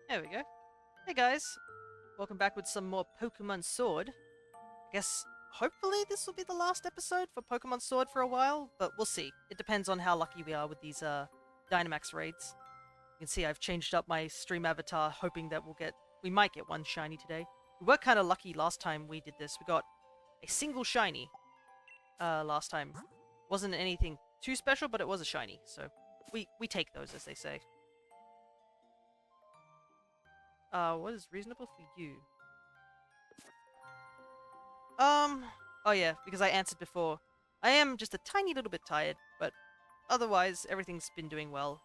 There we go. Hey guys, welcome back with some more Pokemon Sword. I guess hopefully this will be the last episode for Pokemon Sword for a while, but we'll see. It depends on how lucky we are with these Dynamax raids. You can see I've changed up my stream avatar, hoping that we might get one shiny today. We were kind of lucky last time we did this. We got a single shiny last time. Wasn't anything too special, but it was a shiny, so we take those, as they say. What is reasonable for you? Oh yeah, because I answered before. I am just a tiny little bit tired, but otherwise everything's been doing well.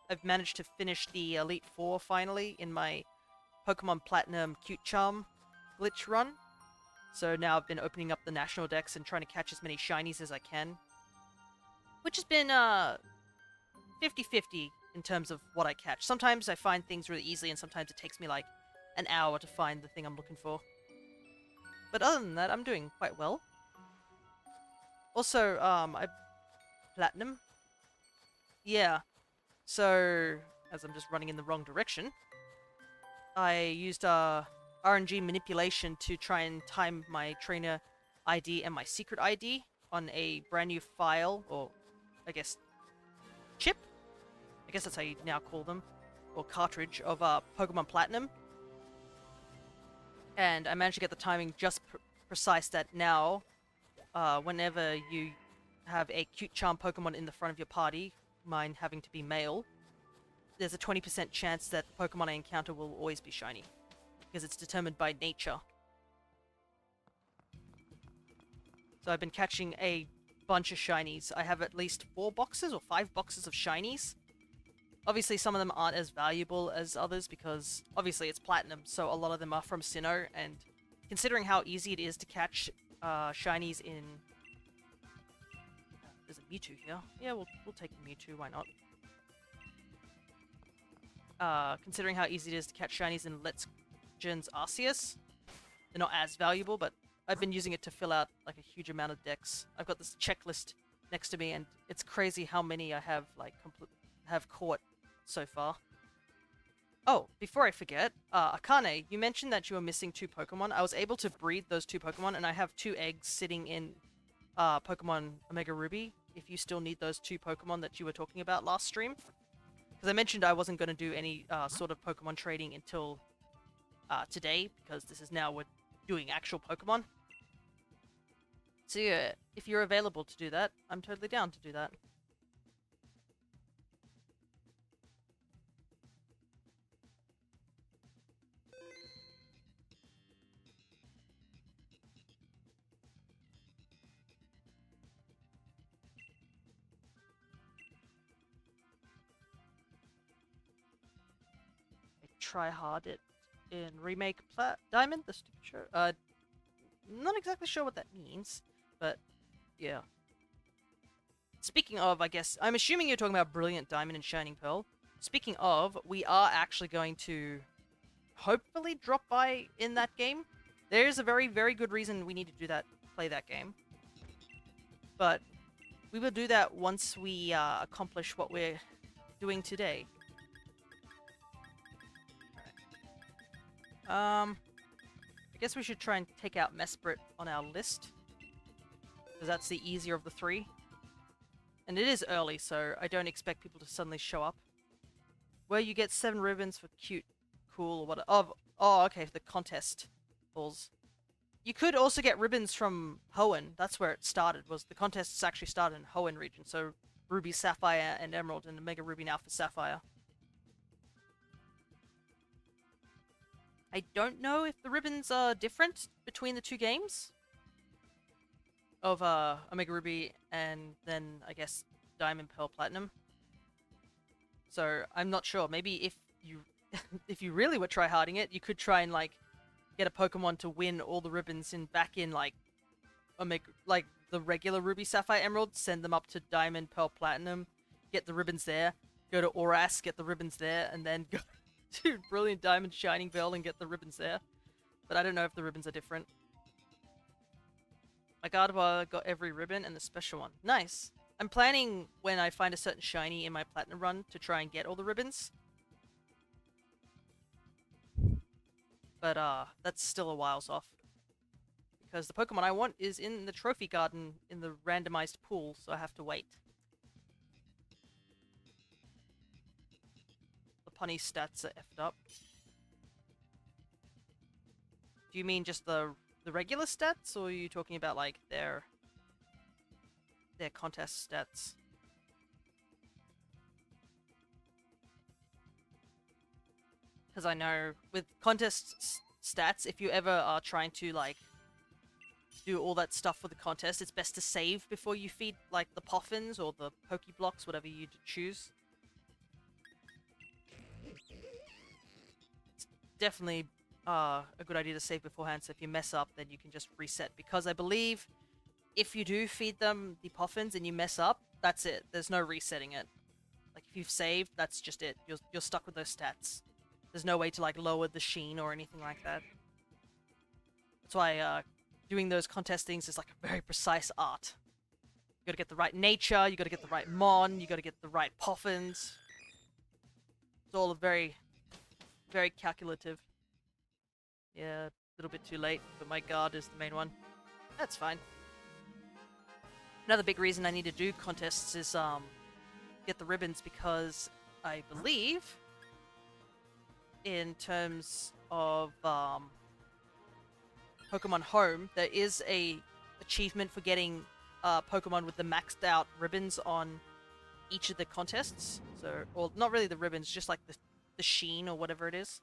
I've managed to finish the Elite Four finally in my Pokemon Platinum Cute Charm glitch run. So now I've been opening up the national decks and trying to catch as many shinies as I can. Which has been 50-50 in terms of what I catch. Sometimes I find things really easily and sometimes it takes me like an hour to find the thing I'm looking for. But other than that, I'm doing quite well. Also, I... Platinum? Yeah. So, as I'm just running in the wrong direction, I used RNG manipulation to try and time my trainer ID and my secret ID on a brand new file, or I guess chip? I guess that's how you now call them, or cartridge of Pokemon Platinum. And I managed to get the timing just precise that now, whenever you have a cute charm Pokemon in the front of your party, mine having to be male, there's a 20% chance that the Pokemon I encounter will always be shiny, because it's determined by nature. So I've been catching a bunch of shinies. I have at least 4 boxes or 5 boxes of shinies. Obviously, some of them aren't as valuable as others because, obviously, it's Platinum, so a lot of them are from Sinnoh, and considering how easy it is to catch shinies in... There's a Mewtwo here. Yeah, we'll take the Mewtwo, why not? Considering how easy it is to catch shinies in Legends Arceus, they're not as valuable, but I've been using it to fill out, like, a huge amount of decks. I've got this checklist next to me, and it's crazy how many I have, like, have caught so far. Oh, before I forget, Akane, you mentioned that you were missing 2 Pokemon. I was able to breed those 2 Pokemon, and I have 2 eggs sitting in Pokemon Omega Ruby, if you still need those 2 Pokemon that you were talking about last stream. Because I mentioned I wasn't going to do any sort of Pokemon trading until today, because this is now we're doing actual Pokemon. So yeah, if you're available to do that, I'm totally down to do that. Try hard it in Remake Diamond, the stupid show. Not exactly sure what that means, but yeah. Speaking of, I guess, I'm assuming you're talking about Brilliant Diamond and Shining Pearl. Speaking of, we are actually going to hopefully drop by in that game. There is a very, very good reason we need to do that, play that game. But we will do that once we accomplish what we're doing today. I guess we should try and take out Mesprit on our list, because that's the easier of the 3. And it is early, so I don't expect people to suddenly show up. Where you get 7 ribbons for cute, cool, or what? Oh, okay, for the contest balls. You could also get ribbons from Hoenn. That's where it started. Was the contests actually started in Hoenn region? So Ruby, Sapphire, and Emerald, and Omega Ruby now for Sapphire. I don't know if the ribbons are different between the 2 games of Omega Ruby and then, I guess, Diamond, Pearl, Platinum. So I'm not sure. Maybe if you if you really were tryharding it, you could try and like get a Pokemon to win all the ribbons back in like Omega, like the regular Ruby, Sapphire, Emerald, send them up to Diamond, Pearl, Platinum, get the ribbons there, go to Oras, get the ribbons there, and then go to Brilliant Diamond, Shining Pearl, and get the ribbons there. But I don't know if the ribbons are different. My Gardevoir got every ribbon and the special one. Nice! I'm planning, when I find a certain shiny in my Platinum run, to try and get all the ribbons. But that's still a whiles off. Because the Pokemon I want is in the trophy garden in the randomized pool, so I have to wait. The Punny stats are effed up. Do you mean just the regular stats, or are you talking about like their contest stats? Because I know with contest stats, if you ever are trying to like do all that stuff for the contest, it's best to save before you feed like the Poffins or the Pokeblocks, whatever you choose. It's definitely a good idea to save beforehand, so if you mess up, then you can just reset. Because I believe if you do feed them the Poffins and you mess up, that's it. There's no resetting it. Like if you've saved, that's just it. You're stuck with those stats. There's no way to like lower the sheen or anything like that. That's why doing those contest things is like a very precise art. You gotta get the right nature, you gotta get the right mon, you gotta get the right Poffins. It's all very, very calculative. Yeah, a little bit too late, but my guard is the main one. That's fine. Another big reason I need to do contests is get the ribbons, because I believe in terms of Pokemon Home, there is a achievement for getting Pokemon with the maxed out ribbons on each of the contests. So, or not really the ribbons, just like the sheen or whatever it is.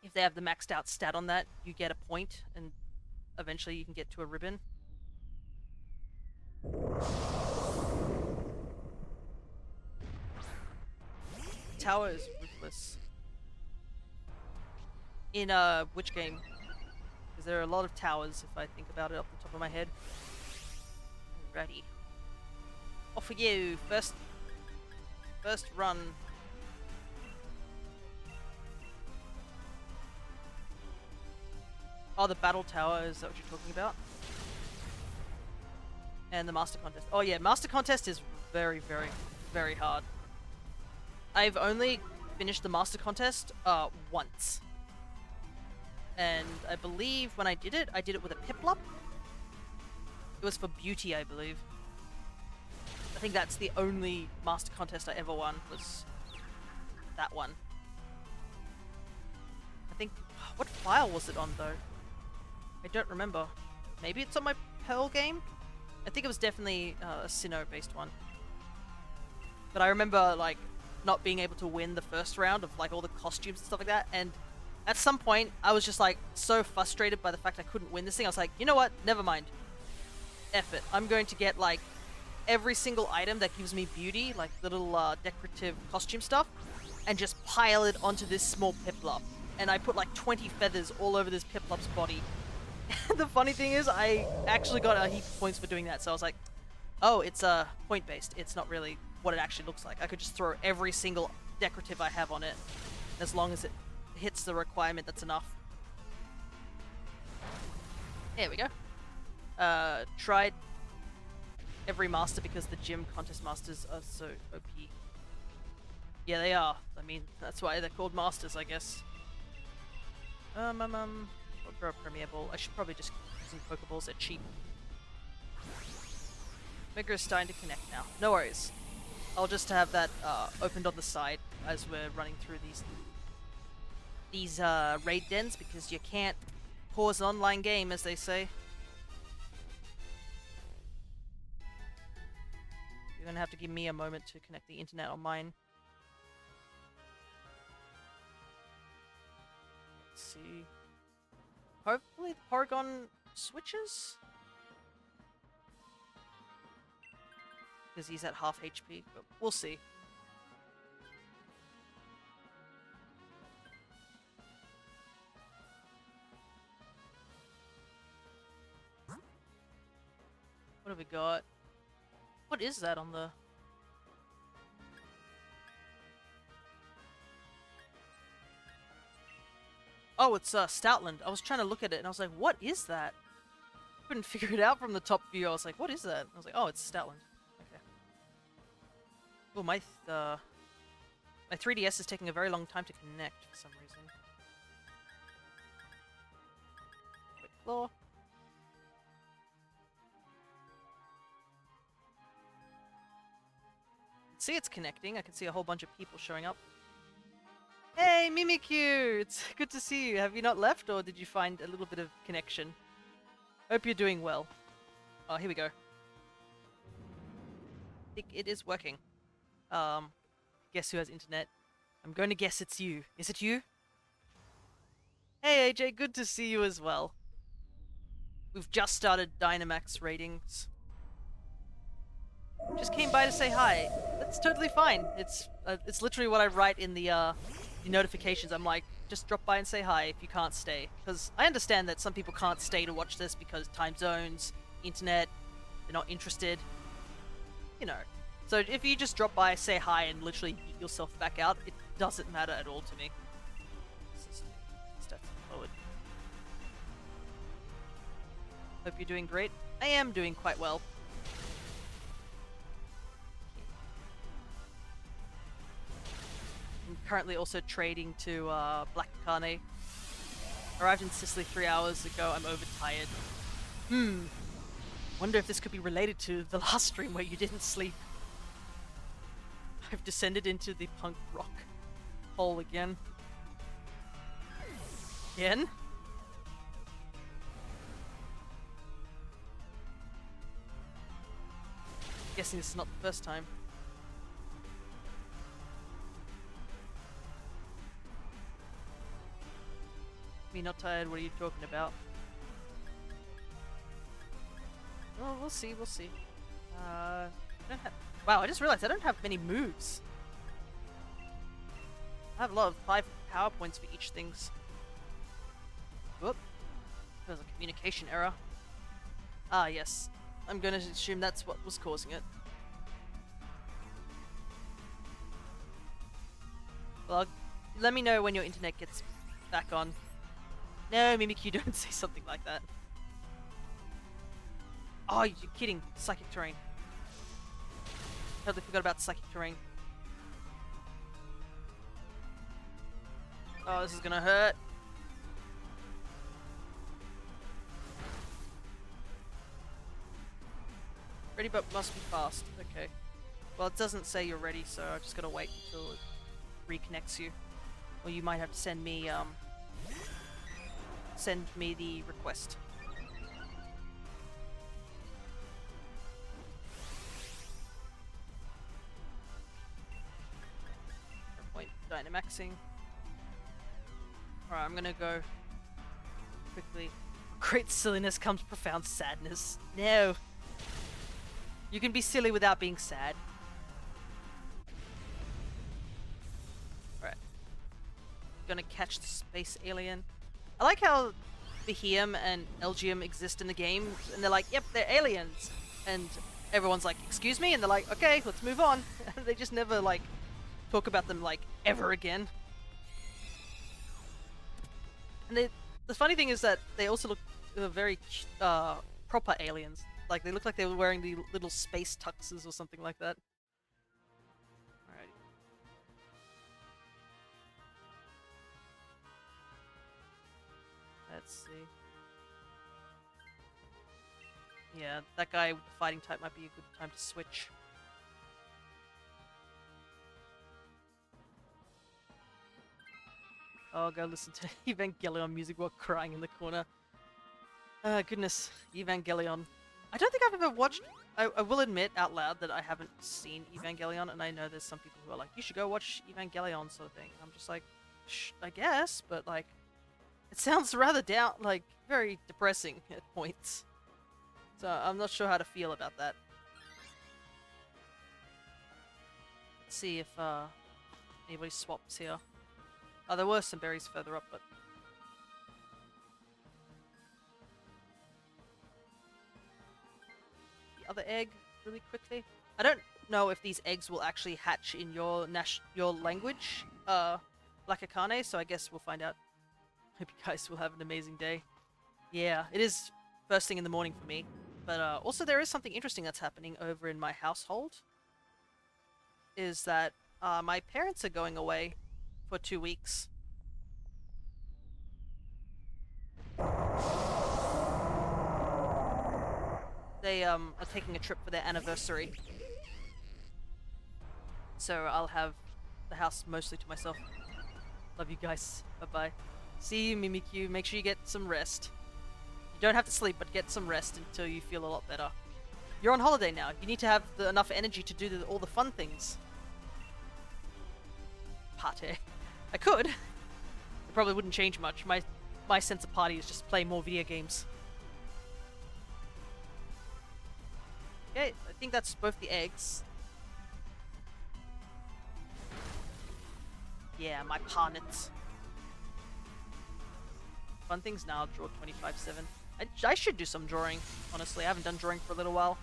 If they have the maxed out stat on that, you get a point, and eventually you can get to a ribbon. Tower is ruthless. In which game? Because there are a lot of towers if I think about it off the top of my head. Alrighty. Off for you! First run. Oh, the battle tower, is that what you're talking about? And the master contest. Oh yeah, master contest is very, very, very hard. I've only finished the master contest once. And I believe when I did it with a Piplup. It was for beauty, I believe. I think that's the only master contest I ever won, was that one. I think... What file was it on, though? I don't remember. Maybe it's on my Pearl game? I think it was definitely a Sinnoh-based one. But I remember, like, not being able to win the first round of, like, all the costumes and stuff like that, and at some point, I was just, like, so frustrated by the fact I couldn't win this thing, I was like, you know what? Never mind. F it. I'm going to get, like, every single item that gives me beauty, like the little decorative costume stuff, and just pile it onto this small Piplup. And I put, like, 20 feathers all over this Piplup's body. The funny thing is, I actually got a heap of points for doing that, so I was like, oh, it's point-based. It's not really what it actually looks like. I could just throw every single decorative I have on it. As long as it hits the requirement, that's enough. There we go. Tried every master because the gym contest masters are so OP. Yeah, they are. I mean, that's why they're called masters, I guess. I'll throw a Premier Ball. I should probably just use some Pokeballs, they're cheap. Mega is starting to connect now. No worries. I'll just have that opened on the side as we're running through these raid dens, because you can't pause an online game, as they say. You're gonna have to give me a moment to connect the internet on mine. Let's see. Hopefully the Porygon switches? Because he's at half HP, but we'll see. What have we got? What is that on the... Oh, it's Stoutland. I was trying to look at it and I was like, what is that? Couldn't figure it out from the top view. I was like, what is that? I was like, oh, it's Stoutland. Okay. Oh, my 3DS is taking a very long time to connect for some reason. floor. See, it's connecting. I can see a whole bunch of people showing up. Hey, Mimikyu! It's good to see you. Have you not left, or did you find a little bit of connection? Hope you're doing well. Oh, here we go. I think it is working. Guess who has internet? I'm going to guess it's you. Is it you? Hey, AJ, good to see you as well. We've just started Dynamax ratings. Just came by to say hi. That's totally fine. It's literally what I write in the notifications. I'm like, just drop by and say hi if you can't stay. Because I understand that some people can't stay to watch this because time zones, internet, they're not interested. You know. So if you just drop by, say hi, and literally get yourself back out, it doesn't matter at all to me. Stats forward. Hope you're doing great. I am doing quite well. I'm currently also trading to Black Carne. Arrived in Sicily 3 hours ago. I'm overtired. Wonder if this could be related to the last stream where you didn't sleep. I've descended into the punk rock hole again. Again? Guessing this is not the first time. Me not tired, what are you talking about? Oh, we'll see, we'll see. I don't have... Wow, I just realized I don't have many moves. I have a lot of 5 power points for each things. Whoop. There's a communication error. Ah, yes. I'm gonna assume that's what was causing it. Well, let me know when your internet gets back on. No, Mimikyu, don't say something like that. Oh, you're kidding. Psychic terrain. Totally forgot about psychic terrain. Oh, this is gonna hurt. Ready, but must be fast. Okay. Well, it doesn't say you're ready, so I just gotta wait until it reconnects you. Or you might have to send me the request. Point Dynamaxing. Alright, I'm gonna go quickly. Great silliness comes profound sadness. No. You can be silly without being sad. Alright. Gonna catch the space alien. I like how Behem and Elgium exist in the game, and they're like, yep, they're aliens. And everyone's like, excuse me? And they're like, okay, let's move on. They just never, like, talk about them, like, ever again. And the funny thing is that they also look very proper aliens. Like, they look like they were wearing the little space tuxes or something like that. Alright. Let's see. Yeah, that guy with the fighting type might be a good time to switch. Oh, go listen to Evangelion music while crying in the corner. Goodness, Evangelion. I don't think I've ever watched... I will admit out loud that I haven't seen Evangelion, and I know there's some people who are like, you should go watch Evangelion sort of thing. I'm just like, I guess, but like, it sounds rather down, like, very depressing at points. So I'm not sure how to feel about that. Let's see if anybody swaps here. Oh, there were some berries further up, but... the other egg, really quickly. I don't know if these eggs will actually hatch in your language, like Akane, so I guess we'll find out. Hope you guys will have an amazing day. Yeah, it is first thing in the morning for me. But also there is something interesting that's happening over in my household. Is that my parents are going away for 2 weeks. they are taking a trip for their anniversary. So I'll have the house mostly to myself. Love you guys. Bye-bye. See you, Mimikyu. Make sure you get some rest. You don't have to sleep, but get some rest until you feel a lot better. You're on holiday now. You need to have enough energy to do all the fun things. Party. I could. It probably wouldn't change much. My sense of party is just play more video games. Okay, I think that's both the eggs. Yeah, my partners. Fun things now, draw 25/7. I should do some drawing, honestly. I haven't done drawing for a little while.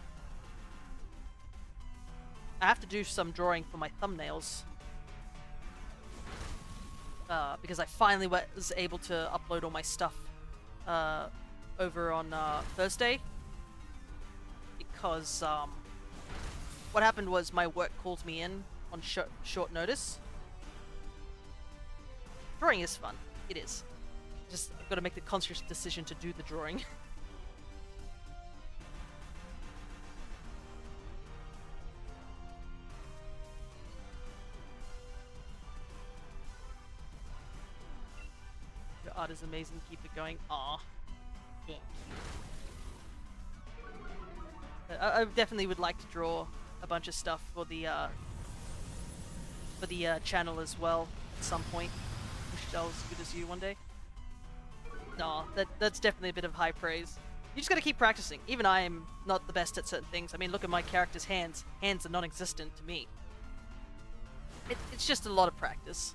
I have to do some drawing for my thumbnails. Because I finally was able to upload all my stuff over on Thursday. Because what happened was my work called me in on short notice. Drawing is fun. It is. Just, I've got to make the conscious decision to do the drawing. Your art is amazing. Keep it going. Aw. Yeah. I definitely would like to draw a bunch of stuff for the channel as well at some point. Wish I was as good as you one day. No, that's definitely a bit of high praise. You just gotta keep practicing. Even I am not the best at certain things. I mean, look at my character's hands. Hands are non-existent to me. It's just a lot of practice.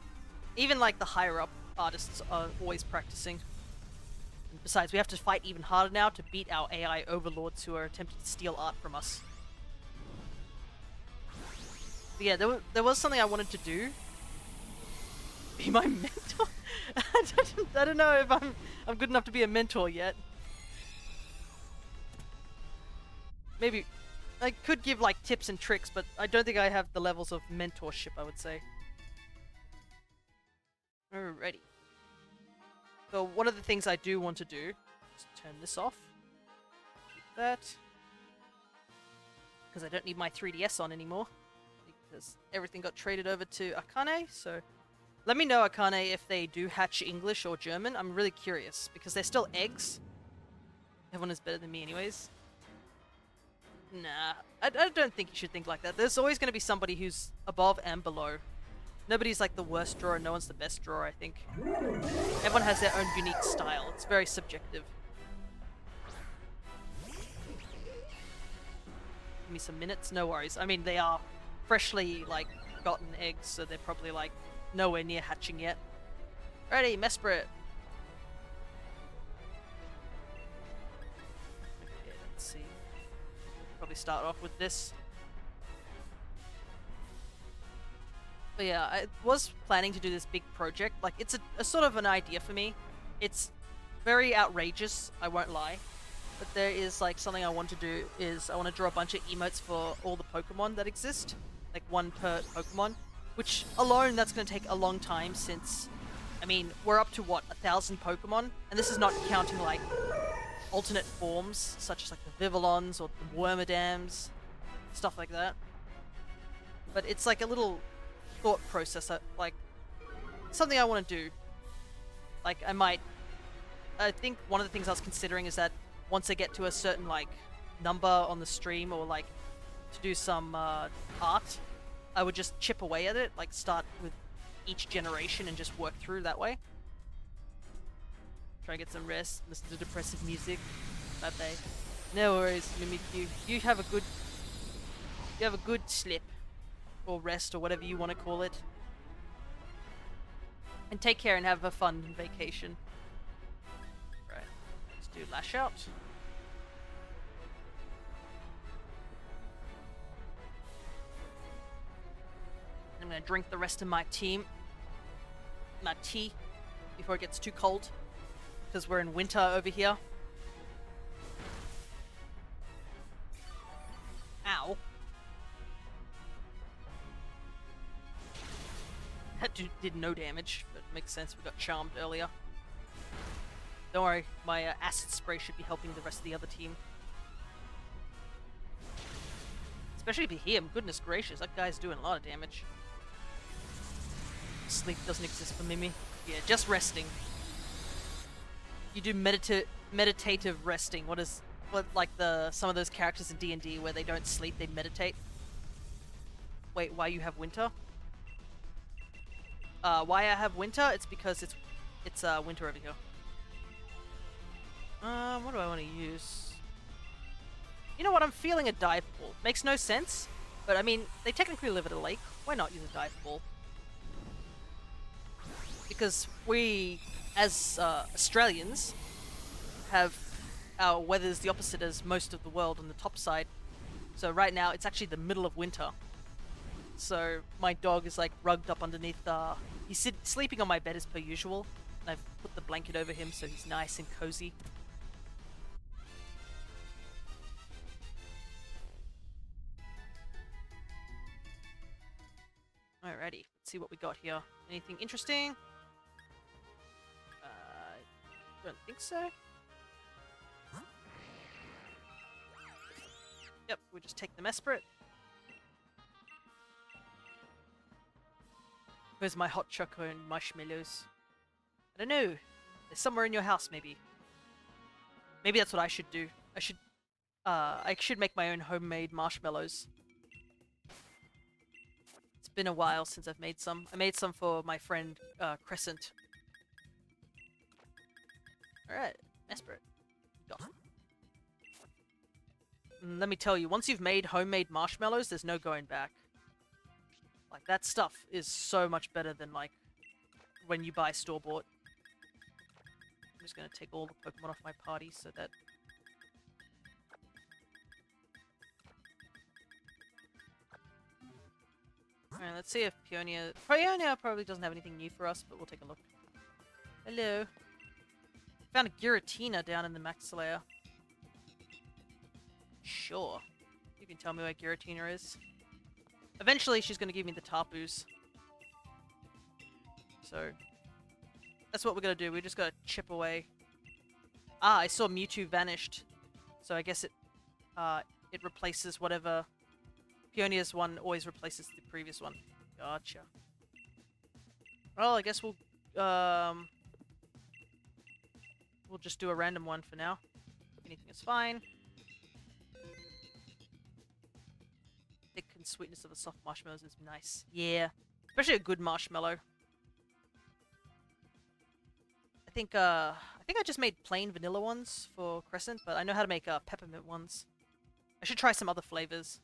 Even like the higher up artists are always practicing. And besides, we have to fight even harder now to beat our AI overlords who are attempting to steal art from us. But yeah, there was something I wanted to do. Be my mentor? I don't know if I'm good enough to be a mentor yet. Maybe I could give like tips and tricks, but I don't think I have the levels of mentorship, I would say. Alrighty. So one of the things I do want to do is turn this off. Keep that. Because I don't need my 3DS on anymore. Because everything got traded over to Akane, so... Let me know, Akane, if they do hatch English or German. I'm really curious, because they're still eggs. Everyone is better than me anyways. Nah, I don't think you should think like that. There's always going to be somebody who's above and below. Nobody's like the worst drawer, no one's the best drawer, I think. Everyone has their own unique style. It's very subjective. Give me some minutes, no worries. I mean, they are freshly, like, gotten eggs, so they're probably, like, nowhere near hatching yet. Ready, Mesprit. Okay, let's see. Probably start off with this. But yeah, I was planning to do this big project. Like, it's a sort of an idea for me. It's very outrageous, I won't lie. But there is, like, something I want to do is I want to draw a bunch of emotes for all the Pokemon that exist. Like, one per Pokemon. Which, alone, that's going to take a long time since, I mean, we're up to, what, 1,000 Pokemon? And this is not counting, like, alternate forms, such as, like, the Vivillons or the Wormadams, stuff like that. But it's, like, a little thought process, like, something I want to do. Like, I think one of the things I was considering is that once I get to a certain, like, number on the stream, or, like, to do some, art, I would just chip away at it, like start with each generation and just work through that way. Try and get some rest, listen to depressive music. Bye-bye. No worries, Mimikyu. You have a good sleep. Or rest, or whatever you want to call it. And take care and have a fun vacation. Right, let's do Lash Out. I'm gonna drink the rest of my tea before it gets too cold, because we're in winter over here. Ow. That dude did no damage, but it makes sense, we got charmed earlier. Don't worry, my acid spray should be helping the rest of the other team. Especially if you hear him. Goodness gracious, that guy's doing a lot of damage. Sleep doesn't exist for Mimi. Yeah, just resting. You do meditative resting. What like some of those characters in D&D where they don't sleep, they meditate? Wait, why you have winter? Why I have winter? It's because it's winter over here. What do I want to use? You know what? I'm feeling a dive ball. Makes no sense, but I mean, they technically live at a lake. Why not use a dive ball? Because we, as Australians, have our weather's the opposite as most of the world on the top side. So right now, it's actually the middle of winter. So my dog is like rugged up underneath. He's sleeping on my bed as per usual. And I've put the blanket over him so he's nice and cozy. Alrighty, let's see what we got here. Anything interesting? Don't think so. Yep, we'll just take the Mesprit. Where's my hot chocolate and marshmallows? I don't know. They're somewhere in your house, maybe. Maybe that's what I should do. I should make my own homemade marshmallows. It's been a while since I've made some. I made some for my friend, Crescent. Alright, Mesprit. Go. Let me tell you, once you've made homemade marshmallows, there's no going back. Like, that stuff is so much better than, like, when you buy store-bought. I'm just gonna take all the Pokemon off my party so that... Alright, let's see if Peonia probably doesn't have anything new for us, but we'll take a look. Hello. Found a Giratina down in the Max Lair. Sure. You can tell me where Giratina is. Eventually, she's going to give me the Tapus. So, that's what we're going to do. We just got to chip away. Ah, I saw Mewtwo vanished. So I guess it replaces whatever... Peonia's one always replaces the previous one. Gotcha. Well, I guess we'll just do a random one for now. Anything is fine. Thick and sweetness of the soft marshmallows is nice. Yeah. Especially a good marshmallow. I think I just made plain vanilla ones for Crescent, but I know how to make peppermint ones. I should try some other flavors.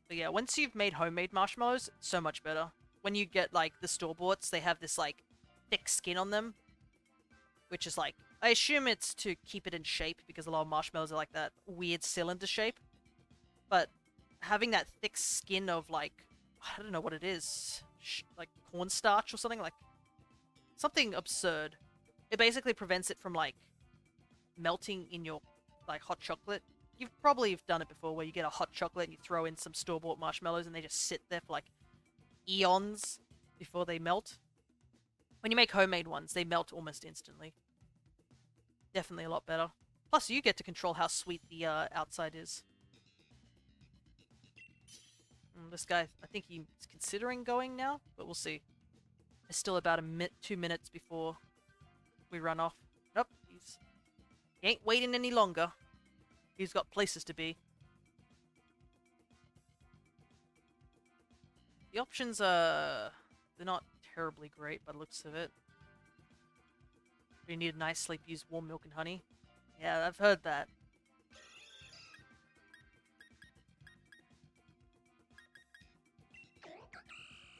But yeah, once you've made homemade marshmallows, it's so much better. When you get, like, the store-boughts, they have this, like, thick skin on them. Which is, like, I assume it's to keep it in shape, because a lot of marshmallows are, like, that weird cylinder shape. But having that thick skin of, like, I don't know what it is. Like, cornstarch or something? Like, something absurd. It basically prevents it from, like, melting in your, like, hot chocolate. You've probably done it before, where you get a hot chocolate and you throw in some store-bought marshmallows and they just sit there for, like, eons before they melt. When you make homemade ones, they melt almost instantly. Definitely a lot better. Plus, you get to control how sweet the outside is. This guy, I think he's considering going now, but we'll see. There's still about 2 minutes before we run off. Nope, he ain't waiting any longer. He's got places to be. The options are... they're not terribly great by the looks of it. If you need a nice sleep, use warm milk and honey. Yeah, I've heard that.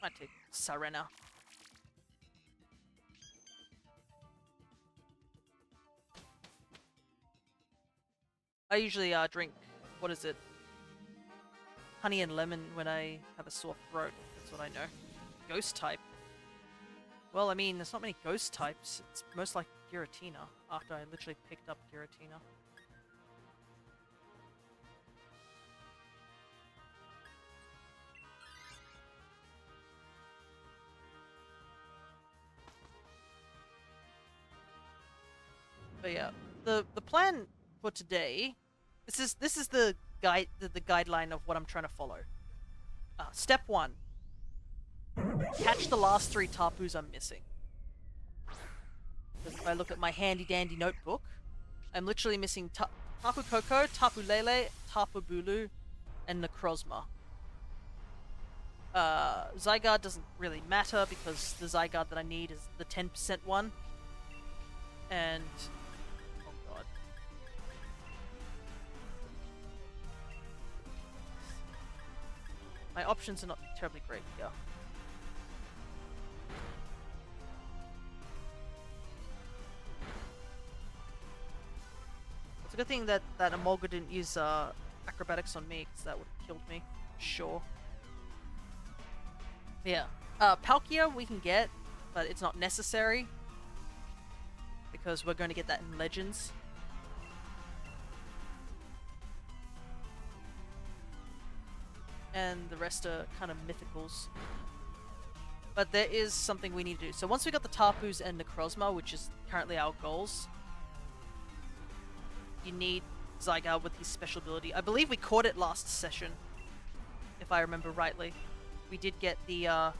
Might take Sarena. I usually drink, what is it? Honey and lemon when I have a sore throat. That's what I know. Ghost type. Well, I mean, there's not many ghost types. It's most like Giratina, after I literally picked up Giratina. But yeah, the plan for today This is the guideline of what I'm trying to follow. Step 1. Catch the last 3 Tapus I'm missing. Because if I look at my handy dandy notebook, I'm literally missing Tapu Koko, Tapu Lele, Tapu Bulu, and Necrozma. Zygarde doesn't really matter because the Zygarde that I need is the 10% one. And... oh god. My options are not terribly great here. It's a good thing that Emolga didn't use acrobatics on me, because that would have killed me. Sure. Yeah. Palkia we can get, but it's not necessary. Because we're going to get that in Legends. And the rest are kind of mythicals. But there is something we need to do. So once we got the Tapus and Necrozma, which is currently our goals, you need Zygarde with his special ability. I believe we caught it last session, if I remember rightly. We did get the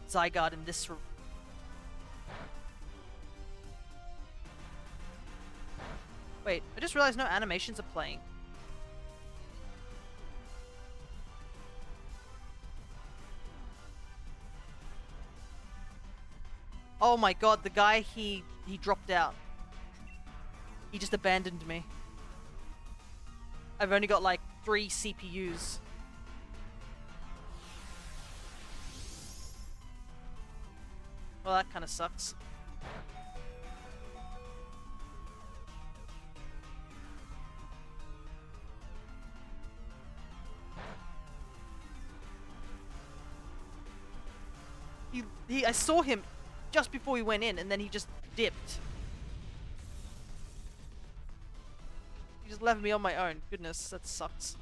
Zygarde in this. Wait, I just realized no animations are playing. Oh my god, the guy, he dropped out. He just abandoned me. I've only got like 3 CPUs. Well, that kind of sucks. I saw him just before we went in, and then he just dipped. He just left me on my own. Goodness, that sucks.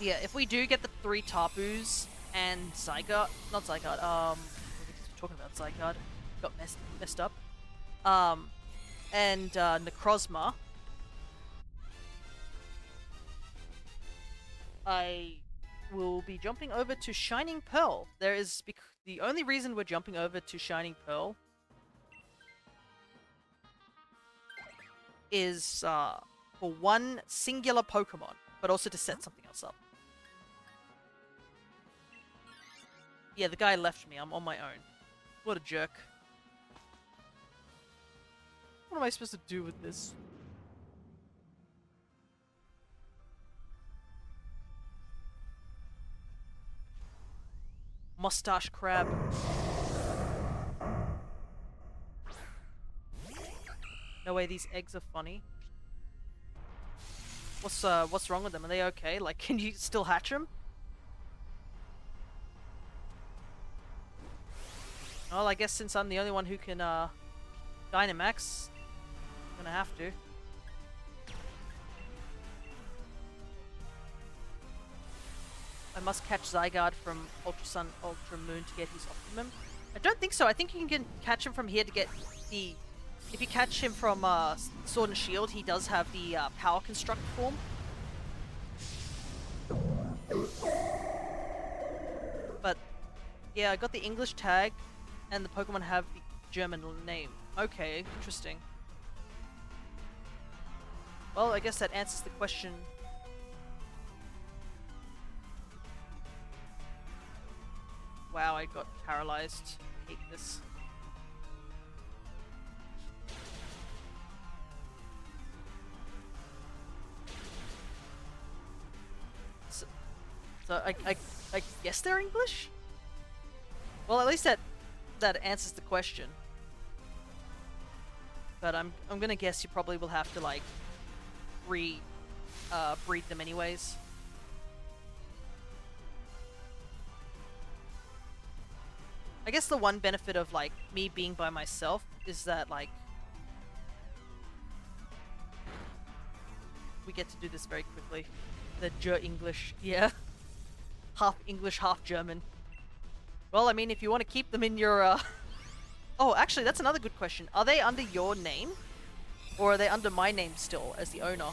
Yeah, if we do get the 3 Tapus and Zygarde, not Zygarde, we're talking about Zygarde, got messed up. And Necrozma, I will be jumping over to Shining Pearl. There is the only reason we're jumping over to Shining Pearl is for one singular Pokemon, but also to set something else up. Yeah, the guy left me. I'm on my own. What a jerk. What am I supposed to do with this? Mustache crab. No way, these eggs are funny. What's wrong with them? Are they okay? Like, can you still hatch them? Well, I guess since I'm the only one who can Dynamax, I'm gonna have to. I must catch Zygarde from Ultra Sun, Ultra Moon to get his Optimum. I don't think so. I think you can catch him from here to get the... If you catch him from Sword and Shield, he does have the Power Construct form. But, yeah, I got the English tag, and the Pokemon have the German name. Okay, interesting. Well, I guess that answers the question. Wow, I got paralyzed. I hate this. So I guess they're English? Well, at least that answers the question. But I'm gonna guess you probably will have to like breed them anyways. I guess the one benefit of like me being by myself is that like we get to do this very quickly. The English, yeah. Half English, half German. Well, I mean, if you want to keep them in your Oh, actually, that's another good question. Are they under your name? Or are they under my name still as the owner?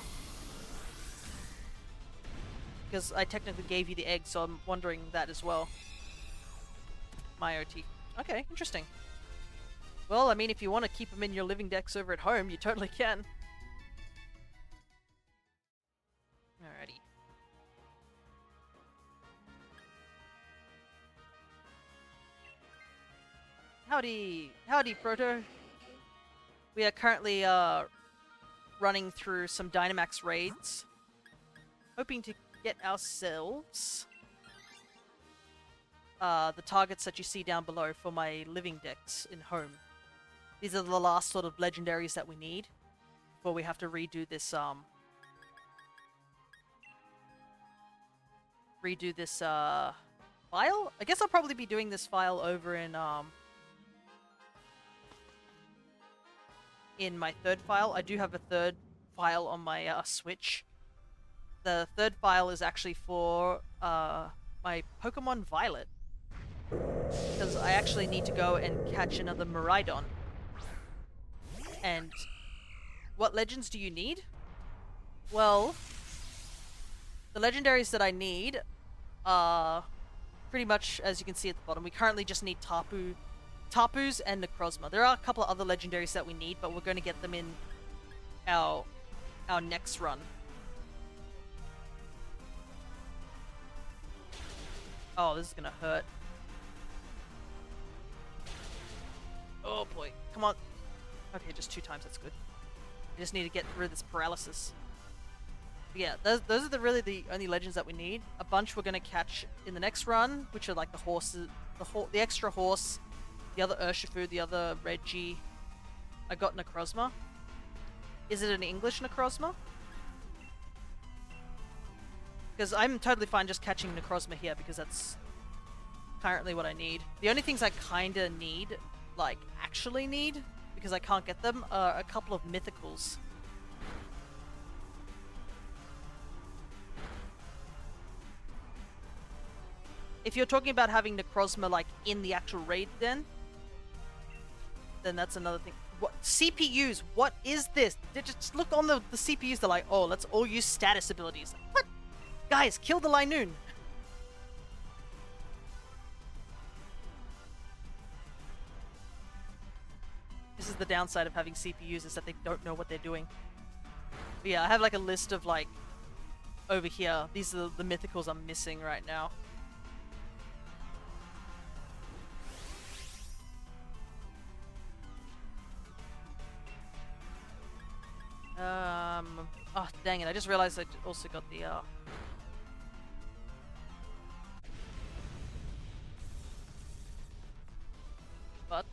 Because I technically gave you the egg, so I'm wondering that as well. My OT. Okay, interesting. Well, I mean, if you want to keep them in your living decks over at home, you totally can. Alrighty. Howdy, Proto. We are currently running through some Dynamax raids, hoping to get ourselves the targets that you see down below for my living decks in home. These are the last sort of legendaries that we need before we have to redo this file. I guess I'll probably be doing this file over in my third file. I do have a third file on my Switch. The third file is actually for my Pokemon Violet, because I actually need to go and catch another Miraidon. And what legends do you need? Well, the legendaries that I need are pretty much, as you can see at the bottom. We currently just need Tapus and Necrozma. There are a couple of other legendaries that we need, but we're going to get them in our next run. Oh, this is going to hurt. Oh boy, come on. Okay, just 2 times, that's good. We just need to get rid of this paralysis. But yeah, those are really the only legends that we need. A bunch we're going to catch in the next run, which are like the horses, the extra horse, the other Urshifu, the other Reggie. I got Necrozma. Is it an English Necrozma? Because I'm totally fine just catching Necrozma here, because that's currently what I need. The only things I kinda need, like actually need, because I can't get them, are a couple of mythicals. If you're talking about having Necrozma like in the actual raid, then that's another thing. What CPUs? What is this? Just look on the CPUs. They're like, oh, let's all use status abilities. What? Guys, kill the Linoon. This is the downside of having CPUs, is that they don't know what they're doing. But yeah, I have like a list of like over here. These are the mythicals I'm missing right now. Oh, dang it. I just realized I also got the, But...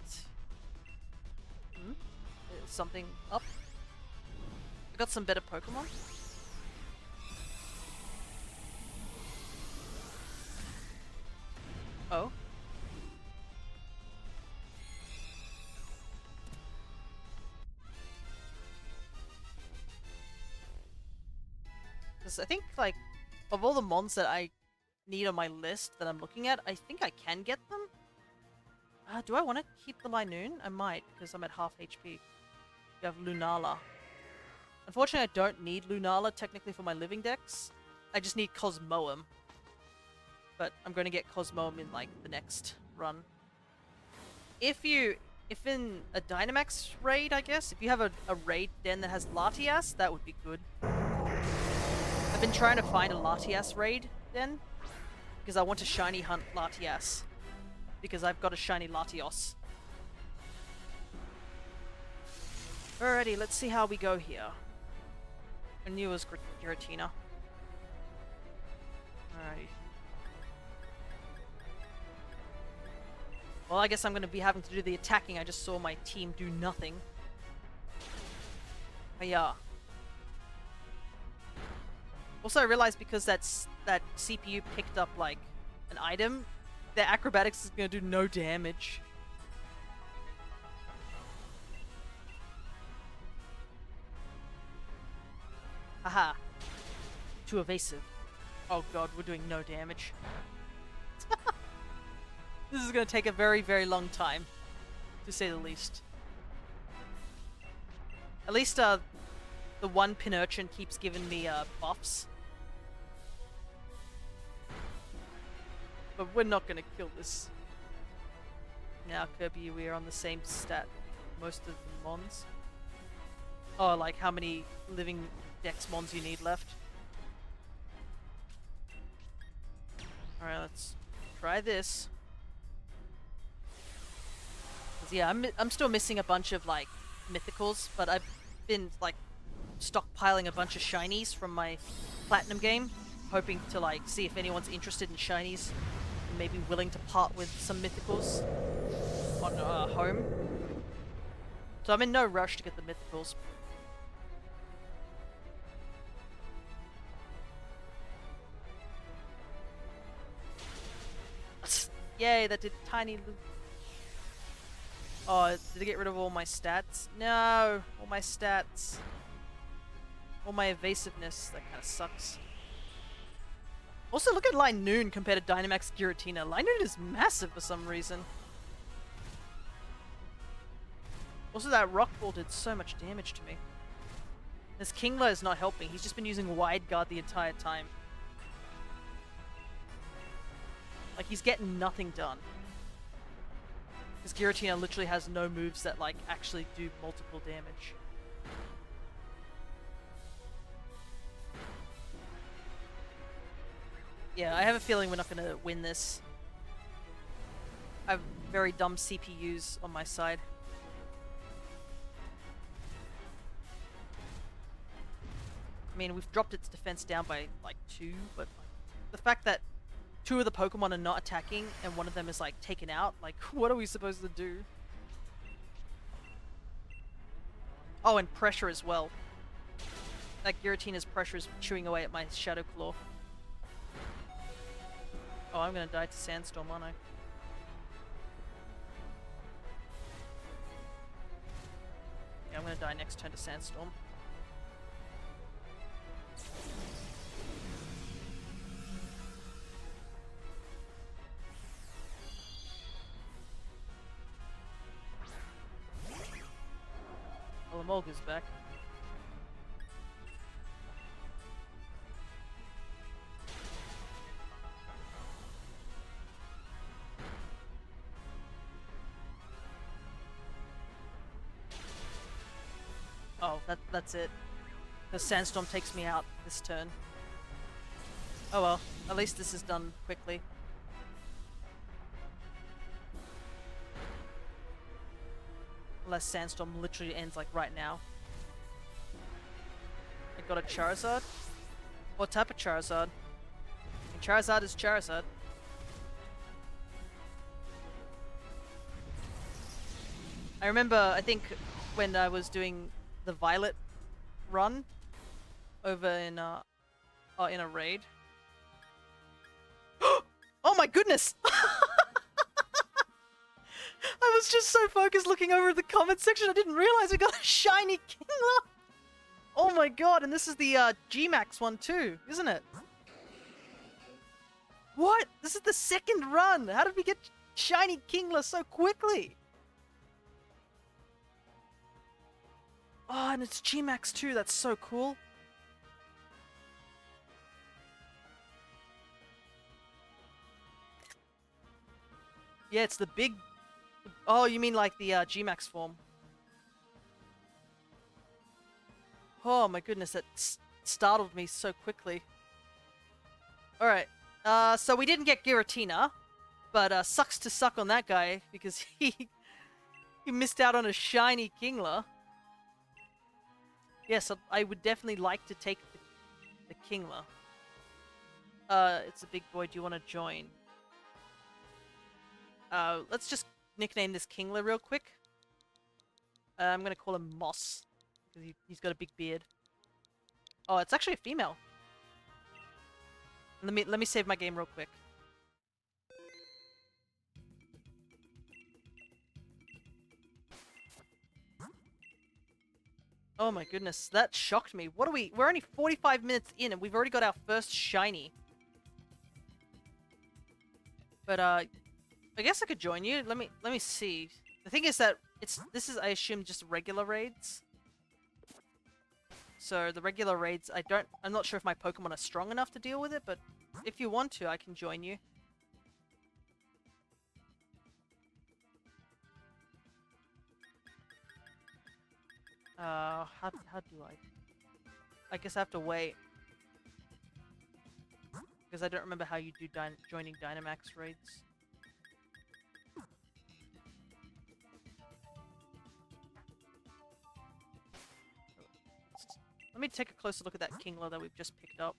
Is something up? I got some better Pokemon. Oh. I think, like, of all the mons that I need on my list that I'm looking at, I think I can get them. Do I want to keep the Linoon? I might, because I'm at half HP. You have Lunala. Unfortunately, I don't need Lunala technically for my living decks. I just need Cosmoem. But I'm going to get Cosmoem in, like, the next run. If in a Dynamax raid, I guess, if you have a raid den that has Latias, that would be good. I've been trying to find a Latias raid den, because I want to shiny hunt Latias, because I've got a shiny Latios. Alrighty, let's see how we go here. I knew it was Giratina. Alrighty. Well, I guess I'm going to be having to do the attacking. I just saw my team do nothing. But yeah. Also, I realized because that CPU picked up, like, an item, their acrobatics is going to do no damage. Haha. Too evasive. Oh god, we're doing no damage. This is going to take a very, very long time, to say the least. At least the one pin urchin keeps giving me buffs. But we're not gonna kill this. Now, Kirby, we are on the same stat most of the mons. Oh, like how many living dex mons you need left. Alright, let's try this. 'Cause, yeah, I'm still missing a bunch of like mythicals, but I've been like stockpiling a bunch of shinies from my platinum game, hoping to like see if anyone's interested in shinies and maybe willing to part with some mythicals on home. So I'm in no rush to get the mythicals. Yay, that did tiny little... Oh, did I get rid of all my stats? No! All my stats. All my evasiveness. That kind of sucks. Also, look at Line Noon compared to Dynamax Giratina. Line Noon is massive for some reason. Also, that Rock Ball did so much damage to me. This Kingler is not helping. He's just been using Wide Guard the entire time. Like, he's getting nothing done. Because Giratina literally has no moves that, like, actually do multiple damage. Yeah, I have a feeling we're not going to win this. I have very dumb CPUs on my side. I mean, we've dropped its defense down by, like, 2, but the fact that 2 of the Pokemon are not attacking and one of them is, like, taken out, like, what are we supposed to do? Oh, and pressure as well. That Giratina's pressure is chewing away at my Shadow Claw. Oh, I'm gonna die to Sandstorm, aren't I? Yeah, I'm gonna die next turn to Sandstorm. Well, Emolga's back. Oh, that's it. The Sandstorm takes me out this turn. Oh well, at least this is done quickly. Unless Sandstorm literally ends like right now. I got a Charizard? What type of Charizard? And Charizard is Charizard. I remember, I think, when I was doing the Violet run over in a raid. Oh my goodness! I was just so focused looking over at the comment section, I didn't realize we got a shiny Kingler! Oh my god, and this is the G-Max one too, isn't it? What? This is the second run! How did we get shiny Kingler so quickly? Oh, and it's G-Max too, that's so cool. Yeah, it's the big... Oh, you mean like the G-Max form. Oh my goodness, that startled me so quickly. Alright, so we didn't get Giratina, but sucks to suck on that guy, because he missed out on a shiny Kingler. Yes, I would definitely like to take the Kingler. It's a big boy, do you want to join? Let's just nickname this Kingler real quick. I'm gonna call him Moss, because he's got a big beard. Oh, it's actually a female. Let me save my game real quick. Oh my goodness, that shocked me. What are we? We're only 45 minutes in and we've already got our first shiny. But I guess I could join you. Let me see. The thing is that this is, I assume, just regular raids. So the regular raids, I'm not sure if my Pokemon are strong enough to deal with it, but if you want to, I can join you. How do I? I guess I have to wait. Because I don't remember how you do joining Dynamax raids. Let me take a closer look at that Kingler that we've just picked up.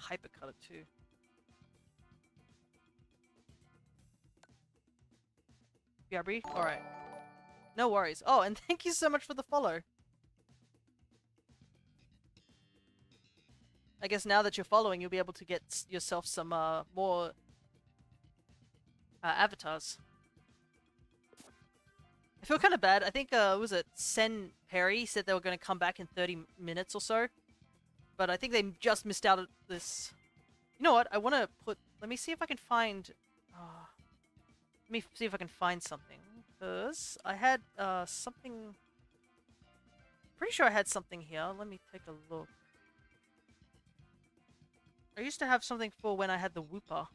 Hypercutter too. BRB? Alright. No worries. Oh, and thank you so much for the follow. I guess now that you're following, you'll be able to get yourself some more avatars. I feel kind of bad. I think, was it Sen Perry said they were going to come back in 30 minutes or so. But I think they just missed out at this. You know what? I want to put... Let me see if I can find... let me see if I can find something. Because I had something... Pretty sure I had something here. Let me take a look. I used to have something for when I had the Wooper.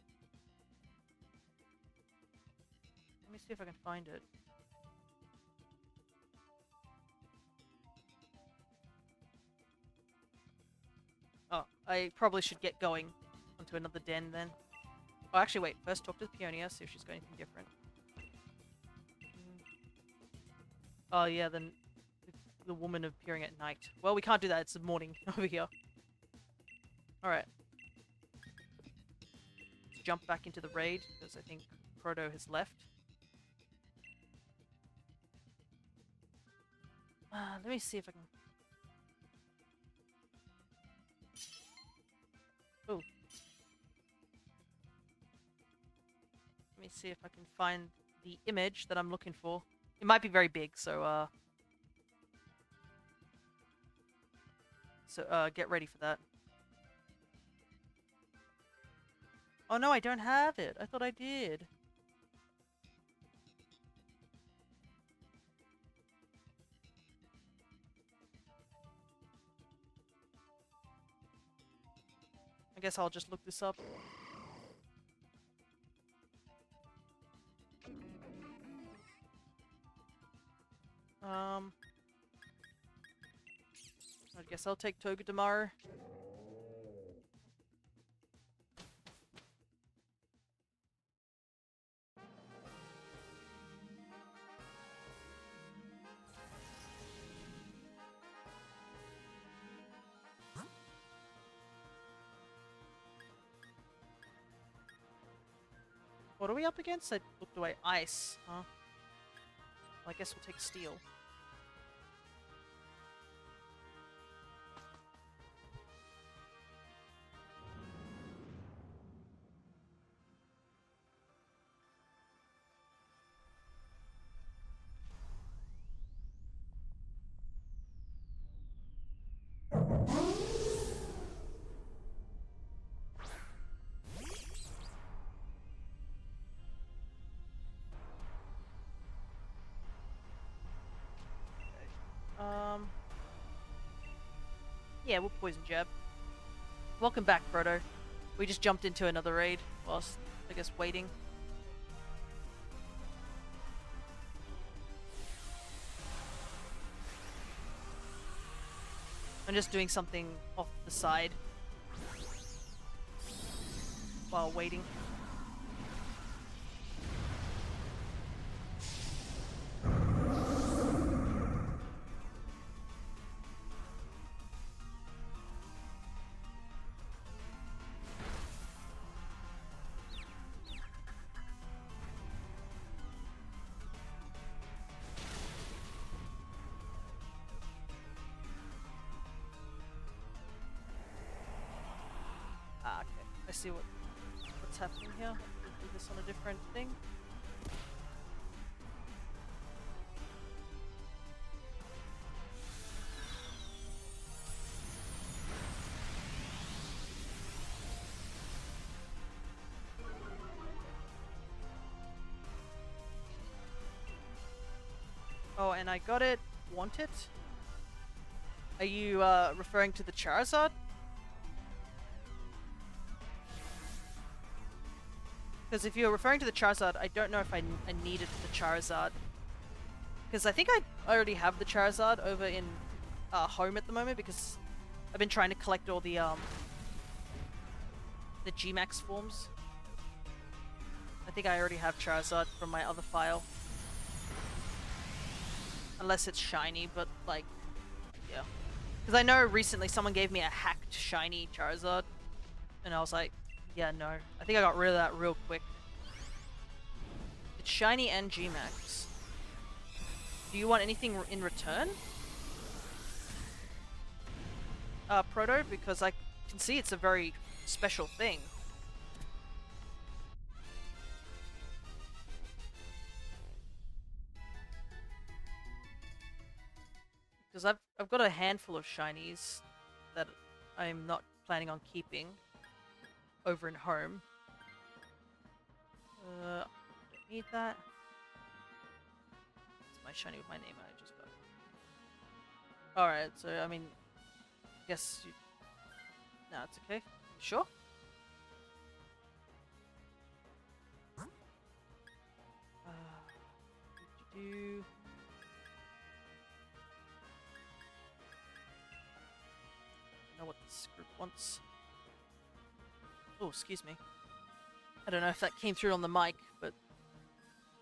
Let me see if I can find it. Oh, I probably should get going onto another den then. Oh, actually, wait. First talk to the Peonia, see if she's got anything different. Oh, yeah, then the woman appearing at night. Well, we can't do that. It's the morning over here. Alright. Let's jump back into the raid, because I think Proto has left. Let me see if I can... Oh. Let me see if I can find the image that I'm looking for. It might be very big, so get ready for that. Oh no, I don't have it. I thought I did. I guess I'll just look this up. I guess I'll take Togedemaru. What are we up against? I looked away. Ice, huh? Well, I guess we'll take steel. Yeah, we'll poison jab. Welcome back, Proto. We just jumped into another raid whilst, I guess, waiting. I'm just doing something off the side while waiting. Okay. I see what's happening here. I'll do this on a different thing. Oh, and I got it. Want it? Are you referring to the Charizard? Because if you're referring to the Charizard, I don't know if I needed the Charizard. Because I think I already have the Charizard over in home at the moment, because I've been trying to collect all the G-Max forms. I think I already have Charizard from my other file. Unless it's shiny, but like, yeah. Because I know recently someone gave me a hacked shiny Charizard, and I was like, yeah, no. I think I got rid of that real quick. It's shiny and G-Max. Do you want anything in return? Proto, because I can see it's a very special thing. Because I've got a handful of shinies that I'm not planning on keeping over in home. Don't need that. It's my shiny with my name I just got. Alright, so I mean, I guess you... No, it's okay. Sure? Do know what this group wants. Oh, excuse me. I don't know if that came through on the mic, but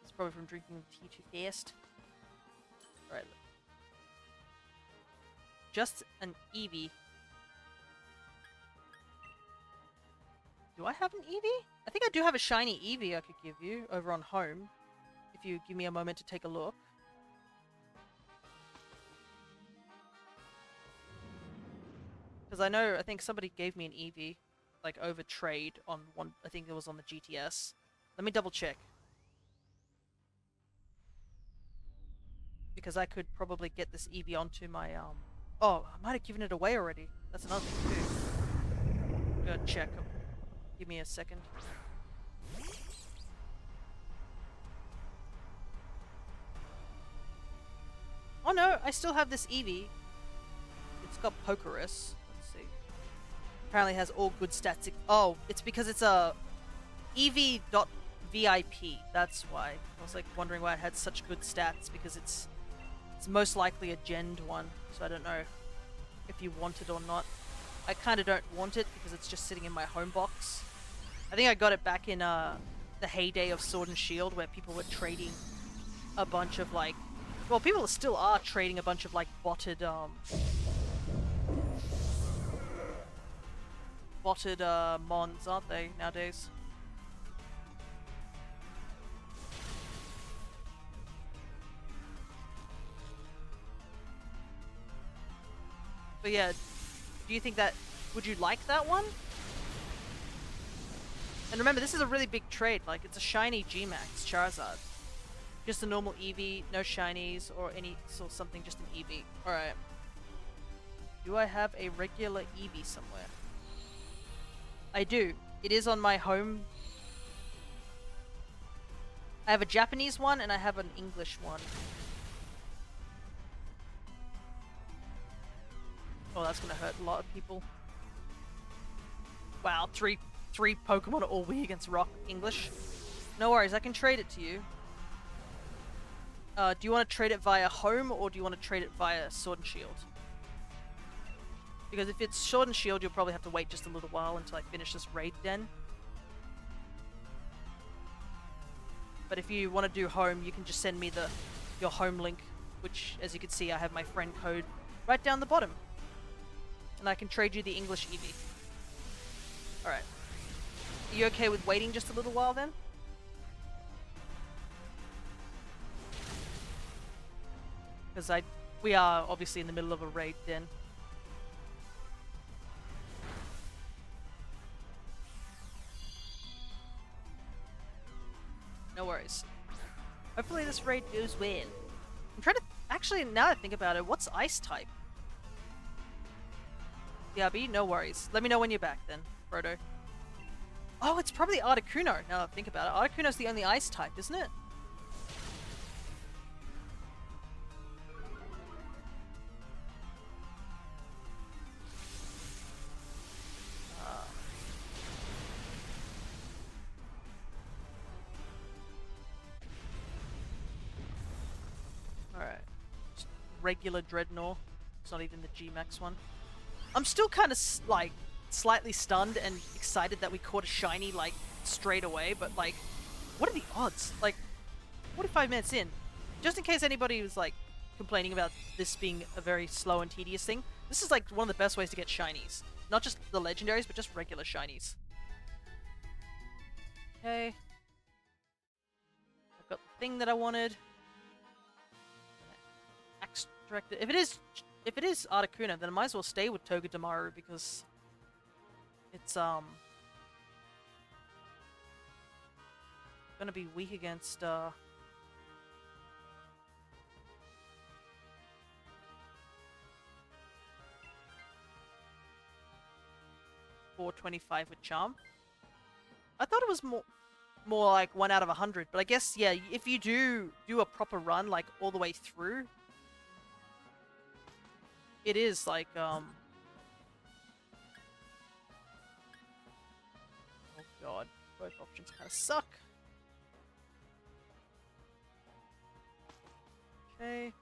it's probably from drinking tea too fast. Alright. Just an Eevee. Do I have an Eevee? I think I do have a shiny Eevee I could give you over on home. If you give me a moment to take a look. Because I think somebody gave me an Eevee, like over trade on one, I think it was on the GTS. Let me double check. Because I could probably get this Eevee onto my, Oh, I might have given it away already. That's another thing too. I'm gonna check. Give me a second. Oh no, I still have this Eevee. It's got Pokerus. Let's see. Apparently has all good stats. Oh, it's because it's a Eevee.VIP. That's why. I was like wondering why it had such good stats, because it's most likely a genned one. So I don't know if you want it or not. I kind of don't want it because it's just sitting in my home box. I think I got it back in the heyday of Sword and Shield, where people were trading a bunch of like... Well, people still are trading a bunch of like botted mons, aren't they, nowadays? But yeah, do you think that... Would you like that one? And remember, this is a really big trade. Like, it's a shiny G-Max Charizard. Just a normal Eevee, no shinies, or any sort of something, just an Eevee. Alright. Do I have a regular Eevee somewhere? I do. It is on my home. I have a Japanese one, and I have an English one. Oh, that's gonna hurt a lot of people. Wow, three Pokemon are all weak against Rock English. No worries, I can trade it to you. Do you want to trade it via home, or do you want to trade it via Sword and Shield? Because if it's Sword and Shield, you'll probably have to wait just a little while until I finish this raid den. But if you want to do home, you can just send me your home link, which, as you can see, I have my friend code right down the bottom. And I can trade you the English Eevee. Alright. Are you okay with waiting just a little while then? Because we are obviously in the middle of a raid den. No worries. Hopefully this raid goes well. I'm trying to... Actually, now that I think about it, what's Ice type? BRB? No worries. Let me know when you're back then, Frodo. Oh, it's probably Articuno, now that I think about it. Articuno's the only Ice type, isn't it? regular Dreadnought. It's not even the G-Max one. I'm still kind of like slightly stunned and excited that we caught a shiny like straight away, but like, what are the odds? Like, 45 minutes in. Just in case anybody was like complaining about this being a very slow and tedious thing, this is like one of the best ways to get shinies. Not just the legendaries, but just regular shinies. Okay. I've got the thing that I wanted. Axe Director. If it is Articuno, then I might as well stay with Toga Damaru because it's gonna be weak against 425 with Charm. I thought it was more like 1 out of 100, but I guess, yeah, if you do a proper run, like, all the way through, it is, like, oh god, both options kind of suck. Okay.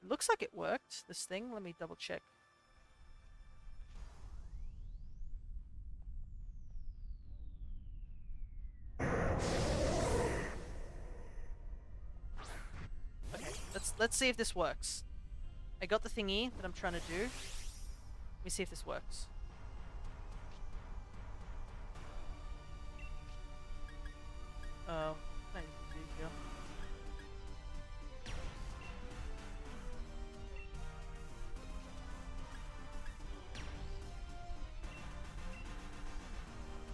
Looks like it worked, this thing. Let me double check. Okay, let's see if this works. I got the thingy that I'm trying to do. Let me see if this works. Oh, I need to do here.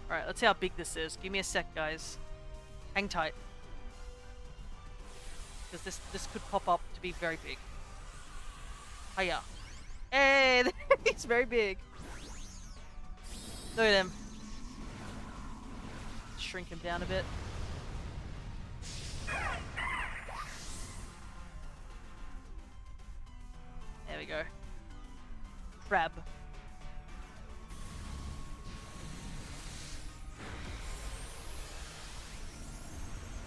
Alright, let's see how big this is. Give me a sec, guys. Hang tight. Because this could pop up to be very big. Hiya. Hey! It's very big. Look at him. Shrink him down a bit. There we go. Crab.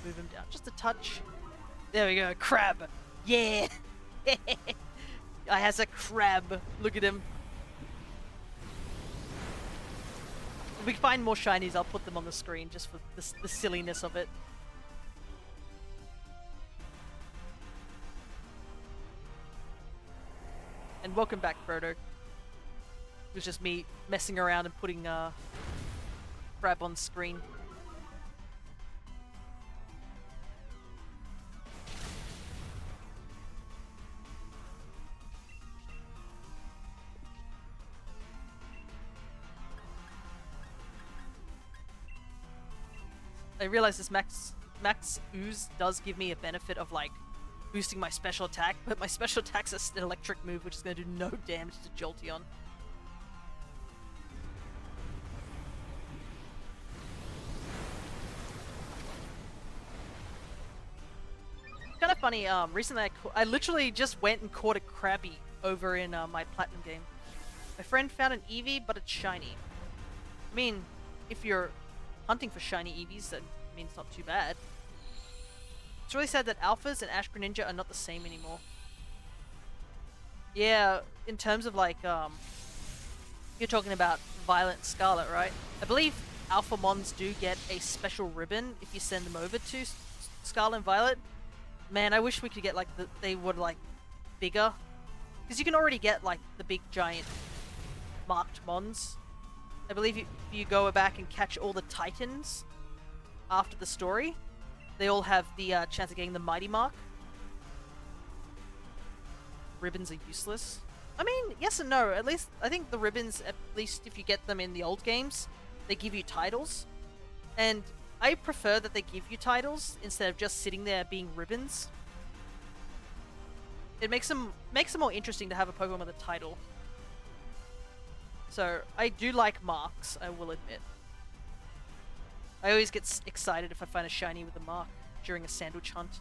Move him down just a touch. There we go. Crab. Yeah. I has a crab. Look at him. If we find more shinies, I'll put them on the screen just for the silliness of it. And welcome back, Frodo. It was just me messing around and putting crab on screen. I realize this max ooze does give me a benefit of like boosting my special attack, but my special attack's an electric move which is going to do no damage to Jolteon. Kind of funny, recently I literally just went and caught a Krabby over in my Platinum game. My friend found an Eevee, but it's shiny. I mean, if you're hunting for shiny Eevees, that means not too bad. It's really sad that Alphas and Ash Greninja are not the same anymore. Yeah, in terms of like, you're talking about Violet and Scarlet, right? I believe Alpha Mons do get a special ribbon if you send them over to Scarlet and Violet. Man, I wish we could get like they were like bigger, because you can already get like the big giant marked Mons. I believe you go back and catch all the Titans after the story, they all have the chance of getting the Mighty Mark. Ribbons are useless. I mean, yes and no. At least, I think the ribbons, at least if you get them in the old games, they give you titles. And I prefer that they give you titles instead of just sitting there being ribbons. It makes them more interesting to have a Pokemon with a title. So, I do like marks, I will admit. I always get excited if I find a shiny with a mark during a sandwich hunt.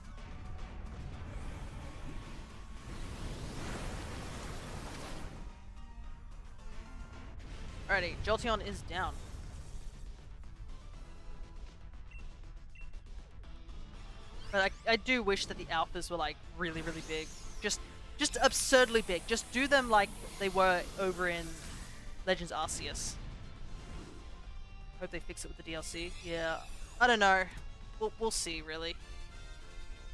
Alrighty, Jolteon is down. But I do wish that the alphas were like really, really big. Just absurdly big. Just do them like they were over in Legends Arceus. Hope they fix it with the DLC. Yeah, I don't know. We'll see, really.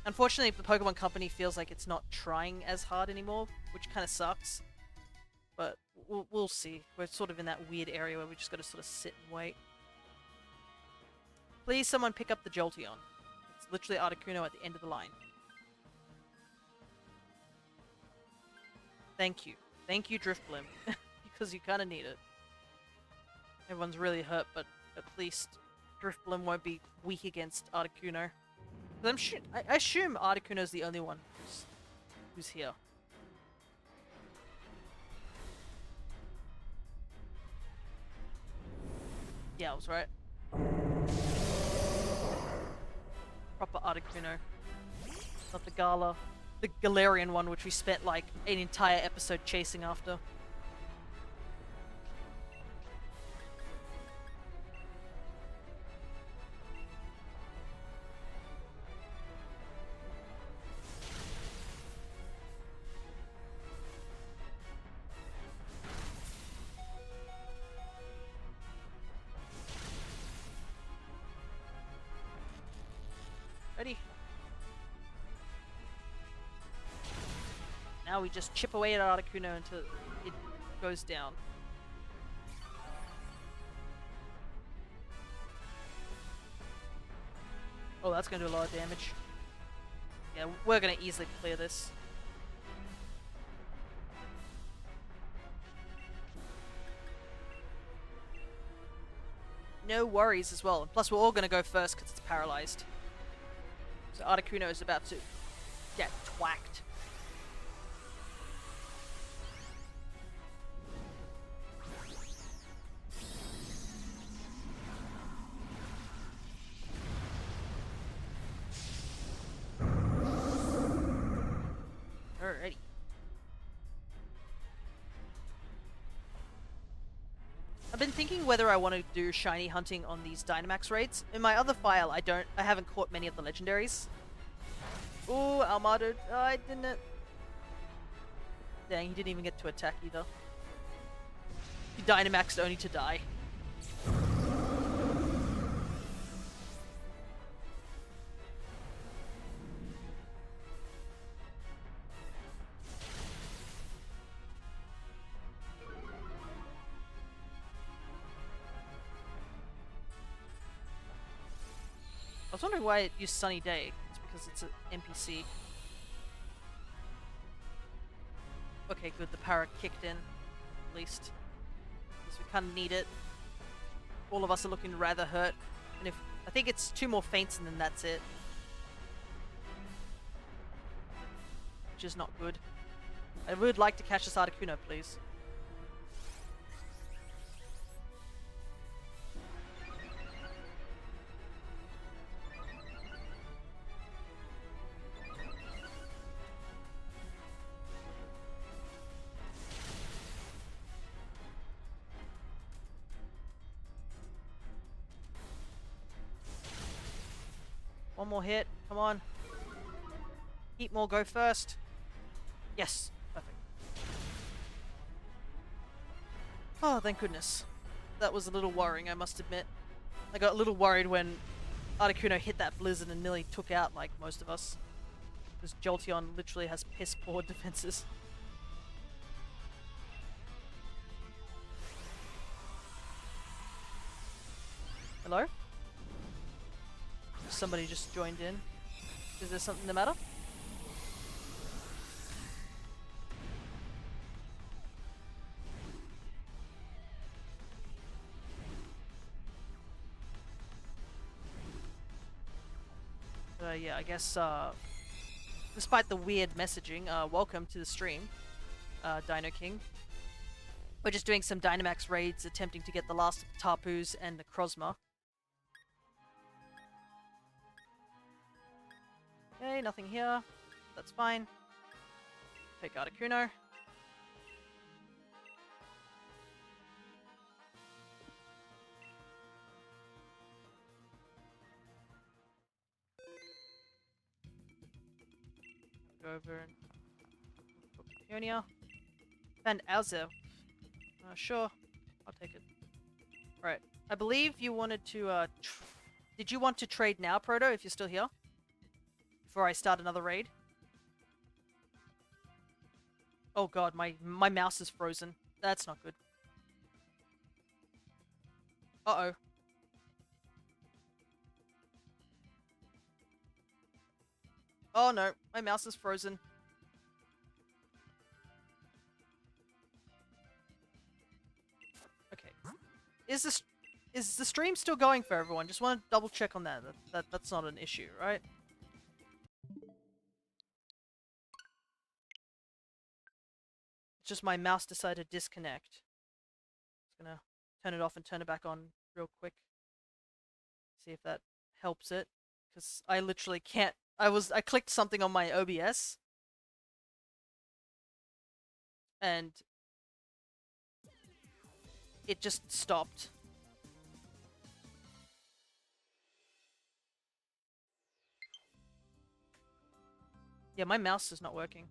Unfortunately, the Pokemon Company feels like it's not trying as hard anymore, which kind of sucks. But we'll see. We're sort of in that weird area where we just got to sort of sit and wait. Please, someone pick up the Jolteon. It's literally Articuno at the end of the line. Thank you. Thank you, Driftblim. Because you kind of need it. Everyone's really hurt, but at least Driftblim won't be weak against Articuno. I assume Articuno's the only one who's here. Yeah, I was right. Proper Articuno. Not the Gala. The Galarian one, which we spent like an entire episode chasing after. Ready? Now we just chip away at Articuno until it goes down. Oh, that's gonna do a lot of damage. Yeah, we're gonna easily clear this. No worries as well. Plus, we're all gonna go first because it's paralyzed. So Articuno is about to get twacked. Alrighty. I've been thinking whether I want to do shiny hunting on these Dynamax raids. In my other file, I haven't caught many of the legendaries. Ooh, Almado, I didn't. Dang, he didn't even get to attack either. He Dynamaxed only to die. I was wondering why it used Sunny Day. It's because it's an NPC. Okay, good. The power kicked in, at least. Because we kind of need it. All of us are looking rather hurt. And if I think it's 2 more faints and then that's it. Which is not good. I would like to catch this Articuno, please. One more hit. Come on. Heatmore, go first. Yes. Perfect. Oh, thank goodness. That was a little worrying, I must admit. I got a little worried when Articuno hit that blizzard and nearly took out, like, most of us. Because Jolteon literally has piss-poor defenses. Hello? Somebody just joined in. Is there something the matter? Yeah, I guess, despite the weird messaging, welcome to the stream, Dino King. We're just doing some Dynamax raids, attempting to get the last of the Tapus and the Necrozma. Okay, nothing here. That's fine. Take Articuno. go over and look for Peonia. And Alzel. Sure. I'll take it. Alright. I believe you wanted to, did you want to trade now, Proto, if you're still here? Before I start another raid? Oh god, my mouse is frozen. That's not good. Uh-oh. Oh no, my mouse is frozen. Okay. Is the stream still going for everyone? Just want to double check on that. That's not an issue, right? It's just my mouse decided to disconnect. Just gonna turn it off and turn it back on real quick. See if that helps it. Because I literally can't. I clicked something on my OBS. And it just stopped. Yeah, my mouse is not working.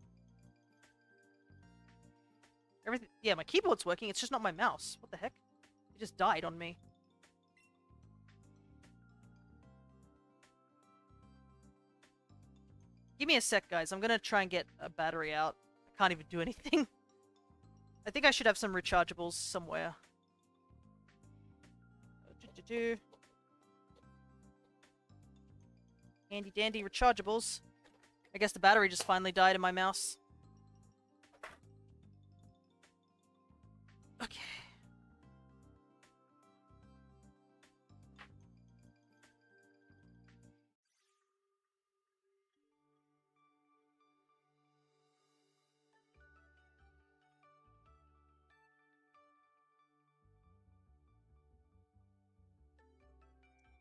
Everything. Yeah, my keyboard's working. It's just not my mouse. What the heck? It just died on me. Give me a sec, guys. I'm gonna try and get a battery out. I can't even do anything. I think I should have some rechargeables somewhere. Handy dandy rechargeables. I guess the battery just finally died in my mouse. Okay.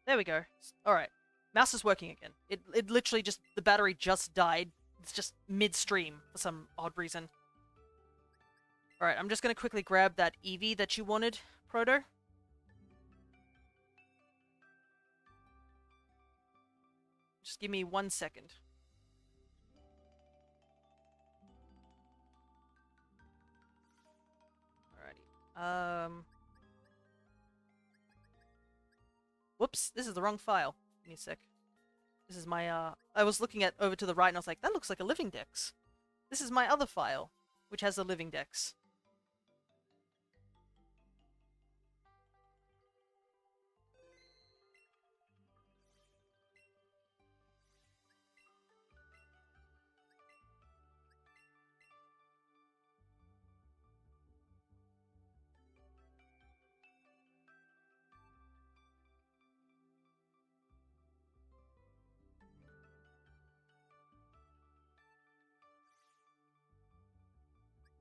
There we go. Alright. Mouse is working again. It literally just, the battery just died. It's just midstream for some odd reason. Alright, I'm just gonna quickly grab that Eevee that you wanted, Proto. Just give me 1 second. Alrighty. Whoops, this is the wrong file. Give me a sec. This is my, I was looking at over to the right and I was like, that looks like a living dex. This is my other file, which has a living dex.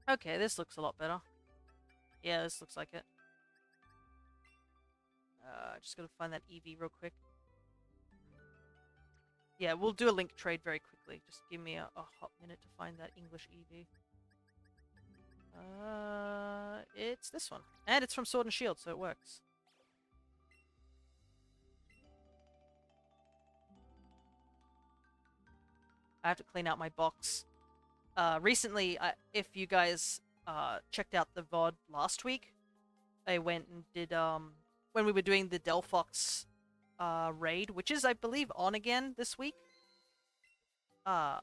Okay, this looks a lot better. Yeah, this looks like it. Just gotta find that Eevee real quick. Yeah, we'll do a link trade very quickly. Just give me a hot minute to find that English Eevee. It's this one. And it's from Sword and Shield, so it works. I have to clean out my box. Recently, if you guys checked out the VOD last week, I went and did, when we were doing the Delphox raid, which is, I believe, on again this week. I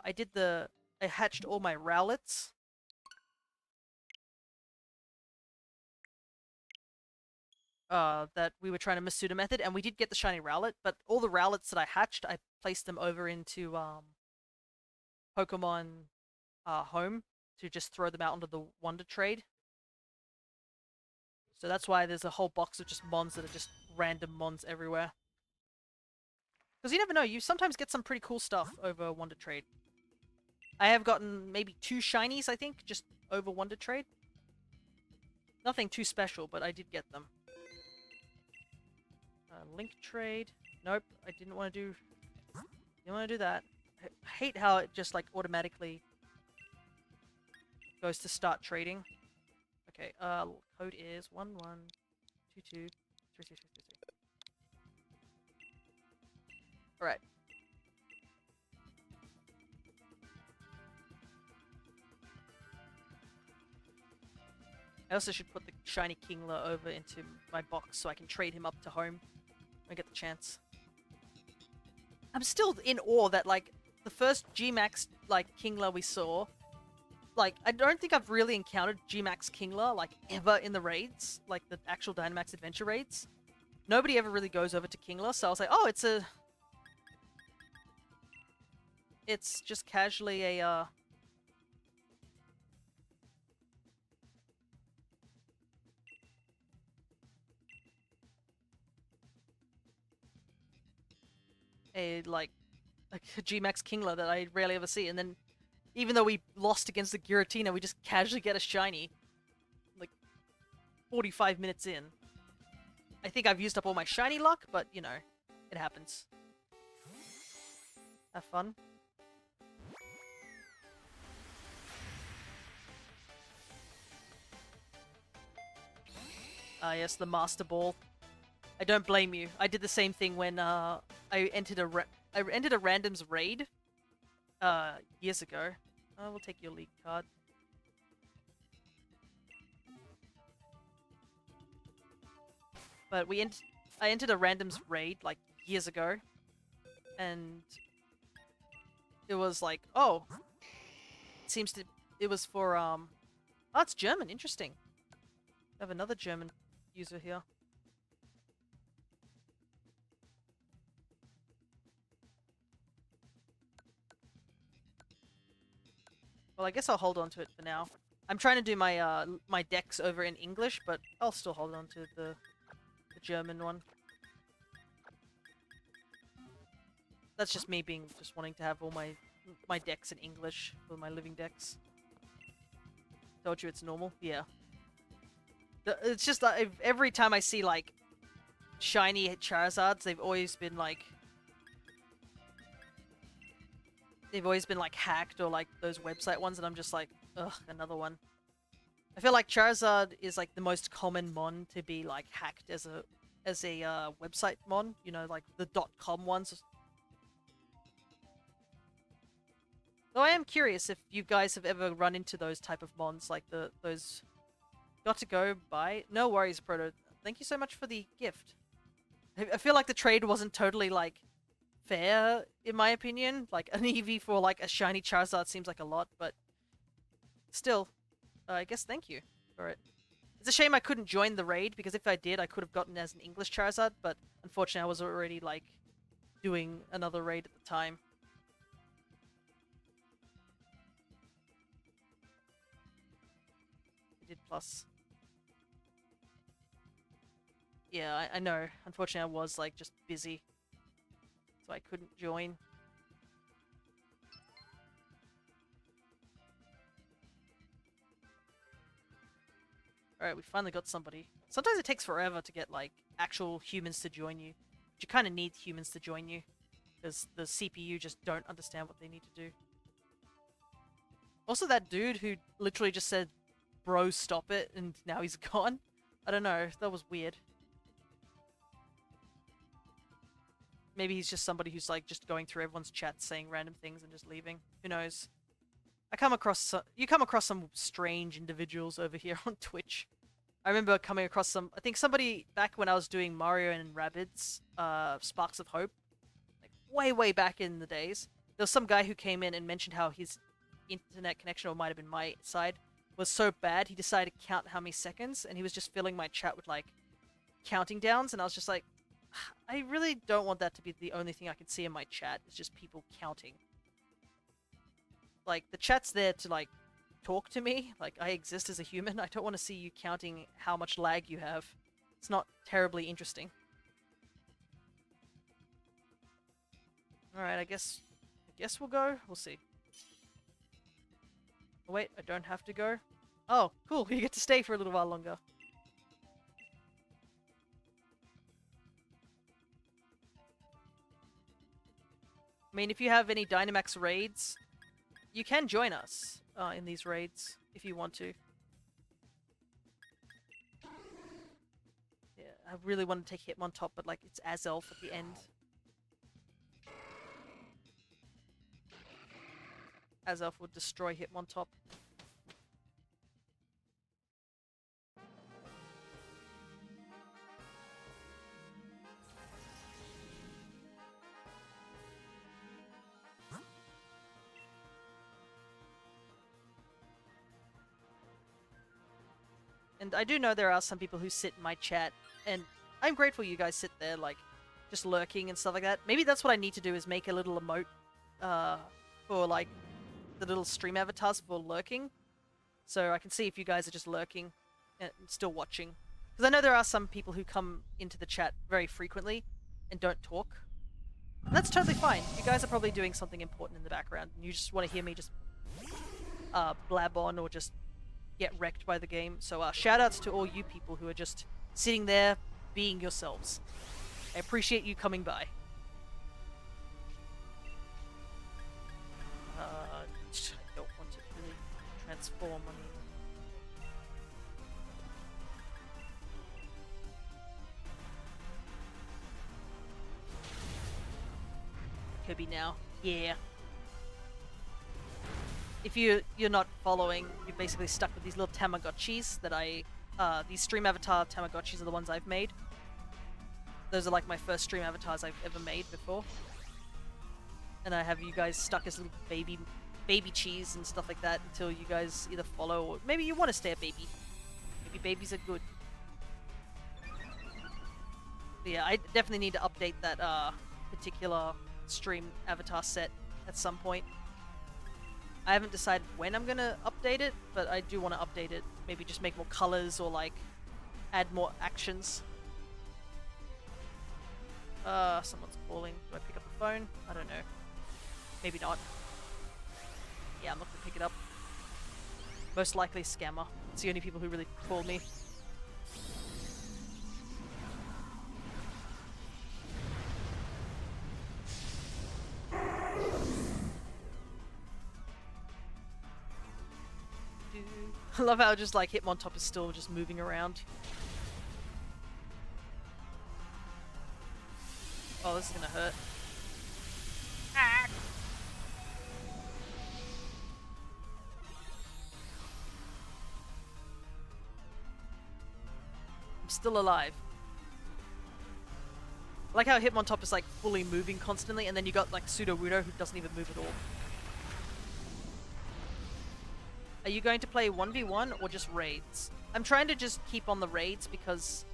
hatched all my Rowlets. That we were trying to Masuda method, and we did get the shiny Rowlet, but all the Rowlets that I hatched, I placed them over into, Pokemon Home to just throw them out onto the Wonder Trade. So that's why there's a whole box of just mons that are just random mons everywhere. Because you never know, you sometimes get some pretty cool stuff over Wonder Trade. I have gotten maybe 2 shinies, I think, just over Wonder Trade. Nothing too special, but I did get them. Link trade. Nope, I didn't want to do... Didn't want to do that. I hate how it just, like, automatically goes to start trading. Okay, code is 11223333. Alright. I also should put the shiny Kingler over into my box so I can trade him up to home when I get the chance. I'm still in awe that, like, the first G-Max, like, Kingler we saw, like, I don't think I've really encountered G-Max Kingler, like, ever in the raids, like, the actual Dynamax Adventure raids. Nobody ever really goes over to Kingler, so I was like, oh, it's just casually like a G-Max Kingler that I rarely ever see, and then even though we lost against the Giratina, we just casually get a shiny, like, 45 minutes in. I think I've used up all my shiny luck, but, you know, it happens. Have fun. Ah, yes, the Master Ball. I don't blame you. I did the same thing when I entered a randoms raid years ago. We'll take your league card. But I entered a randoms raid like years ago, and it was like, oh, it was for oh, it's German. Interesting. I have another German user here. Well, I guess I'll hold on to it for now. I'm trying to do my my decks over in English, but I'll still hold on to the German one. That's just me just wanting to have all my decks in English for my living decks. Told you it's normal. Yeah. It's just that every time I see like shiny Charizards, they've always been like hacked, or like those website ones, and I'm just like, ugh, another one. I feel like Charizard is like the most common mon to be like hacked as a website mon, you know, like the .com ones. Though I am curious if you guys have ever run into those type of mons, like those. Got to go by. No worries, Proto. Thank you so much for the gift. I feel like the trade wasn't totally like fair, in my opinion. Like an EV for like a shiny Charizard seems like a lot, but still, I guess thank you for it. It's a shame I couldn't join the raid, because if I did, I could have gotten as an English Charizard, but unfortunately I was already like doing another raid at the time. I did plus. Yeah, I know. Unfortunately, I was like just busy, so I couldn't join. Alright, we finally got somebody. Sometimes it takes forever to get, like, actual humans to join you. But you kind of need humans to join you, because the CPU just don't understand what they need to do. Also, that dude who literally just said, bro, stop it, and now he's gone. I don't know, that was weird. Maybe he's just somebody who's, like, just going through everyone's chat saying random things and just leaving. Who knows? You come across some strange individuals over here on Twitch. I remember coming across I think somebody back when I was doing Mario and Rabbids, Sparks of Hope, like way back in the days. There was some guy who came in and mentioned how his internet connection, or might have been my side, was so bad he decided to count how many seconds, and he was just filling my chat with like counting downs, and I was just like, I really don't want that to be the only thing I can see in my chat. It's just people counting. Like, the chat's there to, like, talk to me. Like, I exist as a human. I don't want to see you counting how much lag you have. It's not terribly interesting. Alright, I guess we'll go. We'll see. Oh, wait, I don't have to go. Oh, cool. You get to stay for a little while longer. I mean, if you have any Dynamax raids, you can join us in these raids if you want to. Yeah, I really want to take Hitmontop, but like it's Azelf at the end. Azelf would destroy Hitmontop. And I do know there are some people who sit in my chat, and I'm grateful you guys sit there, like, just lurking and stuff like that. Maybe that's what I need to do, is make a little emote for, like, the little stream avatars for lurking. So I can see if you guys are just lurking and still watching. Because I know there are some people who come into the chat very frequently and don't talk. And that's totally fine. You guys are probably doing something important in the background, and you just want to hear me just blab on or just get wrecked by the game. So shout-outs to all you people who are just sitting there being yourselves. I appreciate you coming by. I don't want to really transform on you. Kirby now. Yeah. If you're not following, you're basically stuck with these little Tamagotchis that these stream avatar Tamagotchis are the ones I've made. Those are like my first stream avatars I've ever made before. And I have you guys stuck as little baby cheese and stuff like that until you guys either follow or maybe you want to stay a baby. Maybe babies are good. But yeah, I definitely need to update that particular stream avatar set at some point. I haven't decided when I'm gonna update it, but I do want to update it. Maybe just make more colors or like add more actions. Someone's calling. Do I pick up the phone? I don't know. Maybe not. Yeah, I'm not gonna pick it up. Most likely scammer. It's the only people who really call me. I love how just like Hitmontop is still just moving around. Oh, this is gonna hurt. Ah! I'm still alive. I like how Hitmontop is like fully moving constantly, and then you got like Sudowoodo who doesn't even move at all. Are you going to play 1v1 or just raids? I'm trying to just keep on the raids because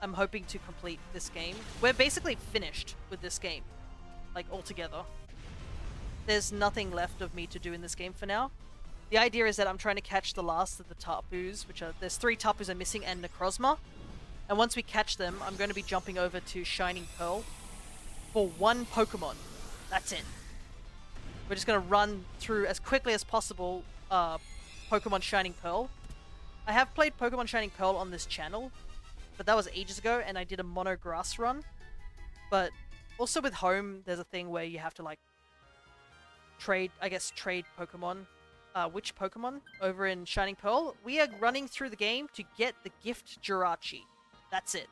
I'm hoping to complete this game. We're basically finished with this game, like altogether. There's nothing left of me to do in this game for now. The idea is that I'm trying to catch the last of the Tapus, there's 3 Tapus are missing and Necrozma. And once we catch them, I'm going to be jumping over to Shining Pearl for 1 Pokemon. That's it. We're just going to run through as quickly as possible Pokemon Shining Pearl. I have played Pokemon Shining Pearl on this channel, but that was ages ago, and I did a mono grass run. But also with home, there's a thing where you have to like trade Pokemon. Which Pokemon over in Shining Pearl? We are running through the game to get the gift Jirachi. That's it.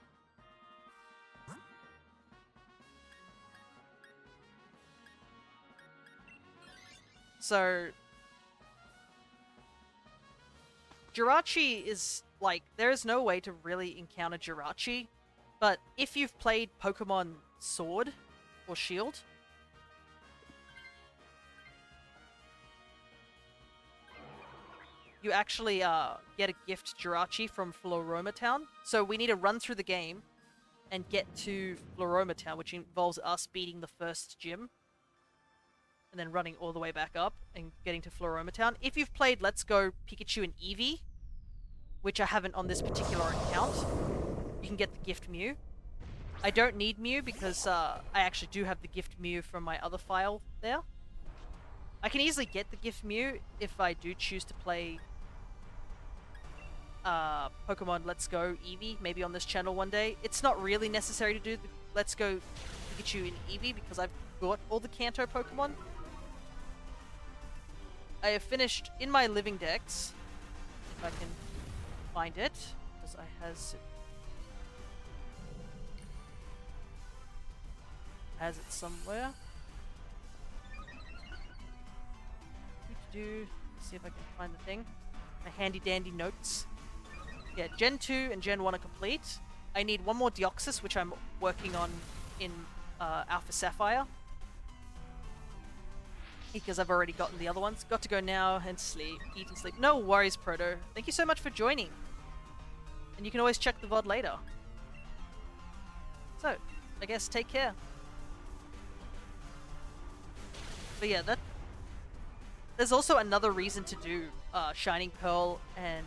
So Jirachi is, like, there is no way to really encounter Jirachi, but if you've played Pokemon Sword or Shield, you actually get a gift Jirachi from Floroma Town. So we need to run through the game and get to Floroma Town, which involves us beating the first gym and then running all the way back up and getting to Floroma Town. If you've played Let's Go Pikachu and Eevee, which I haven't on this particular account, you can get the gift Mew. I don't need Mew because I actually do have the gift Mew from my other file there. I can easily get the gift Mew if I do choose to play Pokemon Let's Go Eevee, maybe on this channel one day. It's not really necessary to do the Let's Go Pikachu and Eevee because I've got all the Kanto Pokemon. I have finished in my living dex, if I can find it, because I has it somewhere. See if I can find the thing. My handy dandy notes. Yeah, Gen 2 and Gen 1 are complete. I need one more Deoxys, which I'm working on in Alpha Sapphire. Because I've already gotten the other ones. Got to go now and sleep. Eat and sleep. No worries, Proto. Thank you so much for joining. And you can always check the VOD later. So, I guess take care. But yeah, there's also another reason to do Shining Pearl and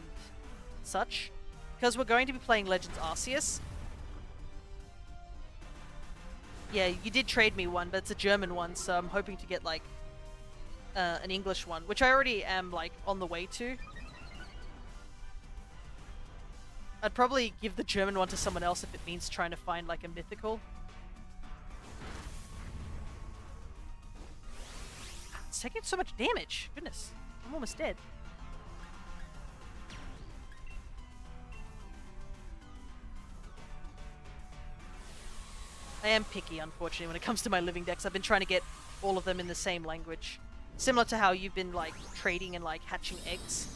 such. Because we're going to be playing Legends Arceus. Yeah, you did trade me one, but it's a German one, so I'm hoping to get, like, an English one, which I already am, like, on the way to. I'd probably give the German one to someone else if it means trying to find, like, a mythical. It's taking so much damage. Goodness, I'm almost dead. I am picky, unfortunately, when it comes to my living decks. I've been trying to get all of them in the same language. Similar to how you've been, like, trading and, like, hatching eggs.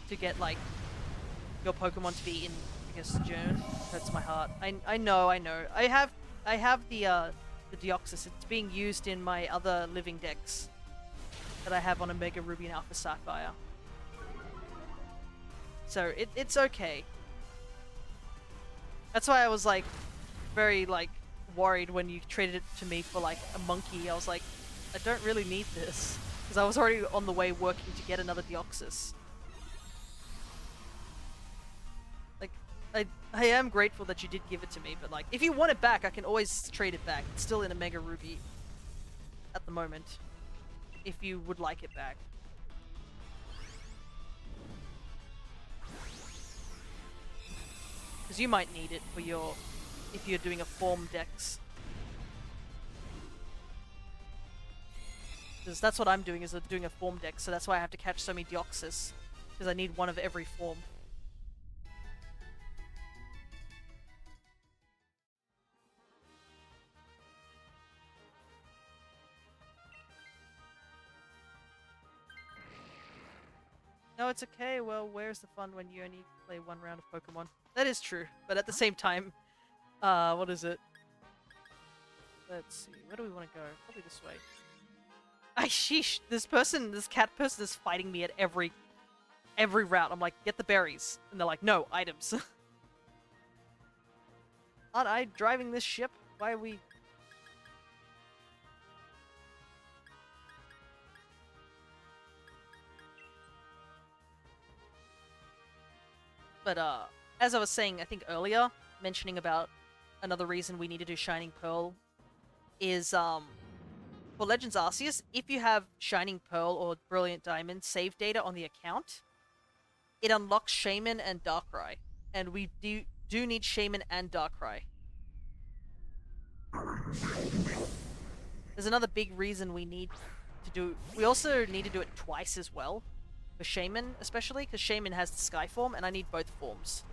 To get, like, your Pokemon to be in, I guess, German. Hurts my heart. I know. I have the Deoxys. It's being used in my other living decks that I have on Omega Ruby and Alpha Sapphire. So, it's okay. That's why I was, like, very, like, worried when you traded it to me for, like, a monkey. I was like, I don't really need this. Because I was already on the way working to get another Deoxys. Like, I am grateful that you did give it to me, but, like, if you want it back, I can always trade it back. It's still in Omega Ruby at the moment. If you would like it back. Because you might need it for your... if you're doing a form dex. Because that's what I'm doing, is doing a form dex, so that's why I have to catch so many Deoxys. Because I need one of every form. No, it's okay. Well, where's the fun when you only play one round of Pokemon? That is true, but at the same time, what is it? Let's see. Where do we want to go? Probably this way. Sheesh. This cat person is fighting me at every route. I'm like, get the berries. And they're like, no, items. Aren't I driving this ship? Why are we... But, as I was saying, I think earlier, mentioning about another reason we need to do Shining Pearl is, for Legends Arceus, if you have Shining Pearl or Brilliant Diamond save data on the account, it unlocks Shaman and Darkrai. And we do need Shaman and Darkrai. There's another big reason we need to do... we also need to do it twice as well. For Shaman, especially, because Shaman has the Sky form, and I need both forms.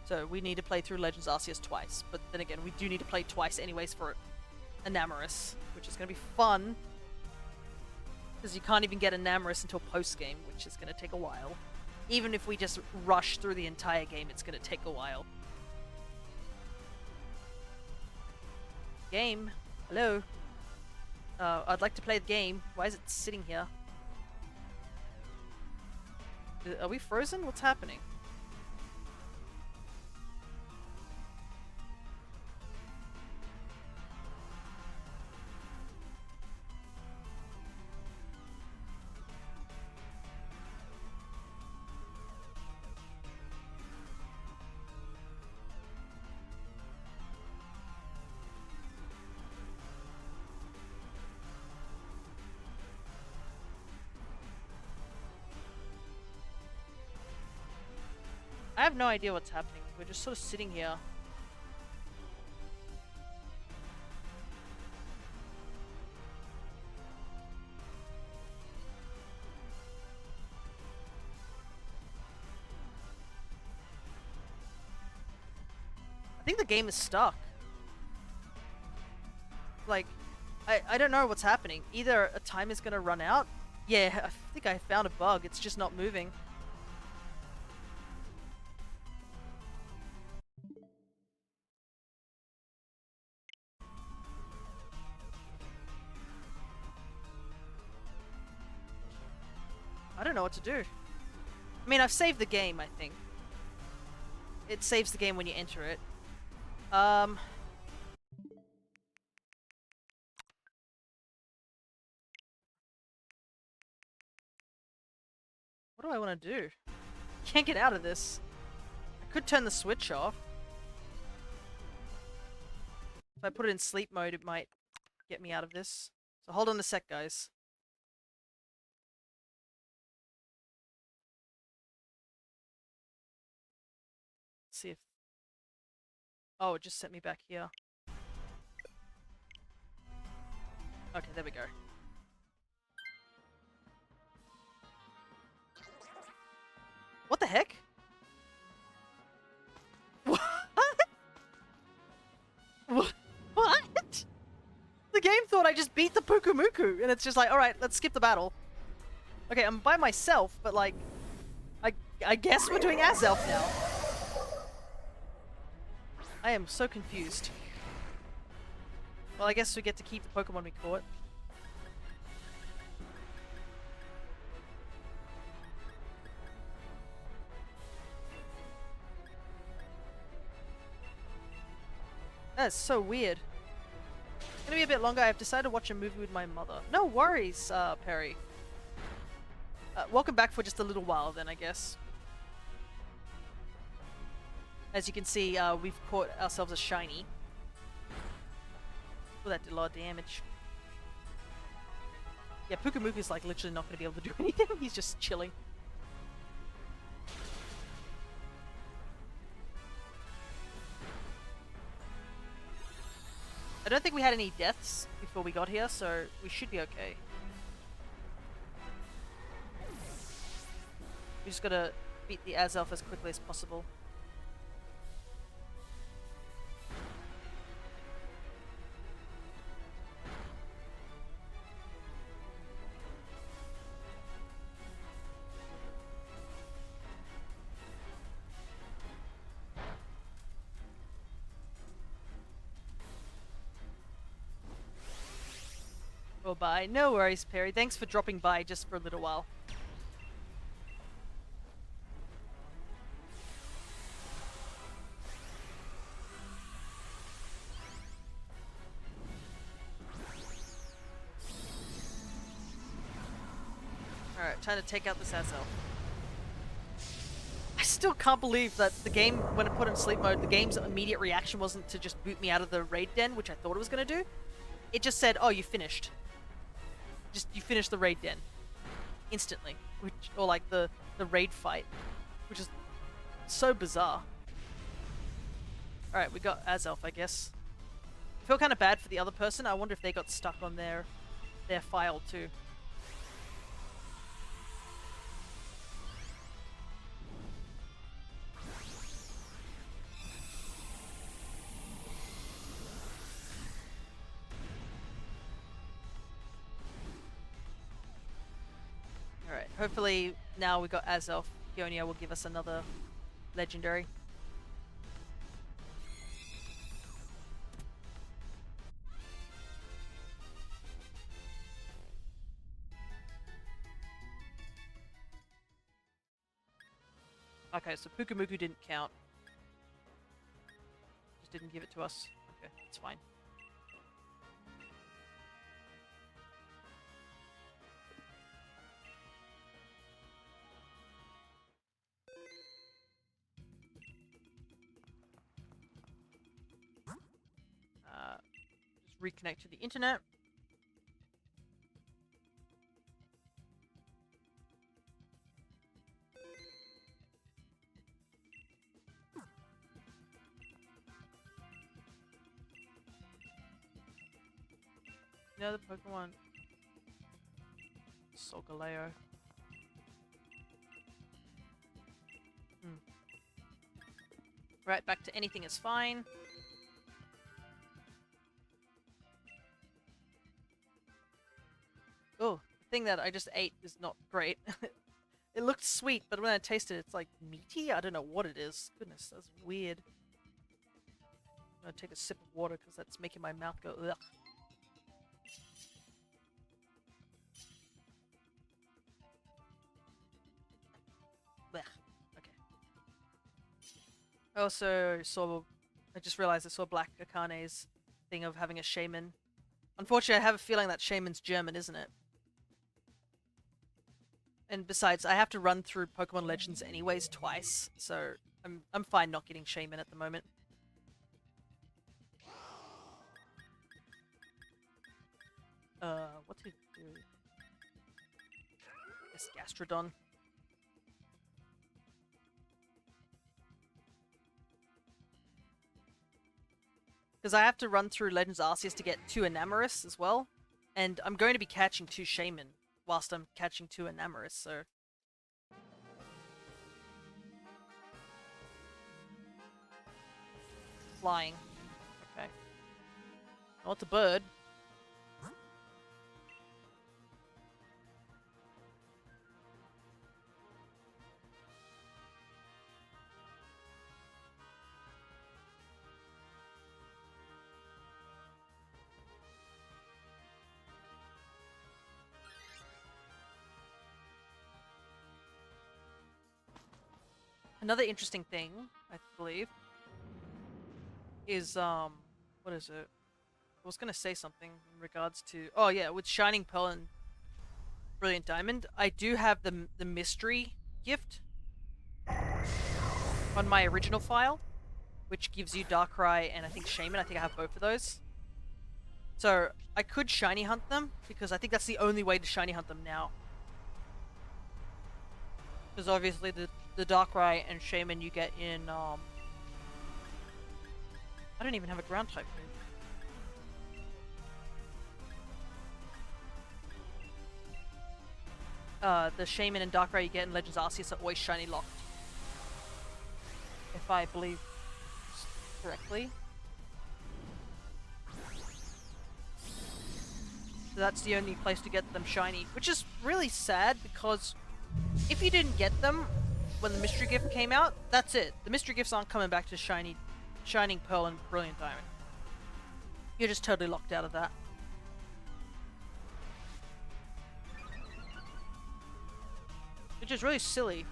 So we need to play through Legends Arceus twice. But then again, we do need to play twice anyways for Enamorus, which is going to be fun. Because you can't even get Enamorus until post-game, which is going to take a while. Even if we just rush through the entire game, it's going to take a while. Game? Hello? I'd like to play the game. Why is it sitting here? Are we frozen? What's happening? I have no idea what's happening. We're just sort of sitting here. I think the game is stuck. Like, I don't know what's happening. Either a time is gonna run out. Yeah, I think I found a bug. It's just not moving. don't know what to do. I mean, I've saved the game, I think. It saves the game when you enter it. What do I want to do? Can't get out of this. I could turn the switch off. If I put it in sleep mode, it might get me out of this. So hold on a sec, guys. Let's see if... Oh, it just sent me back here. Okay, there we go. What the heck? What? What? The game thought I just beat the Pukumuku, and it's just like, alright, let's skip the battle. Okay, I'm by myself, but like... I guess we're doing Azelf now. I am so confused. Well, I guess we get to keep the Pokemon we caught. That's so weird. It's gonna be a bit longer. I've decided to watch a movie with my mother. No worries, Perry. Welcome back for just a little while then, I guess. As you can see, we've caught ourselves a shiny. Oh, that did a lot of damage. Yeah, Pukumuku's like literally not going to be able to do anything. He's just chilling. I don't think we had any deaths before we got here, so we should be okay. We just gotta beat the Azelf as quickly as possible. Oh, bye. No worries, Perry. Thanks for dropping by just for a little while. Alright, time to take out this Azelf. I still can't believe that the game, when I put it in sleep mode, the game's immediate reaction wasn't to just boot me out of the raid den, which I thought it was going to do. It just said, oh, you finished. You finished the raid den. Instantly. Or like the raid fight. Which is so bizarre. Alright, we got Azelf, I guess. I feel kind of bad for the other person. I wonder if they got stuck on their file too. Alright, hopefully now we got Azelf. Gionia will give us another legendary. Okay, so Pukumuku didn't count. Just didn't give it to us. Okay, it's fine. Just reconnect to the internet. No, the Pokemon. Solgaleo. Right, back to anything is fine. Oh, the thing that I just ate is not great. It looked sweet, but when I tasted it, it's like meaty? I don't know what it is. Goodness, that's weird. I'm gonna take a sip of water because that's making my mouth go ugh. I just realized I saw Black Akane's thing of having a shaman. Unfortunately, I have a feeling that shaman's German, isn't it? And besides, I have to run through Pokemon Legends anyways twice, so I'm fine not getting shaman at the moment. What to do? This Gastrodon. Because I have to run through Legends Arceus to get 2 Enamorus as well, and I'm going to be catching 2 Shaman whilst I'm catching 2 Enamorus, so... Flying. Okay. Oh, it's a bird. Another interesting thing, I believe, is, what is it? I was gonna say something in regards to... Oh yeah, with Shining Pearl and Brilliant Diamond, I do have the mystery gift on my original file, which gives you Darkrai and I think Shaman. I think I have both of those. So, I could shiny hunt them, because I think that's the only way to shiny hunt them now. Because obviously the Darkrai and Shaman you get in, I don't even have a ground type move. The Shaman and Darkrai you get in Legends Arceus are always shiny locked. If I believe correctly. So that's the only place to get them shiny, which is really sad because if you didn't get them when the mystery gift came out, that's it. The mystery gifts aren't coming back to Shining Pearl and Brilliant Diamond. You're just totally locked out of that. Which is really silly.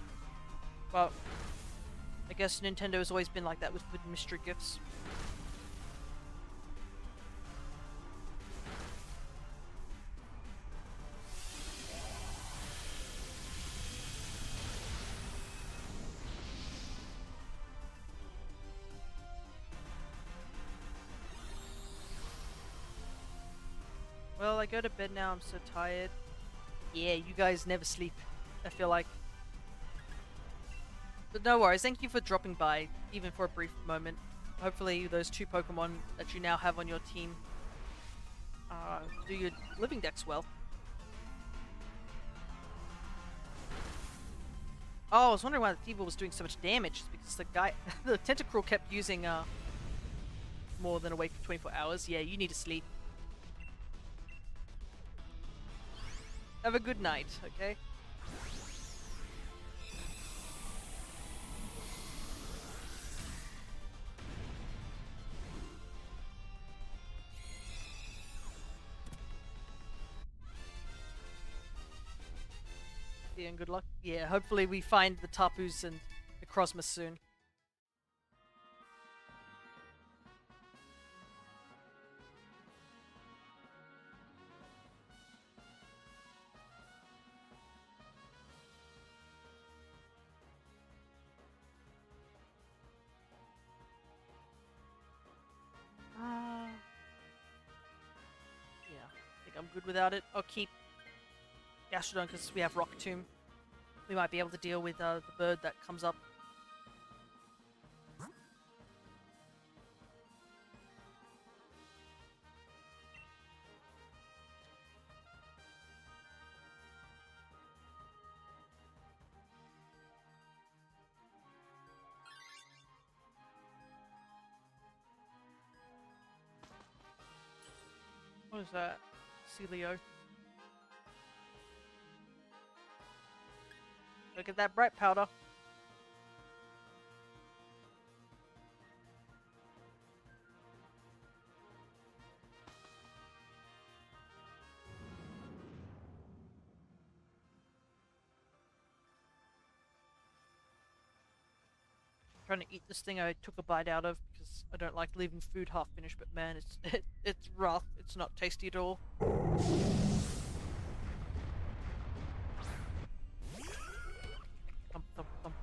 But I guess Nintendo has always been like that with mystery gifts. Well, I go to bed now, I'm so tired. Yeah, you guys never sleep, I feel like. But no worries, thank you for dropping by, even for a brief moment. Hopefully those 2 Pokemon that you now have on your team do your living decks well. Oh, I was wondering why the Thievul was doing so much damage. It's because the guy, the Tentacruel kept using more than awake for 24 hours. Yeah, you need to sleep. Have a good night, okay? Yeah, and good luck. Yeah, hopefully we find the Tapus and Necrozma soon. Yeah, I think I'm good without it. I'll keep Gastrodon because we have Rock Tomb. We might be able to deal with the bird that comes up. What is that? Celio. Look at that bright powder. trying to eat this thing I took a bite out of because I don't like leaving food half finished, but man, it's rough. It's not tasty at all. Thump, thump, thump.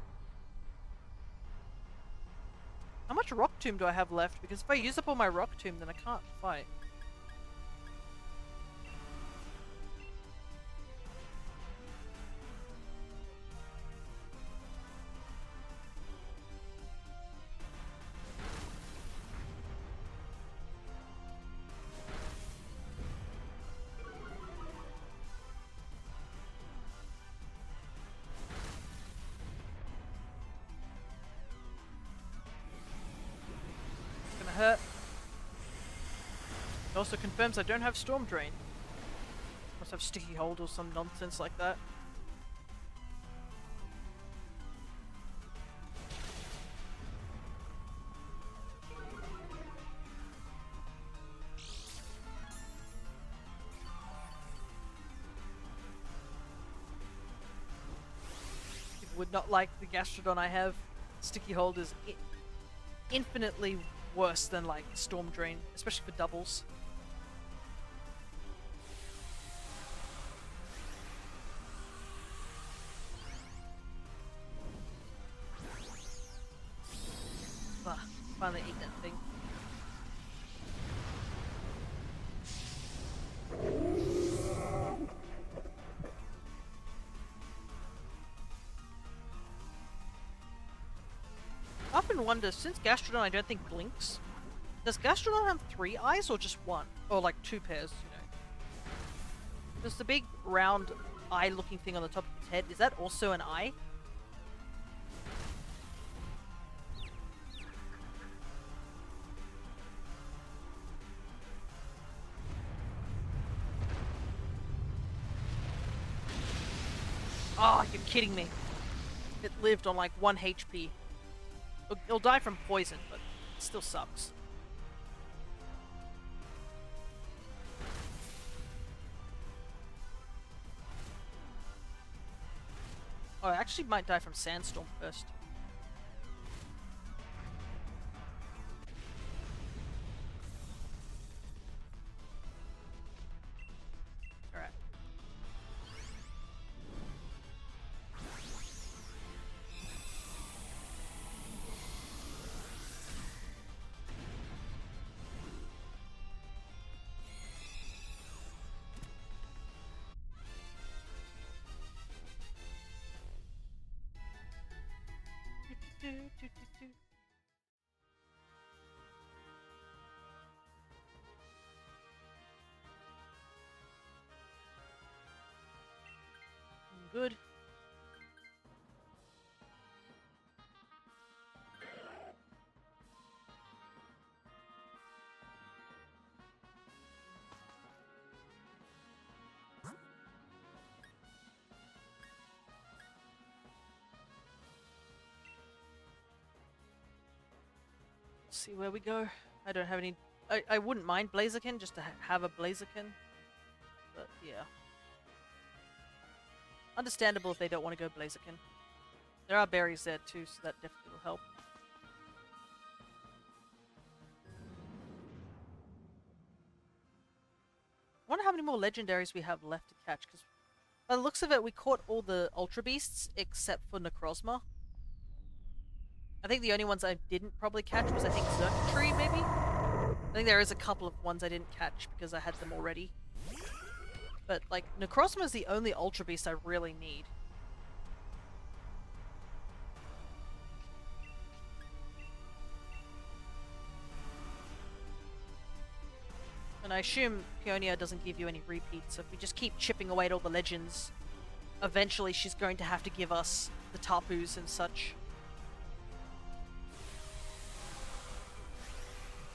How much rock tomb do I have left? Because if I use up all my rock tomb, then I can't fight. Hurt. It also confirms I don't have Storm Drain. Must have Sticky Hold or some nonsense like that. People would not like the Gastrodon I have. Sticky Hold is infinitely worse than like Storm Drain, especially for doubles. Finally eat that thing. I often wonder, since Gastrodon I don't think blinks, does Gastrodon have 3 eyes or just 1? Or like 2 pairs, you know? Does the big round eye looking thing on the top of its head, is that also an eye? Oh, you're kidding me. It lived on like 1 HP. It'll die from poison, but it still sucks. Oh, I actually might die from Sandstorm first. Alright. Good. See where we go. I don't have any... I wouldn't mind Blaziken, just to have a Blaziken. But, yeah. Understandable if they don't want to go Blaziken. There are berries there too, so that definitely will help. I wonder how many more legendaries we have left to catch, because by the looks of it, we caught all the Ultra Beasts except for Necrozma. I think the only ones I didn't probably catch was, I think, Xurkitree, maybe? I think there is a couple of ones I didn't catch because I had them already. But, like, Necrozma is the only Ultra Beast I really need. And I assume Peonia doesn't give you any repeats, so if we just keep chipping away at all the legends, eventually she's going to have to give us the Tapus and such.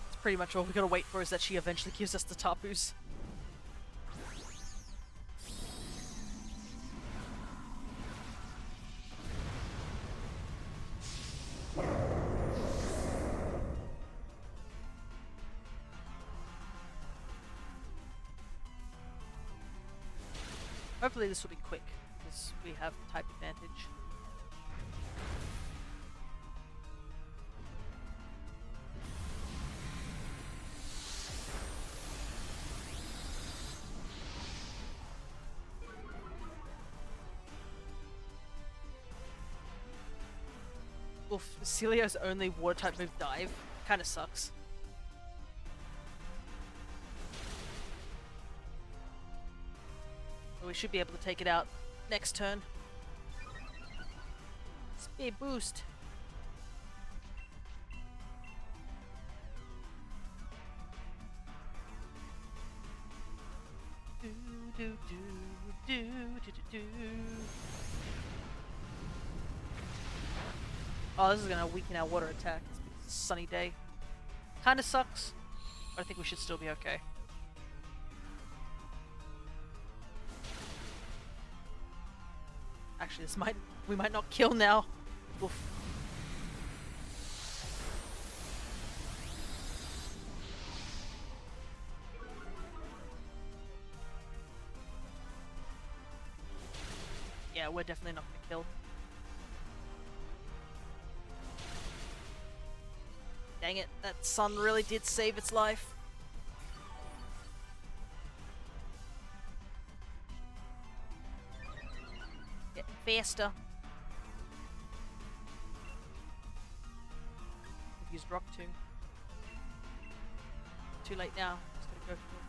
It's pretty much all we gotta wait for, is that she eventually gives us the Tapus. Hopefully this will be quick, because we have type advantage. Oof, Celio's only water type move dive. Kinda sucks. But we should be able to take it out next turn. Speed boost. Do, do, do, do, do, do, do. Oh, this is gonna weaken our water attack. It's a sunny day. Kinda sucks, but I think we should still be okay. Actually, we might not kill now. Oof. Yeah, we're definitely not gonna kill. Dang it, that sun really did save its life. Get faster. I've used Rock Tomb. Too late now. Just gotta go for it.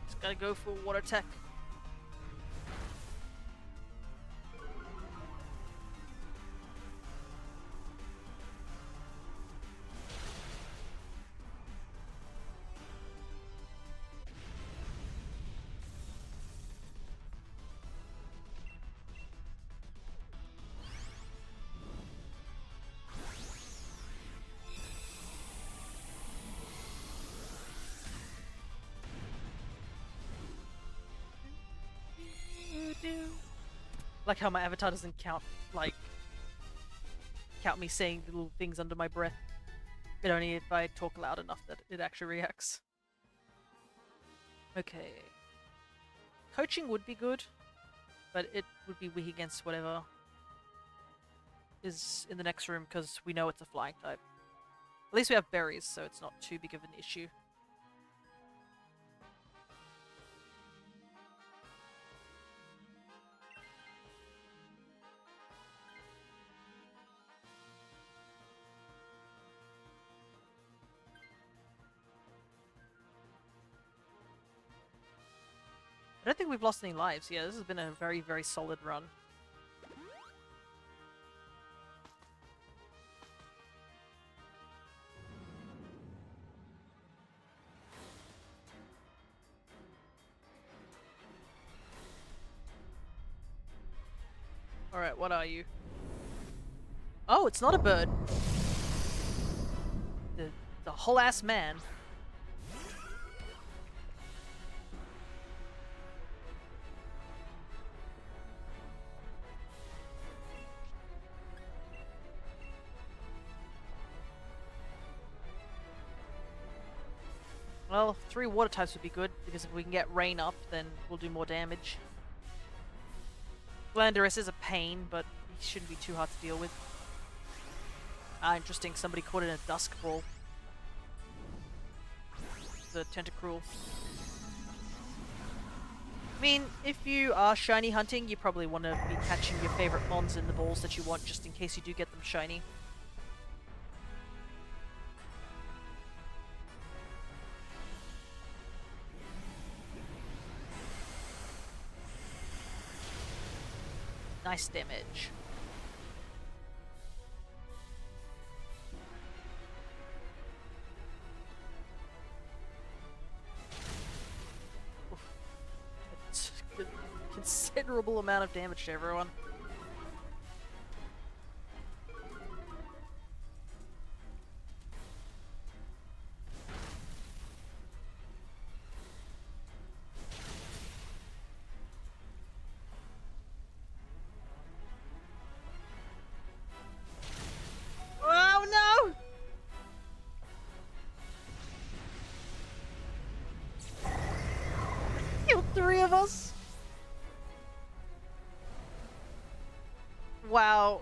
Just gotta go for water tech. Like how my avatar doesn't count me saying little things under my breath. But only if I talk loud enough that it actually reacts. Okay. Coaching would be good, but it would be weak against whatever is in the next room because we know it's a flying type. At least we have berries, so it's not too big of an issue. I don't think we've lost any lives. Yeah, this has been a very, very solid run. Alright, what are you? Oh, it's not a bird. The whole ass man. Well, 3 water types would be good, because if we can get rain up, then we'll do more damage. Glandorus is a pain, but he shouldn't be too hard to deal with. Ah, interesting, somebody caught it in a Dusk Ball. The Tentacruel. I mean, if you are shiny hunting, you probably want to be catching your favorite mons in the balls that you want, just in case you do get them shiny. Nice damage. Oof. It's a considerable amount of damage to everyone. Wow.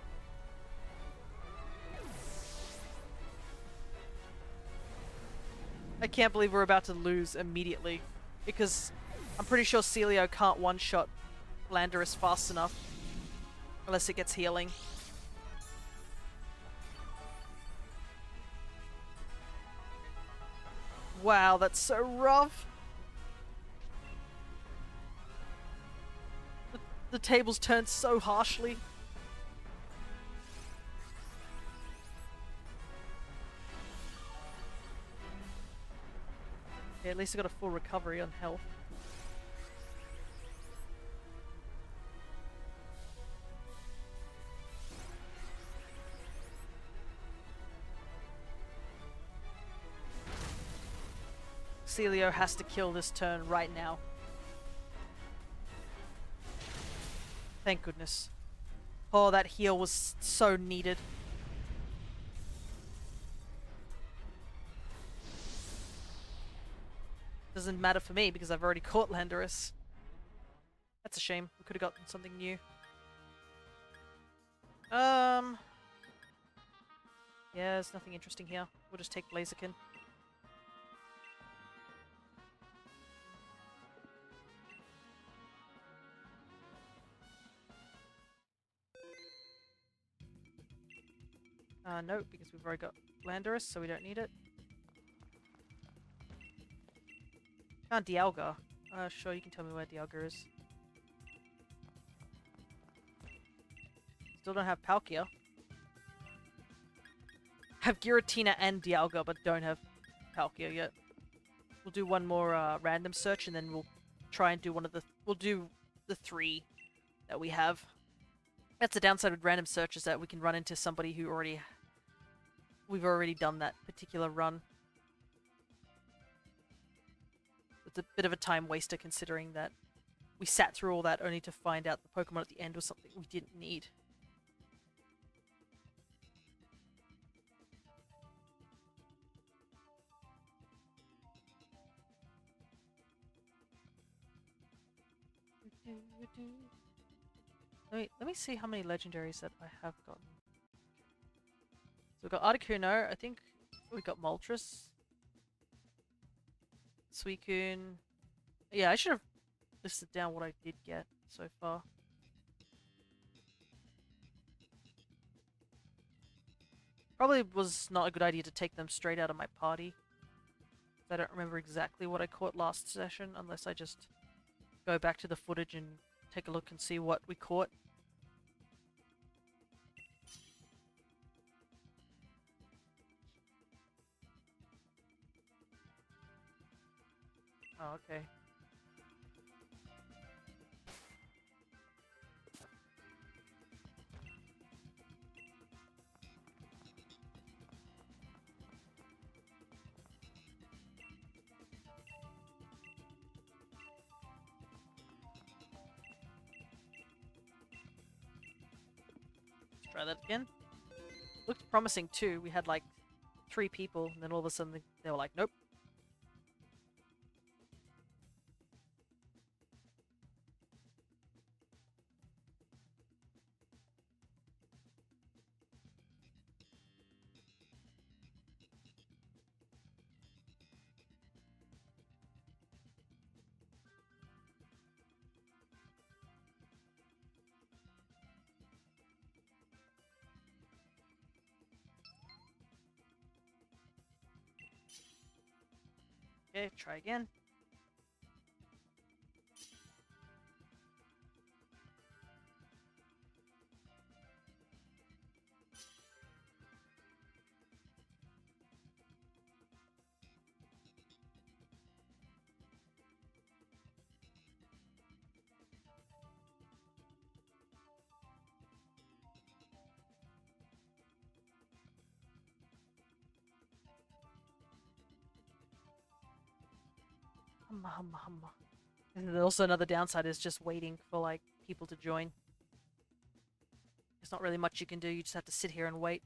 I can't believe we're about to lose immediately. Because I'm pretty sure Celio can't one-shot Landorus fast enough. Unless it gets healing. Wow, that's so rough. The tables turned so harshly. Yeah, at least I got a full recovery on health. Celio has to kill this turn right now. Thank goodness. Oh, that heal was so needed. Doesn't matter for me because I've already caught Landorus. That's a shame. We could have gotten something new. Yeah, there's nothing interesting here. We'll just take Blaziken. No, because we've already got Landorus, so we don't need it. Dialga. Sure, you can tell me where Dialga is. Still don't have Palkia. Have Giratina and Dialga, but don't have Palkia yet. We'll do one more random search, and then we'll try and do one of the... We'll do the 3 that we have. That's the downside with random search, is that we can run into somebody who already... We've already done that particular run. It's a bit of a time waster, considering that we sat through all that only to find out the Pokemon at the end was something we didn't need. Let me see how many legendaries that I have gotten. So we've got Articuno, I think we got Moltres. Suicune. Yeah, I should have listed down what I did get so far. Probably was not a good idea to take them straight out of my party. I don't remember exactly what I caught last session, unless I just go back to the footage and take a look and see what we caught. Oh, okay. Let's try that again. Looked promising too. We had like 3 people, and then all of a sudden they were like, nope. Okay, try again. Humma, humma, humma. And also another downside is just waiting for like people to join. There's not really much you can do, you just have to sit here and wait.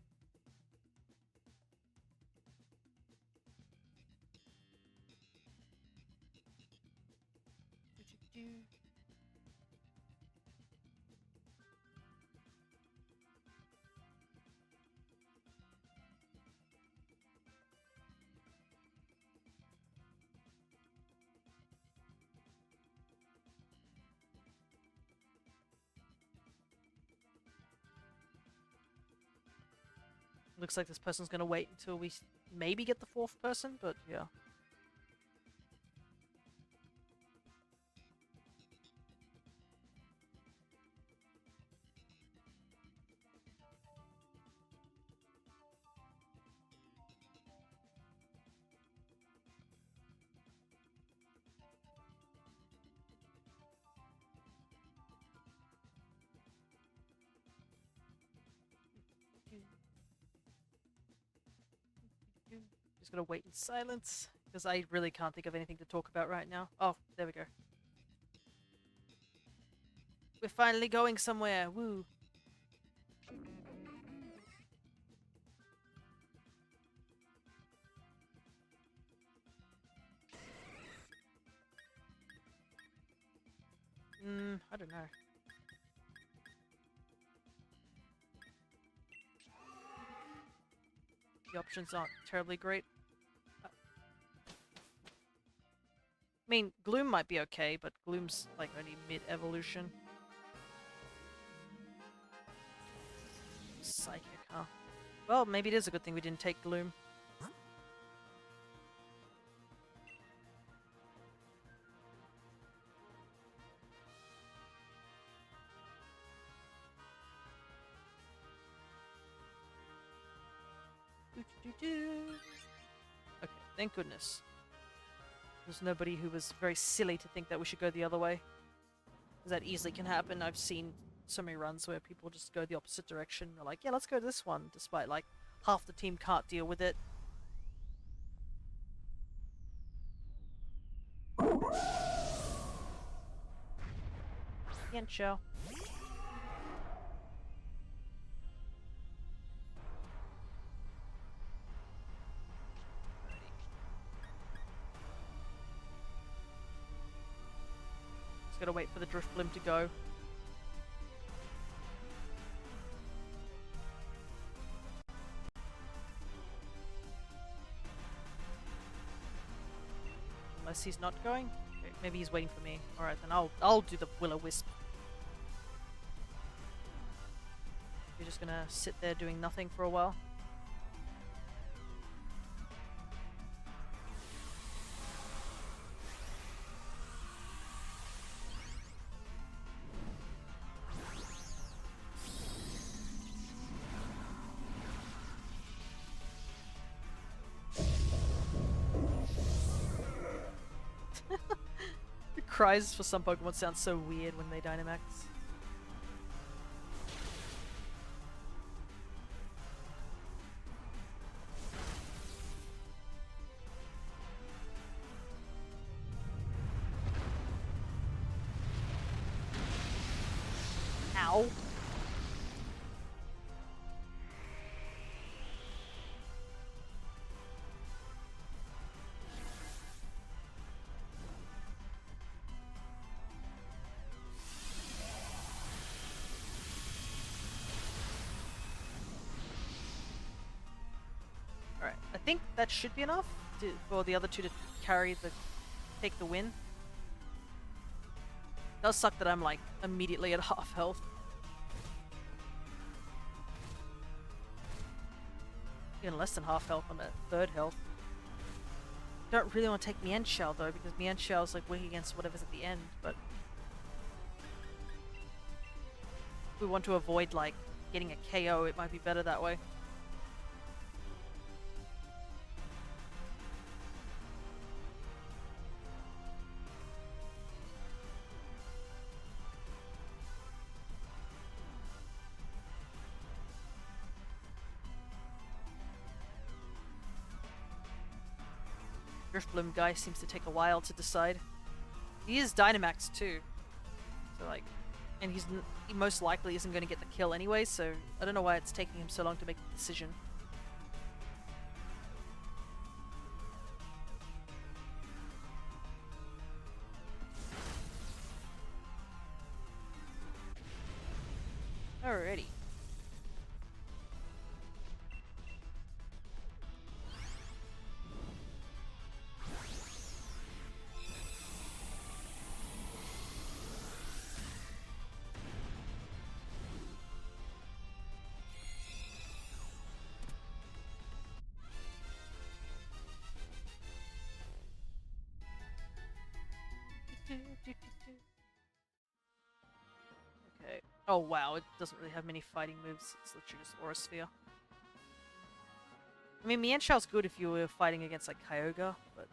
Looks like this person's gonna wait until we maybe get the fourth person, but yeah. Just gonna wait in silence, because I really can't think of anything to talk about right now. Oh, there we go. We're finally going somewhere, woo! I don't know. The options aren't terribly great. I mean, Gloom might be okay, but Gloom's like only mid-evolution. Psychic, huh? Well, maybe it is a good thing we didn't take Gloom. Okay, thank goodness. There's nobody who was very silly to think that we should go the other way. Because that easily can happen. I've seen so many runs where people just go the opposite direction. They're like, yeah, let's go this one, despite like half the team can't deal with it. Can't show. Just gotta wait for the drift blim to go. Unless he's not going. Okay, maybe he's waiting for me. Alright, then I'll do the will-o-wisp. You're just gonna sit there doing nothing for a while. The cries for some Pokemon sound so weird when they Dynamax. Ow. Alright, I think that should be enough for the other two to take the win. It does suck that I'm like immediately at half health. Even less than half health, I'm at third health. Don't really want to take Mienshao though, because Mienshao is like weak against whatever's at the end, but if we want to avoid like getting a KO, it might be better that way. Driftbloom guy seems to take a while to decide. He is Dynamax too, so like, and he most likely isn't going to get the kill anyway. So I don't know why it's taking him so long to make the decision. Alrighty. Oh wow, it doesn't really have many fighting moves. It's literally just Aura Sphere. I mean, Mienshau's good if you were fighting against like Kyogre, but...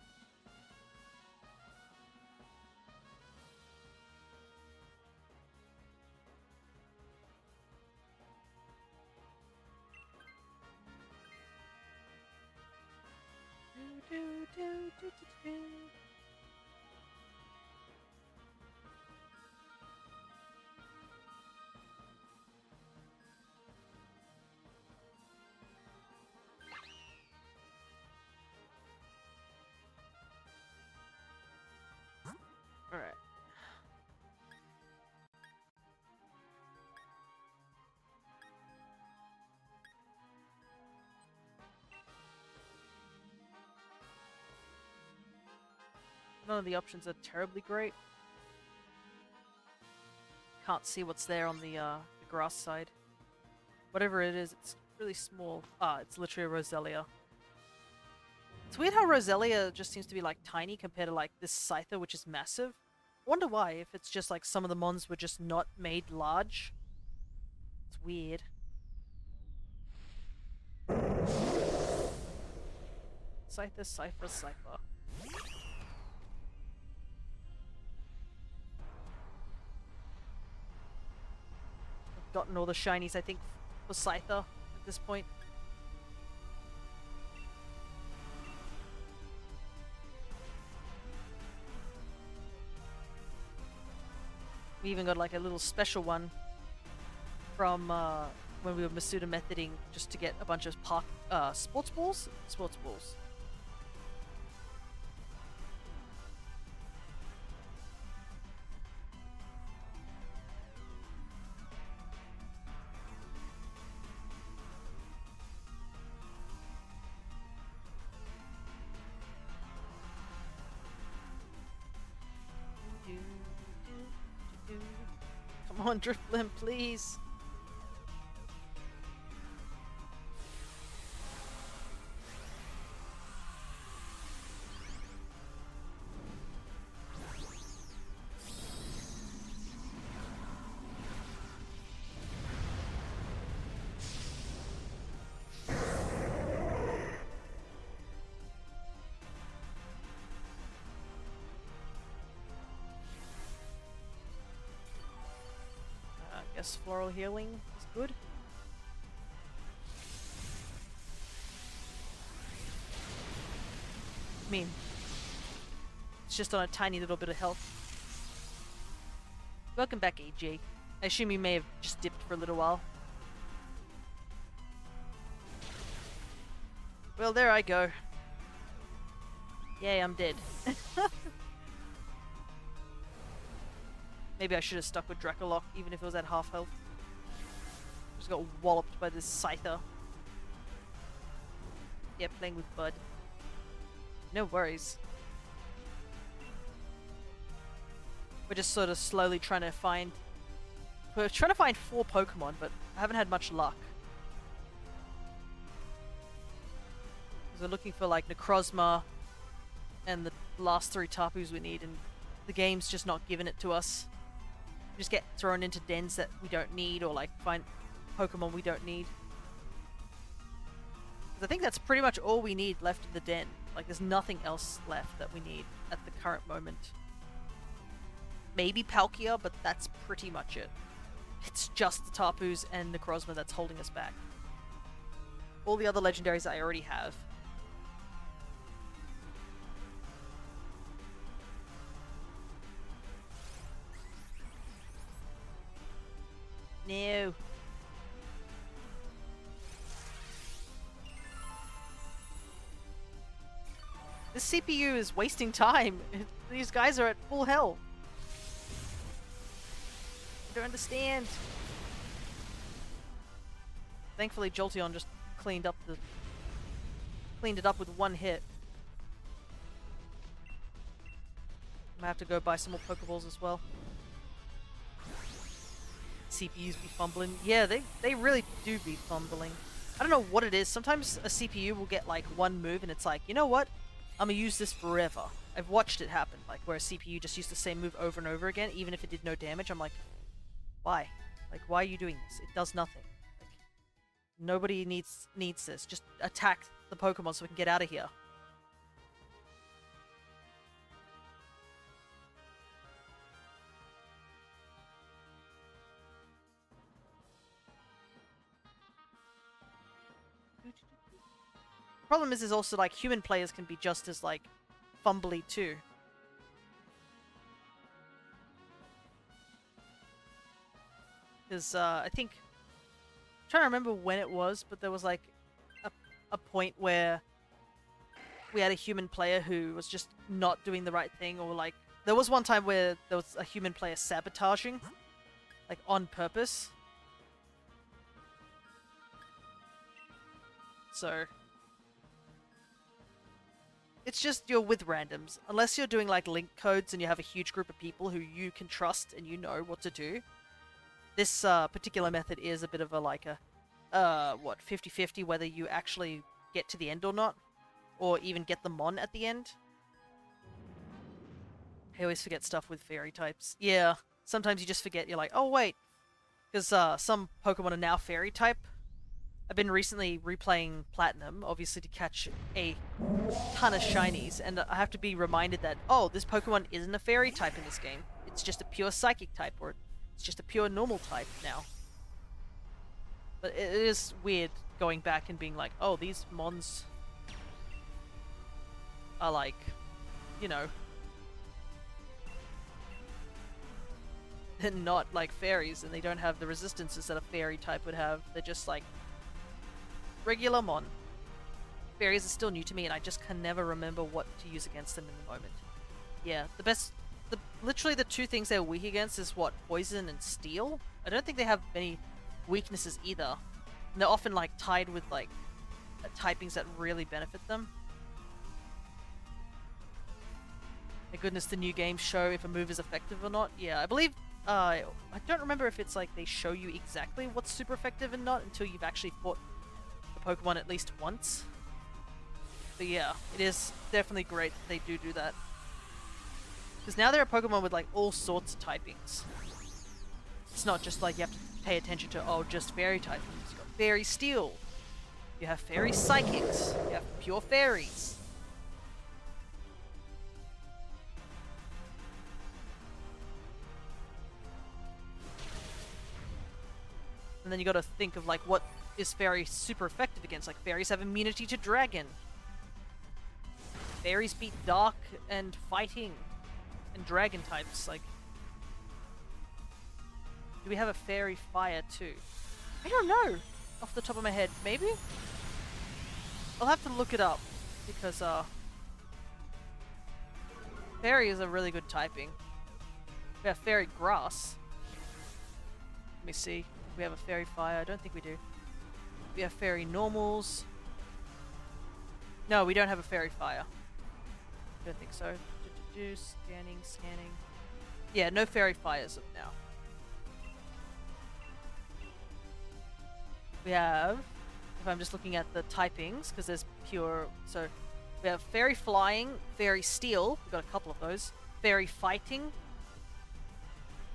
Alright. None of the options are terribly great. Can't see what's there on the grass side. Whatever it is, it's really small. Ah, it's literally a Roselia. It's weird how Roselia just seems to be like tiny compared to like this Scyther, which is massive. I wonder why, if it's just like some of the mons were just not made large. It's weird. Scyther, Cypher, Cypher. I've gotten all the shinies, I think, for Scyther at this point. We even got like a little special one from when we were Masuda methoding just to get a bunch of sports balls? Sports balls. Come on, Drifblim, please. Guess floral healing is good. I mean, it's just on a tiny little bit of health. Welcome back, AJ. I assume you may have just dipped for a little while. Well, there I go. Yay, I'm dead. Maybe I should have stuck with Dracolock, even if it was at half health. Just got walloped by this Scyther. Yeah, playing with Bud. No worries. We're just sort of slowly trying to find... We're trying to find 4 Pokemon, but I haven't had much luck. We're looking for like Necrozma and the last 3 Tapus we need, and the game's just not giving it to us. We just get thrown into dens that we don't need, or like find Pokemon we don't need. 'Cause I think that's pretty much all we need left in the den. Like there's nothing else left that we need at the current moment. Maybe Palkia, but that's pretty much it. It's just the Tapus and Necrozma that's holding us back. All the other legendaries I already have. No. This CPU is wasting time. These guys are at full health. I don't understand. Thankfully, Jolteon just cleaned it up with one hit. I'm gonna have to go buy some more Pokeballs as well. CPUs be fumbling. Yeah, they really do be fumbling. I don't know what it is. Sometimes a CPU will get like one move and it's like, you know what? I'm gonna use this forever. I've watched it happen, like where a CPU just used the same move over and over again, even if it did no damage. I'm like, why? Like, why are you doing this? It does nothing. Like, nobody needs this. Just attack the Pokemon so we can get out of here. Problem is also like human players can be just as like fumbly too. Because I think I'm trying to remember when it was, but there was like a point where we had a human player who was just not doing the right thing, or like there was one time where there was a human player sabotaging, like on purpose. So it's just you're with randoms. Unless you're doing like link codes and you have a huge group of people who you can trust and you know what to do. This particular method is a bit of a like a, what, 50-50 whether you actually get to the end or not. Or even get the Mon at the end. I always forget stuff with fairy types. Yeah, sometimes you just forget, you're like, oh wait. Because some Pokemon are now fairy type. I've been recently replaying Platinum, obviously to catch a ton of shinies, and I have to be reminded that, oh, this Pokemon isn't a fairy type in this game. It's just a pure psychic type, or it's just a pure normal type now. But it is weird going back and being like, oh, these Mons are like, you know, they're not like fairies, and they don't have the resistances that a fairy type would have. They're just like regular Mon. Fairies are still new to me, and I just can never remember what to use against them in the moment. Yeah, literally the two things they're weak against is what, poison and steel? I don't think they have many weaknesses either. And they're often like tied with like typings that really benefit them. My goodness, the new games show if a move is effective or not. Yeah, I believe, I don't remember if it's like they show you exactly what's super effective and not until you've actually fought the Pokemon at least once. But yeah, it is definitely great that they do that. Because now there are Pokemon with like all sorts of typings. It's not just like you have to pay attention to, oh, just fairy typings. You've got fairy steel. You have fairy psychics. You have pure fairies. And then you gotta think of like what is fairy super effective against. Like fairies have immunity to dragon. Fairies beat dark and fighting and dragon types. Like, do we have a fairy fire too? I don't know off the top of my head. Maybe? I'll have to look it up because fairy is a really good typing. We have fairy grass. Let me see. We have a fairy fire. I don't think we do. We have fairy normals. No, we don't have a fairy fire. I don't think so. Scanning. Yeah, no fairy fires up now. We have, if I'm just looking at the typings, because there's pure, so we have fairy flying, fairy steel, we've got a couple of those, fairy fighting,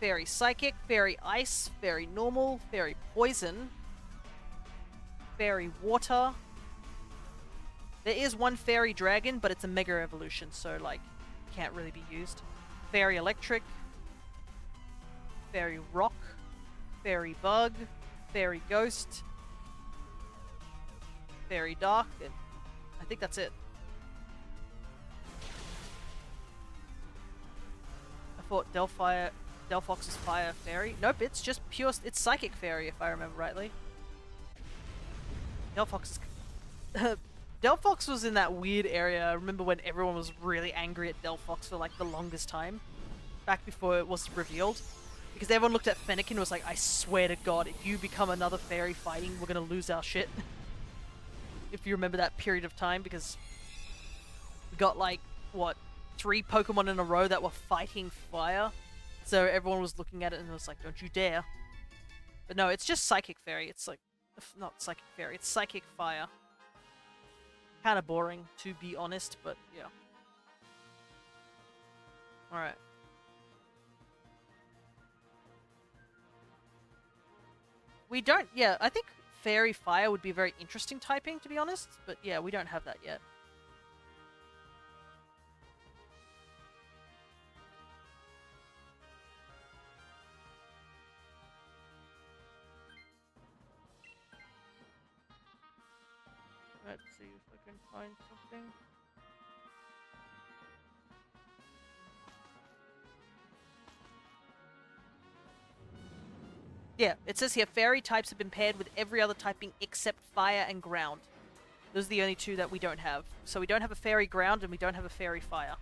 fairy psychic, fairy ice, fairy normal, fairy poison, fairy water. There is one fairy dragon, but it's a mega evolution, so like can't really be used. Fairy electric, fairy rock, fairy bug, fairy ghost, fairy dark, and I think that's it. I thought Delphox's fire fairy. Nope, it's just pure. It's psychic fairy, if I remember rightly. Delphox was in that weird area. I remember when everyone was really angry at Delphox for like the longest time, back before it was revealed, because everyone looked at Fennekin and was like, "I swear to God, if you become another fairy fighting, we're gonna lose our shit." If you remember that period of time, because we got like what, 3 Pokemon in a row that were fighting fire. So everyone was looking at it and was like, don't you dare. But no, it's just Psychic Fairy. It's like, not Psychic Fairy, it's Psychic Fire. Kind of boring, to be honest, but yeah. Alright. We don't, yeah, I think Fairy Fire would be a very interesting typing, to be honest, but yeah, we don't have that yet. Let's see if I can find something. Yeah, it says here, fairy types have been paired with every other typing except fire and ground. Those are the only two that we don't have. So we don't have a fairy ground and we don't have a fairy fire.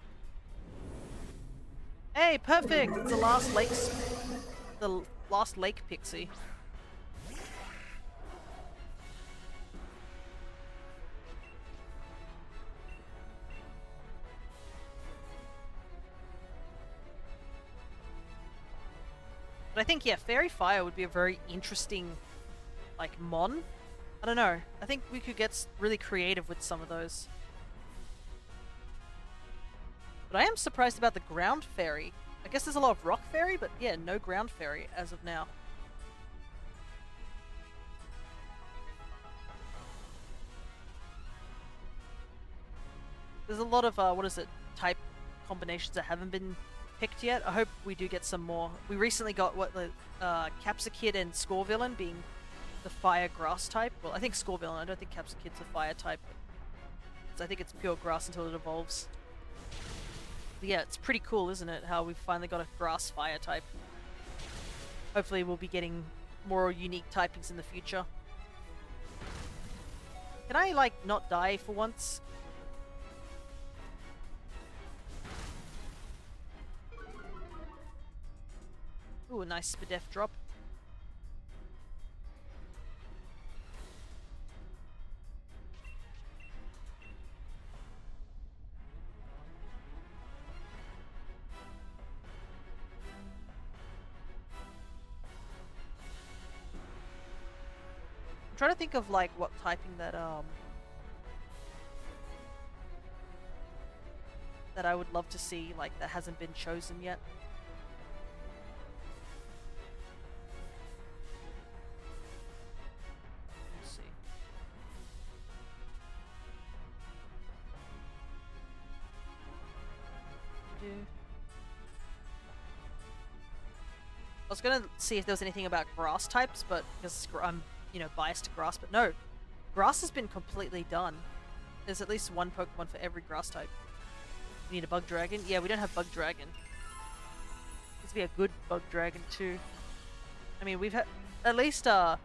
Hey, perfect! It's the last lake pixie. But I think, yeah, Fairy Fire would be a very interesting, like, mon. I don't know. I think we could get really creative with some of those. But I am surprised about the Ground Fairy. I guess there's a lot of Rock Fairy, but yeah, no Ground Fairy as of now. There's a lot of, what is it, type combinations that haven't been picked yet. I hope we do get some more. We recently got what the Capsakid and Scorevillain being the fire grass type. Well, I think Scorevillain. I don't think Capsakid's a fire type. So I think it's pure grass until it evolves. But yeah, it's pretty cool, isn't it? How we've finally got a grass fire type. Hopefully we'll be getting more unique typings in the future. Can I, like, not die for once? Ooh, a nice Spadef drop. I'm trying to think of, like, what typing that I would love to see, like, that hasn't been chosen yet. Let's see. I was gonna see if there was anything about grass types, but because I'm, you know, biased to grass, but no. Grass has been completely done. There's at least one Pokemon for every grass type. We need a Bug Dragon? Yeah, we don't have Bug Dragon. This would be a good Bug Dragon too. I mean, we've had at least the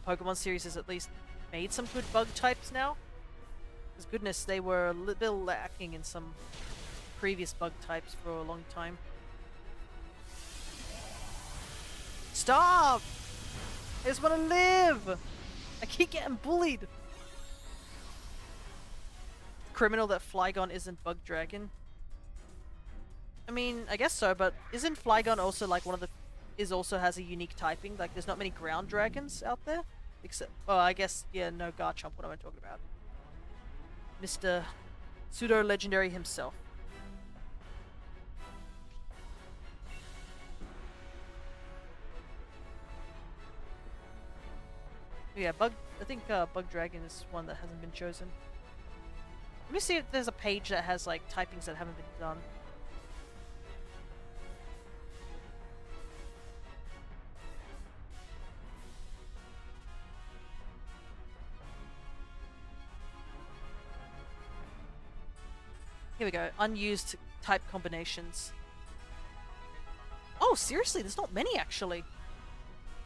Pokemon series has at least made some good bug types now. Because goodness, they were a little lacking in some previous bug types for a long time. Stop! I just want to live! I keep getting bullied! Criminal that Flygon isn't Bug Dragon. I mean, I guess so, but isn't Flygon also like one of the... also has a unique typing? Like, there's not many ground dragons out there? Except... oh, I guess, yeah, no, Garchomp, what am I talking about? Mr. Pseudo-Legendary himself. Yeah, I think Bug Dragon is one that hasn't been chosen. Let me see if there's a page that has, like, typings that haven't been done. Here we go. Unused type combinations. Oh, seriously? There's not many, actually.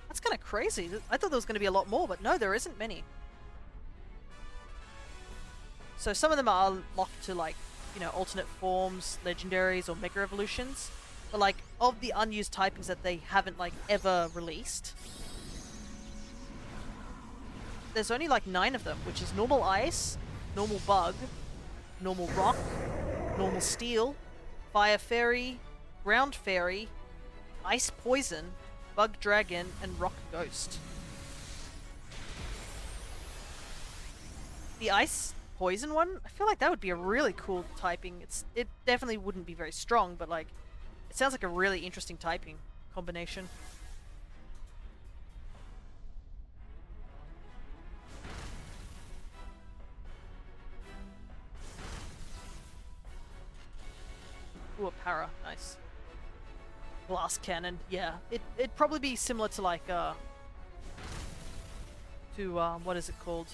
That's kind of crazy. I thought there was going to be a lot more, but no, there isn't many. So some of them are locked to, like, you know, alternate forms, legendaries, or mega evolutions. But, like, of the unused typings that they haven't, like, ever released, there's only, like, 9 of them, which is normal ice, normal bug, normal rock, normal steel, fire fairy, ground fairy, ice poison, bug dragon, and rock ghost. The ice poison one, I feel like that would be a really cool typing. It definitely wouldn't be very strong, but, like, it sounds like a really interesting typing combination. Ooh, a para. Nice. Glass cannon. Yeah. It'd probably be similar to like, what is it called?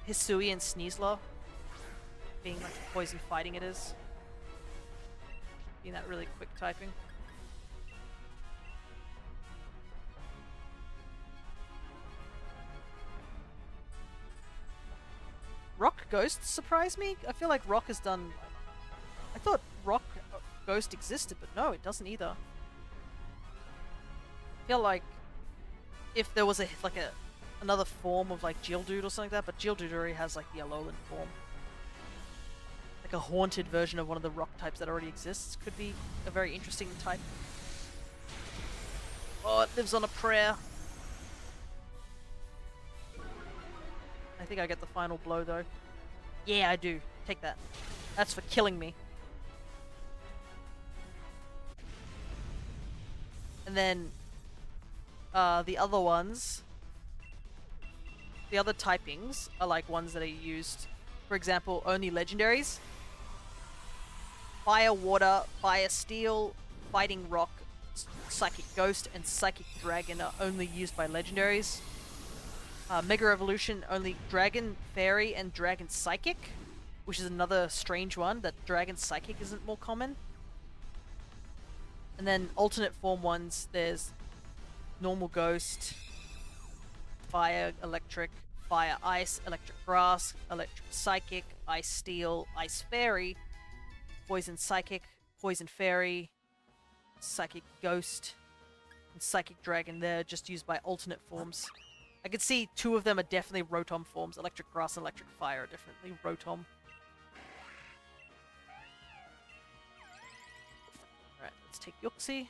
Hisui and Sneasler. Being like the poison fighting it is. Being that really quick typing. Rock Ghost surprised me. I feel like Rock has done... I thought Rock Ghost existed, but no, it doesn't either. I feel like if there was another form of like Geodude or something like that, but Geodude already has like the Alolan form. Like a haunted version of one of the rock types that already exists could be a very interesting type. Oh, it lives on a prayer. I think I get the final blow though. Yeah, I do. Take that. That's for killing me. And then the other ones, the other typings are like ones that are used, for example, only legendaries. Fire, water, fire, steel, fighting rock, psychic ghost, and psychic dragon are only used by legendaries. Mega Evolution, only dragon, fairy, and dragon psychic, which is another strange one, that dragon psychic isn't more common. And then alternate form ones, there's normal ghost, fire, electric, fire, ice, electric grass, electric psychic, ice steel, ice fairy, poison psychic, poison fairy, psychic ghost, and psychic dragon. They're just used by alternate forms. I can see two of them are definitely Rotom forms. Electric grass and electric fire are definitely Rotom. Alright, let's take Yuxi.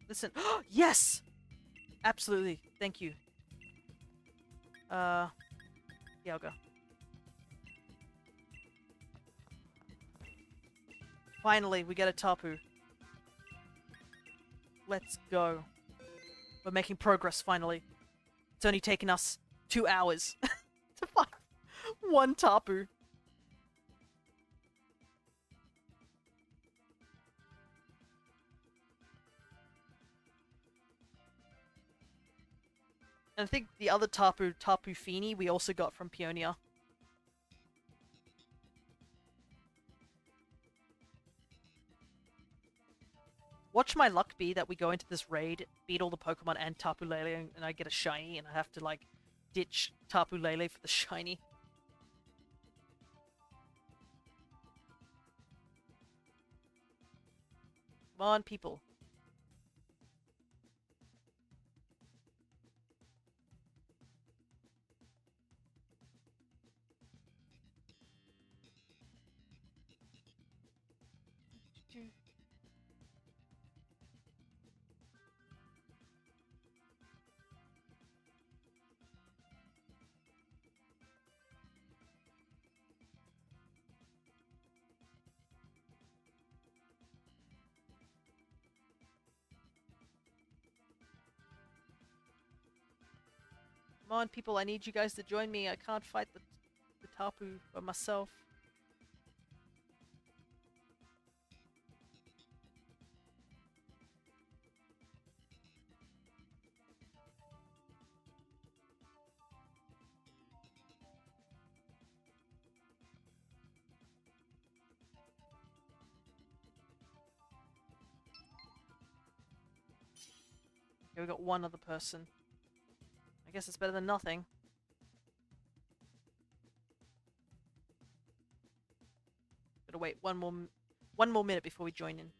Listen. Yes! Absolutely. Thank you. Yeah, I'll go. Finally, we get a Tapu. Let's go. We're making progress, finally. It's only taken us 2 hours to find one Tapu. And I think the other Tapu, Tapu Fini, we also got from Peonia. Watch my luck be that we go into this raid, beat all the Pokemon and Tapu Lele, and I get a shiny, and I have to, like, ditch Tapu Lele for the shiny. Come on, people. Come on, people, I need you guys to join me. I can't fight the Tapu by myself. Okay, we got one other person. I guess it's better than nothing. Gotta wait one more minute before we join in.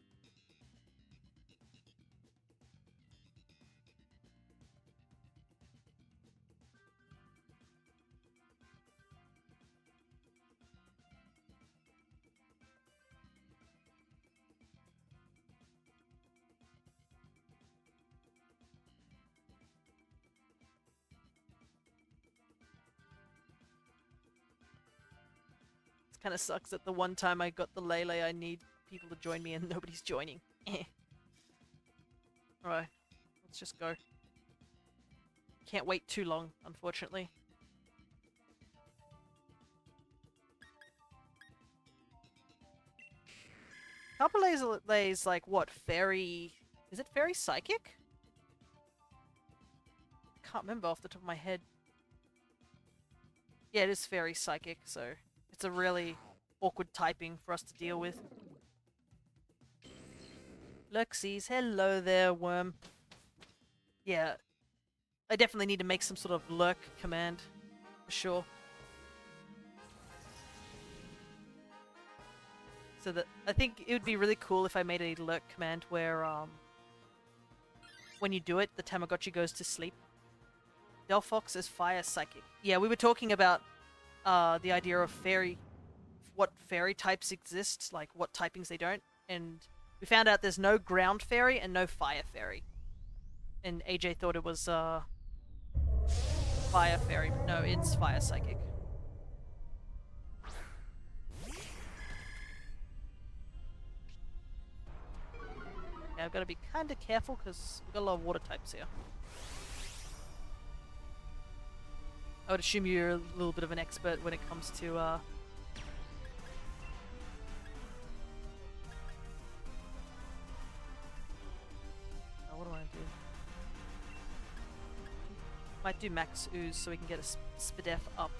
It's Kind of sucks that the one time I got the Lele, I need people to join me and nobody's joining. Alright, let's just go. Can't wait too long, unfortunately. Tapus lays like what? Fairy... Is it Fairy Psychic? I can't remember off the top of my head. Yeah, it is Fairy Psychic, so it's a really awkward typing for us to deal with. Luxies, hello there, worm. Yeah, I definitely need to make some sort of lurk command, for sure. So that I think it would be really cool if I made a lurk command where when you do it, the Tamagotchi goes to sleep. Delphox is Fire Psychic. Yeah, we were talking about the idea of fairy, what fairy types exist, like what typings they don't, and we found out there's no ground fairy and no fire fairy. And AJ thought it was fire fairy, but no, it's Fire Psychic. Yeah, I've got to be kind of careful because we've got a lot of water types here. I would assume you're a little bit of an expert when it comes to oh, what do I do? Might do max ooze so we can get a Spadef up.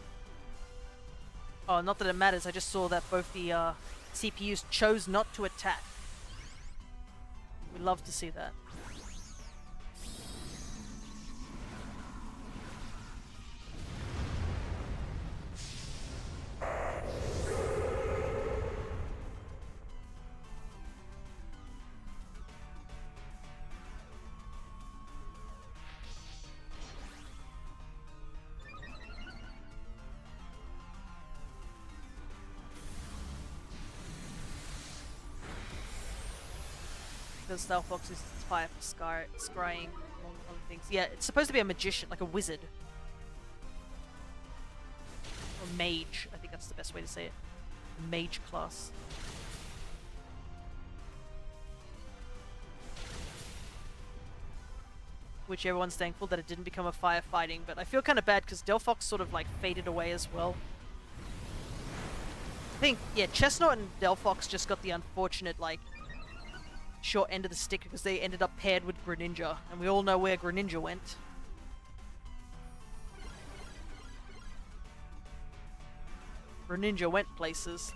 Oh, not that it matters, I just saw that both the CPUs chose not to attack. We love to see that. Because Stealthbox is fire for scrying, among other things. Yeah, it's supposed to be a magician, like a wizard. Or mage, I think that's the best way to say it. A mage class. Which everyone's thankful that it didn't become a firefighting, but I feel kind of bad because Delphox sort of like faded away as well. I think, yeah, Chestnut and Delphox just got the unfortunate, like, short end of the stick because they ended up paired with Greninja, and we all know where Greninja went. Greninja went places.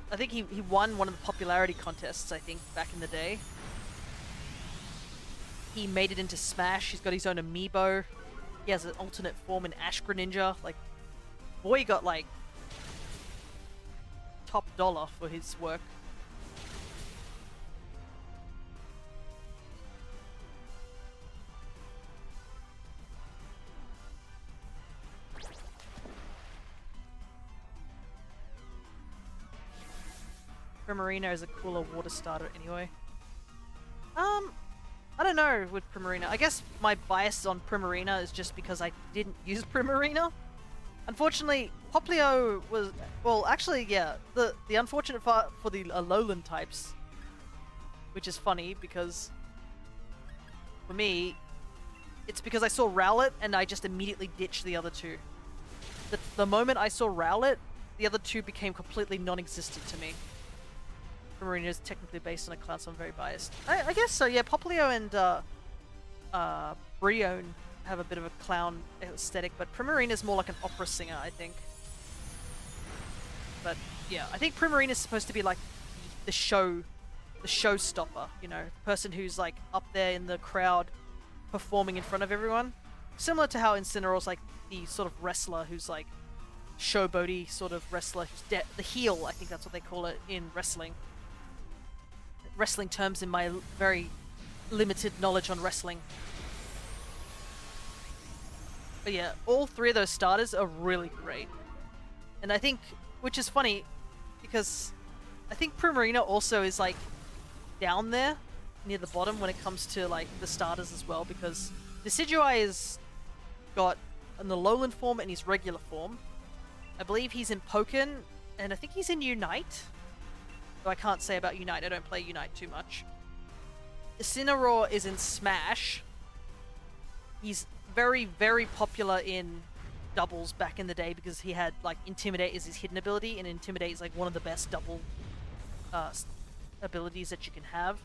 I think he won one of the popularity contests, I think, back in the day. He made it into Smash, he's got his own amiibo. He has an alternate form in Ash Greninja, like, boy got like top dollar for his work. Primarina is a cooler water starter anyway. I don't know with Primarina. I guess my bias on Primarina is just because I didn't use Primarina. Unfortunately, Poplio was... Well, actually, yeah. The unfortunate part for the Alolan types, which is funny because for me, it's because I saw Rowlet and I just immediately ditched the other two. The moment I saw Rowlet, the other two became completely non-existent to me. Primarina is technically based on a clown, so I'm very biased. I guess so, yeah. Poplio and Brion have a bit of a clown aesthetic, but Primarina is more like an opera singer, I think. But yeah, I think Primarina is supposed to be like the showstopper, you know, the person who's like up there in the crowd performing in front of everyone. Similar to how Incineroar's like the sort of wrestler who's like showboaty sort of wrestler, who's the heel, I think that's what they call it in wrestling. Wrestling terms in my very limited knowledge on wrestling. But yeah, all three of those starters are really great. And I think, which is funny, because I think Primarina also is like down there, near the bottom when it comes to like the starters as well, because Decidueye is got an Alolan form and his regular form. I believe he's in Pokken, and I think he's in Unite. Though I can't say about Unite, I don't play Unite too much. Incineroar is in Smash. He's very, very popular in doubles back in the day because he had, like, Intimidate is his hidden ability, and Intimidate is, like, one of the best double abilities that you can have.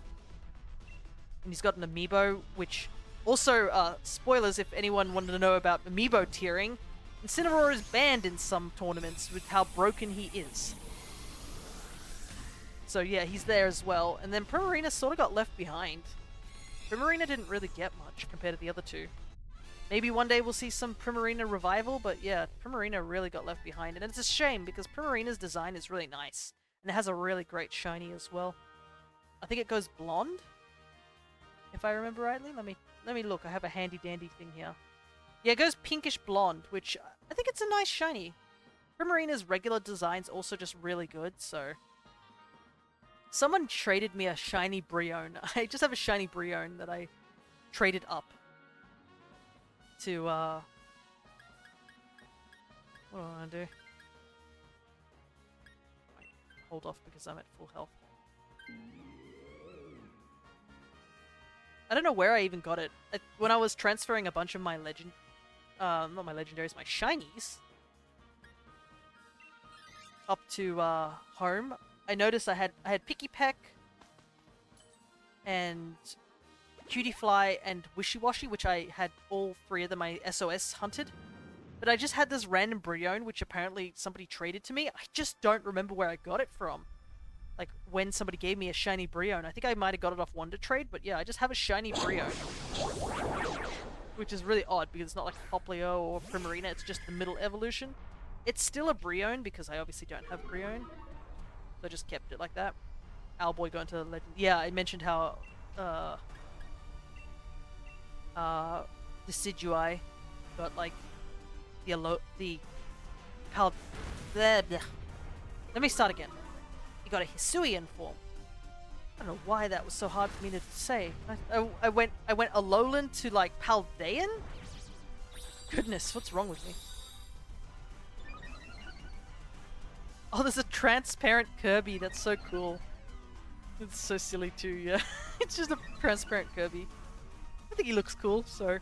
And he's got an Amiibo, which also, spoilers if anyone wanted to know about Amiibo tiering, Incineroar is banned in some tournaments with how broken he is. So yeah, he's there as well. And then Primarina sort of got left behind. Primarina didn't really get much compared to the other two. Maybe one day we'll see some Primarina revival, but yeah, Primarina really got left behind. And it's a shame because Primarina's design is really nice. And it has a really great shiny as well. I think it goes blonde, if I remember rightly. Let me look. I have a handy dandy thing here. Yeah, it goes pinkish blonde, which I think it's a nice shiny. Primarina's regular design's also just really good, so... Someone traded me a shiny Brion. I just have a shiny Brion that I traded up to, what do I want to do? Hold off because I'm at full health. I don't know where I even got it. When I was transferring a bunch of my not my legendaries, my shinies up to home, I noticed I had Picky Peck and Cutie Fly and Wishy Washy, which I had all three of them I SOS hunted. But I just had this random Brion, which apparently somebody traded to me. I just don't remember where I got it from. Like, when somebody gave me a shiny Brion. I think I might have got it off Wonder Trade, but yeah, I just have a shiny Brion. Which is really odd, because it's not like Poplio or Primarina, it's just the middle evolution. It's still a Brion, because I obviously don't have Brion. So I just kept it like that. Owlboy going to the legend. Yeah, I mentioned how, Decidui got, like, Let me start again. He got a Hisuian form. I don't know why that was so hard for me to say. I went Alolan to, like, Paldean? Goodness, what's wrong with me? Oh, there's a transparent Kirby. That's so cool. It's so silly too, yeah. It's just a transparent Kirby. I think he looks cool, so...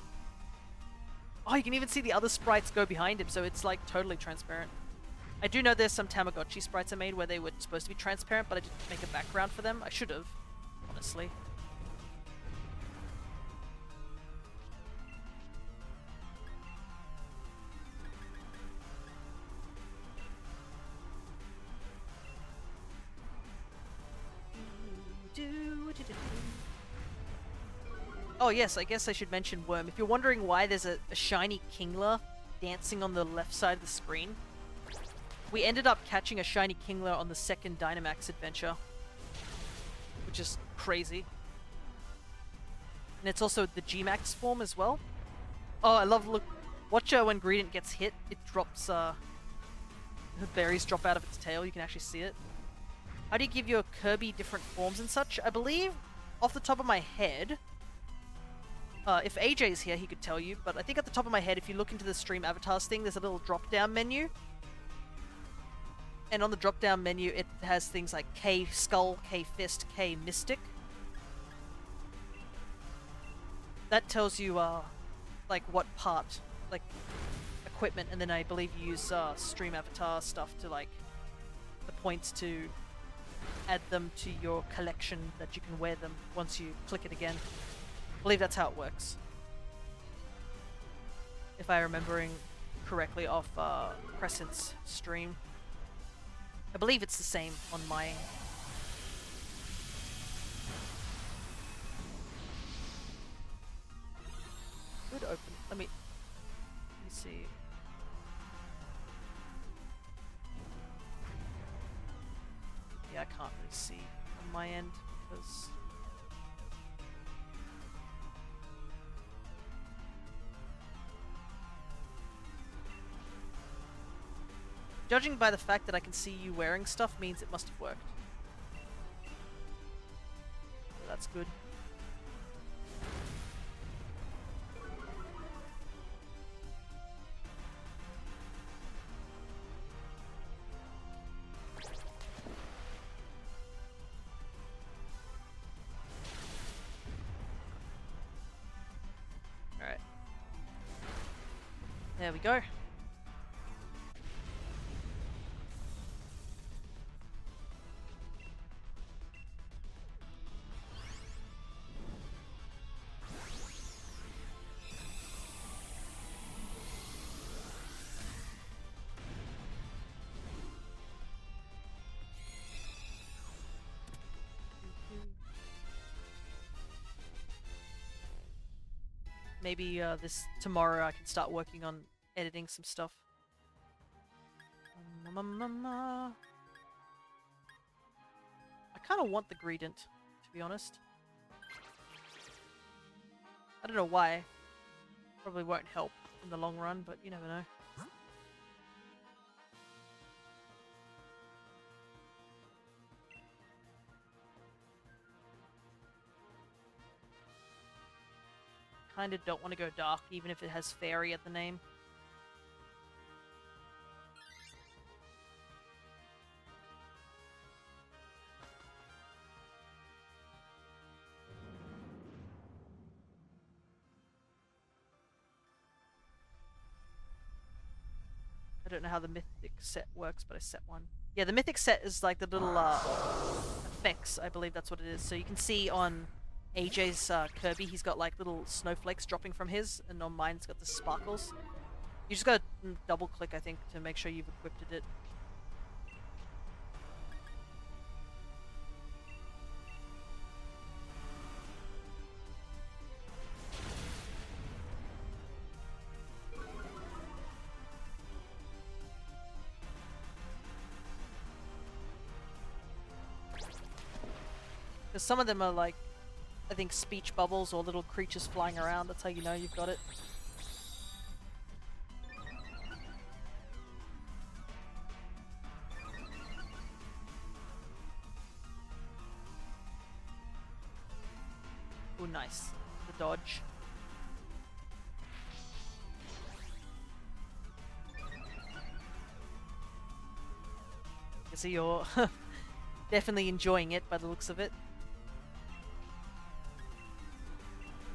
Oh, you can even see the other sprites go behind him, so it's, like, totally transparent. I do know there's some Tamagotchi sprites I made where they were supposed to be transparent, but I didn't make a background for them. I should have, honestly. Oh yes, I guess I should mention Worm. If you're wondering why there's a shiny Kingler dancing on the left side of the screen, we ended up catching a shiny Kingler on the second Dynamax adventure, which is crazy. And it's also the G-Max form as well. Oh, I love, look, watch when Greedent gets hit, it drops, the berries drop out of its tail, you can actually see it. How do you give your Kirby different forms and such? I believe, off the top of my head, if AJ's here, he could tell you, but I think at the top of my head, if you look into the stream avatars thing, there's a little drop-down menu. And on the drop-down menu, it has things like K Skull, K Fist, K Mystic. That tells you, like, what part, like, equipment, and then I believe you use, stream avatar stuff to, like, the points to add them to your collection that you can wear them once you click it again. I believe that's how it works. If I'm remembering correctly off Crescent's stream. I believe it's the same on my... Good open. Let me see. Yeah, I can't really see on my end because... Judging by the fact that I can see you wearing stuff means it must have worked. So that's good. There we go. Maybe this tomorrow I can start working on editing some stuff. I kind of want the gradient, to be honest. I don't know why. Probably won't help in the long run, but you never know. Kinda don't want to go dark, even if it has fairy at the name. I don't know how the mythic set works, but I set one. Yeah, the mythic set is like the little effects, I believe that's what it is. So you can see on AJ's Kirby, he's got like little snowflakes dropping from his, and on mine it's got the sparkles. You just gotta double click, I think, to make sure you've equipped it. Because some of them are like, I think, speech bubbles or little creatures flying around. That's how you know you've got it. Oh, nice. The dodge. I see you're definitely enjoying it by the looks of it.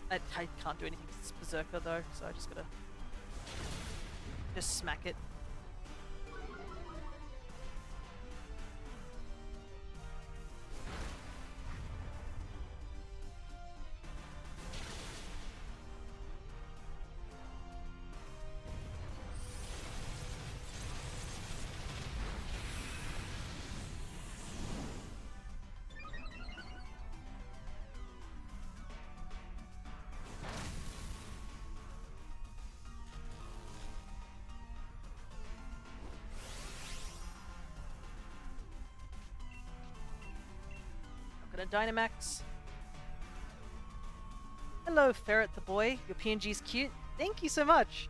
I can't do anything because it's Berserker though, so I just gotta just smack it. Dynamax. Hello, Ferret the boy. Your PNG's cute. Thank you so much.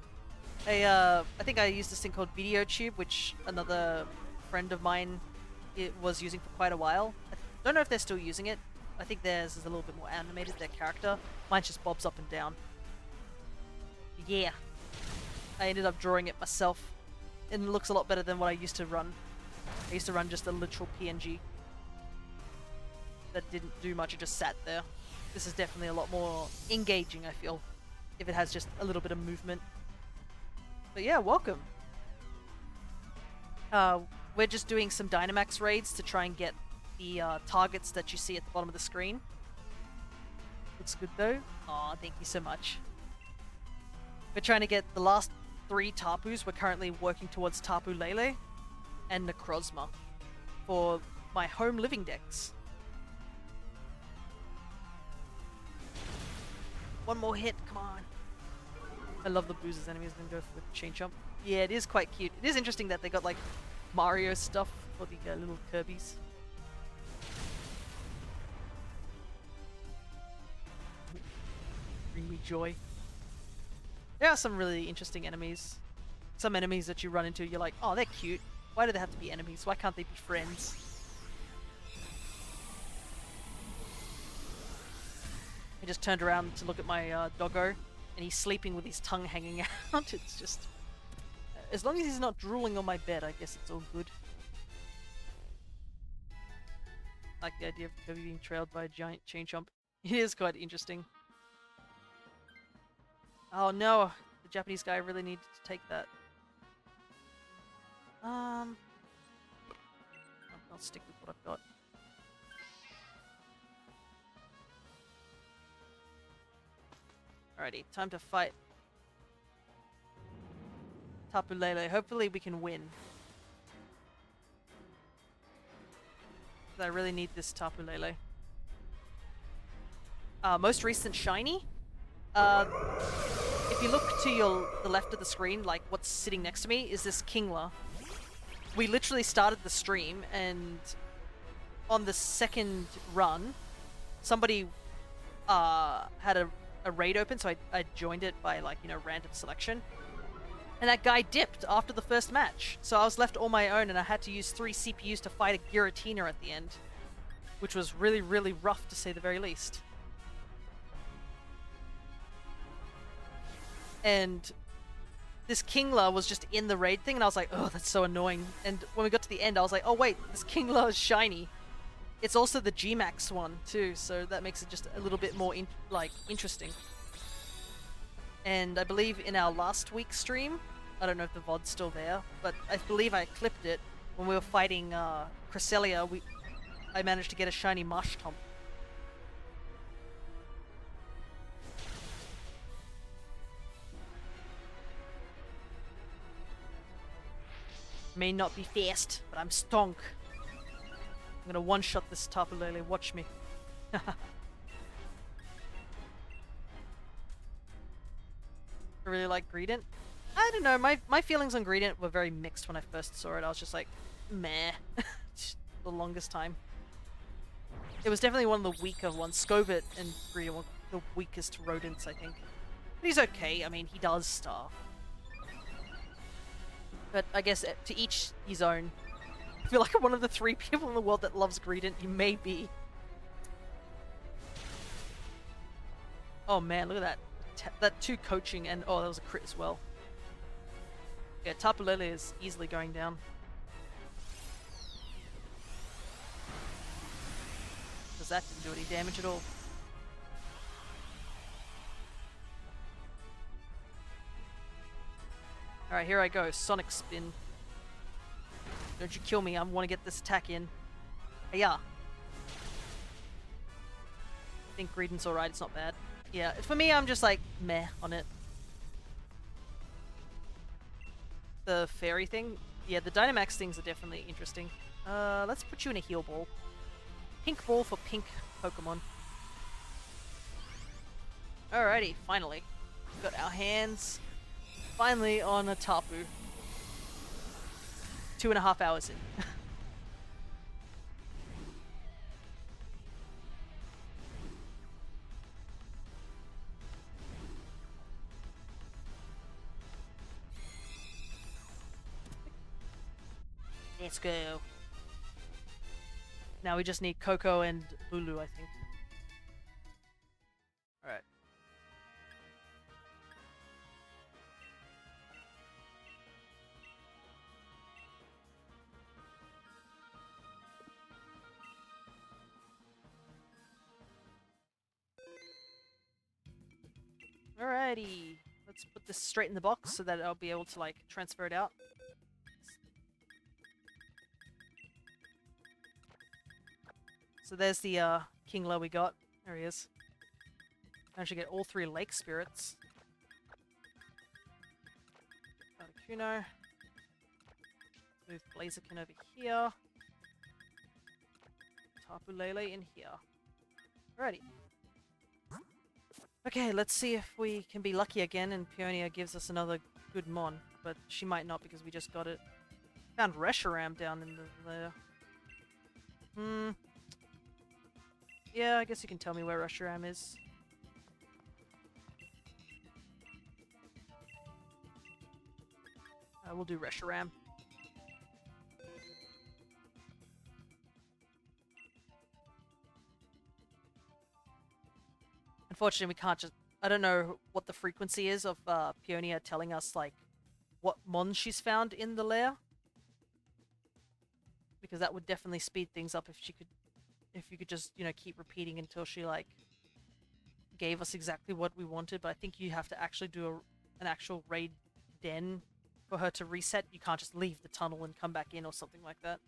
I think I used this thing called VideoTube, which another friend of mine was using for quite a while. I don't know if they're still using it. I think theirs is a little bit more animated, their character. Mine just bobs up and down. Yeah. I ended up drawing it myself. And it looks a lot better than what I used to run. I used to run just a literal PNG. That didn't do much, it just sat there. This is definitely a lot more engaging, I feel, if it has just a little bit of movement. But yeah, welcome. We're just doing some Dynamax raids to try and get the targets that you see at the bottom of the screen. Looks good though. Aw, thank you so much. We're trying to get the last 3 Tapus. We're currently working towards Tapu Lele and Necrozma for my home living decks. One more hit, come on. I love the boozers enemies, then go for chain jump. Yeah, it is quite cute. It is interesting that they got like Mario stuff for the little Kirbys. Bring me joy. There are some really interesting enemies. Some enemies that you run into, you're like, oh, they're cute. Why do they have to be enemies? Why can't they be friends? I just turned around to look at my doggo, and he's sleeping with his tongue hanging out. It's just... as long as he's not drooling on my bed, I guess it's all good. I like the idea of Kirby being trailed by a giant chain chomp. It is quite interesting. Oh no, The Japanese guy really needed to take that. I'll stick with what I've got. Alrighty, time to fight Tapu Lele. Hopefully we can win. I really need this Tapu Lele. Most recent shiny. If you look to the left of the screen, like what's sitting next to me, is this Kingler. We literally started the stream, and on the second run, somebody had a raid open, so I joined it by, like, you know, random selection. And that guy dipped after the first match. So I was left all my own, and I had to use 3 CPUs to fight a Giratina at the end. Which was really, really rough, to say the very least. And this Kingler was just in the raid thing, and I was like, oh, that's so annoying. And when we got to the end, I was like, oh wait, this Kingler is shiny. It's also the G-Max one, too, so that makes it just a little bit more, interesting. And I believe in our last week's stream, I don't know if the VOD's still there, but I believe I clipped it when we were fighting Cresselia. I managed to get a shiny Marshtomp. May not be fast, but I'm stonk. I'm gonna one-shot this Tapu Lele, watch me. I really like Greedent. I don't know, my feelings on Greedent were very mixed when I first saw it. I was just like, meh, the longest time. It was definitely one of the weaker ones. Scovit and Greedent were the weakest rodents, I think. But he's okay, I mean, he does starve. But I guess to each his own. I feel like I'm one of the 3 people in the world that loves Greedent. You may be. Oh man, look at that. That 2 coaching, and oh, that was a crit as well. Yeah, Tapu Lele is easily going down. Because that didn't do any damage at all. Alright, here I go. Sonic Spin. Don't you kill me, I want to get this attack in. Hiya! I think Greedent's alright, it's not bad. Yeah, for me, I'm just like, meh on it. The fairy thing? Yeah, the Dynamax things are definitely interesting. Let's put you in a heal ball. Pink ball for pink Pokemon. Alrighty, finally. We've got our hands finally on a Tapu. 2.5 hours in. Let's go. Now we just need Coco and Lulu, I think. Alright. Alrighty. Let's put this straight in the box so that I'll be able to, like, transfer it out. So there's the Kingler we got. There he is. Managed to get all 3 Lake Spirits. Articuno. Move Blaziken over here. Tapu Lele in here. Alrighty. Okay, let's see if we can be lucky again and Peonia gives us another good mon. But she might not because we just got it. Found Reshiram down in there. Yeah, I guess you can tell me where Reshiram is. We'll do Reshiram. Unfortunately, we can't just... I don't know what the frequency is of Peonia telling us, like, what mons she's found in the lair. Because that would definitely speed things up if she could... If you could just, you know, keep repeating until she, like, gave us exactly what we wanted. But I think you have to actually do an actual raid den for her to reset. You can't just leave the tunnel and come back in or something like that.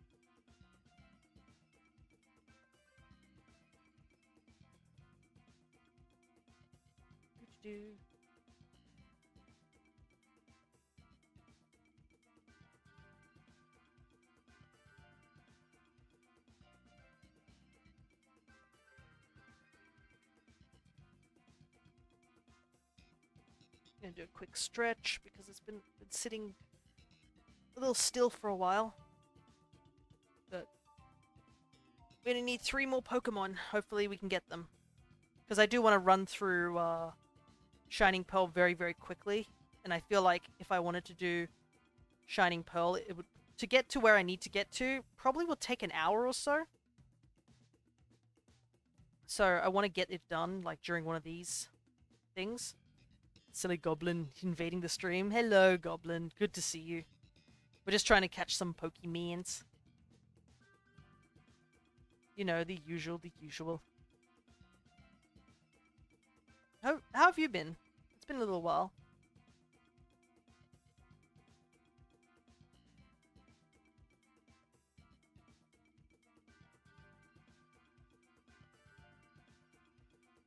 Gonna do a quick stretch because it's been sitting a little still for a while. But we're gonna need 3 more Pokemon. Hopefully we can get them. Because I do want to run through Shining Pearl very, very quickly. And I feel like if I wanted to do Shining Pearl, it would, to get to where I need to get to, probably will take an hour or so. So I want to get it done, like, during one of these things. Silly Goblin invading the stream. Hello, Goblin. Good to see you. We're just trying to catch some Pokemons. You know, the usual, the usual. How have you been? It's been a little while.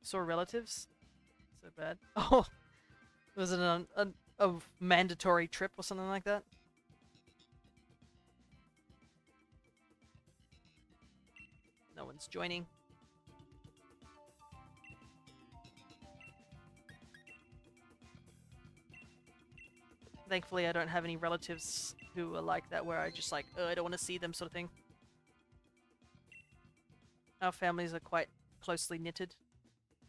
Saw relatives? So bad. Oh! Was it a mandatory trip or something like that? No one's joining. Thankfully, I don't have any relatives who are like that, where I just like, oh, I don't want to see them sort of thing. Our families are quite closely knitted.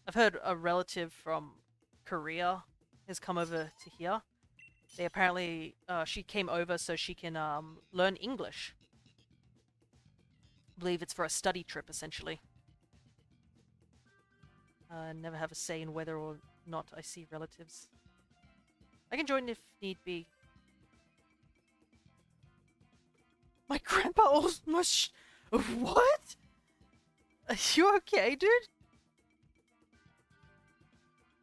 I've heard a relative from Korea has come over to here. They apparently, she came over so she can learn English. I believe it's for a study trip, essentially. Never have a say in whether or not I see relatives. I can join if need be. My grandpa almost... What? Are you okay, dude?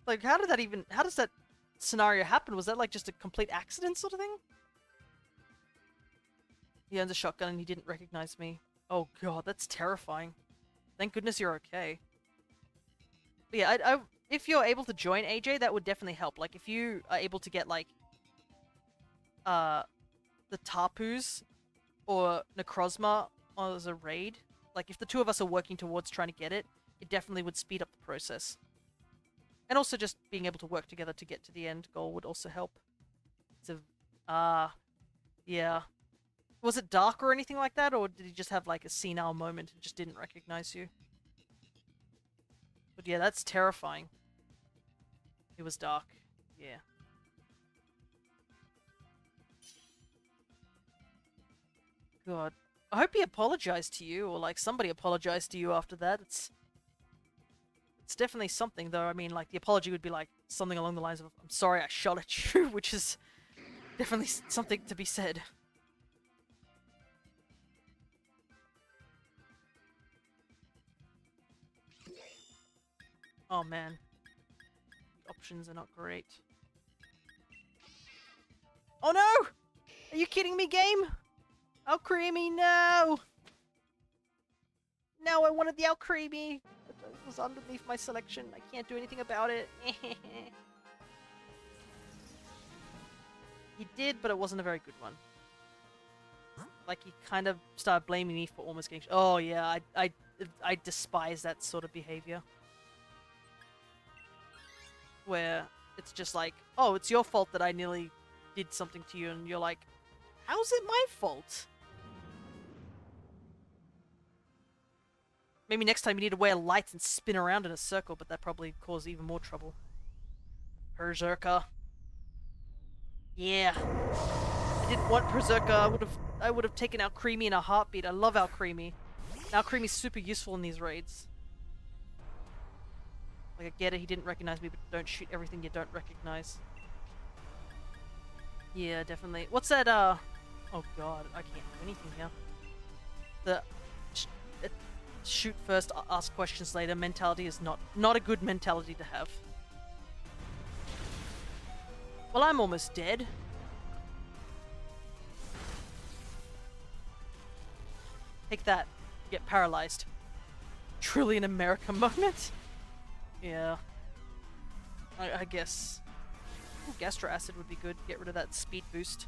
Like, how does that scenario happen? Was that like just a complete accident sort of thing? He owns a shotgun and he didn't recognize me. Oh god, that's terrifying. Thank goodness you're okay. But yeah, if you're able to join AJ, that would definitely help. Like, if you are able to get, like, the Tapus or Necrozma as a raid, like, if the two of us are working towards trying to get it, it definitely would speed up the process. And also just being able to work together to get to the end goal would also help. So, yeah. Was it dark or anything like that, or did he just have, like, a senile moment and just didn't recognize you? But yeah, that's terrifying. It was dark. Yeah. God. I hope he apologized to you, or like somebody apologized to you after that. It's definitely something, though. I mean, like, the apology would be like something along the lines of, I'm sorry I shot at you, which is definitely something to be said. Oh man. The options are not great. Oh no! Are you kidding me, game? Oh, creamy, no! No, I wanted the Alcremie. It was underneath my selection. I can't do anything about it. He did, but it wasn't a very good one. Like, he kind of started blaming me for almost getting... Oh, yeah, I despise that sort of behavior. Where it's just like, oh, it's your fault that I nearly did something to you, and you're like, how's it my fault? Maybe next time you need to wear lights and spin around in a circle, but that probably caused even more trouble. Berserker. Yeah. I didn't want Berserker. I would have taken Alcremie in a heartbeat. I love Alcremie. Alcremie's super useful in these raids. Like, I get it, he didn't recognize me, but don't shoot everything you don't recognize. Yeah, definitely. What's that, oh god, I can't do anything here. The shoot first, ask questions later mentality is not a good mentality to have. Well, I'm almost dead. Take that. Get paralyzed. Truly an America moment. Yeah. I guess. Ooh, Gastro Acid would be good. Get rid of that speed boost.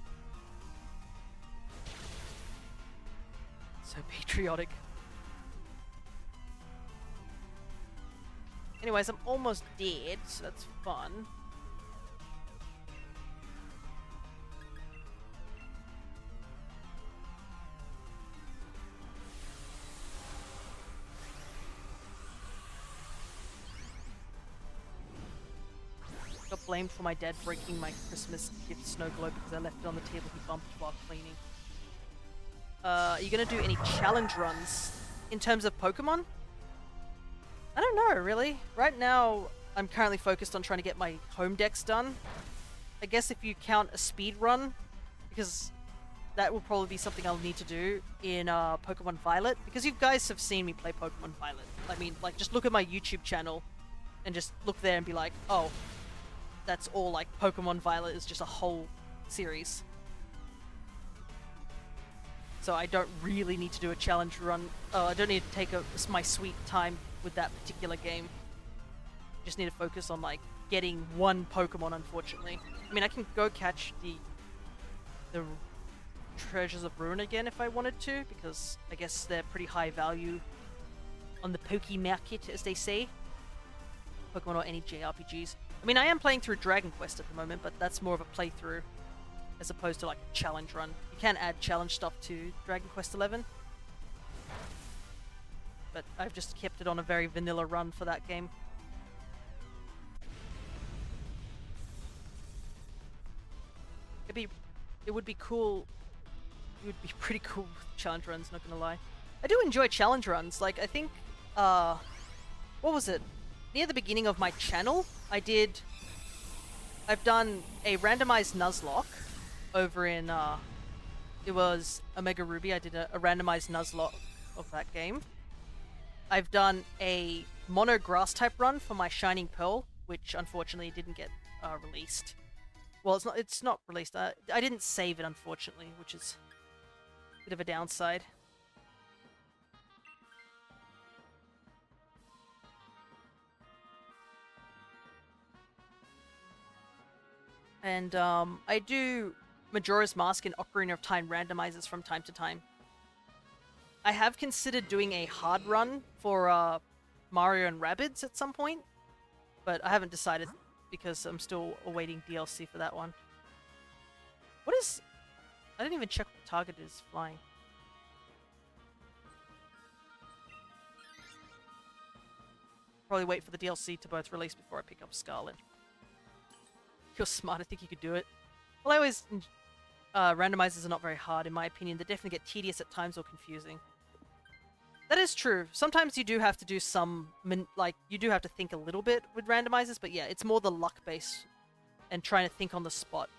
So patriotic. Anyways, I'm almost dead, so that's fun. Got blamed for my dad breaking my Christmas gift snow globe because I left it on the table he bumped while cleaning. Are you gonna do any challenge runs in terms of Pokemon? I don't know, really. Right now, I'm currently focused on trying to get my home decks done. I guess if you count a speed run, because that will probably be something I'll need to do in Pokemon Violet, because you guys have seen me play Pokemon Violet. I mean, like, just look at my YouTube channel and just look there and be like, oh, that's all, like, Pokemon Violet is just a whole series. So I don't really need to do a challenge run. I don't need to take my sweet time with that particular game. Just need to focus on, like, getting one Pokemon, unfortunately. I mean, I can go catch the Treasures of Ruin again if I wanted to, because I guess they're pretty high value on the Poke market, as they say. Pokemon or any JRPGs. I mean, I am playing through Dragon Quest at the moment, but that's more of a playthrough as opposed to, like, a challenge run. You can add challenge stuff to Dragon Quest XI, but I've just kept it on a very vanilla run for that game. It would be cool. It would be pretty cool with challenge runs, not gonna lie. I do enjoy challenge runs. Like, I think, what was it? Near the beginning of my channel, I've done a randomized Nuzlocke over in, it was Omega Ruby. I did a randomized Nuzlocke of that game. I've done a mono grass type run for my Shining Pearl, which unfortunately didn't get released. Well, it's not released. I didn't save it, unfortunately, which is a bit of a downside. And I do Majora's Mask and Ocarina of Time randomizers from time to time. I have considered doing a hard run for Mario and Rabbids at some point, but I haven't decided because I'm still awaiting DLC for that one. What is... I didn't even check what the target is flying. Probably wait for the DLC to both release before I pick up Scarlet. You're smart, I think you could do it. Well, I always... randomizers are not very hard, in my opinion. They definitely get tedious at times or confusing. That is true. Sometimes you do have to do some... you do have to think a little bit with randomizers, but yeah, it's more the luck base and trying to think on the spot.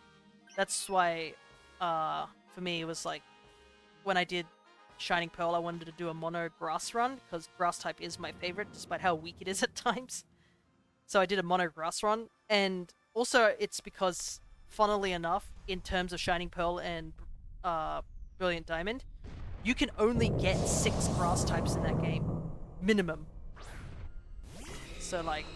That's why, for me, it was like... When I did Shining Pearl, I wanted to do a mono grass run, because grass type is my favorite, despite how weak it is at times. So I did a mono grass run, and also it's because, funnily enough, in terms of Shining Pearl and Brilliant Diamond, you can only get 6 grass types in that game. Minimum. So, like,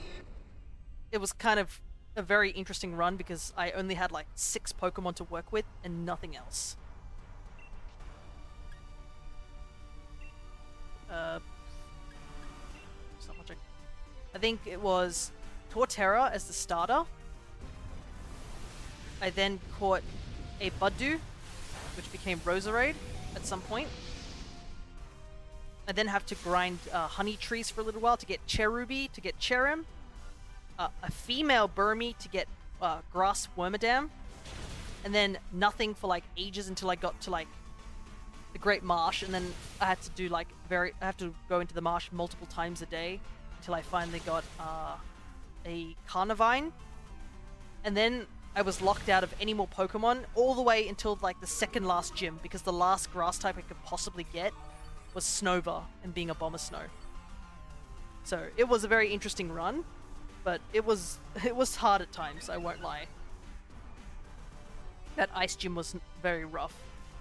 it was kind of a very interesting run because I only had, like, 6 Pokemon to work with and nothing else. It's not much. I think it was Torterra as the starter. I then caught a Buddu, which became Roserade at some point. I then have to grind honey trees for a little while to get Cherubi, to get Cherim. A female Burmy to get Grass Wormadam. And then nothing for like ages until I got to like the Great Marsh, and then I had to do like I have to go into the marsh multiple times a day until I finally got a Carnivine. And then I was locked out of any more Pokemon all the way until like the second last gym, because the last grass type I could possibly get was Snova, and being a Bomber Snow. So it was a very interesting run, but it was hard at times, I won't lie. That ice gym was very rough.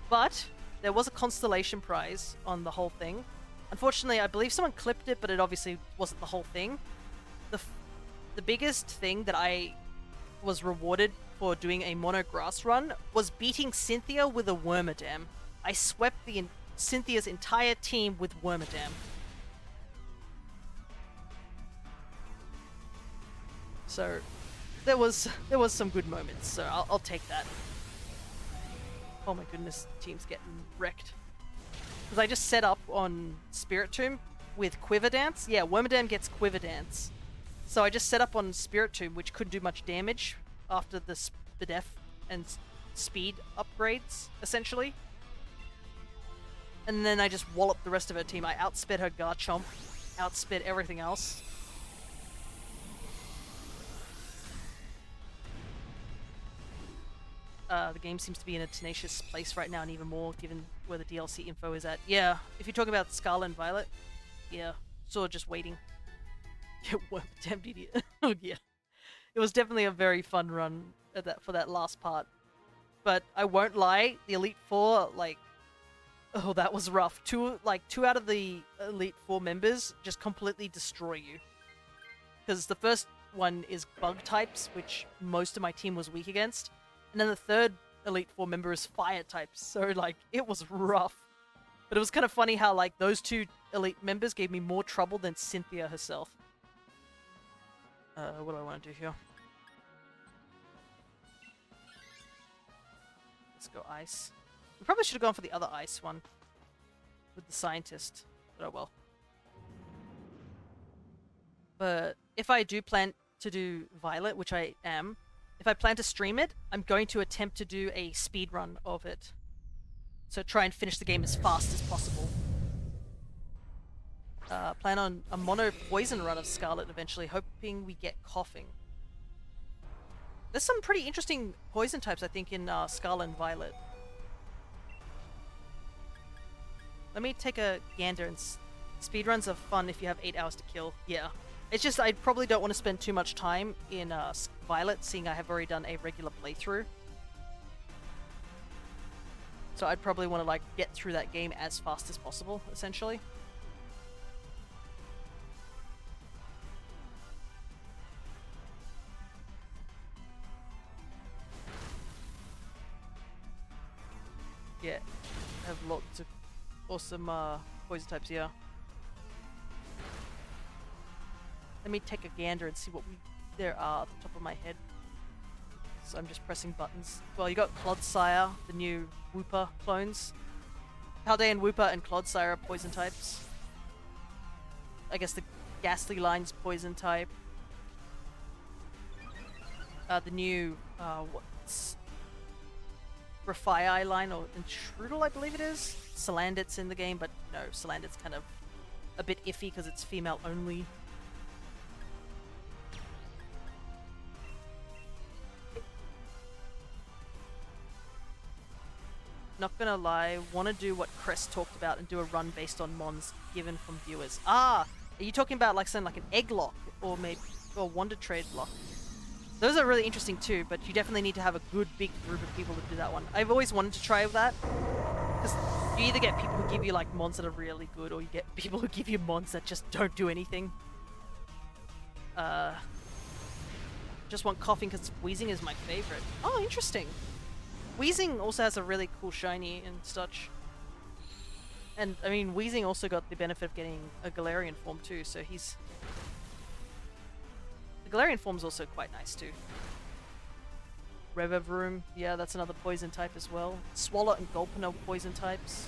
But there was a constellation prize on the whole thing. Unfortunately, I believe someone clipped it, but it obviously wasn't the whole thing. The biggest thing that I was rewarded for doing a mono grass run was beating Cynthia with a Wormadam. I swept Cynthia's entire team with Wormadam. So there was some good moments, so I'll take that. Oh my goodness, team's getting wrecked. Because I just set up on Spirit Tomb with Quiver Dance. Yeah, Wormadam gets Quiver Dance. So I just set up on Spirit Tomb, which couldn't do much damage after the def and speed upgrades, essentially. And then I just walloped the rest of her team. I outsped her Garchomp, outsped everything else. The game seems to be in a tenacious place right now, and even more given where the DLC info is at. Yeah, if you're talking about Scarlet and Violet, yeah, sort of just waiting. Yeah, what a damn idiot. Oh yeah. It was definitely a very fun run for that last part. But I won't lie, the Elite Four, like, oh, that was rough. Two out of the Elite Four members just completely destroy you. Because the first one is bug types, which most of my team was weak against. And then the third Elite Four member is fire types. So, like, it was rough. But it was kind of funny how, like, those two Elite members gave me more trouble than Cynthia herself. What do I want to do here? Let's go ice. We probably should have gone for the other ice one. With the scientist. But oh well. But if I do plan to do Violet, which I am, if I plan to stream it, I'm going to attempt to do a speed run of it. So try and finish the game as fast as possible. Plan on a mono poison run of Scarlet eventually, hoping we get coughing. There's some pretty interesting poison types, I think, in Scarlet and Violet. Let me take a gander, and speedruns are fun if you have 8 hours to kill. Yeah. It's just I probably don't want to spend too much time in Violet, seeing I have already done a regular playthrough. So I'd probably want to, like, get through that game as fast as possible, essentially. Yeah, I have lots of awesome poison types here. Let me take a gander and see what there are at the top of my head. So I'm just pressing buttons. Well, you got Clodsire, the new Wooper clones. Paldean Wooper and Clodsire are poison types. I guess the Ghastly line's poison type. The new, what's... Grafii line, or Intrudal, I believe it is. Salandit's in the game, but no, Salandit's kind of a bit iffy because it's female only. Not gonna lie, want to do what Crest talked about and do a run based on mons given from viewers. Ah, are you talking about like something like an egg lock or maybe or Wonder Trade lock? Those are really interesting too, but you definitely need to have a good big group of people to do that one. I've always wanted to try that, because you either get people who give you like mons that are really good, or you get people who give you mons that just don't do anything. Just want coughing because Wheezing is my favorite. Oh, interesting. Wheezing also has a really cool shiny and such. And, I mean, Wheezing also got the benefit of getting a Galarian form too, so he's... The Galarian form's also quite nice too. Revavroom, yeah, that's another poison type as well. Swallow and Gulpin are poison types.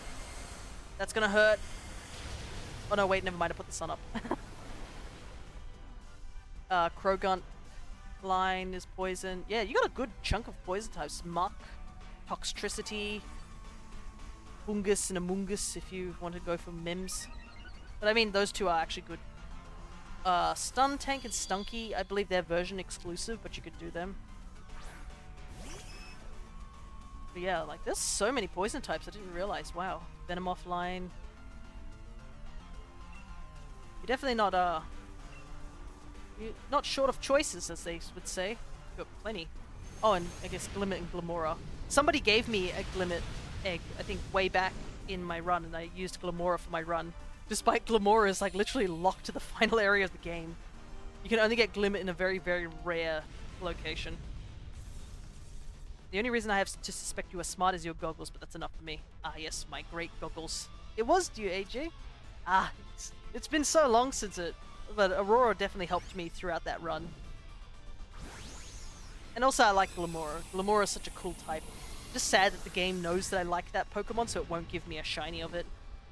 That's gonna hurt. Oh no, wait, never mind, I put the sun up. Croagunk line is poison. Yeah, you got a good chunk of poison types. Muck, Toxtricity, Bungus and Amoongus if you want to go for Mims. But I mean, those two are actually good. Stun Tank and Stunky, I believe they're version exclusive, but you could do them. But yeah, like, there's so many poison types, I didn't realize. Wow. Venomoth line. You're definitely not, you're not short of choices, as they would say. You've got plenty. Oh, and I guess Glimmet and Glamora. Somebody gave me a Glimmet egg, I think way back in my run, and I used Glamora for my run. Despite Glamora is like literally locked to the final area of the game. You can only get Glimmet in a very, very rare location. The only reason I have to suspect you are smart is your goggles, but that's enough for me. Ah, yes, my great goggles. It was due, AJ. Ah, it's been so long since it, but Aurora definitely helped me throughout that run. And also I like Glamora. Glamora is such a cool type. Just sad that the game knows that I like that Pokemon, so it won't give me a shiny of it.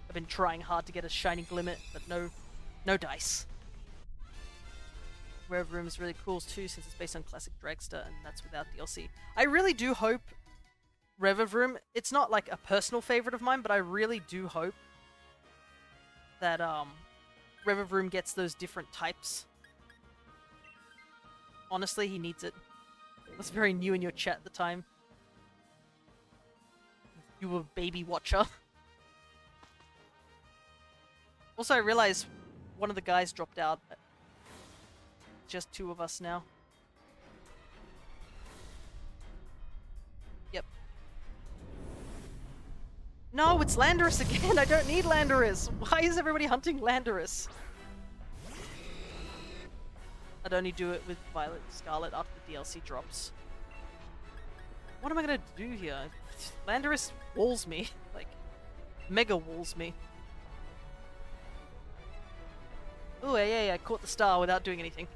I've been trying hard to get a shiny Glimmet, but no dice. Rev Room is really cool too, since it's based on classic Dragster, and that's without DLC. I really do hope Rev Room, it's not like a personal favorite of mine, but I really do hope that Rev Room gets those different types. Honestly, he needs it. I was very new in your chat at the time. You were a baby watcher. Also, I realized one of the guys dropped out. Just two of us now. Yep. No, it's Landorus again! I don't need Landorus! Why is everybody hunting Landorus? I'd only do it with Violet Scarlet after the DLC drops. What am I gonna do here? Landorus walls me. Like, mega walls me. Ooh, yeah, I caught the star without doing anything.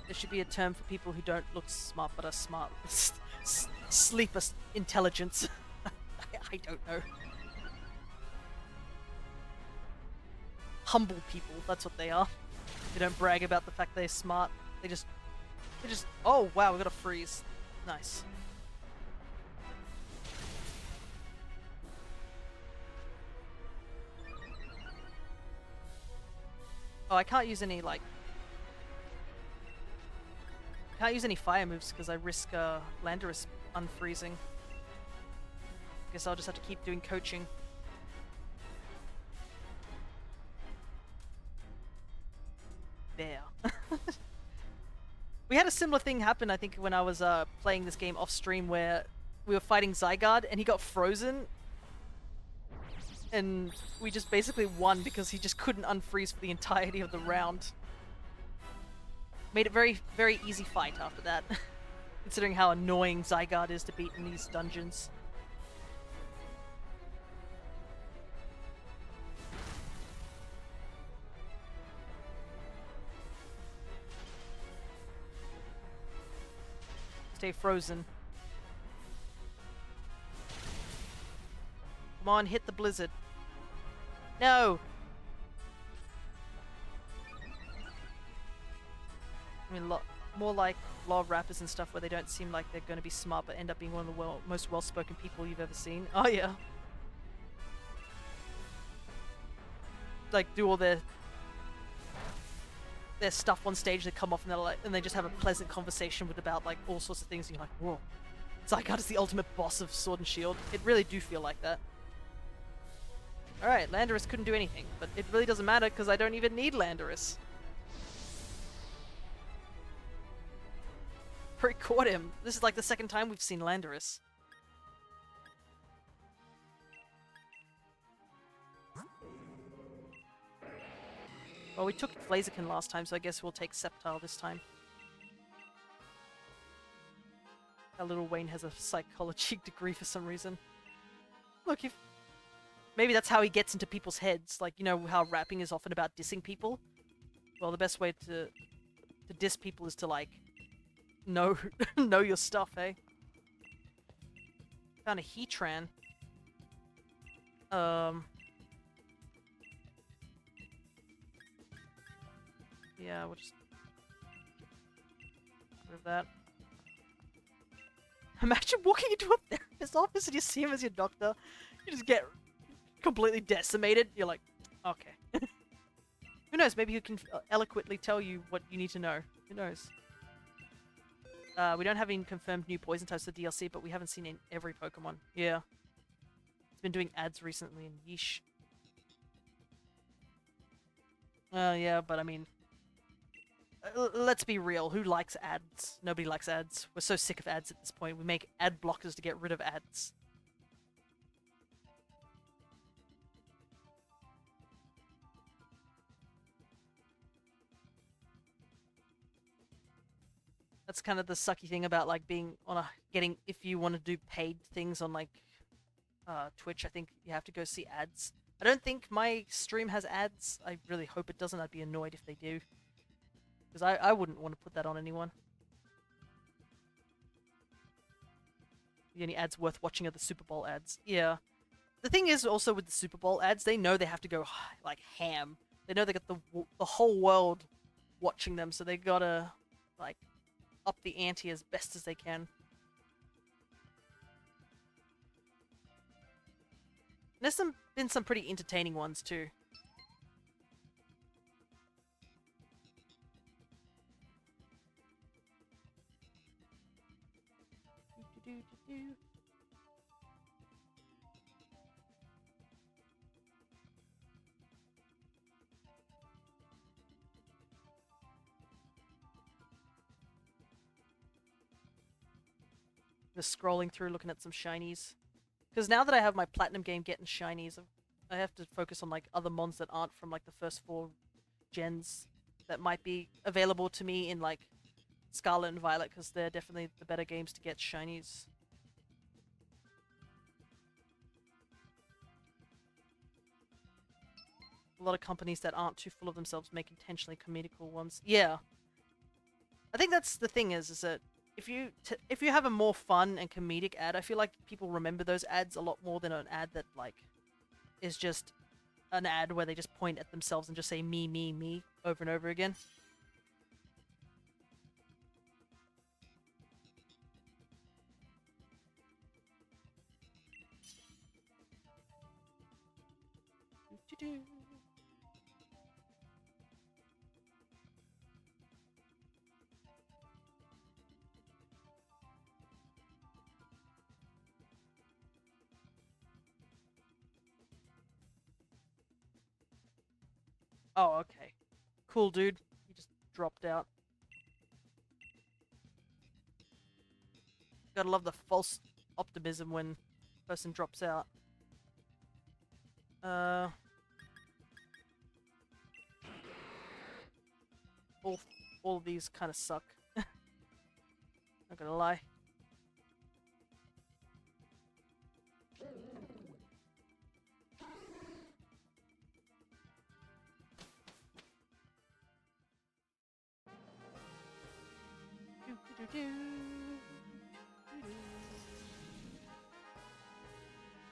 There should be a term for people who don't look smart but are smart. Sleeper intelligence. I don't know. Humble people, that's what they are. They don't brag about the fact they're smart. They just... Oh, wow, we got a freeze. Nice. Oh, I can't use any, like... Can't use any fire moves because I risk Landorus unfreezing. Guess I'll just have to keep doing coaching. There. We had a similar thing happen, I think, when I was playing this game off stream, where we were fighting Zygarde and he got frozen. And we just basically won because he just couldn't unfreeze for the entirety of the round. Made it very, very easy fight after that, considering how annoying Zygarde is to beat in these dungeons. Stay frozen. Come on, hit the blizzard. No! I mean, more like a lot of rappers and stuff where they don't seem like they're going to be smart but end up being one of the most well-spoken people you've ever seen. Oh yeah. Like, do all their stuff on stage, they come off and they're like, and they just have a pleasant conversation with about like all sorts of things, and you're like, whoa. Zygarde is the ultimate boss of Sword and Shield. It really do feel like that. Alright, Landorus couldn't do anything, but it really doesn't matter because I don't even need Landorus. Already caught him. This is like the second time we've seen Landorus. Well, we took Blaziken last time, so I guess we'll take Sceptile this time. Our little Wayne has a psychology degree for some reason. Look, if... Maybe that's how he gets into people's heads. Like, you know how rapping is often about dissing people? Well, the best way to diss people is to, like, know your stuff, eh? Found a Heatran. Yeah, we'll just... rid of that. Imagine walking into a therapist's office and you see him as your doctor. You just get completely decimated. You're like, okay. Who knows? Maybe he can eloquently tell you what you need to know. Who knows? We don't have any confirmed new poison types for DLC, but we haven't seen in every Pokemon. Yeah. been doing ads recently, and yeesh. Yeah, but I mean, let's be real. Who likes ads? Nobody likes ads. We're so sick of ads at this point. We make ad blockers to get rid of ads. That's kind of the sucky thing about like being on a if you want to do paid things on like Twitch, I think you have to go see ads. I don't think my stream has ads. I really hope it doesn't. I'd be annoyed if they do. Because I wouldn't want to put that on anyone. The only ads worth watching are the Super Bowl ads. Yeah. The thing is also with the Super Bowl ads, they know they have to go like ham. They know they got the whole world watching them, so they gotta like up the ante as best as they can. There's been some pretty entertaining ones too. Just scrolling through, looking at some shinies. Because now that I have my platinum game getting shinies, I have to focus on like other mons that aren't from like the first 4 gens that might be available to me in like Scarlet and Violet, because they're definitely the better games to get shinies. A lot of companies that aren't too full of themselves make intentionally comedical ones. Yeah. I think that's the thing is that if you have a more fun and comedic ad, I feel like people remember those ads a lot more than an ad that like is just an ad where they just point at themselves and just say me, me, me over and over again. Oh, okay. Cool, dude. He just dropped out. Gotta love the false optimism when a person drops out. All of these kind of suck. Not gonna lie.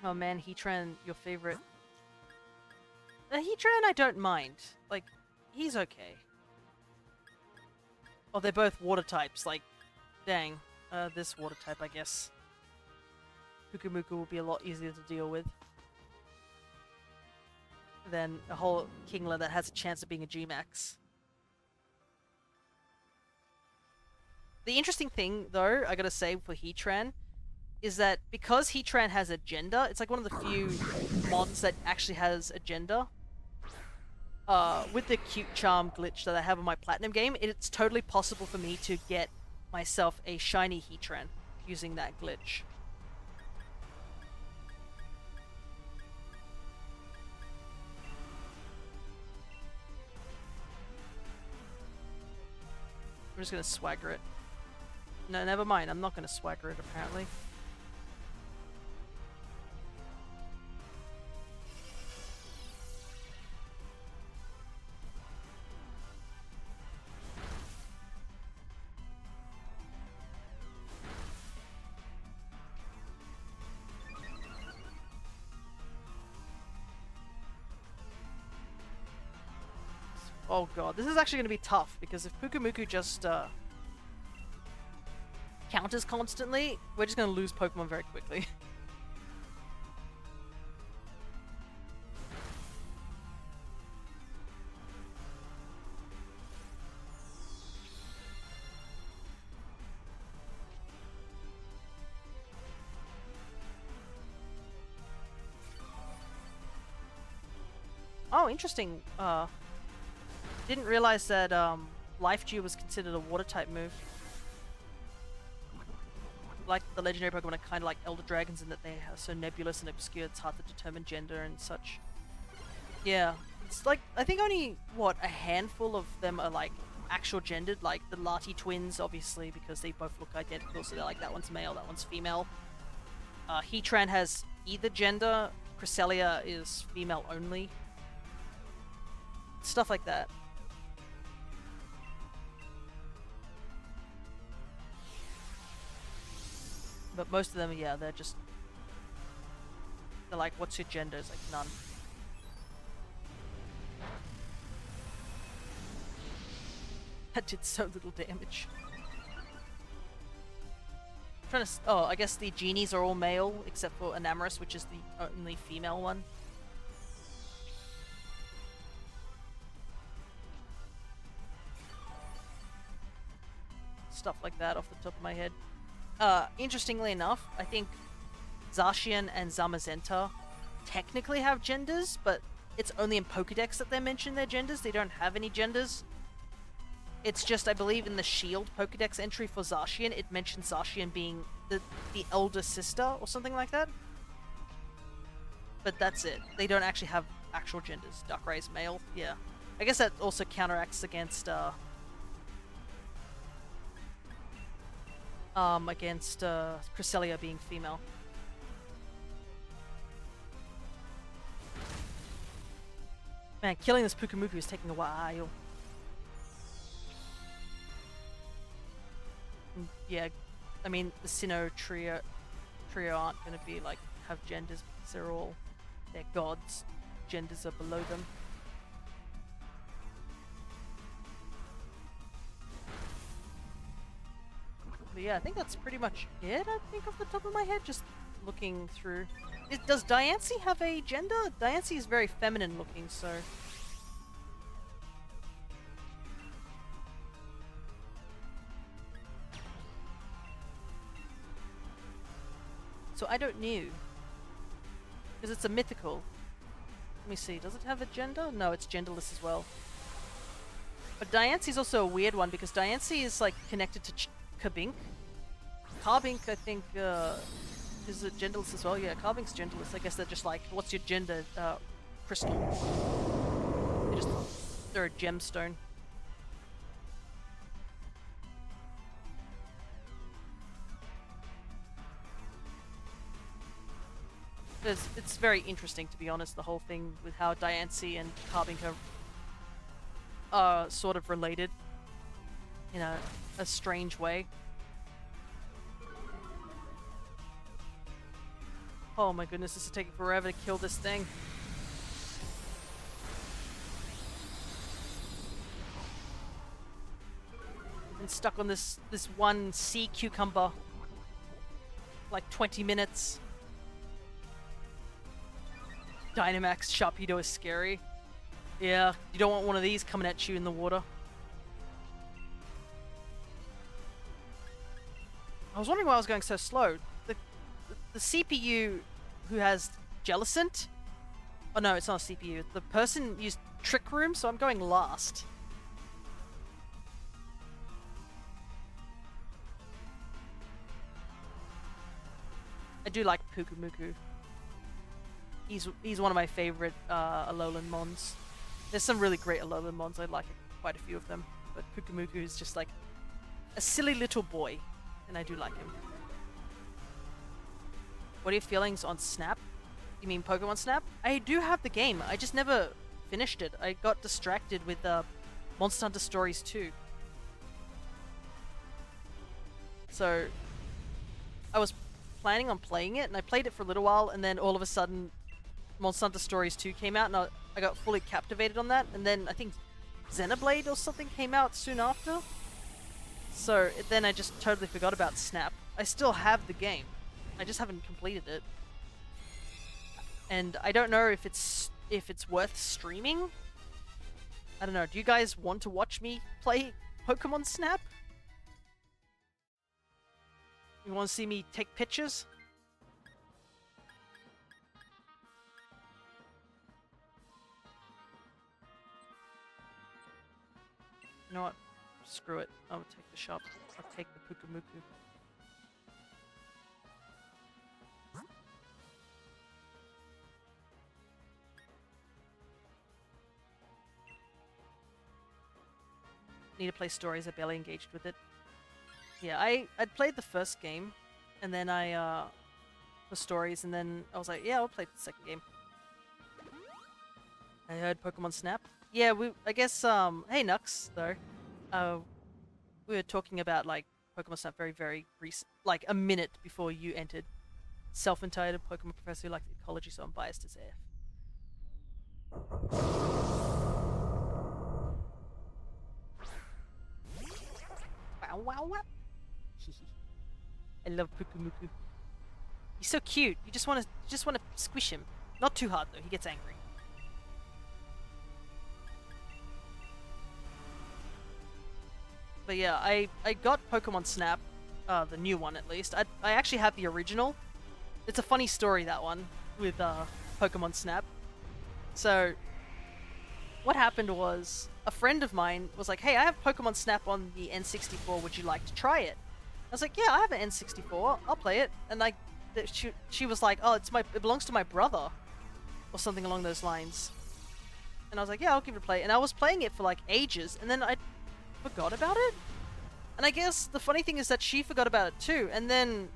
Oh man, Heatran, your favorite. Heatran I don't mind. Like, he's okay. Oh, they're both water types, like, dang. This water type, I guess. Pukumuku will be a lot easier to deal with than a whole Kingler that has a chance of being a G-Max. The interesting thing, though, I gotta say for Heatran, is that because Heatran has a gender, it's like one of the few mons that actually has a gender. With the cute charm glitch that I have on my platinum game, it's totally possible for me to get myself a shiny Heatran using that glitch. I'm just gonna swagger it. No, never mind. I'm not gonna swagger it, apparently. Oh god, this is actually going to be tough, because if Pukumuku just counters constantly, we're just going to lose Pokemon very quickly. Oh, interesting. Didn't realize that Life Dew was considered a water type move. Like the legendary Pokemon are kind of like Elder Dragons in that they are so nebulous and obscure it's hard to determine gender and such. Yeah, it's like, I think only, what, a handful of them are like actual gendered, like the Lati twins, obviously, because they both look identical, so they're like, that one's male, that one's female. Heatran has either gender, Cresselia is female only. Stuff like that. But most of them, yeah, they're like, what's your gender? It's like, none. That did so little damage. Oh, I guess the genies are all male, except for Enamorus, which is the only female one. Stuff like that off the top of my head. Interestingly enough, I think Zacian and Zamazenta technically have genders, but it's only in Pokédex that they mention their genders. They don't have any genders. It's just, I believe, in the Shield Pokédex entry for Zacian, it mentions Zacian being the elder sister or something like that. But that's it. They don't actually have actual genders. Darkrai's male, yeah. I guess that also counteracts against Cresselia being female. Man, killing this Pukumuku is taking a while. And yeah, I mean, the Sinnoh trio aren't going to be like, have genders because they're gods. Genders are below them. But yeah, I think that's pretty much it, I think, off the top of my head, just looking through. Does Diancie have a gender? Diancie is very feminine looking, so... So I don't know. Because it's a mythical. Let me see, does it have a gender? No, it's genderless as well. But Diancie's also a weird one, because Diancie is like connected to Kabink. Carbink, I think, is it genderless as well? Yeah, Carbink's genderless. I guess they're just like, what's your gender? Crystal. They're a gemstone. It's very interesting, to be honest, the whole thing with how Diancie and Carbink are sort of related in a strange way. Oh my goodness, this is taking forever to kill this thing. I've been stuck on this one sea cucumber like 20 minutes. Dynamax Sharpedo is scary. Yeah, you don't want one of these coming at you in the water. I was wondering why I was going so slow. The CPU who has Jellicent... Oh no, it's not a CPU. The person used Trick Room, so I'm going last. I do like Pukumuku. He's one of my favorite Alolan Mons. There's some really great Alolan Mons. I like quite a few of them. But Pukumuku is just like a silly little boy. And I do like him. What are your feelings on Snap? You mean Pokemon Snap? I do have the game. I just never finished it. I got distracted with Monster Hunter Stories 2. So I was planning on playing it, and I played it for a little while, and then all of a sudden Monster Hunter Stories 2 came out, and I got fully captivated on that, and then I think Xenoblade or something came out soon after. So then I just totally forgot about Snap. I still have the game. I just haven't completed it. And I don't know if it's worth streaming. I don't know. Do you guys want to watch me play Pokemon Snap? You want to see me take pictures? You know what? Screw it. I'll take the shop. I'll take the Pukumuku. Need to play stories. I barely engaged with it. Yeah, I'd played the first game, and then the stories, and then I was like, yeah, I'll play the second game. I heard Pokemon Snap. Yeah, I guess hey Nux though, we were talking about like Pokemon Snap very recent, like a minute before you entered. Self-entitled Pokemon professor who liked ecology, so I'm biased as F. Wow. I love Pukumuku. He's so cute. You just want to squish him. Not too hard though. He gets angry. But yeah, I got Pokemon Snap, the new one at least. I actually have the original. It's a funny story, that one, with Pokemon Snap. So, what happened was, a friend of mine was like, hey, I have Pokemon Snap on the N64, would you like to try it? I was like, yeah, I have an N64, I'll play it. And like, she was like, oh, it belongs to my brother, or something along those lines. And I was like, yeah, I'll give it a play. And I was playing it for like ages, and then I forgot about it. And I guess the funny thing is that she forgot about it too, and then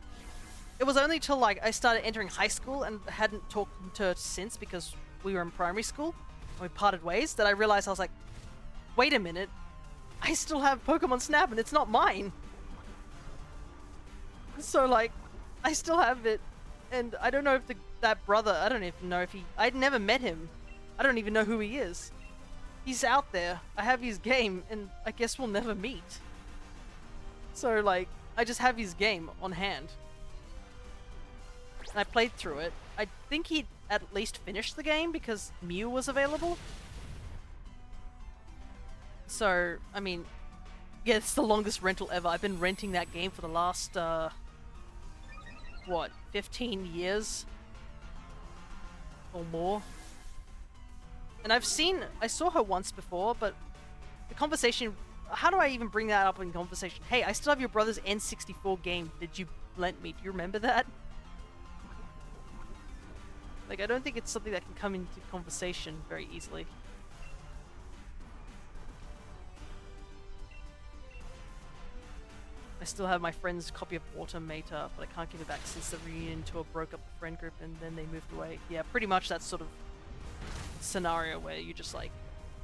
it was only till like I started entering high school and hadn't talked to her since because we were in primary school and we parted ways that I realized I was like, wait a minute, I still have Pokemon Snap and it's not mine. So like, I still have it, and I don't know if that brother, I don't even know if I'd never met him. I don't even know who he is. He's out there. I have his game, and I guess we'll never meet. So like, I just have his game on hand. And I played through it. I think he'd at least finished the game because Mew was available. So, I mean, yeah, it's the longest rental ever. I've been renting that game for the last, what, 15 years? Or more? And I saw her once before, but the conversation, how do I even bring that up in conversation? Hey, I still have your brother's N64 game that you lent me. Do you remember that? Like, I don't think it's something that can come into conversation very easily. I still have my friend's copy of Automata, but I can't give it back since the reunion tour broke up the friend group and then they moved away. Yeah, pretty much that sort of scenario where you just like,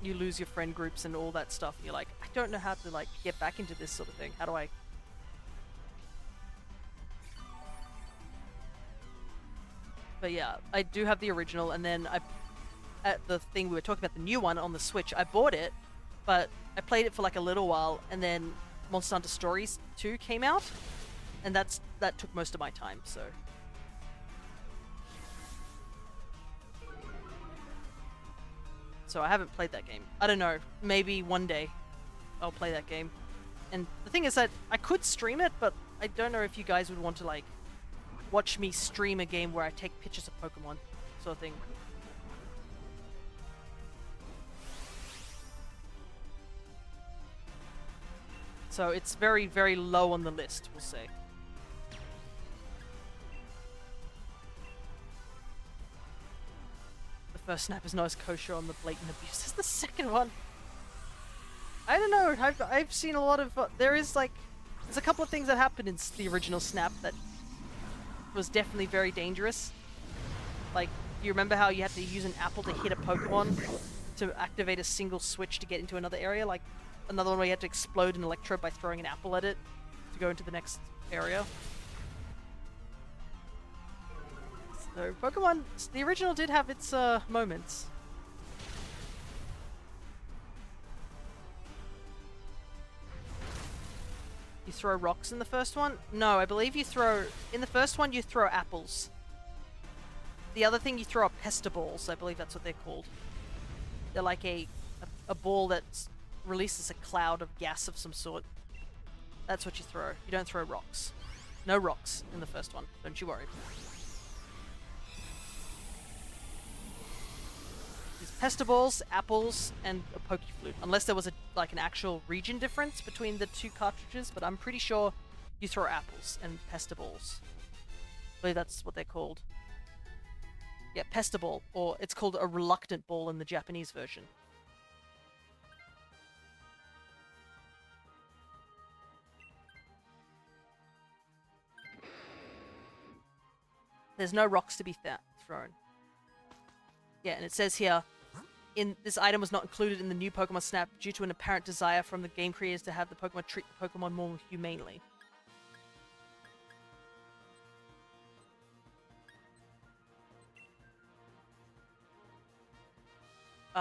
you lose your friend groups and all that stuff, and you're like, I don't know how to like get back into this sort of thing. How do I... But yeah, I do have the original, and then at the thing we were talking about, the new one on the Switch, I bought it, but I played it for like a little while, and then Monster Hunter Stories 2 came out, and that took most of my time, so... So I haven't played that game. I don't know, maybe one day I'll play that game. And the thing is that I could stream it, but I don't know if you guys would want to like watch me stream a game where I take pictures of Pokemon, sort of thing. So it's very low on the list, we'll say. First snap is not as kosher on the blatant abuse as the second one. I don't know, I've seen a lot of, there's a couple of things that happened in the original Snap that was definitely very dangerous. Like, you remember how you had to use an apple to hit a Pokemon to activate a single switch to get into another area? Like, another one where you had to explode an Electrode by throwing an apple at it to go into the next area. So, Pokemon, the original did have its moments. You throw rocks in the first one? No, I believe you throw... In the first one, you throw apples. The other thing you throw are Pestaballs, I believe that's what they're called. They're like a ball that releases a cloud of gas of some sort. That's what you throw. You don't throw rocks. No rocks in the first one, don't you worry. Pestaballs, apples, and a Pokeflute. Unless there was a like an actual region difference between the two cartridges, but I'm pretty sure you throw apples and pestiballs. I believe that's what they're called. Yeah, pestiball, or it's called a reluctant ball in the Japanese version. There's no rocks to be thrown. Yeah, and it says here, this item was not included in the new Pokemon Snap due to an apparent desire from the game creators to have the Pokemon treat the Pokemon more humanely.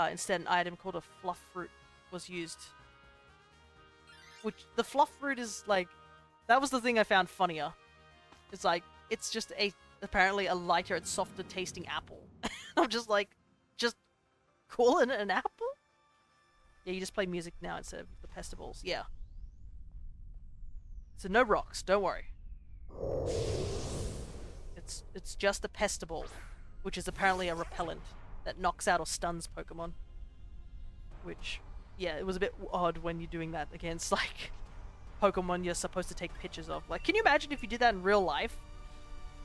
Instead, an item called a fluff fruit was used. Which, the fluff fruit is like, that was the thing I found funnier. It's like, it's just apparently a lighter and softer tasting apple. I'm just like, just call it an apple? Yeah, you just play music now instead of the pestiballs. Yeah. So no rocks, don't worry. It's just a pestiball, which is apparently a repellent that knocks out or stuns Pokemon. Which, yeah, it was a bit odd when you're doing that against, like, Pokemon you're supposed to take pictures of. Like, can you imagine if you did that in real life?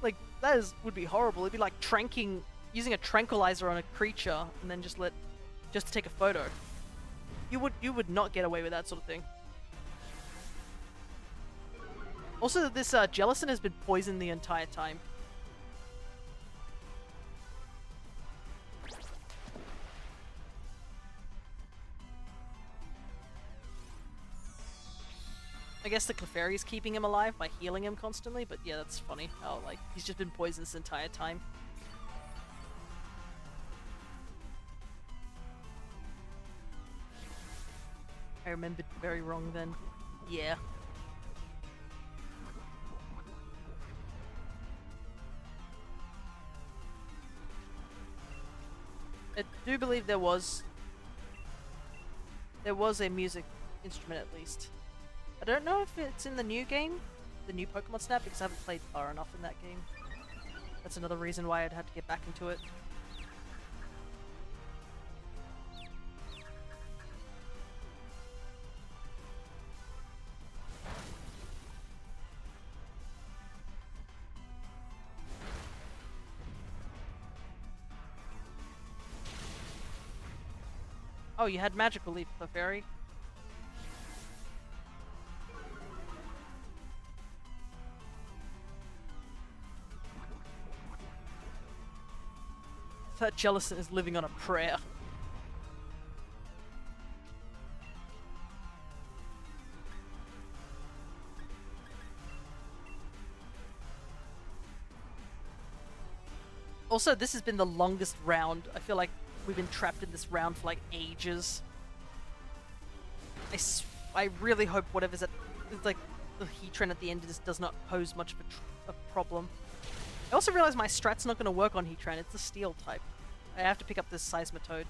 Like, that would be horrible. It'd be like using a tranquilizer on a creature and then just to take a photo. You would not get away with that sort of thing. Also, this Jellicent has been poisoned the entire time. I guess the Clefairy is keeping him alive by healing him constantly, but yeah, that's funny how, like, he's just been poisoned this entire time. I remembered very wrong then. Yeah. I do believe there was a music instrument at least. I don't know if it's in the new game, the new Pokemon Snap, because I haven't played far enough in that game. That's another reason why I'd have to get back into it. Oh, you had Magical Leap, Clefairy. That Jellicent is living on a prayer. Also, this has been the longest round. I feel like we've been trapped in this round for like ages. I really hope whatever's like the Heatran at the end does not pose much of a problem. I also realize my strat's not going to work on Heatran. It's a steel type. I have to pick up this Seismitoad.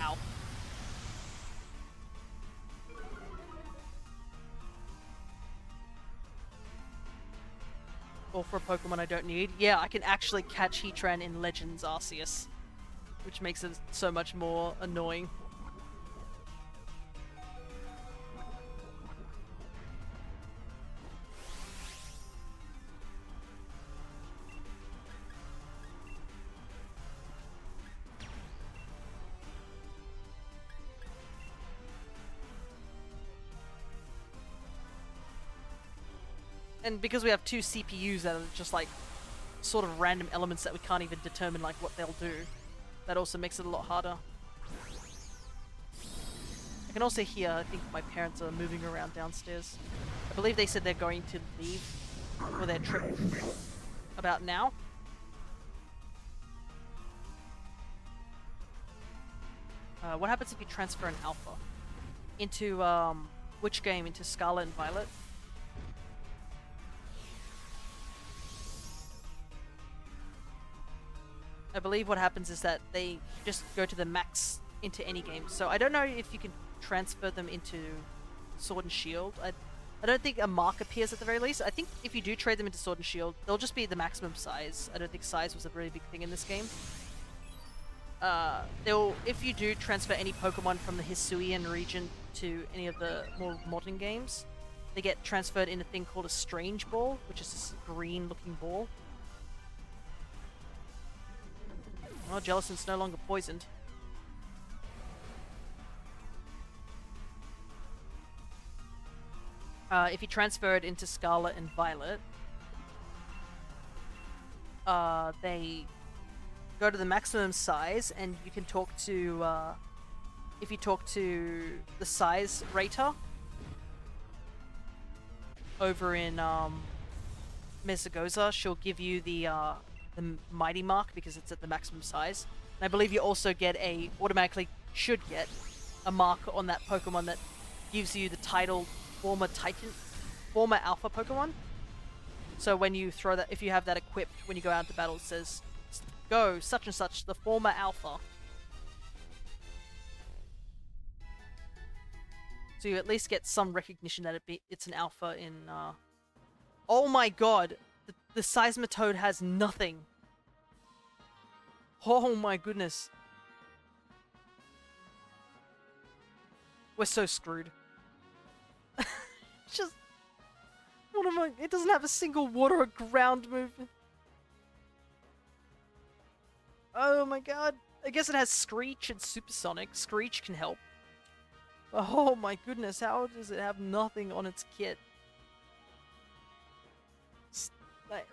Ow. Or for a Pokemon I don't need. Yeah, I can actually catch Heatran in Legends Arceus, which makes it so much more annoying. And because we have two CPUs that are just like sort of random elements that we can't even determine like what they'll do, that also makes it a lot harder. I can also hear, I think my parents are moving around downstairs. I believe they said they're going to leave for their trip about now. What happens if you transfer an Alpha? Into, which game? Into Scarlet and Violet? I believe what happens is that they just go to the max into any game. So I don't know if you can transfer them into Sword and Shield. I don't think a mark appears at the very least. I think if you do trade them into Sword and Shield, they'll just be the maximum size. I don't think size was a really big thing in this game. if you do transfer any Pokemon from the Hisuian region to any of the more modern games, they get transferred in a thing called a Strange Ball, which is this green-looking ball. Oh, Jellicent's no longer poisoned. If you transfer it into Scarlet and Violet, they go to the maximum size, and you can talk to, if you talk to the size rater over in Mesagoza, she'll give you the Mighty Mark because it's at the maximum size. And I believe you also get automatically should get a mark on that Pokemon that gives you the title former Alpha Pokemon. So when you throw that, if you have that equipped, when you go out into battle, it says, go such and such, the former Alpha. So you at least get some recognition that it's an Alpha in, Oh my god! The Seismitoad has nothing! Oh my goodness. We're so screwed. Just... What am I... It doesn't have a single water or ground movement. Oh my god. I guess it has Screech and Supersonic. Screech can help. Oh my goodness, how does it have nothing on its kit?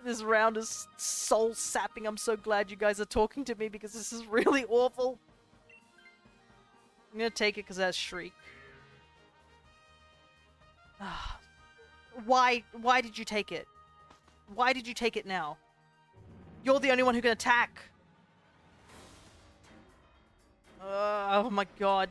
This round is soul sapping. I'm so glad you guys are talking to me because this is really awful. I'm gonna take it because it has Shriek. Why did you take it? Why did you take it now? You're the only one who can attack. Oh my god.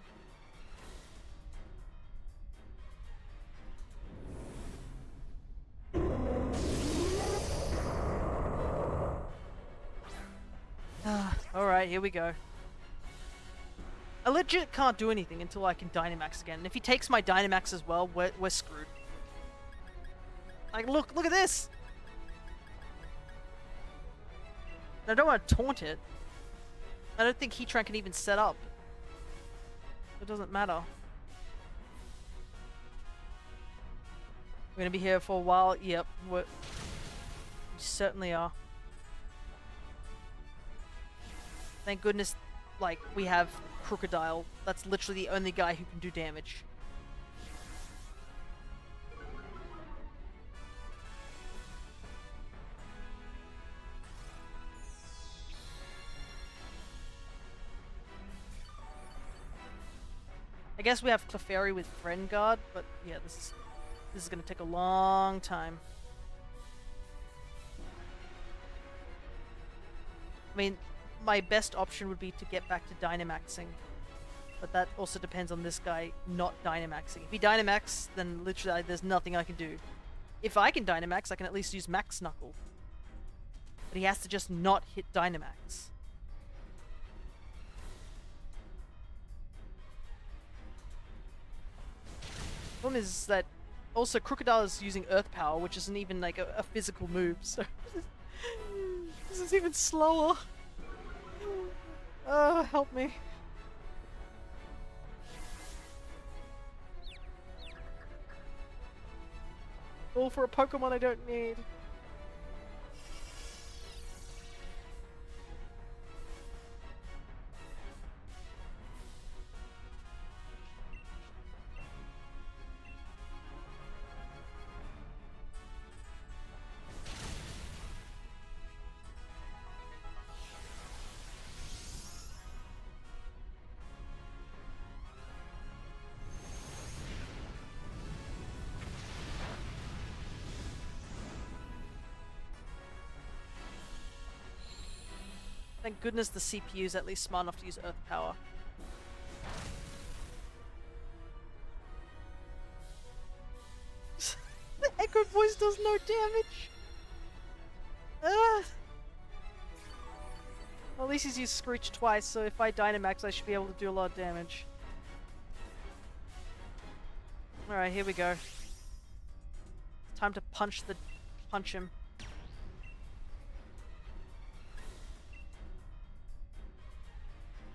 Alright, here we go. I legit can't do anything until I can Dynamax again. And if he takes my Dynamax as well, we're screwed. Like, look at this! I don't want to taunt it. I don't think Heatran can even set up. It doesn't matter. We're gonna be here for a while. Yep, we certainly are. Thank goodness, like, we have Crocodile. That's literally the only guy who can do damage. I guess we have Clefairy with Friend Guard, but yeah, this is gonna take a long time. I mean, my best option would be to get back to Dynamaxing, but that also depends on this guy not Dynamaxing. If he Dynamax, then literally there's nothing I can do. If I can Dynamax, I can at least use Max Knuckle. But he has to just not hit Dynamax. Problem is that also Crocodile is using Earth Power, which isn't even like a physical move, so this is even slower. Help me. All for a Pokemon I don't need. Thank goodness the CPU is at least smart enough to use Earth Power. The Echo Voice does no damage! Well, at least he's used Screech twice, so if I Dynamax I should be able to do a lot of damage. Alright, here we go. Time to punch him.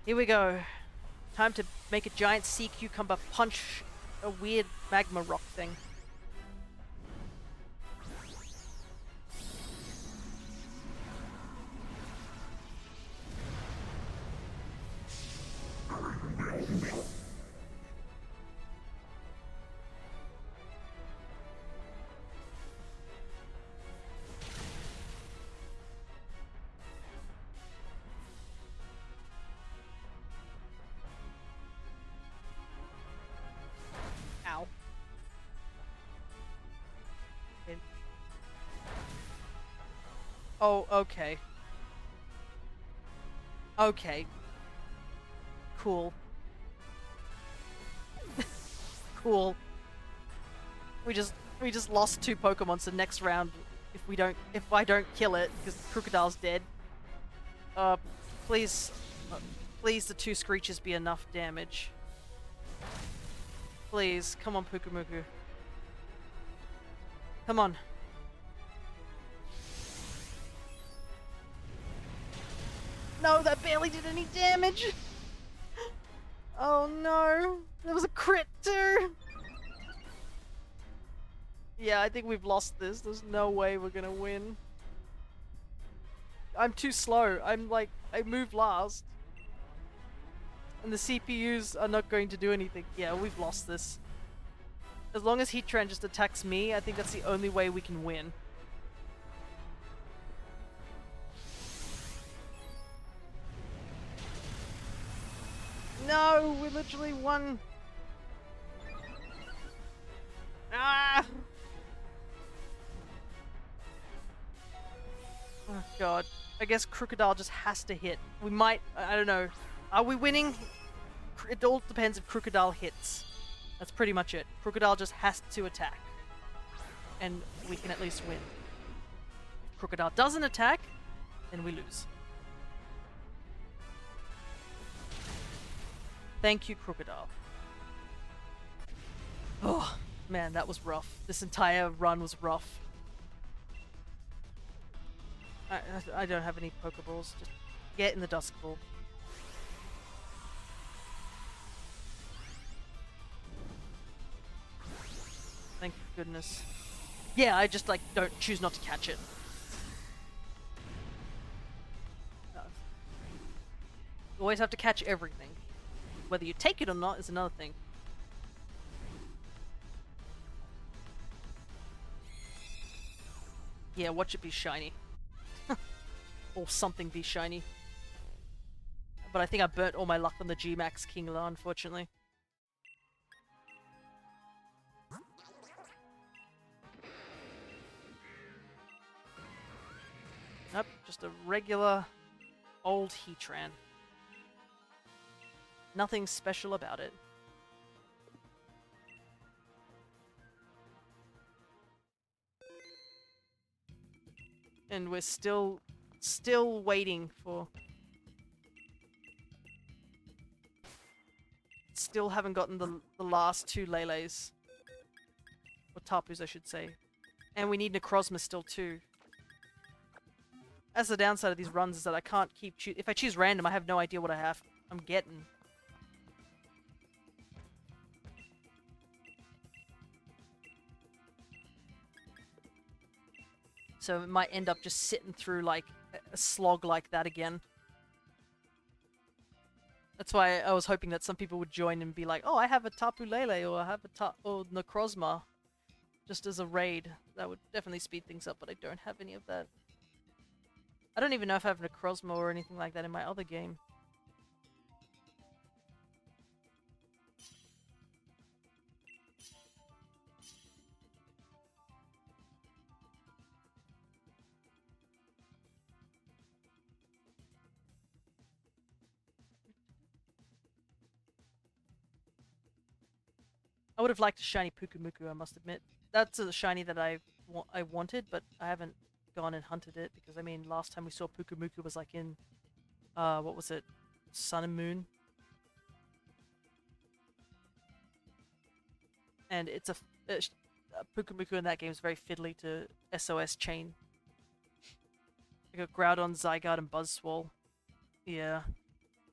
Here we go. Time to make a giant sea cucumber punch a weird magma rock thing. Ow. Oh, okay. Okay. Cool. Cool. We just lost 2 Pokemon, so next round, if I don't kill it, because Crocodile's dead. Please, please the 2 Screeches be enough damage. Please, come on, Pukumuku. Come on. No, that barely did any damage! Oh no! That was a crit too! Yeah, I think we've lost this. There's no way we're gonna win. I'm too slow. I moved last. And the CPUs are not going to do anything. Yeah, we've lost this. As long as Heatran just attacks me, I think that's the only way we can win. No, we literally won. Ah! Oh god. I guess Crocodile just has to hit. We might, I don't know. Are we winning? It all depends if Crocodile hits. That's pretty much it. Crocodile just has to attack. And we can at least win. If Crocodile doesn't attack, then we lose. Thank you, Crocodile. Oh, man, that was rough. This entire run was rough. I don't have any Pokeballs. Just get in the Dusk Ball. Thank goodness. Yeah, I just don't choose not to catch it. You always have to catch everything. Whether you take it or not is another thing. Yeah, watch it be shiny. Or something be shiny. But I think I burnt all my luck on the G-Max Kingler, unfortunately. Nope, just a regular old Heatran. Nothing special about it. And we're still waiting for... Still haven't gotten the last 2 Lele's. Or Tapus, I should say. And we need Necrozma still too. That's the downside of these runs, is that I can't keep if I choose random, I have no idea what I'm getting. So it might end up just sitting through like a slog like that again. That's why I was hoping that some people would join and be like, oh, I have a Tapu Lele, or I have a Necrozma, just as a raid. That would definitely speed things up, but I don't have any of that. I don't even know if I have Necrozma or anything like that in my other game. I would have liked a shiny Pukumuku, I must admit. That's a shiny that I wanted, but I haven't gone and hunted it, because I mean, last time we saw Pukumuku was like in, what was it? Sun and Moon. And it's a Pukumuku in that game is very fiddly to SOS chain. I got Groudon, Zygarde, and Buzzswole. Yeah.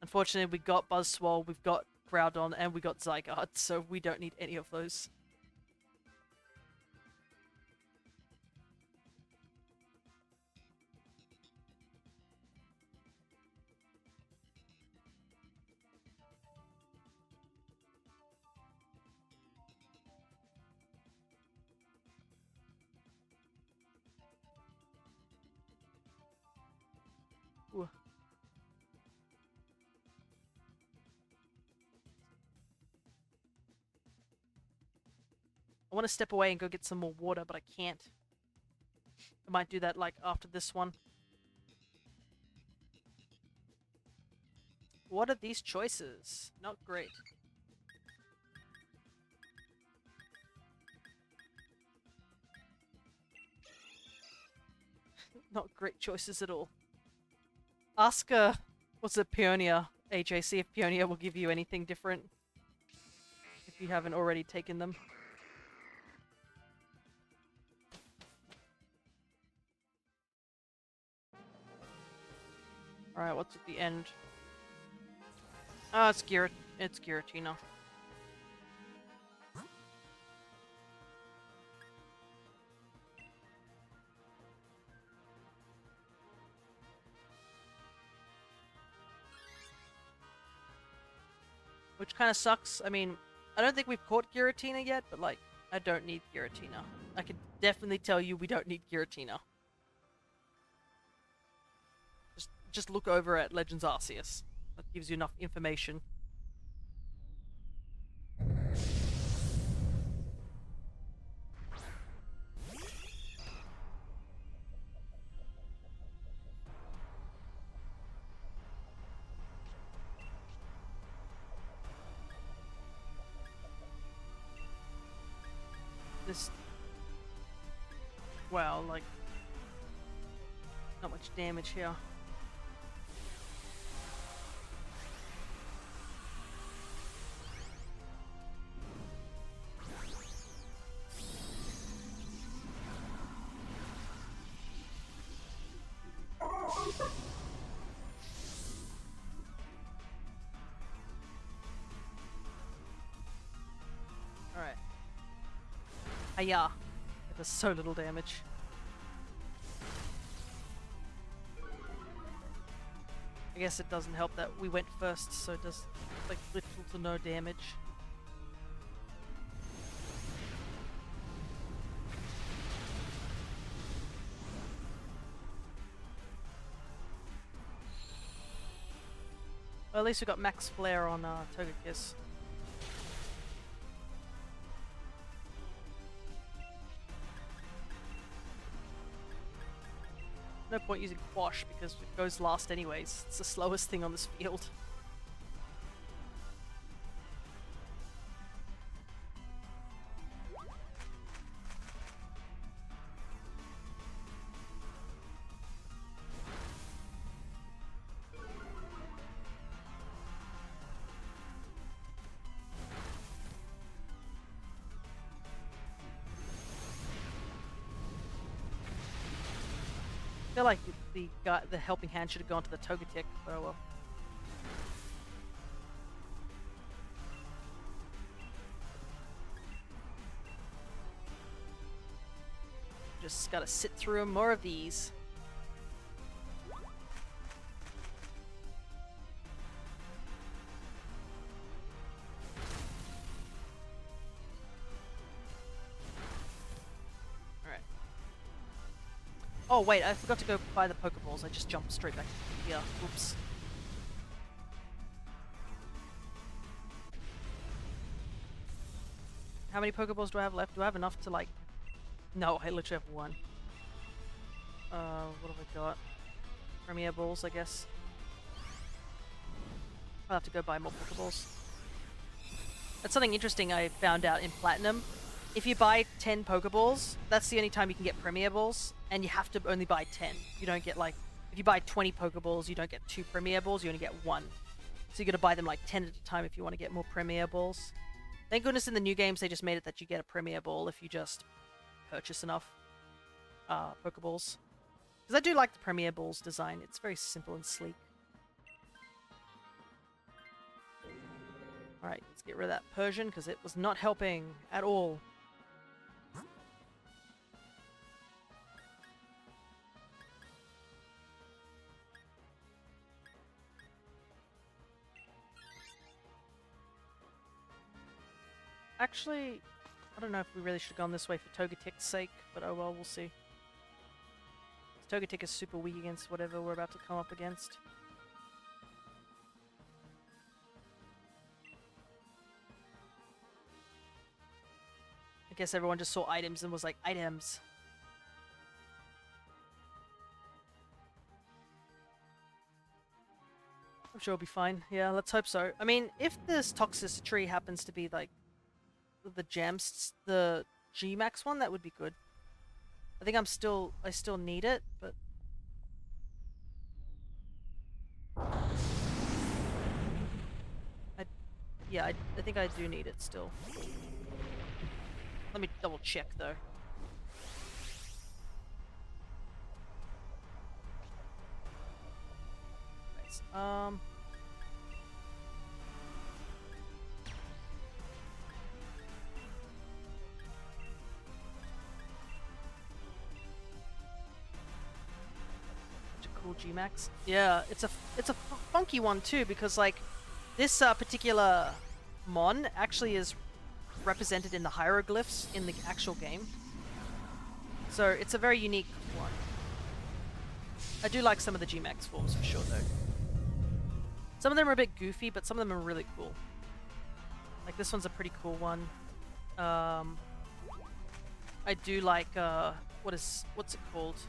Unfortunately, we got Buzzswole, we've got Groudon, and we got Zygarde, so we don't need any of those. Ooh. I want to step away and go get some more water, but I can't. I might do that, like, after this one. What are these choices? Not great. Not great choices at all. Ask, what's it, Peonia, AJ, see if Peonia will give you anything different. If you haven't already taken them. Alright, what's at the end? Oh, it's Giratina. Which kind of sucks. I mean, I don't think we've caught Giratina yet, but like, I don't need Giratina. I can definitely tell you we don't need Giratina. Just look over at Legends Arceus. That gives you enough information. This... Wow, like... Not much damage here. Alright. Hiya! It does so little damage. I guess it doesn't help that we went first, so it does like little to no damage. Well, at least we got Max Flare on Togekiss. No point using Quash because it goes last anyways. It's the slowest thing on this field. I feel like the helping hand should have gone to the Togetic, but oh well. Just gotta sit through more of these. Oh wait, I forgot to go buy the Pokeballs. I just jumped straight back here. Oops. How many Pokeballs do I have left? Do I have enough to like... No, I literally have one. What have I got? Premier Balls, I guess. I'll have to go buy more Pokeballs. That's something interesting I found out in Platinum. If you buy 10 Pokeballs, that's the only time you can get Premier Balls, and you have to only buy 10. You don't get like, if you buy 20 Pokeballs, you don't get 2 Premier Balls, you only get 1. So you gotta buy them like 10 at a time if you want to get more Premier Balls. Thank goodness in the new games they just made it that you get a Premier Ball if you just purchase enough Pokeballs. Because I do like the Premier Balls design, it's very simple and sleek. Alright, let's get rid of that Persian because it was not helping at all. Actually, I don't know if we really should have gone this way for Togetic's sake, but oh well, we'll see. Togetic is super weak against whatever we're about to come up against. I guess everyone just saw items and was like, items. I'm sure it'll be fine. Yeah, let's hope so. I mean, if this Toxicity happens to be like the the G-Max one, that would be good. I think I still need it, but I think I do need it still. Let me double check though. Nice. Cool G-Max. Yeah, it's a funky one too because like this particular mon actually is represented in the hieroglyphs in the actual game. So it's a very unique one. I do like some of the G-Max forms for sure though. Some of them are a bit goofy, but some of them are really cool. Like this one's a pretty cool one. I do like what's it called?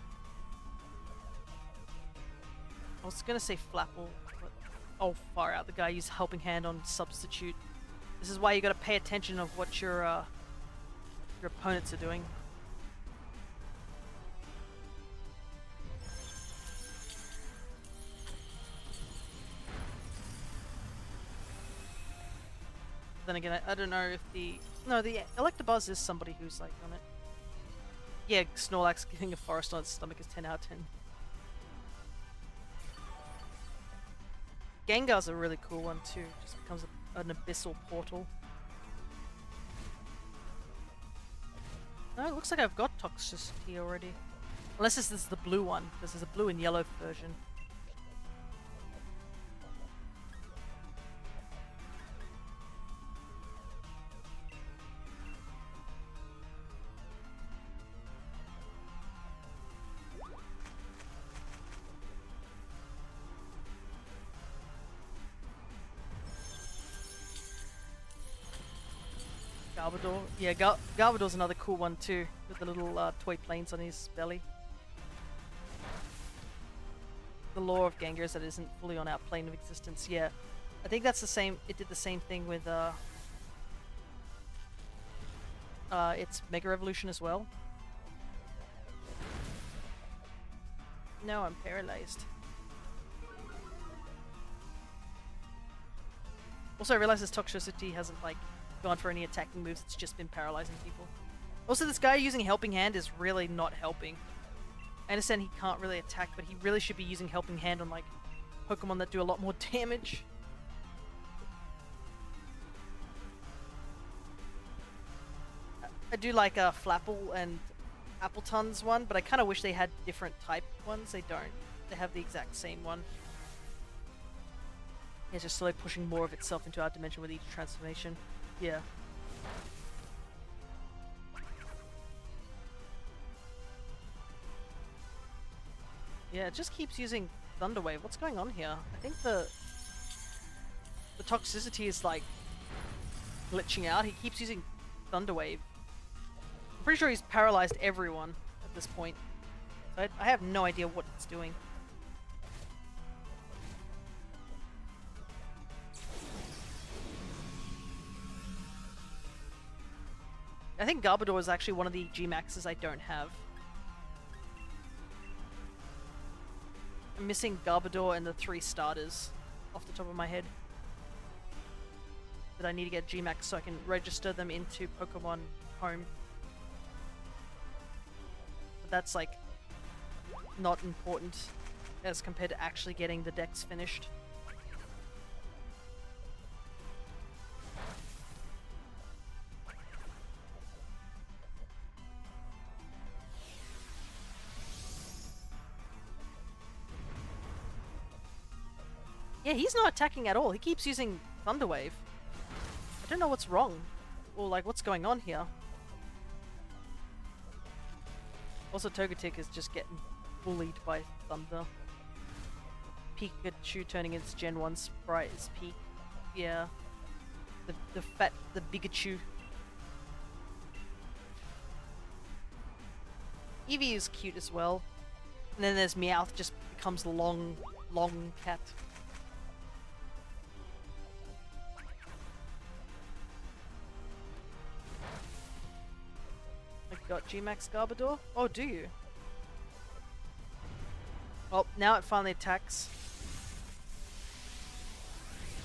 I was gonna say Flapple, but oh far out, the guy used Helping Hand on Substitute. This is why you gotta pay attention of what your opponents are doing. Then again, I don't know if the Electabuzz is somebody who's like on it. Yeah, Snorlax getting a forest on its stomach is 10 out of 10. Gengar's a really cool one too. Just becomes an abyssal portal. No, it looks like I've got Toxicity already. Unless this is the blue one, because there's a blue and yellow version. Garbodor. Yeah, Garbodor's another cool one too, with the little toy planes on his belly. The lore of Gengar is that it isn't fully on our plane of existence. Yeah, I think that's the same. It did the same thing with its Mega Evolution as well. No, I'm paralyzed. Also, I realize this Toxicity hasn't like gone for any attacking moves, it's just been paralyzing people. Also, this guy using Helping Hand is really not helping. I understand he can't really attack, but he really should be using Helping Hand on like Pokemon that do a lot more damage. I do like Flapple and Appleton's one, but I kind of wish they had different type ones. They don't. They have the exact same one. It's just slowly pushing more of itself into our dimension with each transformation. Yeah. Yeah, it just keeps using Thunder Wave. What's going on here? I think the Toxicity is like glitching out. He keeps using Thunder Wave. I'm pretty sure he's paralyzed everyone at this point. So I have no idea what it's doing. I think Garbodor is actually one of the G-Maxes I don't have. I'm missing Garbodor and the 3 starters off the top of my head that I need to get G-Max so I can register them into Pokemon Home. But that's like not important as compared to actually getting the decks finished. Yeah, he's not attacking at all. He keeps using Thunder Wave. I don't know what's wrong. Or like what's going on here. Also, Togetic is just getting bullied by Thunder. Pikachu turning its Gen 1 sprite is peak. Yeah. The Bigachu. Eevee is cute as well. And then there's Meowth, just becomes long cat. I got G-Max Garbodor? Oh, do you? Well, now it finally attacks.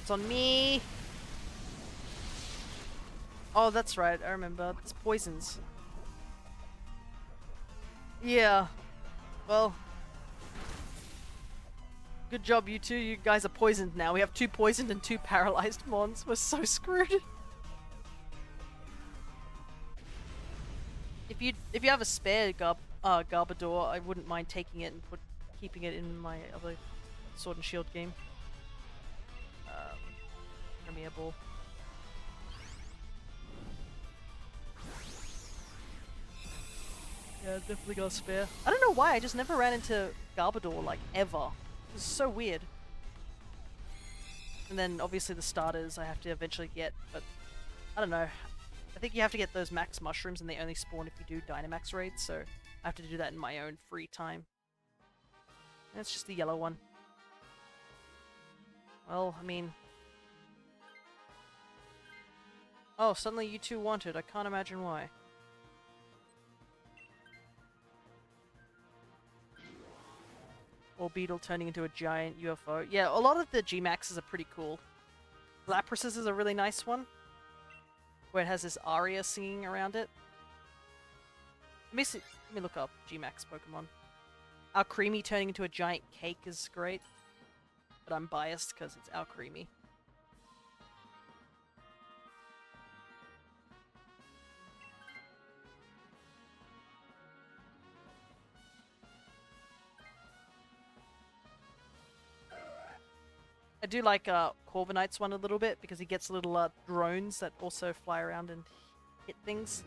It's on me! Oh, that's right, I remember. It's poisons. Yeah. Well. Good job, you two. You guys are poisoned now. We have 2 poisoned and 2 paralyzed mons. We're so screwed. If you have a spare Garbodor, I wouldn't mind taking it and keeping it in my other Sword and Shield game. Premier Ball. Yeah, definitely got a spare. I don't know why, I just never ran into Garbodor, like, ever. It was so weird. And then, obviously, the starters I have to eventually get, but I don't know. I think you have to get those max mushrooms, and they only spawn if you do Dynamax raids, so I have to do that in my own free time. And it's just the yellow one. Well, I mean... Oh, suddenly you two want it. I can't imagine why. Or Beetle turning into a giant UFO. Yeah, a lot of the G-Maxes are pretty cool. Lapras's is a really nice one. Where it has this aria singing around it. Let me look up G-Max Pokemon. Our Creamy turning into a giant cake is great. But I'm biased because it's Our Creamy. I do like Corviknight's one a little bit because he gets little drones that also fly around and hit things.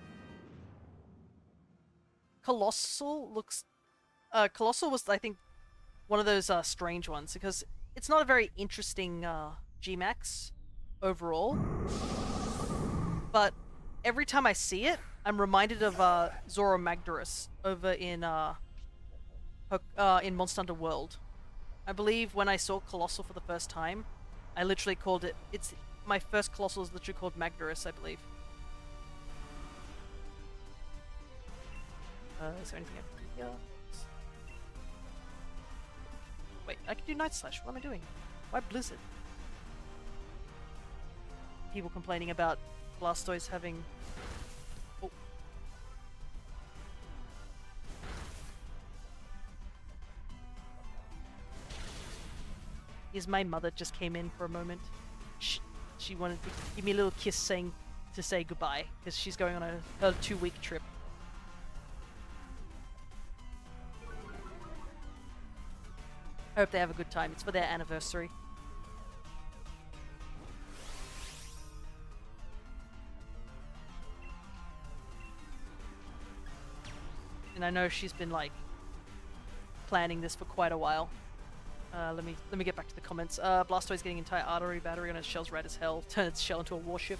Colossal looks... Colossal was, I think, one of those strange ones because it's not a very interesting G-Max overall. But every time I see it, I'm reminded of Zoromagdaros over in Monster Hunter World. I believe when I saw Colossal for the first time, I literally called it... my first Colossal is literally called Magdaros, I believe. Is there anything I can do here? Wait, I can do Night Slash. What am I doing? Why Blizzard? People complaining about Blastoise having... Oh. Here's my mother just came in for a moment. She wanted to give me a little kiss to say goodbye because she's going on a 2-week trip. I hope they have a good time. It's for their anniversary. And I know she's been like planning this for quite a while. Let me get back to the comments. Blastoise getting entire artery battery on its shell's red as hell. Turn its shell into a warship.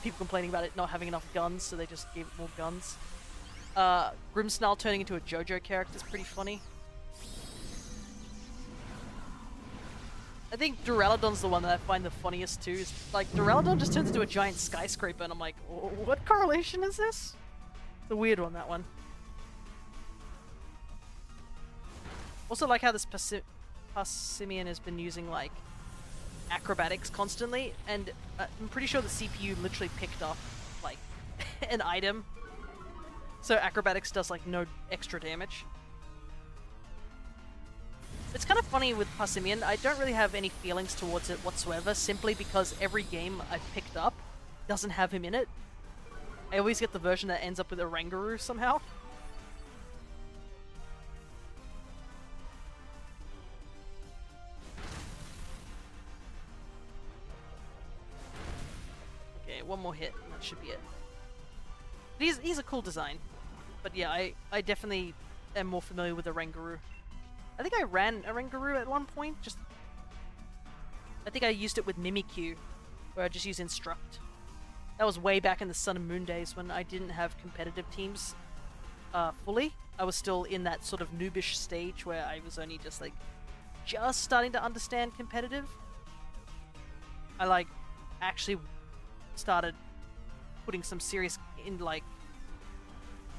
People complaining about it not having enough guns, so they just gave it more guns. Grimmsnarl turning into a JoJo character is pretty funny. I think Duraludon's the one that I find the funniest too. Is like Duraludon just turns into a giant skyscraper, and I'm like, what correlation is this? It's a weird one, that one. Also, like how this Passimian has been using like acrobatics constantly, and I'm pretty sure the CPU literally picked up like an item, so acrobatics does like no extra damage. It's kind of funny with Passimian. I don't really have any feelings towards it whatsoever, simply because every game I've picked up doesn't have him in it. I always get the version that ends up with a Rangaroo somehow. Okay, one more hit, and that should be it. He's a cool design. But yeah, I definitely am more familiar with the Rangaroo. I think I ran a Rangaroo at one point, I think I used it with Mimikyu, where I just used Instruct. That was way back in the Sun and Moon days when I didn't have competitive teams fully. I was still in that sort of noobish stage where I was only just starting to understand competitive. I actually started putting some serious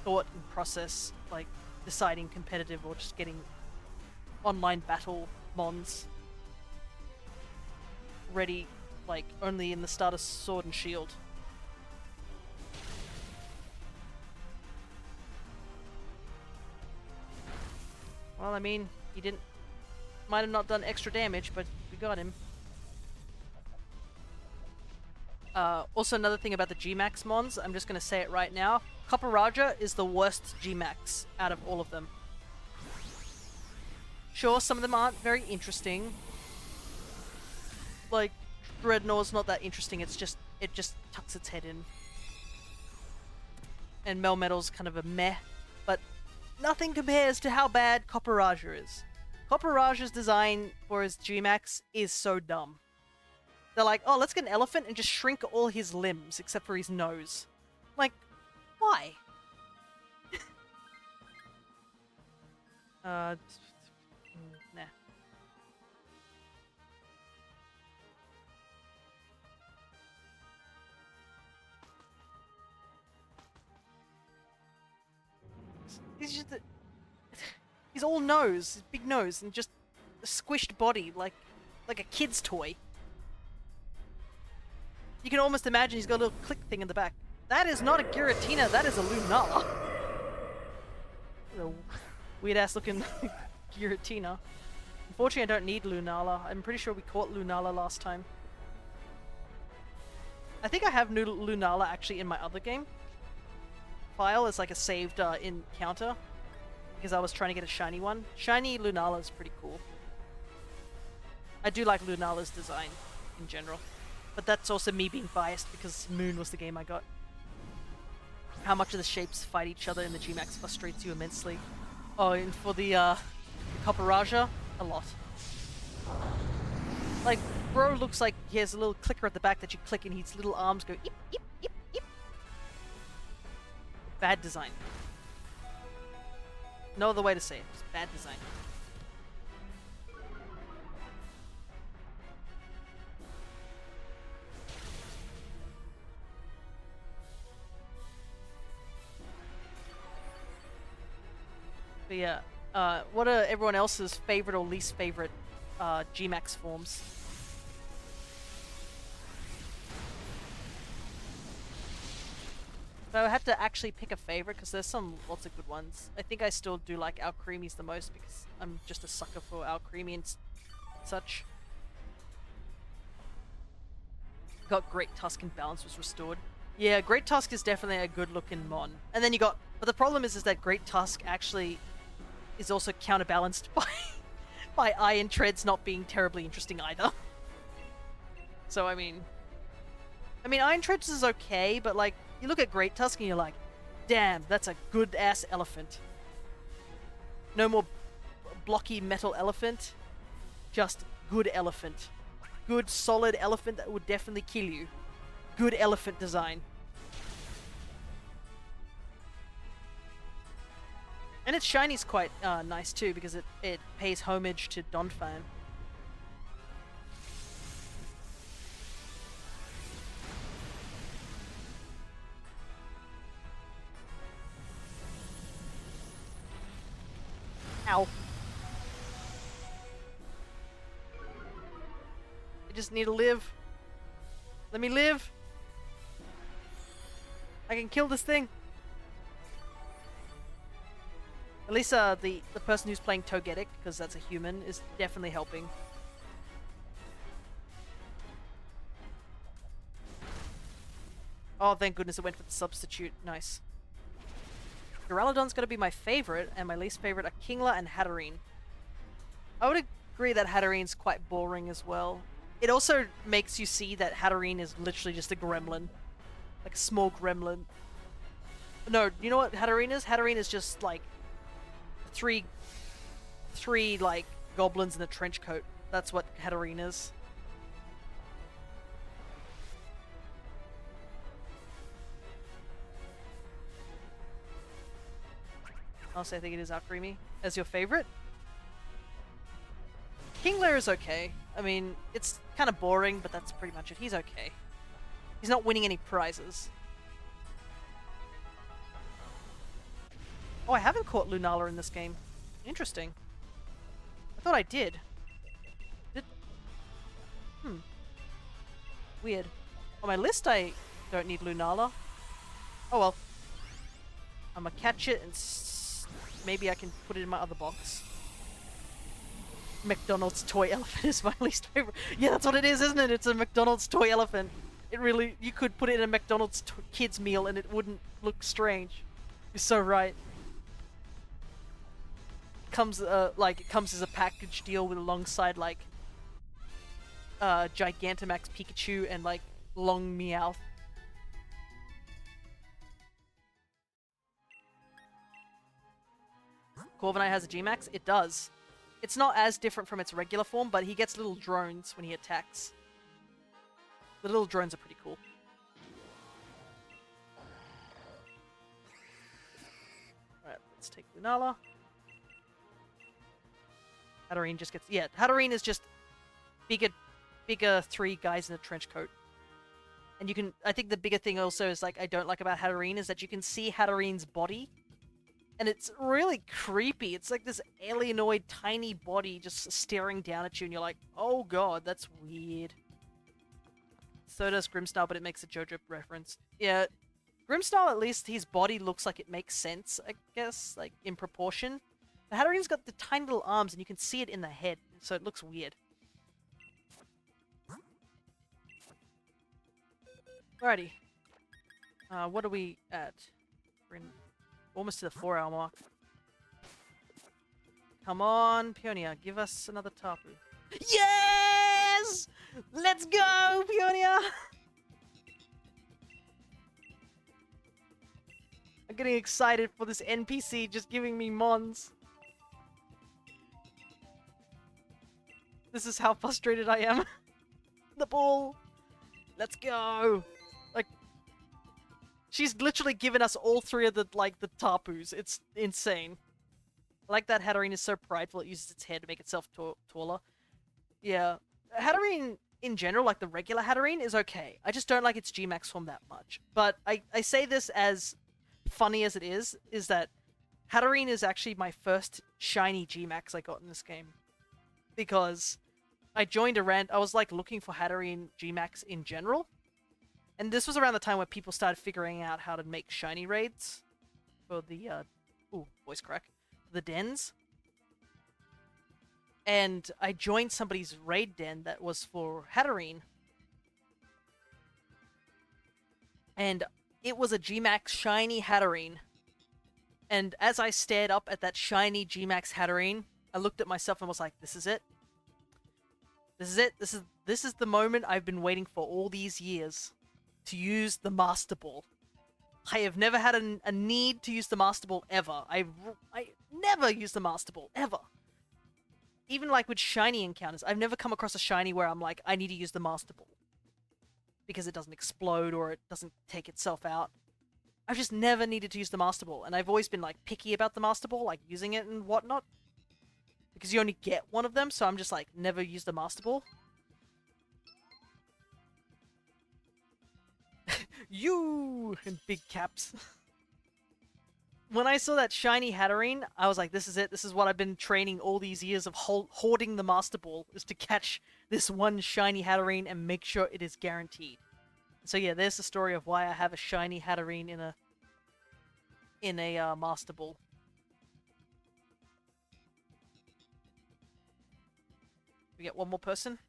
thought and process, deciding competitive or just getting online battle mons ready, only in the start of Sword and Shield. Well, I mean, he might have not done extra damage, but we got him. Also, another thing about the G-Max mons, I'm just going to say it right now. Copper Raja is the worst G-Max out of all of them. Sure, some of them aren't very interesting. Dreadnought's not that interesting, it just tucks its head in. And Melmetal's kind of a meh, but nothing compares to how bad Copper Raja is. Copper Raja's design for his G-Max is so dumb. They're like, oh, let's get an elephant and just shrink all his limbs except for his nose. Why? Nah. He's just he's all nose, big nose, and just a squished body, like a kid's toy. You can almost imagine he's got a little click thing in the back. That is not a Giratina, that is a Lunala. Weird ass looking Giratina. Unfortunately, I don't need Lunala. I'm pretty sure we caught Lunala last time. I think I have new Lunala actually in my other game file as a saved encounter, because I was trying to get a shiny one. Shiny Lunala is pretty cool. I do like Lunala's design in general, but that's also me being biased because Moon was the game I got. How much of the shapes fight each other in the G-Max frustrates you immensely. Oh, and for the Copper Raja, a lot. Bro looks like he has a little clicker at the back that you click and his little arms go yip, yip, yip, yip. Bad design. No other way to say it. Just bad design. But yeah, what are everyone else's favorite or least favorite G-Max forms? If I had to actually pick a favorite, because there's lots of good ones, I think I still do like Alcremies the most because I'm just a sucker for Alcremie and such. Got Great Tusk and Balance was restored. Yeah, Great Tusk is definitely a good looking mon. And then you got, but the problem is that Great Tusk actually is also counterbalanced by Iron Treads not being terribly interesting either. So I mean Iron Treads is okay, but you look at Great Tusk and you're like, damn, that's a good ass elephant. No more blocky metal elephant, just good elephant. Good solid elephant that would definitely kill you. Good elephant design. And its shiny's quite nice too, because it pays homage to Donphan. Ow. I just need to live. Let me live. I can kill this thing. At least the person who's playing Togetic, because that's a human, is definitely helping. Oh, thank goodness it went for the substitute. Nice. Duraludon's gonna be my favorite, and my least favorite are Kingler and Hatterene. I would agree that Hatterene's quite boring as well. It also makes you see that Hatterene is literally just a gremlin. Like a small gremlin. No, you know what Hatterene is? Hatterene is just like three like goblins in a trench coat. That's what Hatterene is. Honestly, I think it is Alcremie. As your favorite? Kingler is okay. I mean, it's kind of boring, but that's pretty much it. He's okay. He's not winning any prizes. Oh, I haven't caught Lunala in this game. Interesting. I thought I did. Weird. On my list, I don't need Lunala. Oh well. I'm gonna catch it and maybe I can put it in my other box. McDonald's toy elephant is my least favorite. Yeah, that's what it is, isn't it? It's a McDonald's toy elephant. It really, you could put it in a McDonald's kids meal and it wouldn't look strange. You're so right. Comes it comes as a package deal with alongside like Gigantamax Pikachu and like long Meowth. Corviknight has a G-Max? It does. It's not as different from its regular form, but he gets little drones when he attacks. The little drones are pretty cool. Alright, let's take Lunala. Hatterene just gets... Yeah, Hatterene is just bigger three guys in a trench coat. And you can... I think the bigger thing also is, like, I don't like about Hatterene is that you can see Hatterene's body. And it's really creepy. It's like this alienoid tiny body just staring down at you and you're like, oh god, that's weird. So does Grimmsnarl, but it makes a JoJo reference. Yeah, Grimmsnarl, at least his body looks like it makes sense, I guess, like in proportion. The Hatterene's got the tiny little arms and you can see it in the head, so it looks weird. Alrighty. What are we at? We're in almost to the 4-hour mark. Come on, Peonia, give us another Tapu. Yes! Let's go, Peonia! I'm getting excited for this NPC just giving me mons. This is how frustrated I am. The ball! Let's go! Like, she's literally given us all three of the Tapus. It's insane. I like that Hatterene is so prideful it uses its hair to make itself taller. Yeah. Hatterene, in general, like the regular Hatterene, is okay. I just don't like its G-Max form that much. But I say this as funny as it is that Hatterene is actually my first shiny G-Max I got in this game. Because I joined a rant, I was like looking for Hatterene G-Max in general. And this was around the time where people started figuring out how to make shiny raids for the, ooh, voice crack, the dens. And I joined somebody's raid den that was for Hatterene. And it was a G-Max shiny Hatterene. And as I stared up at that shiny G-Max Hatterene, I looked at myself and was like, this is it. This is it. This is the moment I've been waiting for all these years. To use the Master Ball. I have never had a need to use the Master Ball ever. I never use the Master Ball, ever. Even like with shiny encounters, I've never come across a shiny where I'm like, I need to use the Master Ball. Because it doesn't explode or it doesn't take itself out. I've just never needed to use the Master Ball, and I've always been like picky about the Master Ball, like using it and whatnot. Because you only get one of them, so I'm just like, never use the Master Ball. You! In big caps. When I saw that shiny Hatterene, I was like, this is it. This is what I've been training all these years of hoarding the Master Ball, is to catch this one shiny Hatterene and make sure it is guaranteed. So yeah, there's the story of why I have a shiny Hatterene in a Master Ball. We get one more person.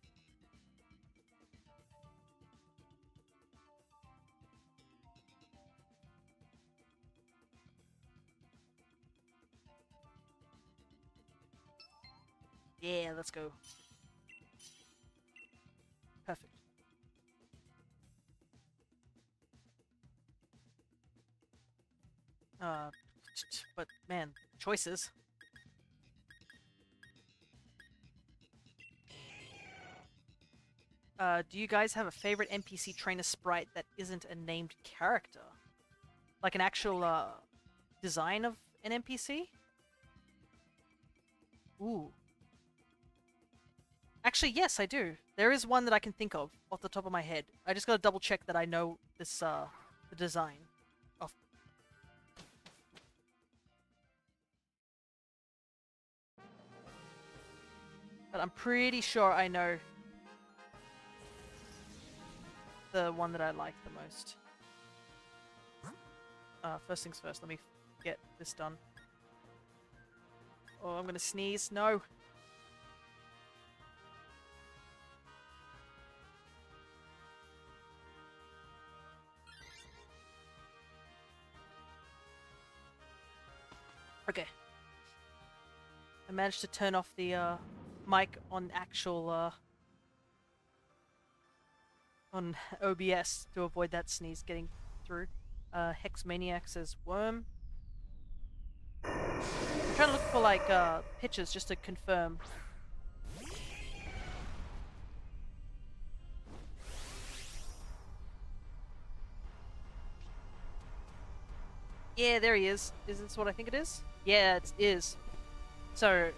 Yeah, let's go. Perfect. Uh, but man, choices. Do you guys have a favorite NPC trainer sprite that isn't a named character? Like an actual, design of an NPC? Ooh. Actually, yes, I do. There is one that I can think of off the top of my head. I just gotta double check that I know this, the design. Of. But I'm pretty sure I know the one that I like the most. First things first, let me get this done. Oh, I'm gonna sneeze. No. Okay. I managed to turn off the mic on actual on OBS to avoid that sneeze getting through. Hex Maniac says worm. I'm trying to look for like pictures just to confirm. Yeah, there he is. Is this what I think it is? Yeah, it is. So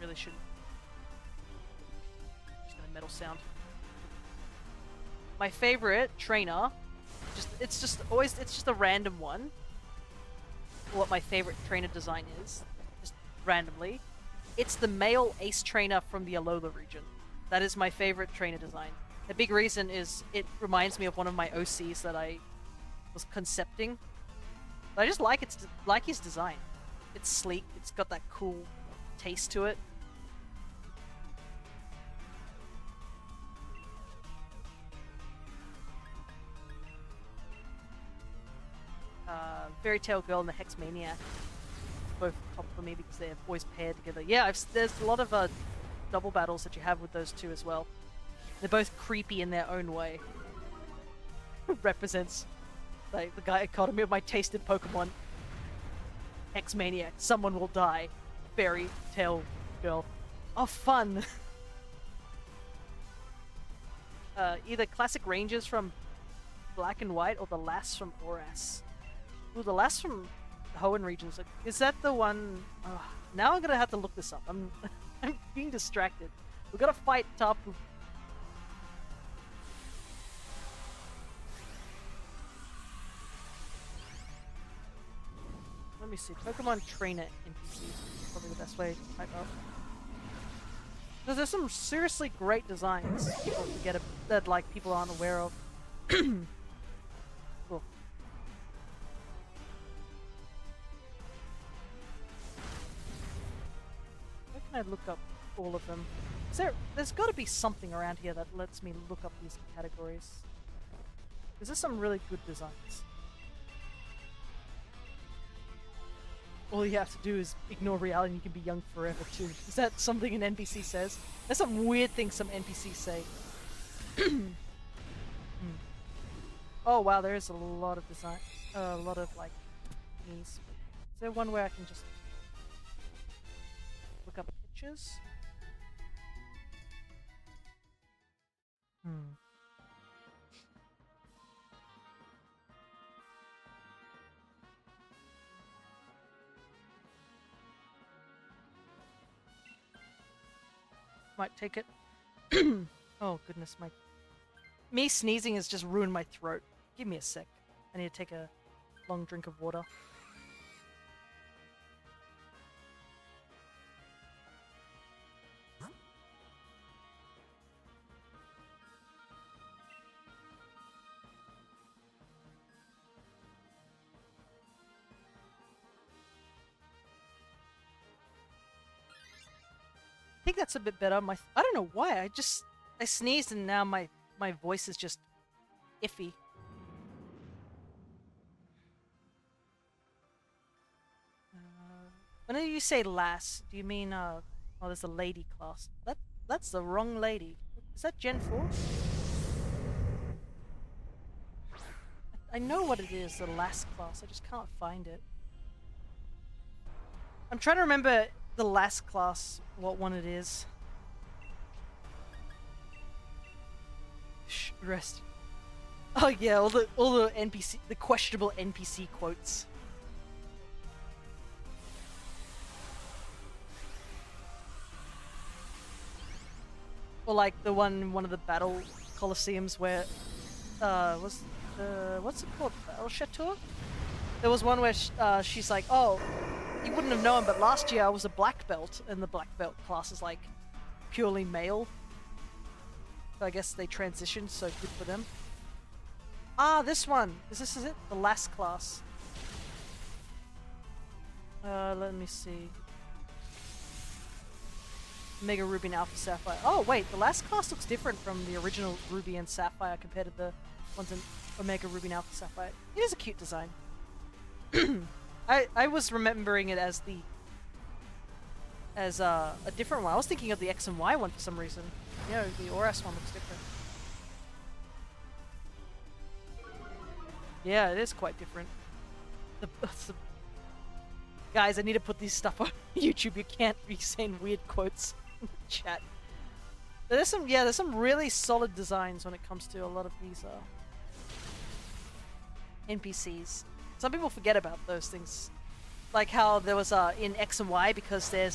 really shouldn't. Just a metal sound. My favorite trainer, it's just a random one. What my favorite trainer design is, just randomly. It's the male ace trainer from the Alola region. That is my favorite trainer design. The big reason is it reminds me of one of my OCs that I was concepting. But I just like his design. It's sleek. It's got that cool taste to it. Fairy Tail Girl and the Hex Maniac both top for me because they're always paired together. Yeah, there's a lot of double battles that you have with those two as well. They're both creepy in their own way. Represents like the dichotomy of my taste in Pokemon. Hex Maniac, someone will die. Fairy Tail Girl. Oh, fun! Either classic Rangers from Black and White or the Lass from Oras. Ooh, the Lass from the Hoenn regions. Like, is that the one? Now I'm gonna have to look this up. I'm being distracted. We're gonna fight Tapus. Let me see. Pokemon Trainer NPCs is probably the best way to type up. Because there's some seriously great designs that like people aren't aware of. Cool. Where can I look up all of them? There's got to be something around here that lets me look up these categories. Is there some really good designs? All you have to do is ignore reality and you can be young forever too. Is that something an NPC says? That's some weird thing some NPCs say. Oh wow, there is a lot of design, a lot of like these. Is there one where I can just look up pictures? Might take it. Oh goodness, me sneezing has just ruined my throat. Give me a sec. I need to take a long drink of water. I think that's a bit better. I don't know why. I sneezed and now my voice is just iffy. When you say lass, do you mean oh, there's a lady class? That's the wrong lady. Is that Gen 4? I know what it is, the last class. I just can't find it. I'm trying to remember the last class, what one it is. Shh, rest. Oh yeah, all the NPC, the questionable NPC quotes. Or like the one of the battle coliseums where, what's it called? Battle Chateau? There was one where she's like, oh, you wouldn't have known, but last year I was a black belt, and the black belt class is like purely male. So I guess they transitioned, so good for them. Ah, this one! Is it? The last class. Let me see. Mega Ruby and Alpha Sapphire. Oh wait, the last class looks different from the original Ruby and Sapphire compared to the ones in Omega Ruby and Alpha Sapphire. It is a cute design. I was remembering it as a different one. I was thinking of the X and Y one for some reason. You know, the ORAS one looks different. Yeah, it is quite different. Guys, I need to put these stuff on YouTube. You can't be saying weird quotes in the chat. There's some really solid designs when it comes to a lot of these NPCs. Some people forget about those things. Like how there was in X and Y, because there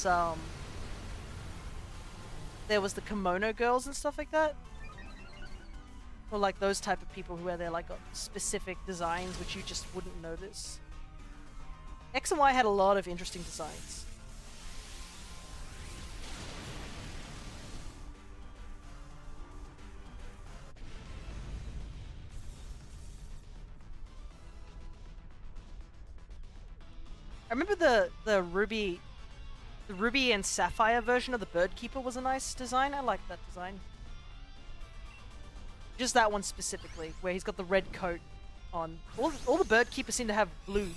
was the kimono girls and stuff like that. Or like those type of people where they're like got specific designs which you just wouldn't notice. X and Y had a lot of interesting designs. I remember the Ruby and Sapphire version of the Bird Keeper was a nice design. I liked that design. Just that one specifically, where he's got the red coat on. All the Bird Keepers seem to have blue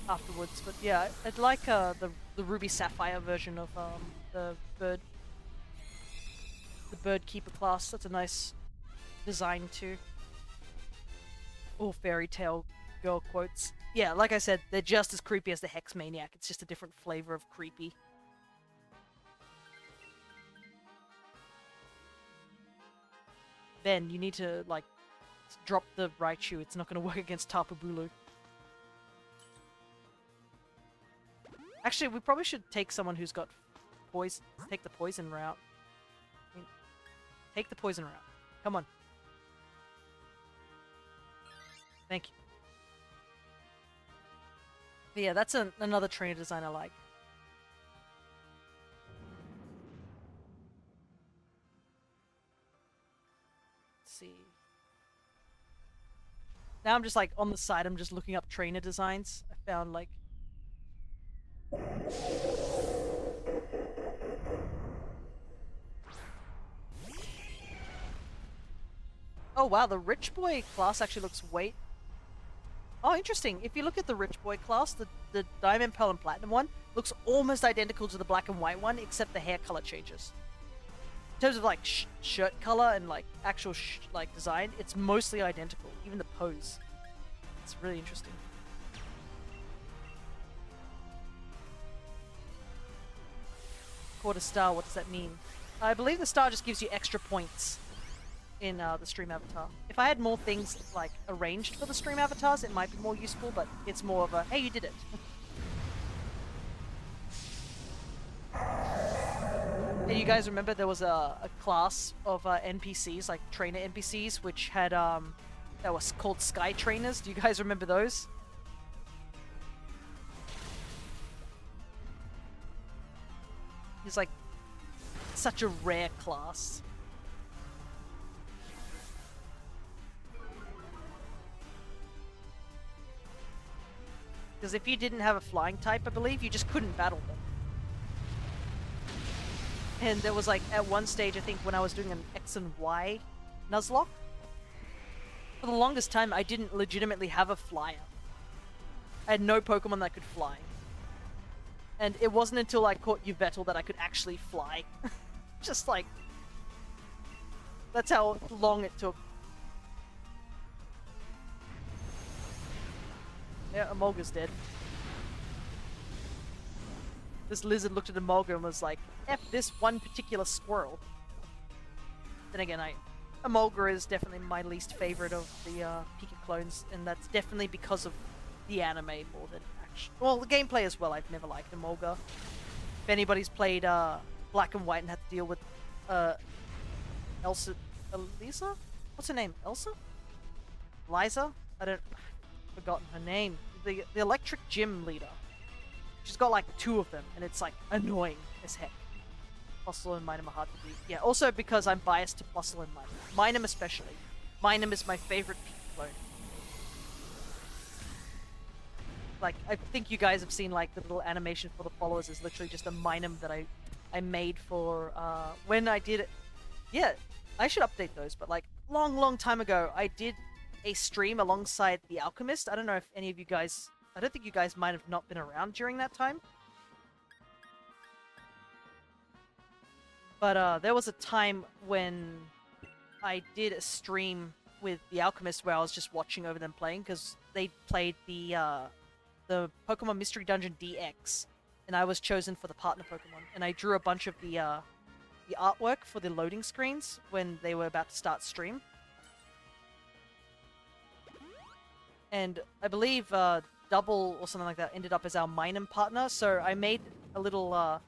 afterwards, but yeah, I'd like the Ruby Sapphire version of the Bird Keeper class. That's a nice design too. All fairy tale girl quotes. Yeah, like I said, they're just as creepy as the Hex Maniac. It's just a different flavor of creepy. Ben, you need to, like, drop the Raichu. It's not going to work against Tapu Bulu. Actually, we probably should take someone who's got poison. Take the poison route. Take the poison route. Come on. Thank you. But yeah, that's another trainer design I like. Let's see. Now I'm just like on the side, I'm just looking up trainer designs. I found like... Oh wow, the Rich Boy class actually looks way... Oh, interesting. If you look at the Rich Boy class, the Diamond, Pearl, and Platinum one looks almost identical to the black and white one, except the hair color changes. In terms of like shirt color and like actual like design, it's mostly identical. Even the pose. It's really interesting. Quarter star, what does that mean? I believe the star just gives you extra points in the stream avatar. If I had more things like arranged for the stream avatars, it might be more useful, but it's more of a, hey, you did it. And you guys remember there was a class of NPCs, like trainer NPCs, which had, that was called Sky Trainers. Do you guys remember those? It's like such a rare class. Because if you didn't have a flying type, I believe, you just couldn't battle them. And there was like, at one stage, I think when I was doing an X and Y Nuzlocke, for the longest time, I didn't legitimately have a flyer. I had no Pokemon that could fly. And it wasn't until I caught Yveltal that I could actually fly. Just like... That's how long it took. Yeah, Emolga's dead. This lizard looked at Emolga and was like, F this one particular squirrel. Then again, Emolga is definitely my least favorite of the Pika clones, and that's definitely because of the anime more than action. Well, the gameplay as well. I've never liked Emolga. If anybody's played Black and White and had to deal with Elisa? What's her name? Elsa? Liza? I've forgotten her name. The electric gym leader. She's got like 2 of them, and it's like annoying as heck. Plusle and Minum are hard to beat. Yeah, also because I'm biased to Plusle and Minum. Minum especially. Minum is my favorite Pika clone. Like, I think you guys have seen like the little animation for the followers is literally just a Minum that I made for when I did it. Yeah, I should update those, but like long time ago I did a stream alongside the Alchemist. I don't know if any of you guys, I don't think you guys might have not been around during that time. But there was a time when I did a stream with the Alchemist where I was just watching over them playing, because they played the Pokemon Mystery Dungeon DX, and I was chosen for the partner Pokemon, and I drew a bunch of the artwork for the loading screens when they were about to start stream. And I believe Double or something like that ended up as our Minum partner, so I made a little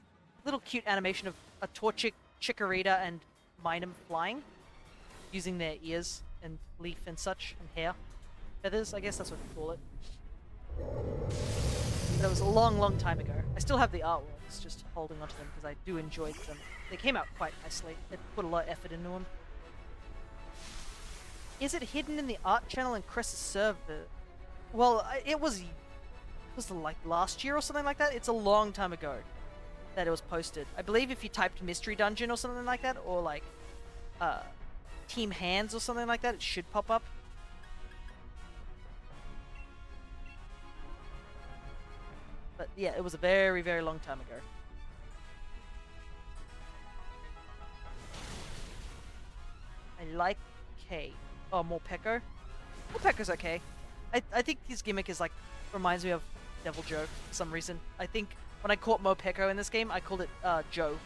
cute animation of a Torchic, Chikorita, and Minum flying, using their ears and leaf and such, and hair. Feathers, I guess that's what you call it. That was a long time ago. I still have the artworks, just holding onto them because I do enjoy them. They came out quite nicely. They put a lot of effort into them. Is it hidden in the art channel in Cress's server? Well, it was like last year or something like that. It's a long time ago that it was posted. I believe if you typed Mystery Dungeon or something like that, or like Team Hands or something like that, it should pop up. But yeah, it was a very long time ago. I like K. Oh, Morpeko. Morpeko's okay. I think his gimmick is like, reminds me of Devil Joe for some reason. I think when I caught Morpeko in this game, I called it Joe.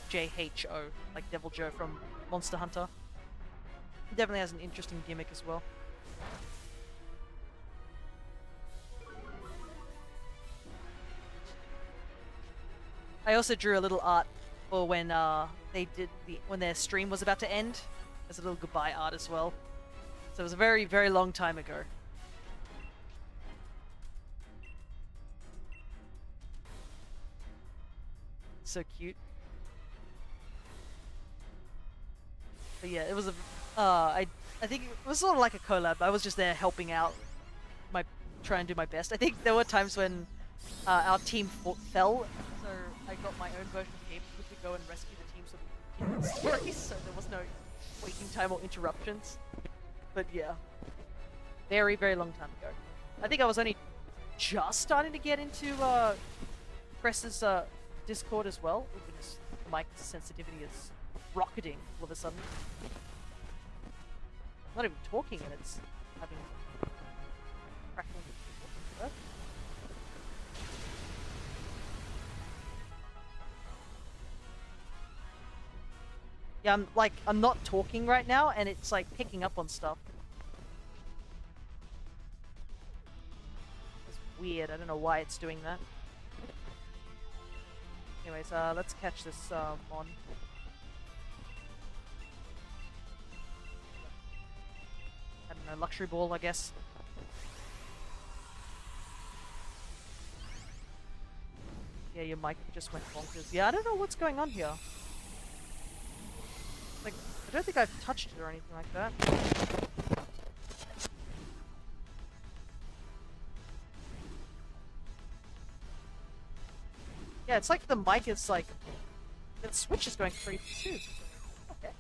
J-H-O. Like Devil Joe from Monster Hunter. He definitely has an interesting gimmick as well. I also drew a little art for when when their stream was about to end. There's a little goodbye art as well. So it was a very long time ago. So cute. But yeah, it was a I think it was sort of like a collab. I was just there helping out, try and do my best. I think there were times when our team fell, so I got my own version of game to go and rescue the team so we could continue the story, so there was no waiting time or interruptions. But yeah, very long time ago. I think I was only just starting to get into Cress's Discord as well. Ooh, goodness, the mic sensitivity is rocketing all of a sudden. I'm not even talking and it's having crackling. What? Yeah, I'm not talking right now and it's like picking up on stuff. It's weird, I don't know why it's doing that. Anyways, let's catch this Mon. I don't know, Luxury Ball, I guess. Yeah, your mic just went bonkers. Yeah, I don't know what's going on here. Like, I don't think I've touched it or anything like that. Yeah, it's like the mic is like... The switch is going crazy too. Okay.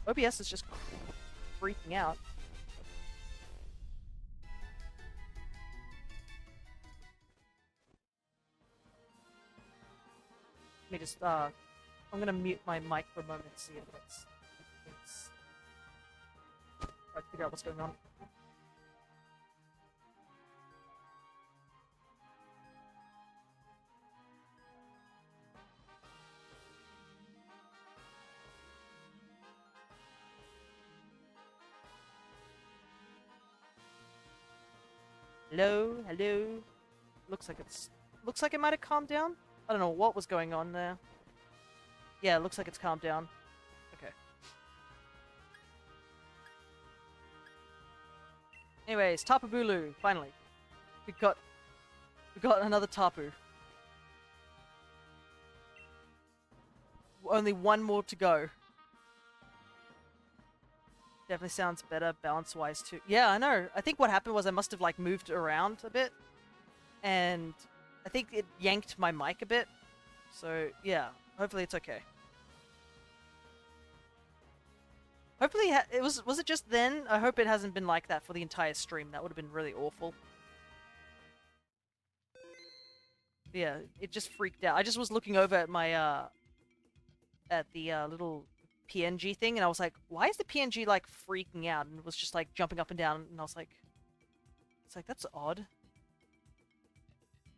OBS is just freaking out. Let me just, I'm gonna mute my mic for a moment to see if it's... Try to figure out what's going on. Hello, hello. Looks like it might have calmed down. I don't know what was going on there. Yeah, it looks like it's calmed down. Okay. Anyways, Tapu Bulu, finally. We got another Tapu. Only one more to go. Definitely sounds better balance-wise too. Yeah, I know. I think what happened was I must have like moved around a bit, and I think it yanked my mic a bit. So yeah, hopefully it's okay. Hopefully it was it just then? I hope it hasn't been like that for the entire stream. That would have been really awful. Yeah, it just freaked out. I just was looking over at my little PNG thing, and I was like, why is the PNG like freaking out? And it was just like jumping up and down, and I was like, it's like, that's odd.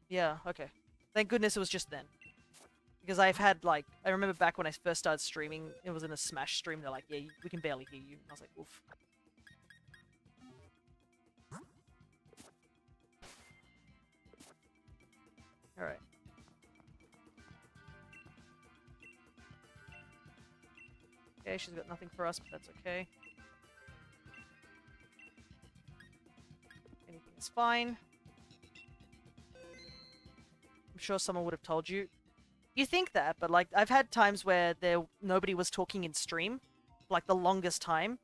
Yeah, okay. Thank goodness it was just then. Because I've had like, I remember back when I first started streaming, it was in a Smash stream, they're like, yeah, we can barely hear you. And I was like, oof. Alright. Okay, she's got nothing for us, but that's okay. Anything is fine. I'm sure someone would have told you. You think that, but like, I've had times where nobody was talking in stream, like the longest time.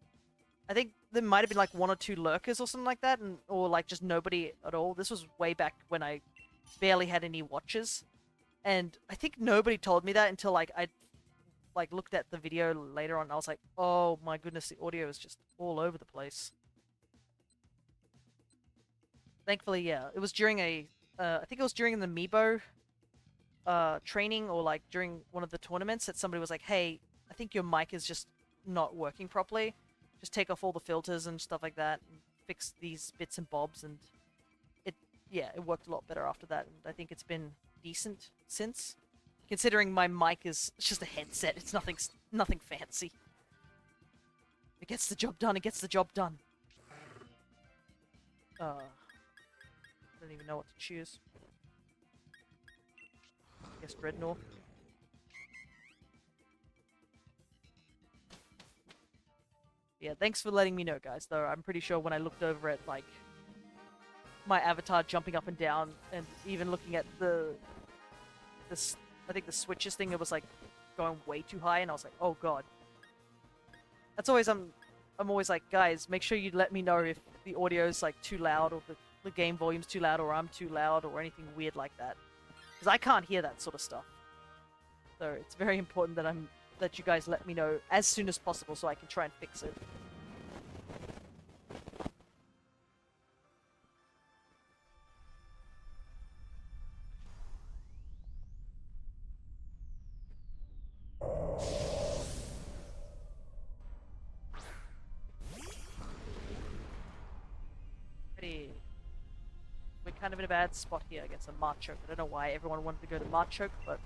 I think there might have been like 1 or 2 lurkers or something like that, or like just nobody at all. This was way back when I barely had any watches, and I think nobody told me that until like I looked at the video later on. And I was like, oh my goodness, the audio is just all over the place. Thankfully, yeah, it was during I think it was during the Amiibo training, or like during one of the tournaments, that somebody was like, hey, I think your mic is just not working properly. Just take off all the filters and stuff like that and fix these bits and bobs, and it worked a lot better after that, and I think it's been decent since. Considering my mic is just a headset, it's nothing fancy. It gets the job done, it gets the job done. I don't even know what to choose. I guess Dreadnought. Yeah, thanks for letting me know, guys, though. I'm pretty sure when I looked over at, like, my avatar jumping up and down, and even looking at I think the switches thing, it was, like, going way too high, and I was like, oh god. That's always, I'm always like, guys, make sure you let me know if the audio's, like, too loud, or the game volume's too loud, or I'm too loud, or anything weird like that. Because I can't hear that sort of stuff. So it's very important that you guys let me know as soon as possible so I can try and fix it. We're kind of in a bad spot here against a Machoke. I don't know why everyone wanted to go to Machoke, but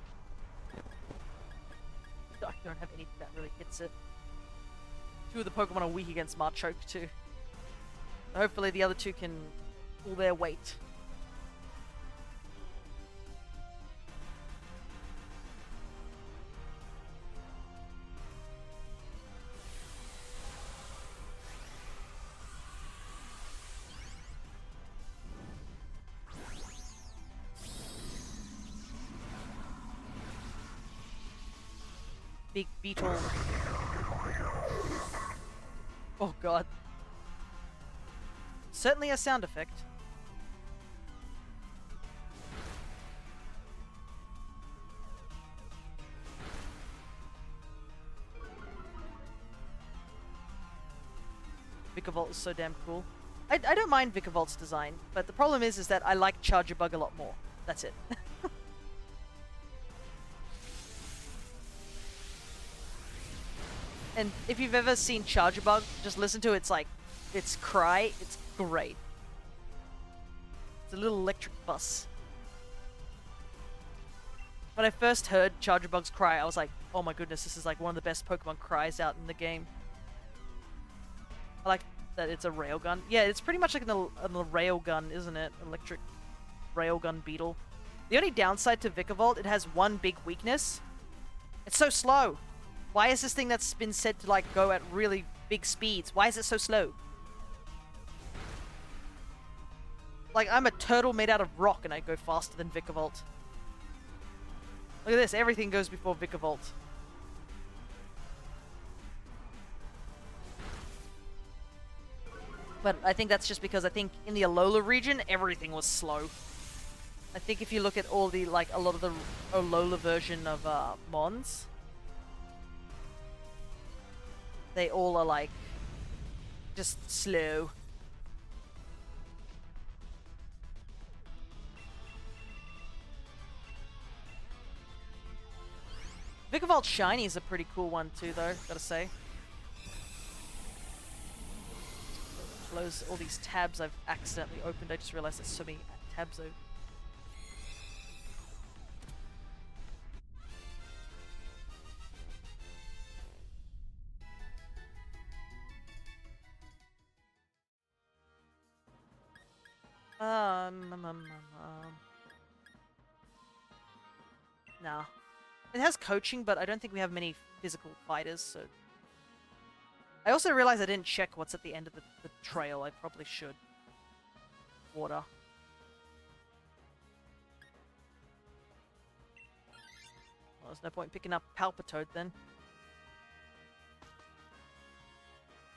I don't have anything that really hits it. 2 of the Pokemon are weak against Machoke too. Hopefully the other 2 can pull their weight. Big beetle. Oh god. Certainly a sound effect. Vikavolt is so damn cool. I don't mind Vikavolt's design, but the problem is that I like Charger Bug a lot more. That's it. And if you've ever seen Charger Bug, just listen to its cry. It's great. It's a little electric bus. When I first heard Charger Bug's cry, I was like, oh my goodness, this is like one of the best Pokemon cries out in the game. I like that it's a railgun. Yeah, it's pretty much like a railgun, isn't it? Electric railgun beetle. The only downside to Vikavolt, it has one big weakness. It's so slow. Why is this thing that's been said to like go at really big speeds? Why is it so slow? Like, I'm a turtle made out of rock and I go faster than Vikavolt. Look at this, everything goes before Vikavolt. But I think that's just because I think in the Alola region, everything was slow. I think if you look at all the, like, a lot of the Alola version of Mons, they all are, like, just slow. Vikavolt Shiny is a pretty cool one too, though, gotta say. Close all these tabs I've accidentally opened. I just realized there's so many tabs open. Nah. It has coaching, but I don't think we have many physical fighters, so... I also realized I didn't check what's at the end of the trail. I probably should. Water. Well, there's no point picking up Palpitoad then.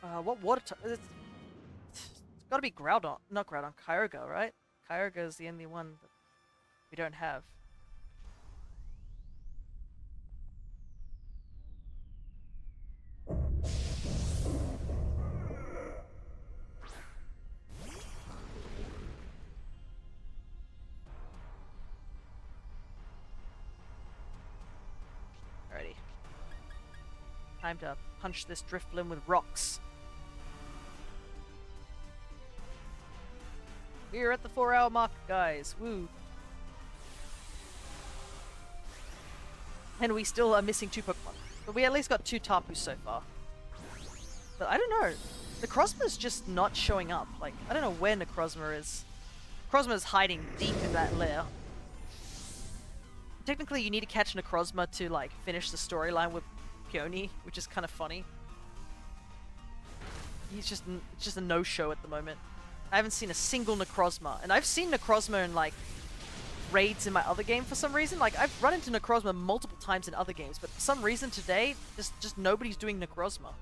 What water type? It's gotta be Groudon. Not Groudon, Kyogre, right? Kyogre is the only one that we don't have. Alrighty. Time to punch this Drifblim with rocks. We're at the 4-hour mark, guys. Woo. And we still are missing 2 Pokemon. But we at least got 2 Tapus so far. But I don't know. Necrozma's just not showing up. Like, I don't know where Necrozma is. Necrozma is hiding deep in that lair. Technically, you need to catch Necrozma to, like, finish the storyline with Peony, which is kind of funny. It's just a no-show at the moment. I haven't seen a single Necrozma. And I've seen Necrozma in, like, raids in my other game for some reason. Like, I've run into Necrozma multiple times in other games, but for some reason today, just nobody's doing Necrozma.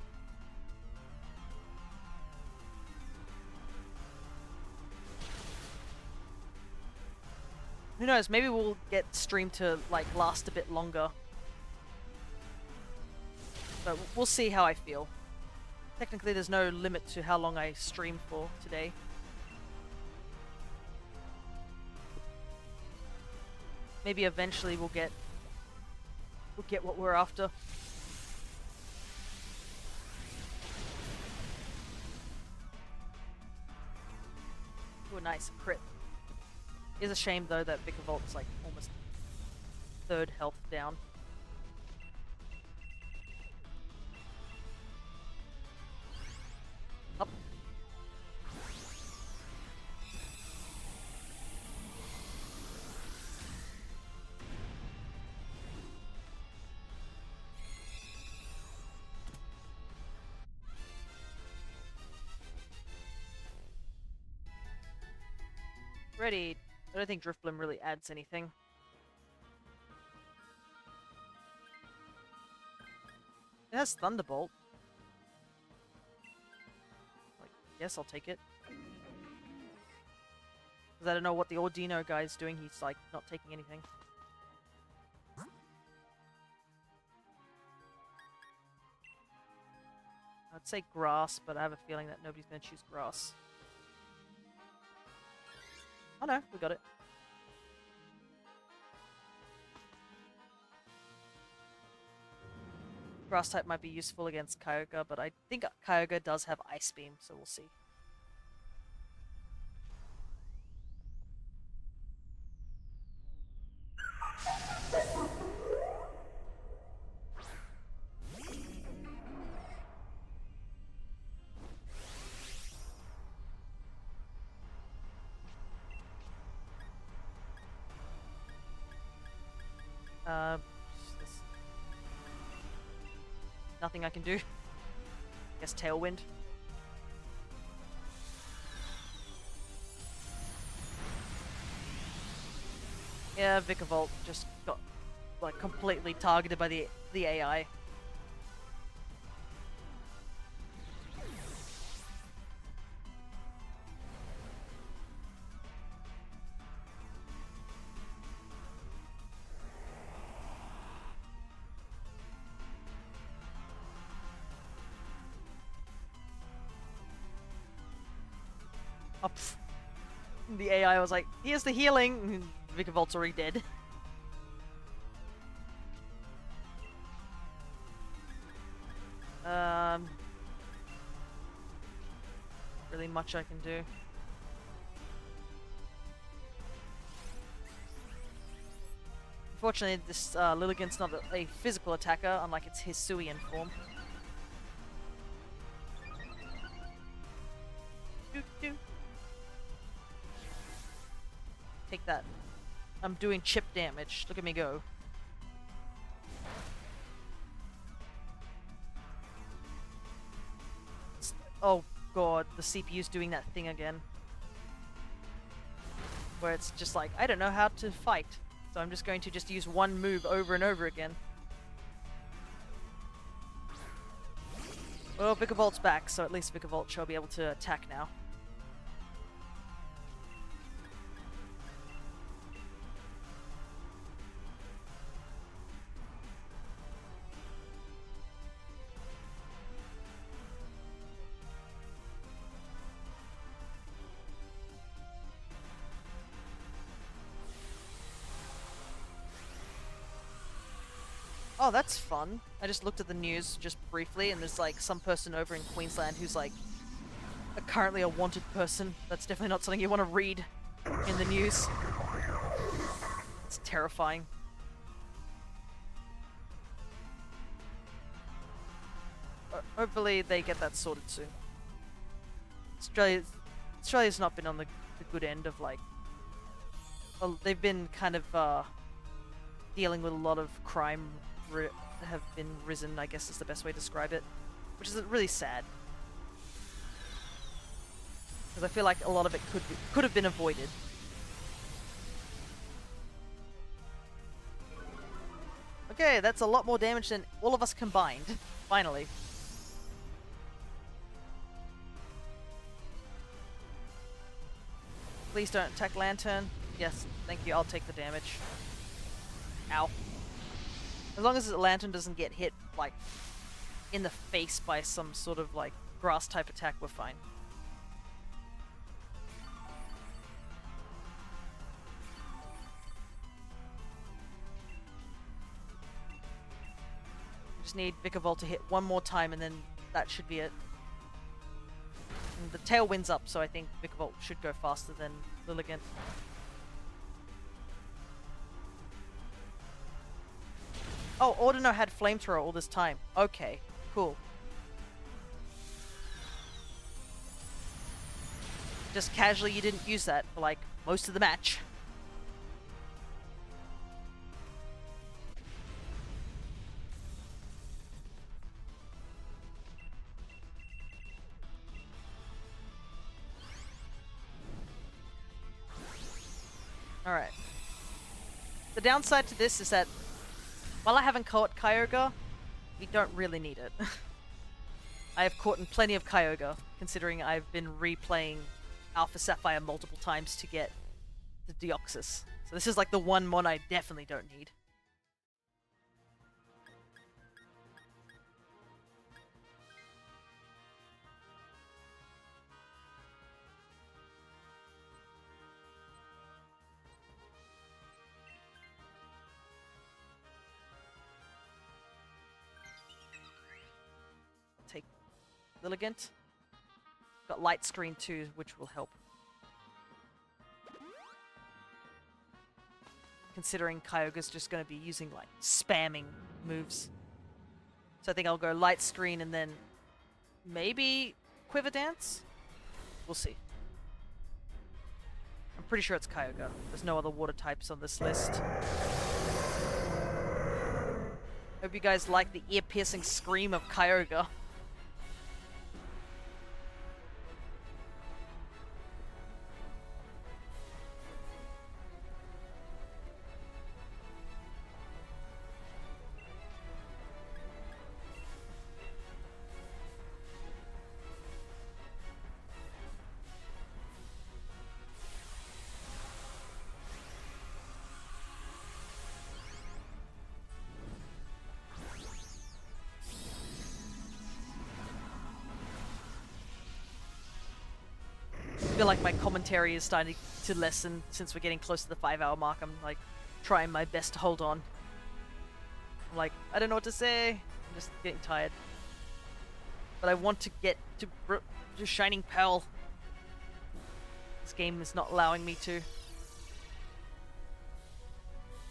Who knows, maybe we'll get stream to, like, last a bit longer. But we'll see how I feel. Technically, there's no limit to how long I stream for today. Maybe eventually we'll get what we're after. Ooh, nice crit. It is a shame though that Vikavolt's like almost 3rd health down. Up. Ready. I don't think Drifblim really adds anything. It has Thunderbolt. Like, yes, I'll take it. Because I don't know what the Ordino guy's doing. He's, like, not taking anything. I'd say grass, but I have a feeling that nobody's going to choose grass. Oh no, we got it. Grass type might be useful against Kyogre, but I think Kyogre does have Ice Beam, so we'll see. this- nothing I can do. Guess Tailwind. Yeah, Vikavolt just got like completely targeted by the AI. Oh, pff. The AI was like, here's the healing! Vikavolt's already dead. Really much I can do. Unfortunately, this Lilligant's not a physical attacker, unlike its Hisuian form. Doo-doo. Take that. I'm doing chip damage. Look at me go. Oh god, the CPU's doing that thing again. Where it's just like, I don't know how to fight. So I'm just going to just use one move over and over again. Well, Vikavolt's back, so at least Vikavolt shall be able to attack now. Oh, that's fun. I just looked at the news just briefly, and there's like some person over in Queensland who's like currently a wanted person. That's definitely not something you want to read in the news. It's terrifying. Hopefully they get that sorted soon. Australia's not been on the good end of like... Well, they've been kind of dealing with a lot of crime have been risen, I guess is the best way to describe it. Which is really sad. Because I feel like a lot of it could have been avoided. Okay, that's a lot more damage than all of us combined. Finally. Please don't attack Lantern. Yes, thank you, I'll take the damage. Ow. As long as the Lantern doesn't get hit, like, in the face by some sort of, like, grass-type attack, we're fine. Just need Vikavolt to hit one more time, and then that should be it. And the Tailwind's up, so I think Vikavolt should go faster than Lilligant. Oh, Ordino had Flamethrower all this time. Okay, cool. Just casually you didn't use that for like most of the match. Alright. The downside to this is that while I haven't caught Kyogre, we don't really need it. I have caught in plenty of Kyogre, considering I've been replaying Alpha Sapphire multiple times to get the Deoxys. So this is like the one mon I definitely don't need. Take Lilligant. Got Light Screen too, which will help. Considering Kyogre's just going to be using like spamming moves. So I think I'll go Light Screen and then maybe Quiver Dance? We'll see. I'm pretty sure it's Kyogre. There's no other water types on this list. Hope you guys like the ear-piercing scream of Kyogre. I feel like my commentary is starting to lessen since we're getting close to the 5-hour mark. I'm like trying my best to hold on. I'm like, I don't know what to say. I'm just getting tired. But I want to get to Shining Pearl. This game is not allowing me to.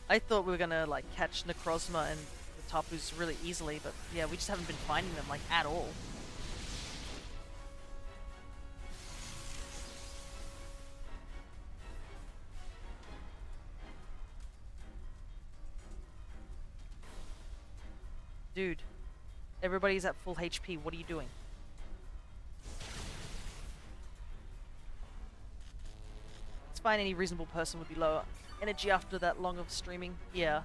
I thought we were gonna like catch Necrozma and the Tapus really easily, but yeah, we just haven't been finding them like at all. Dude, everybody's at full HP. What are you doing? It's fine, any reasonable person would be lower energy after that long of streaming. Yeah.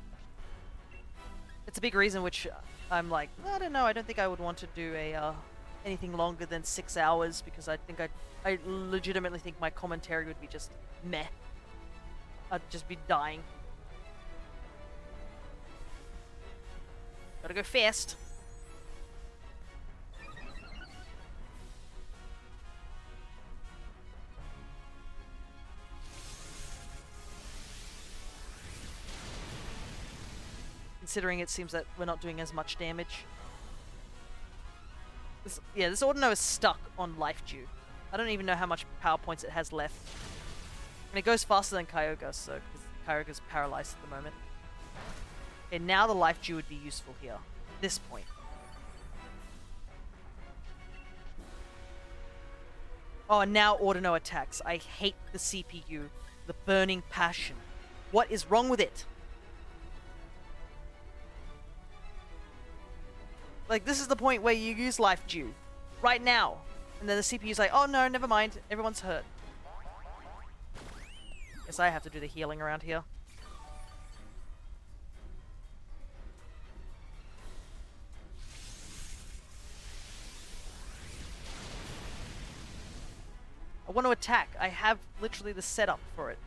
It's a big reason which I'm like, I don't know, I don't think I would want to do a anything longer than 6 hours because I think I legitimately think my commentary would be just meh. I'd just be dying. Gotta go fast. Considering it seems that we're not doing as much damage. This Ordino is stuck on Life Dew. I don't even know how much power points it has left. And it goes faster than Kyogre, so because Kyogre's paralyzed at the moment. Okay, now the Life Dew would be useful here. At this point. Oh, and now Ordino attacks. I hate the CPU. The burning passion. What is wrong with it? Like, this is the point where you use Life Dew. Right now. And then the CPU's like, oh no, never mind. Everyone's hurt. Guess I have to do the healing around here. I want to attack. I have literally the setup for it.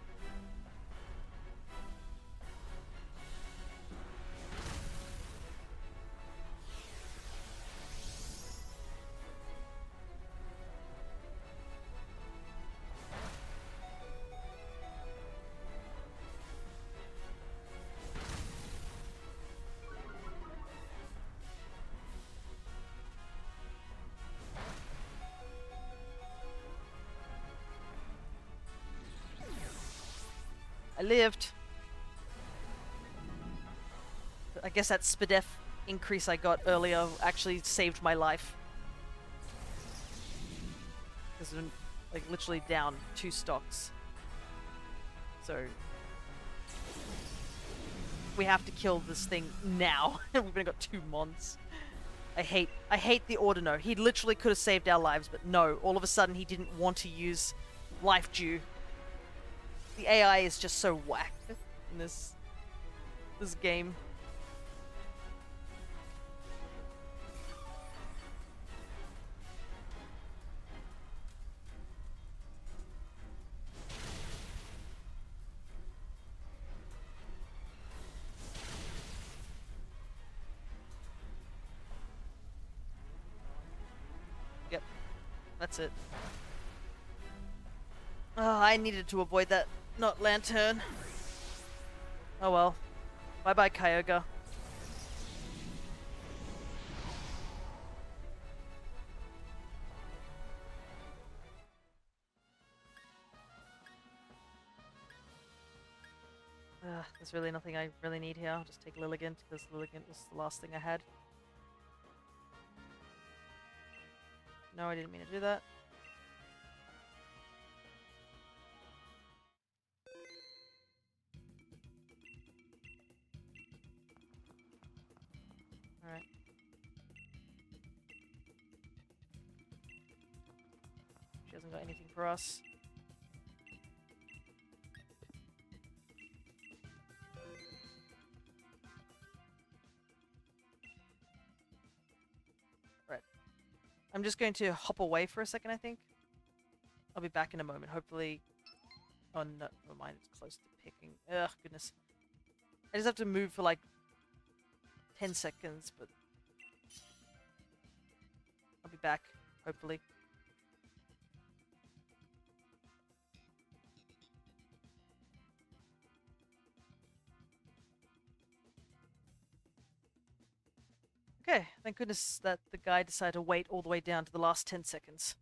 I lived. I guess that SPDEF increase I got earlier actually saved my life. Because I'm like literally down 2 stocks. So we have to kill this thing now. We've only got 2 mons. I hate the Ordino. He literally could have saved our lives, but no. All of a sudden he didn't want to use Life Dew. The AI is just so whack in this game. Yep, that's it. Oh, I needed to avoid that. Not Lantern. Oh well. Bye-bye, Kyogre. There's really nothing I really need here. I'll just take Lilligant, because Lilligant was the last thing I had. No, I didn't mean to do that. Alright. She hasn't got anything for us. Right. I'm just going to hop away for a second, I think. I'll be back in a moment. Hopefully... Oh, no. Never mind. It's close to picking. Ugh, goodness. I just have to move for like 10 seconds, but I'll be back, hopefully. Okay, thank goodness that the guy decided to wait all the way down to the last 10 seconds.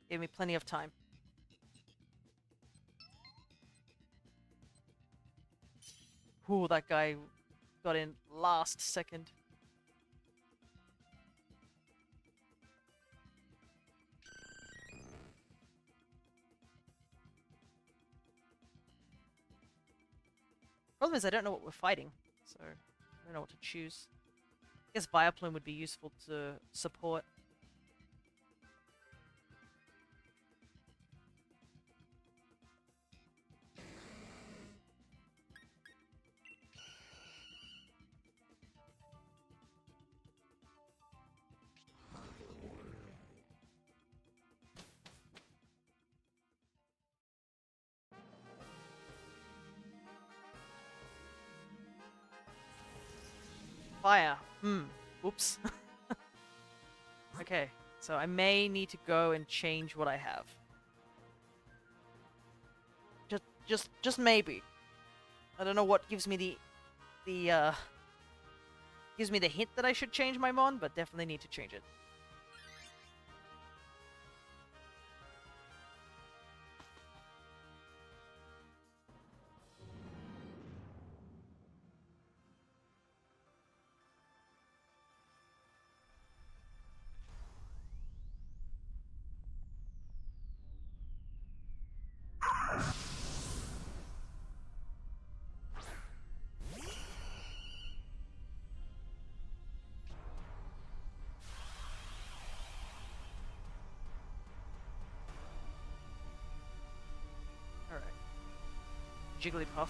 Gave me plenty of time. Ooh, that guy got in last second. Problem is I don't know what we're fighting, so I don't know what to choose. I guess Vileplume would be useful to support. Fire. Oops. Okay, so I may need to go and change what I have. Just maybe. I don't know what gives me the hint that I should change my mon, but definitely need to change it. Jigglypuff. Well,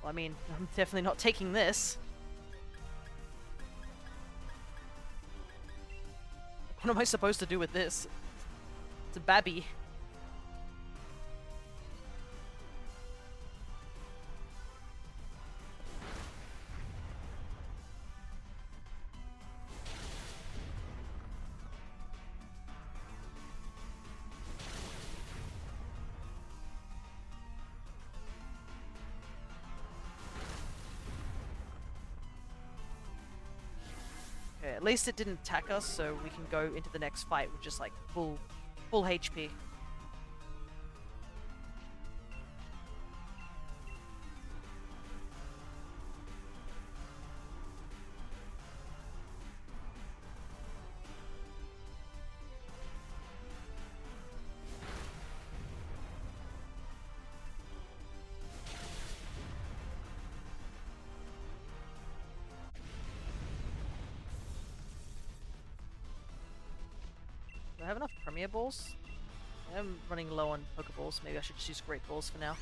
I mean, I'm definitely not taking this. What am I supposed to do with this? It's a babby. Okay, at least it didn't attack us, so we can go into the next fight with just like full HP. Do I have enough Premier Balls? I'm running low on Pokeballs. Maybe I should just use Great Balls for now.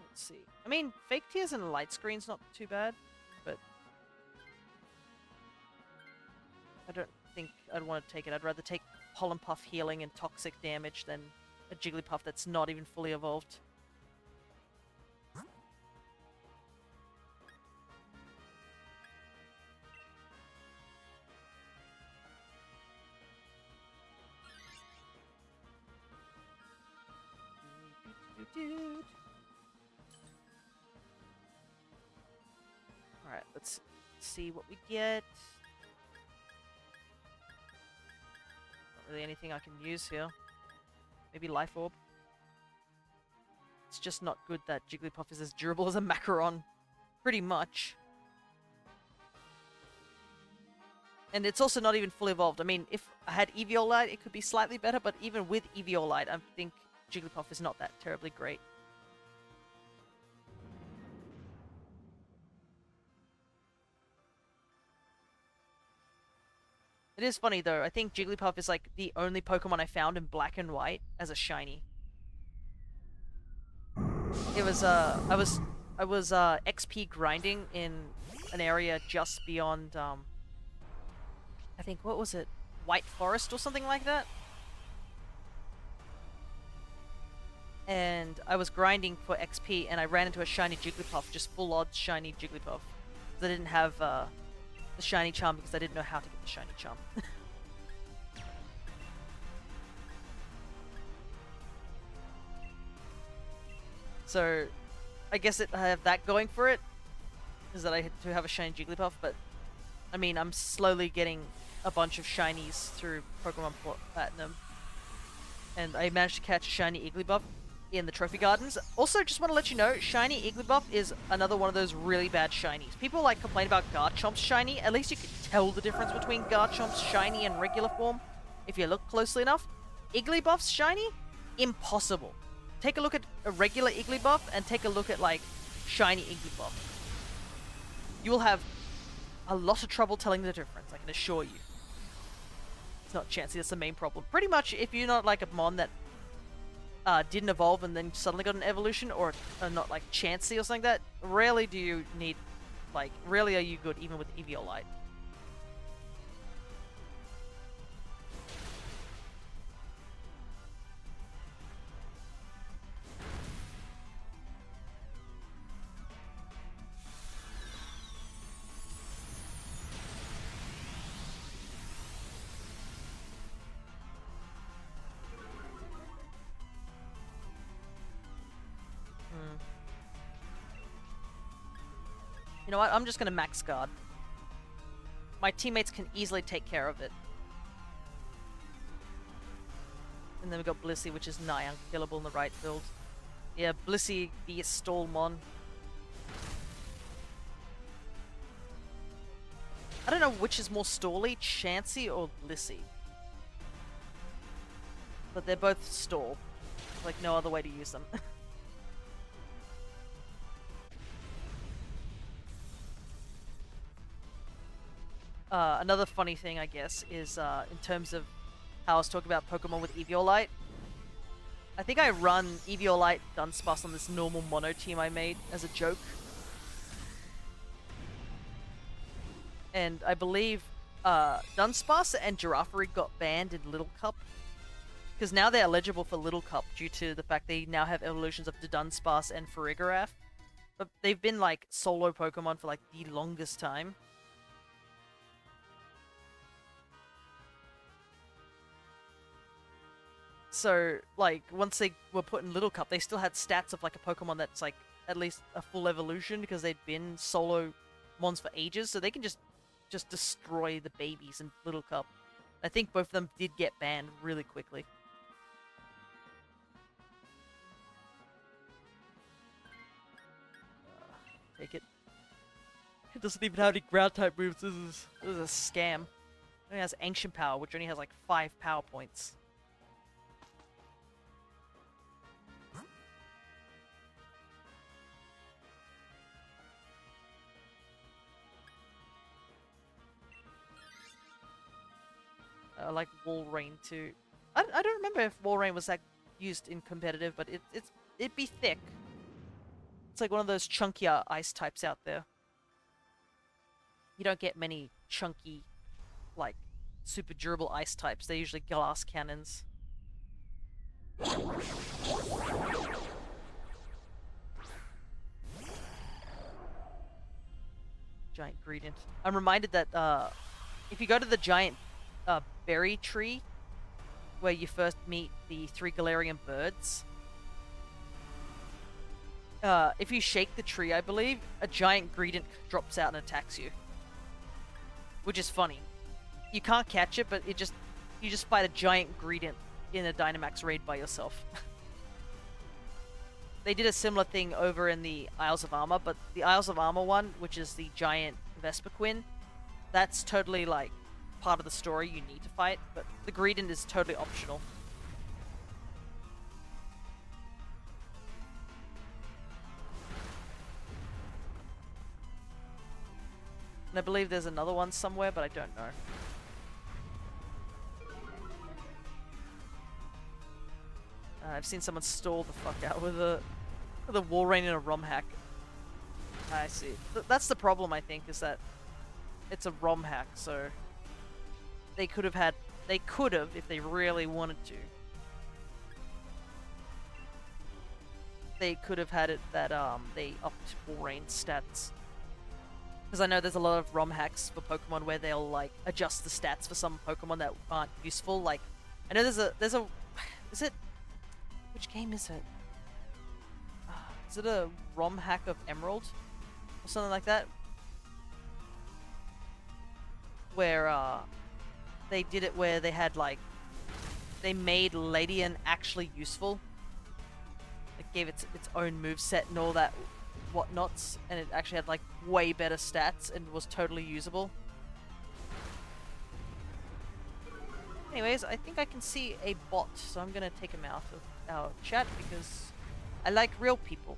Let's see. I mean, Fake Tears and Light Screen's not too bad, but I don't think I'd want to take it. I'd rather take Pollen Puff healing and toxic damage than a Jigglypuff that's not even fully evolved. Alright, let's see what we get. really anything I can use here. Maybe Life Orb. It's just not good that Jigglypuff is as durable as a Macaron. Pretty much. And it's also not even fully evolved. I mean, if I had Eviolite, it could be slightly better, but even with Eviolite, I think Jigglypuff is not that terribly great. It is funny though, I think Jigglypuff is like the only Pokemon I found in black and white as a shiny. It was, I was XP grinding in an area just beyond, I think, what was it? White Forest or something like that? And I was grinding for XP and I ran into a shiny Jigglypuff, just full odds shiny Jigglypuff. Because I didn't have, the shiny charm because I didn't know how to get the shiny charm. So, I guess I have that going for it, is that I do have a shiny Jigglypuff, but I mean, I'm slowly getting a bunch of shinies through Pokemon Platinum. And I managed to catch a shiny Igglybuff in the Trophy Gardens. Also, just want to let you know, shiny Igglybuff is another one of those really bad shinies. People like complain about Garchomp's shiny. At least you can tell the difference between Garchomp's shiny and regular form if you look closely enough. Igglybuff's shiny? Impossible. Take a look at a regular Igglybuff and take a look at, like, shiny Igglybuff. You will have a lot of trouble telling the difference, I can assure you. It's not Chansey, that's the main problem. Pretty much, if you're not like a Mon that didn't evolve and then suddenly got an evolution, or not like Chansey or something like that, rarely do you need, like, rarely are you good even with Eviolite. You know what? I'm just gonna max guard. My teammates can easily take care of it. And then we got Blissey, which is nigh unkillable in the right build. Yeah, Blissey be a stall mon. I don't know which is more stally, Chansey or Blissey. But they're both stall. Like no other way to use them. Another funny thing, I guess, is in terms of how I was talking about Pokemon with Eviolite. I think I run Eviolite Dunsparce on this normal mono team I made as a joke. And I believe Dunsparce and Girafarig got banned in Little Cup. Because now they're eligible for Little Cup due to the fact they now have evolutions of Dunsparce and Farigiraf. But they've been like solo Pokemon for like the longest time. So, like, once they were put in Little Cup, they still had stats of, like, a Pokemon that's, like, at least a full evolution, because they'd been solo mons for ages, so they can just destroy the babies in Little Cup. I think both of them did get banned really quickly. Take it. It doesn't even have any ground-type moves. This is a scam. It only has Ancient Power, which only has, like, 5 power points. I like Wall Rain too. I don't remember if Wall Rain was like used in competitive, but it'd be thick. It's like one of those chunkier ice types out there. You don't get many chunky, like, super durable ice types. They're usually glass cannons. Giant Gradient. I'm reminded that if you go to the giant berry tree where you first meet the 3 Galarian birds, if you shake the tree, I believe, a giant Gradient drops out and attacks you. Which is funny. You can't catch it, but it just you just fight a giant Greedent in a Dynamax raid by yourself. They did a similar thing over in the Isles of Armor, but the Isles of Armor one, which is the giant Vespiquen, that's totally like part of the story you need to fight, but the Greedent is totally optional. And I believe there's another one somewhere, but I don't know. I've seen someone stall the fuck out with a Walrein and a ROM hack. I see. That's the problem, I think, is that it's a ROM hack, so they could have, if they really wanted to, they could have had it that they upped Walrein's stats. Because I know there's a lot of ROM hacks for Pokemon where they'll like adjust the stats for some Pokemon that aren't useful. Like, I know is it, which game is it? Is it a ROM hack of Emerald? Or something like that? Where, they did it where they had, like, they made Ladian actually useful. It gave it its own moveset and all that whatnots, and it actually had, like, way better stats and was totally usable. Anyways, I think I can see a bot, so I'm gonna take him out of our chat because I like real people.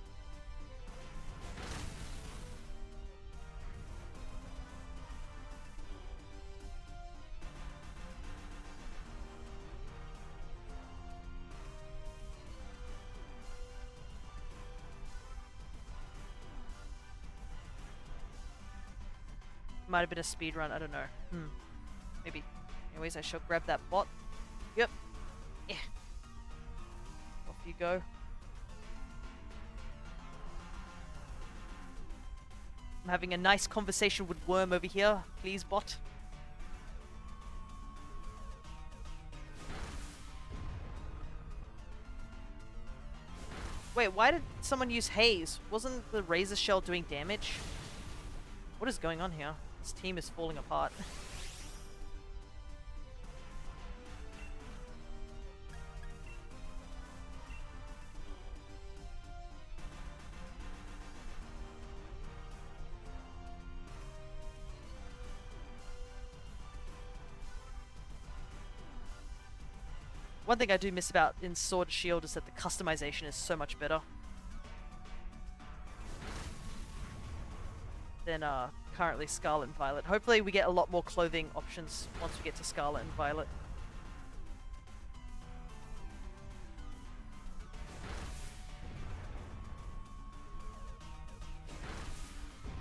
Might have been a speed run, I don't know. Maybe. Anyways, I shall grab that bot. Yep. Yeah. Off you go. I'm having a nice conversation with Worm over here. Please, bot. Wait, why did someone use Haze? Wasn't the Razor Shell doing damage? What is going on here? This team is falling apart. One thing I do miss about in Sword Shield is that the customization is so much better than currently Scarlet and Violet. Hopefully we get a lot more clothing options once we get to Scarlet and Violet.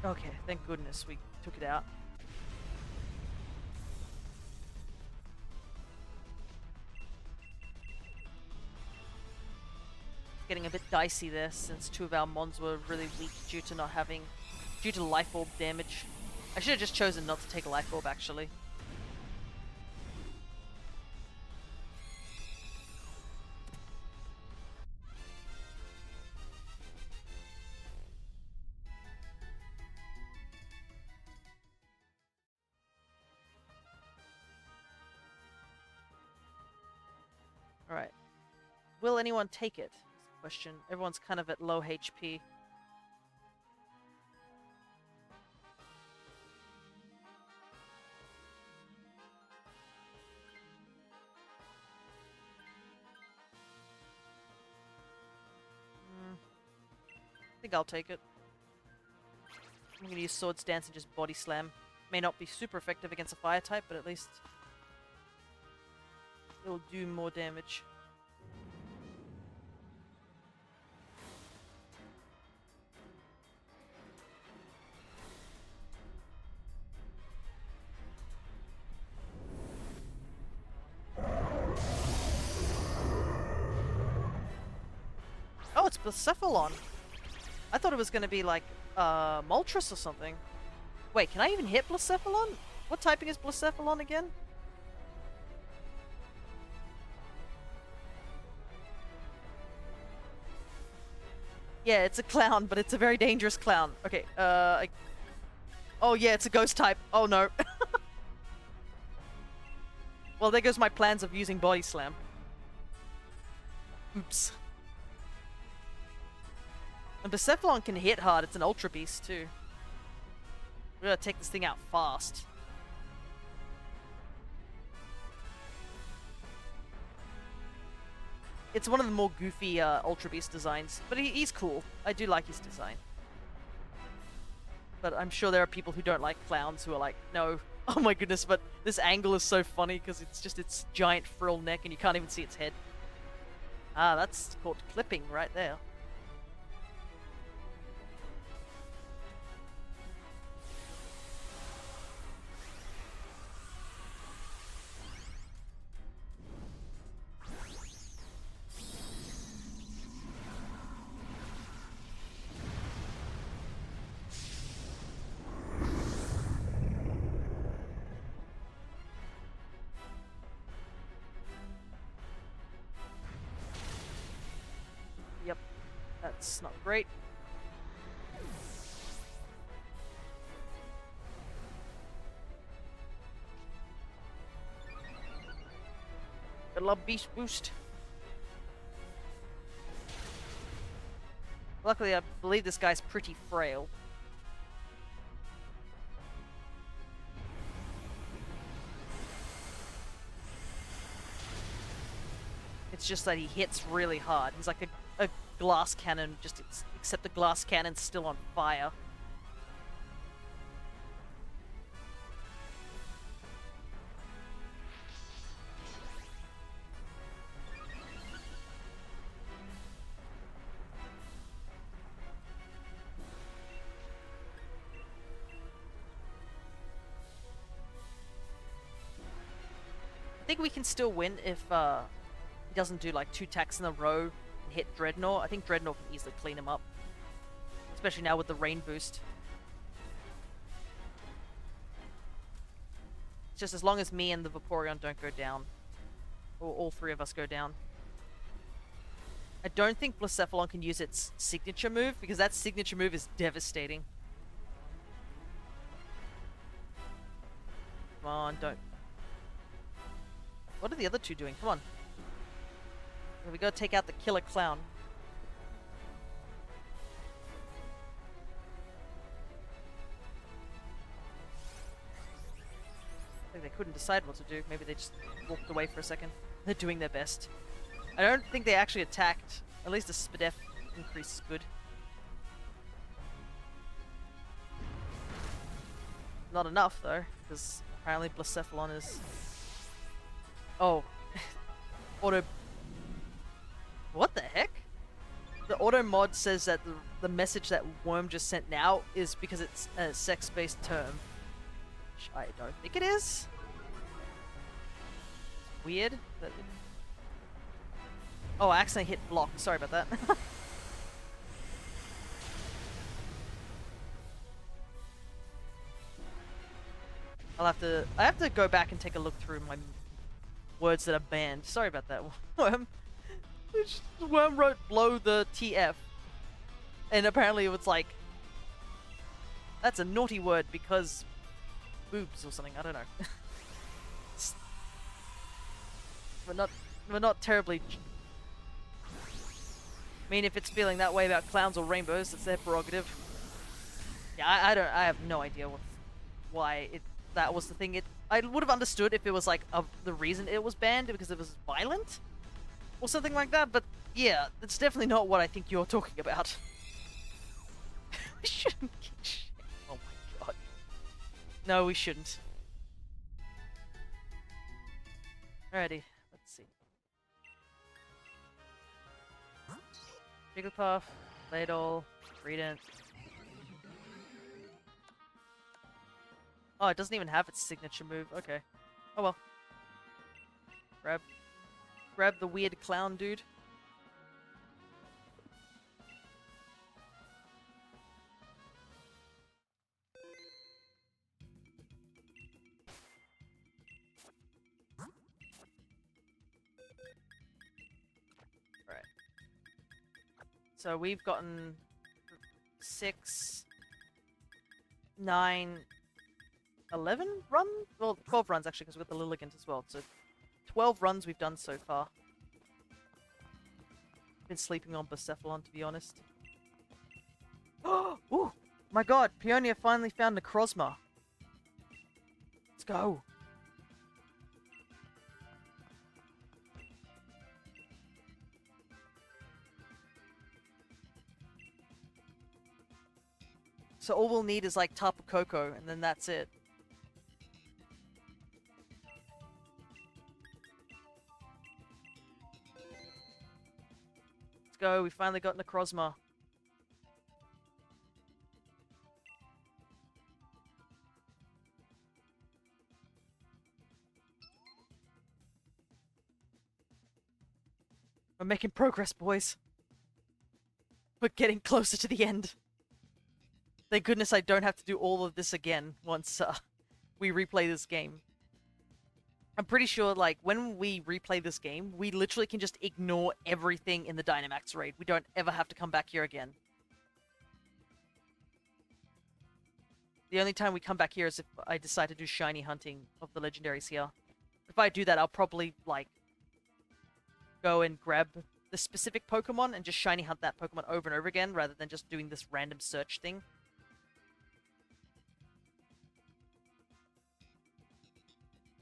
Okay, thank goodness we took it out. Getting a bit dicey there since two of our mons were really weak due to Life Orb damage. I should have just chosen not to take a Life Orb, actually. Alright. Will anyone take it? Question. Everyone's kind of at low HP. I think I'll take it. I'm gonna use Sword Stance and just Body Slam. May not be super effective against a fire type, but at least it'll do more damage. Oh, it's Blacephalon. I thought it was going to be like Moltres or something. Wait, can I even hit Blacephalon? What typing is Blacephalon again? Yeah, it's a clown, but it's a very dangerous clown. Okay, oh yeah, it's a ghost type. Oh no. Well, there goes my plans of using Body Slam. Oops. And Persephone can hit hard. It's an Ultra Beast, too. We gotta take this thing out fast. It's one of the more goofy Ultra Beast designs, but he's cool. I do like his design. But I'm sure there are people who don't like clowns who are like, no, oh my goodness, but this angle is so funny because it's just its giant frill neck and you can't even see its head. Ah, that's called clipping right there. Yep, that's not great. Got a lot of beast boost. Luckily, I believe this guy's pretty frail. It's just that he hits really hard. He's like a glass cannon, just except the glass cannon's still on fire. I think we can still win if he doesn't do like 2 attacks in a row and hit Dreadnought. I think Dreadnought can easily clean him up. Especially now with the rain boost. It's just as long as me and the Vaporeon don't go down. Or all 3 of us go down. I don't think Blacephalon can use its signature move, because that signature move is devastating. Come on, don't. What are the other 2 doing? Come on. We gotta take out the killer clown. I think they couldn't decide what to do. Maybe they just walked away for a second. They're doing their best. I don't think they actually attacked. At least the SPDF increase is good. Not enough, though, because apparently Blacephalon is... Oh. Auto... What the heck? The auto mod says that the message that Worm just sent now is because it's a sex-based term. Which I don't think it is. Weird. But oh, I accidentally hit block. Sorry about that. I have to go back and take a look through my words that are banned. Sorry about that, Worm. Worm wrote blow the TF. And apparently it was like, that's a naughty word because boobs or something, I don't know. We're not terribly... I mean, if it's feeling that way about clowns or rainbows, it's their prerogative. Yeah, I have no idea why that was the thing. I would have understood if it was like the reason it was banned because it was violent or something like that, but yeah, that's definitely not what I think you're talking about. We shouldn't get shit. Oh my god. No, we shouldn't. Alrighty, let's see. Jigglypuff, Ladle, Trident. Oh, it doesn't even have its signature move. Okay. Oh well. Grab the weird clown dude. Alright. So we've gotten 6, 9, 11 runs? Well, 12 runs actually, because we've got the Lilligant as well. So 12 runs we've done so far. Been sleeping on Bucephalon, to be honest. Oh, my god, Peonia finally found Necrozma. Let's go. So all we'll need is like Tapu Koko, and then that's it. Let's go, we finally got Necrozma. We're making progress, boys. We're getting closer to the end. Thank goodness I don't have to do all of this again once we replay this game. I'm pretty sure, like, when we replay this game, we literally can just ignore everything in the Dynamax raid. We don't ever have to come back here again. The only time we come back here is if I decide to do shiny hunting of the legendaries here. If I do that, I'll probably, like, go and grab the specific Pokemon and just shiny hunt that Pokemon over and over again, rather than just doing this random search thing.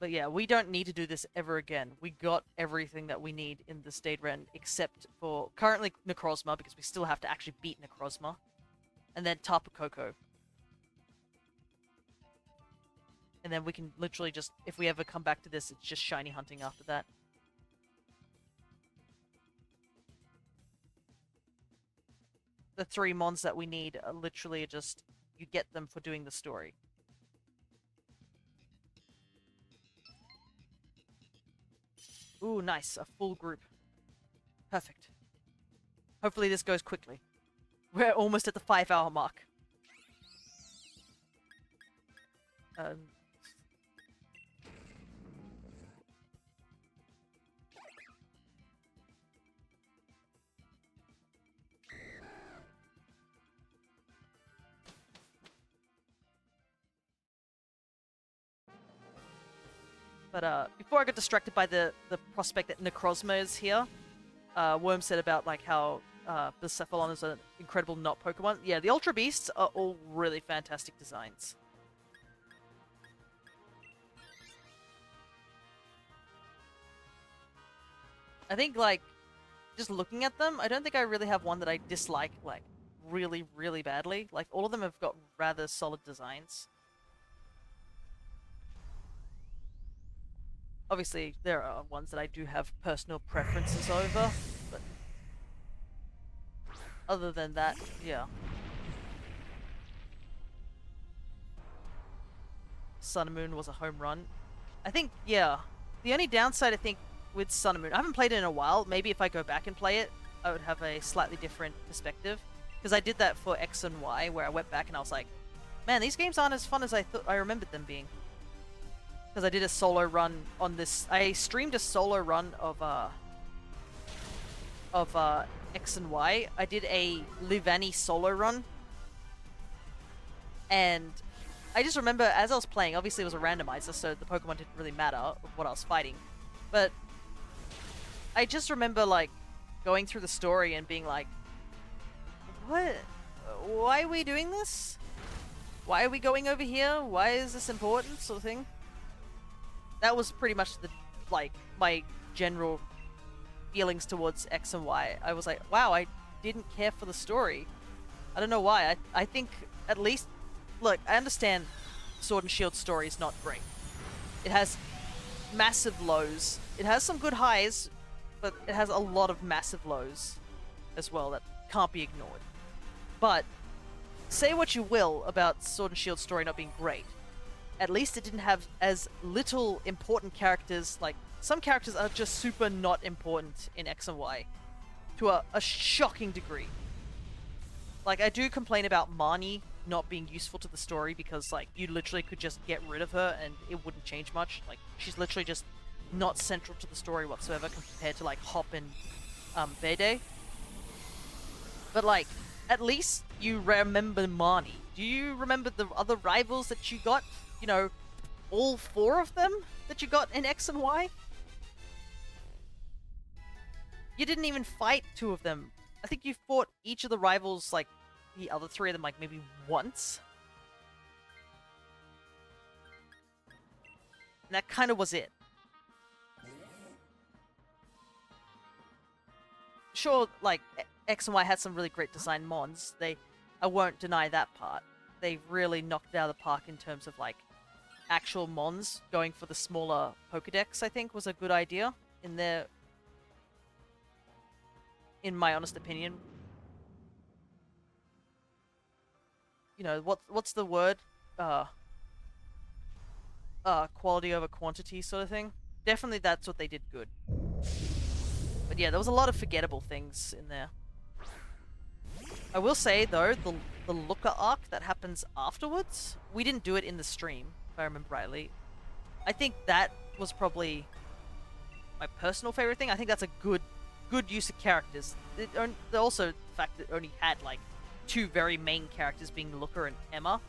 But yeah, we don't need to do this ever again. We got everything that we need in the State Ren, except for currently Necrozma, because we still have to actually beat Necrozma. And then Tapu Koko. And then we can literally just, if we ever come back to this, it's just shiny hunting after that. The 3 mons that we need are literally just, you get them for doing the story. Ooh, nice. A full group. Perfect. Hopefully this goes quickly. We're almost at the 5-hour mark. But before I got distracted by the prospect that Necrozma is here, Worm said about like how Bucephalon is an incredible not Pokemon. Yeah, the Ultra Beasts are all really fantastic designs. I think, like, just looking at them, I don't think I really have one that I dislike, like, really, really badly. Like, all of them have got rather solid designs. Obviously, there are ones that I do have personal preferences over, but other than that, yeah. Sun and Moon was a home run. I think, yeah. The only downside, I think, with Sun and Moon, I haven't played it in a while. Maybe if I go back and play it, I would have a slightly different perspective. Because I did that for X and Y, where I went back and I was like, man, these games aren't as fun as I remembered them being. Because I did a solo run on this. I streamed a solo run of X and Y. I did a Livani solo run. And I just remember, as I was playing, obviously it was a randomizer, so the Pokemon didn't really matter what I was fighting. But I just remember, like, going through the story and being like, what? Why are we doing this? Why are we going over here? Why is this important? Sort of thing. That was pretty much the, like, my general feelings towards X and Y. I was like, wow, I didn't care for the story. I don't know why. I think, at least, look, I understand Sword and Shield story is not great. It has massive lows. It has some good highs, but it has a lot of massive lows as well that can't be ignored. But say what you will about Sword and Shield story not being great. At least it didn't have as little important characters. Like, some characters are just super not important in X and Y to a shocking degree. Like, I do complain about Marnie not being useful to the story because, like, you literally could just get rid of her and it wouldn't change much. Like, she's literally just not central to the story whatsoever compared to, like, Hop and Bede. But, like, at least you remember Marnie. Do you remember the other rivals that you got? You know, all 4 of them that you got in X and Y? you didn't even fight two of them. I think you fought each of the rivals, like, the other three of them, like, maybe once. And that kind of was it. Sure, like, X and Y had some really great design mons. I won't deny that part. They really knocked it out of the park in terms of, like, actual mons. Going for the smaller Pokedex, I think, was a good idea in my honest opinion. You know, what's the word? Quality over quantity sort of thing. Definitely that's what they did good. But yeah, there was a lot of forgettable things in there. I will say, though, the Looker arc that happens afterwards, we didn't do it in the stream, if I remember rightly. I think that was probably my personal favorite thing. I think that's a good use of characters. Also, the fact that it only had, like, two very main characters being Looker and Emma.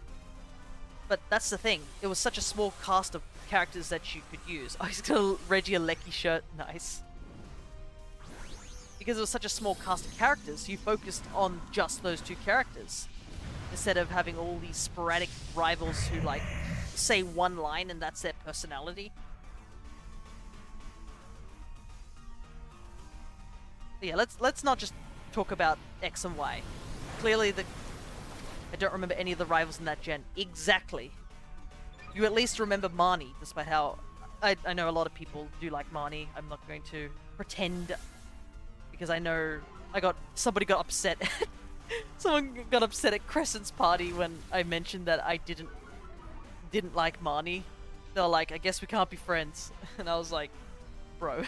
But that's the thing. It was such a small cast of characters that you could use. Oh, he's got a Regieleki shirt. Nice. Because it was such a small cast of characters, you focused on just those two characters. Instead of having all these sporadic rivals who, like, say one line and that's their personality. But yeah, let's not just talk about X and Y. Clearly, I don't remember any of the rivals in that gen. Exactly. You at least remember Marnie, despite how... I know a lot of people do like Marnie. I'm not going to pretend... Because I know... Somebody got upset... Someone got upset at Crescent's party when I mentioned that I didn't like Marnie. They were like, I guess we can't be friends. And I was like, bro...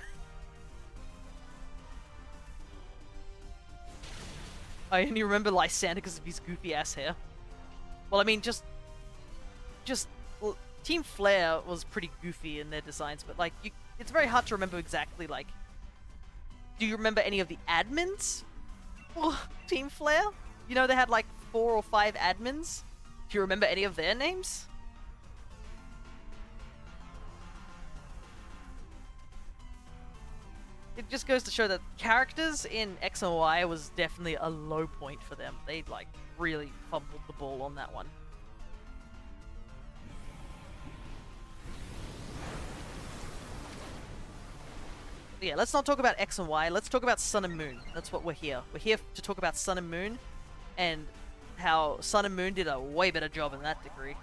I only remember Lysander because of his goofy ass hair. Well, I mean, just Team Flare was pretty goofy in their designs, but like, it's very hard to remember exactly. Like, do you remember any of the admins for Team Flare? You know, they had like 4 or 5 admins. Do you remember any of their names? It just goes to show that characters in X and Y was definitely a low point for them. They, like, really fumbled the ball on that one. But yeah, let's not talk about X and Y. Let's talk about Sun and Moon. That's what we're here. We're here to talk about Sun and Moon and how Sun and Moon did a way better job in that degree.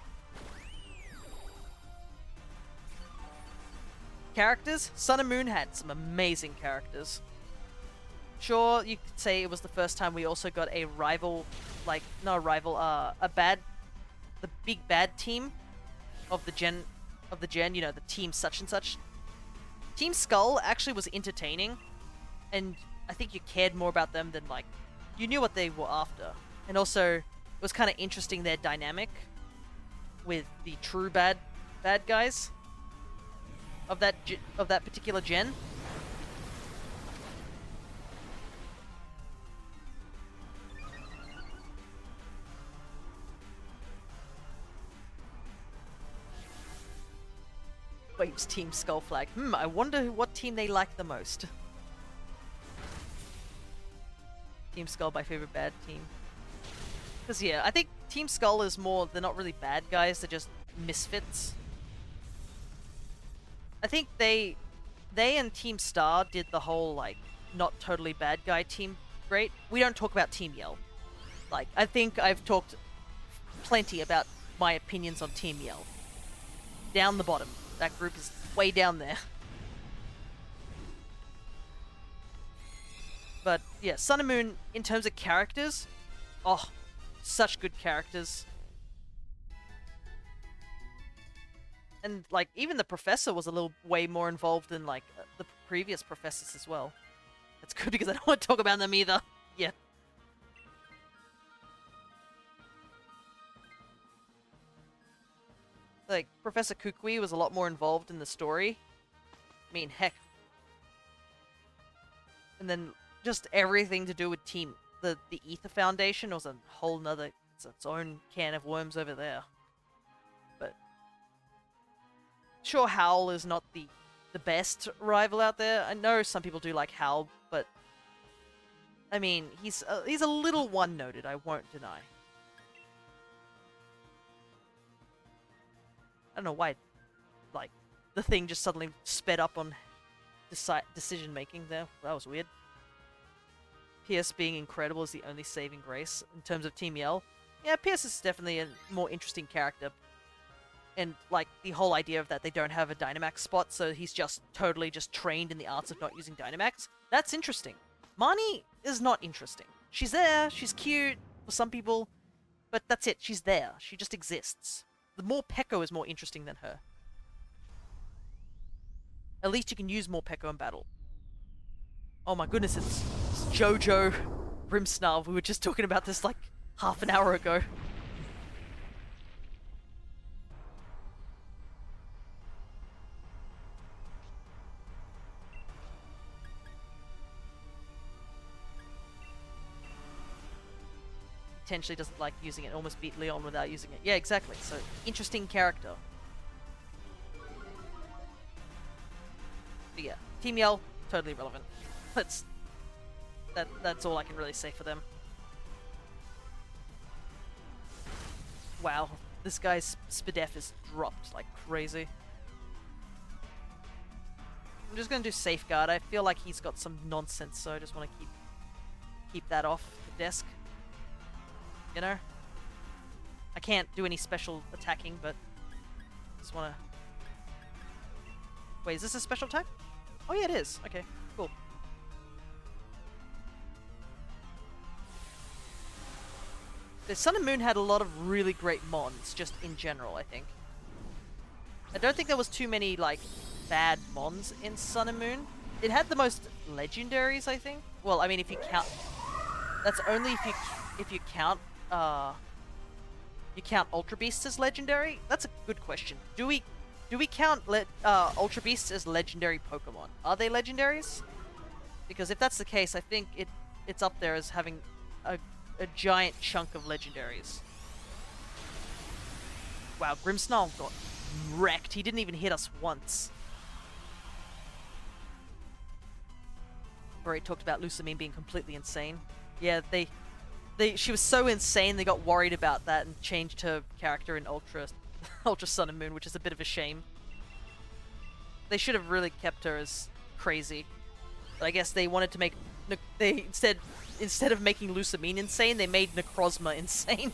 Characters, Sun and Moon had some amazing characters. Sure, you could say it was the first time we also got a rival, like, not a rival, the big bad team of the gen, you know, the team such and such. Team Skull actually was entertaining, and I think you cared more about them than, like, you knew what they were after. And also, it was kind of interesting their dynamic with the true bad guys of that particular gen. Waves Team Skull flag. I wonder what team they like the most. Team Skull, my favorite bad team. Because yeah, I think Team Skull is more, they're not really bad guys, they're just misfits. I think they and Team Star did the whole, like, not totally bad guy team great. We don't talk about Team Yell. Like, I think I've talked plenty about my opinions on Team Yell. Down the bottom. That group is way down there. But, yeah, Sun and Moon, in terms of characters, oh, such good characters. And, like, even the professor was a little way more involved than, like, the previous professors as well. That's good because I don't want to talk about them either. Yeah. Like, Professor Kukui was a lot more involved in the story. I mean, heck. And then just everything to do with the Ether Foundation was a whole nother, its own can of worms over there. But sure, Howl is not the best rival out there. I know some people do like Howl, but I mean, he's a little one-noted, I won't deny. I don't know why, like, the thing just suddenly sped up on decision-making there. That was weird. Pierce being incredible is the only saving grace in terms of Team Yell. Yeah, Pierce is definitely a more interesting character. And, like, the whole idea of that they don't have a Dynamax spot, so he's just totally just trained in the arts of not using Dynamax. That's interesting. Marnie is not interesting. She's there, she's cute for some people, but that's it. She's there. She just exists. The Morpeko is more interesting than her. At least you can use Morpeko in battle. Oh my goodness, it's Jojo Grimmsnarl. We were just talking about this like half an hour ago. Potentially doesn't like using it, almost beat Leon without using it. Yeah, exactly. So, interesting character. But yeah, Team Yell, totally relevant. That's all I can really say for them. Wow, this guy's Spadef is dropped like crazy. I'm just gonna do Safeguard. I feel like he's got some nonsense, so I just want to keep that off the desk. You know? I can't do any special attacking, but just wanna... Wait, is this a special attack? Oh yeah, it is. Okay, cool. The Sun and Moon had a lot of really great mons, just in general, I think. I don't think there was too many, like, bad mons in Sun and Moon. It had the most legendaries, I think. Well, I mean, if you count... That's only if you count... you count Ultra Beasts as legendary? That's a good question. Do we count Ultra Beasts as legendary Pokemon? Are they legendaries? Because if that's the case, I think it's up there as having a giant chunk of legendaries. Wow, Grimmsnarl got wrecked. He didn't even hit us once. Where he talked about Lusamine being completely insane. Yeah, she was so insane they got worried about that and changed her character in Ultra Sun and Moon, which is a bit of a shame. They should have really kept her as crazy. But I guess they wanted to make... Instead of making Lusamine insane, they made Necrozma insane.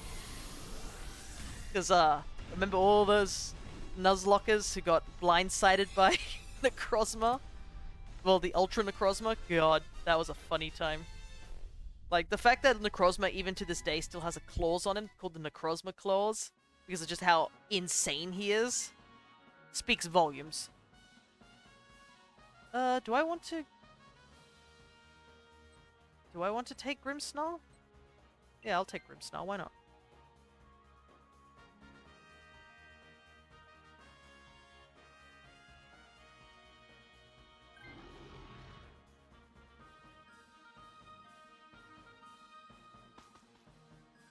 Because, remember all those Nuzlockers who got blindsided by Necrozma? Well, the Ultra Necrozma? God, that was a funny time. Like, the fact that Necrozma, even to this day, still has a clause on him called the Necrozma Clause, because of just how insane he is, speaks volumes. Do I want to take Grimmsnarl? Yeah, I'll take Grimmsnarl, why not?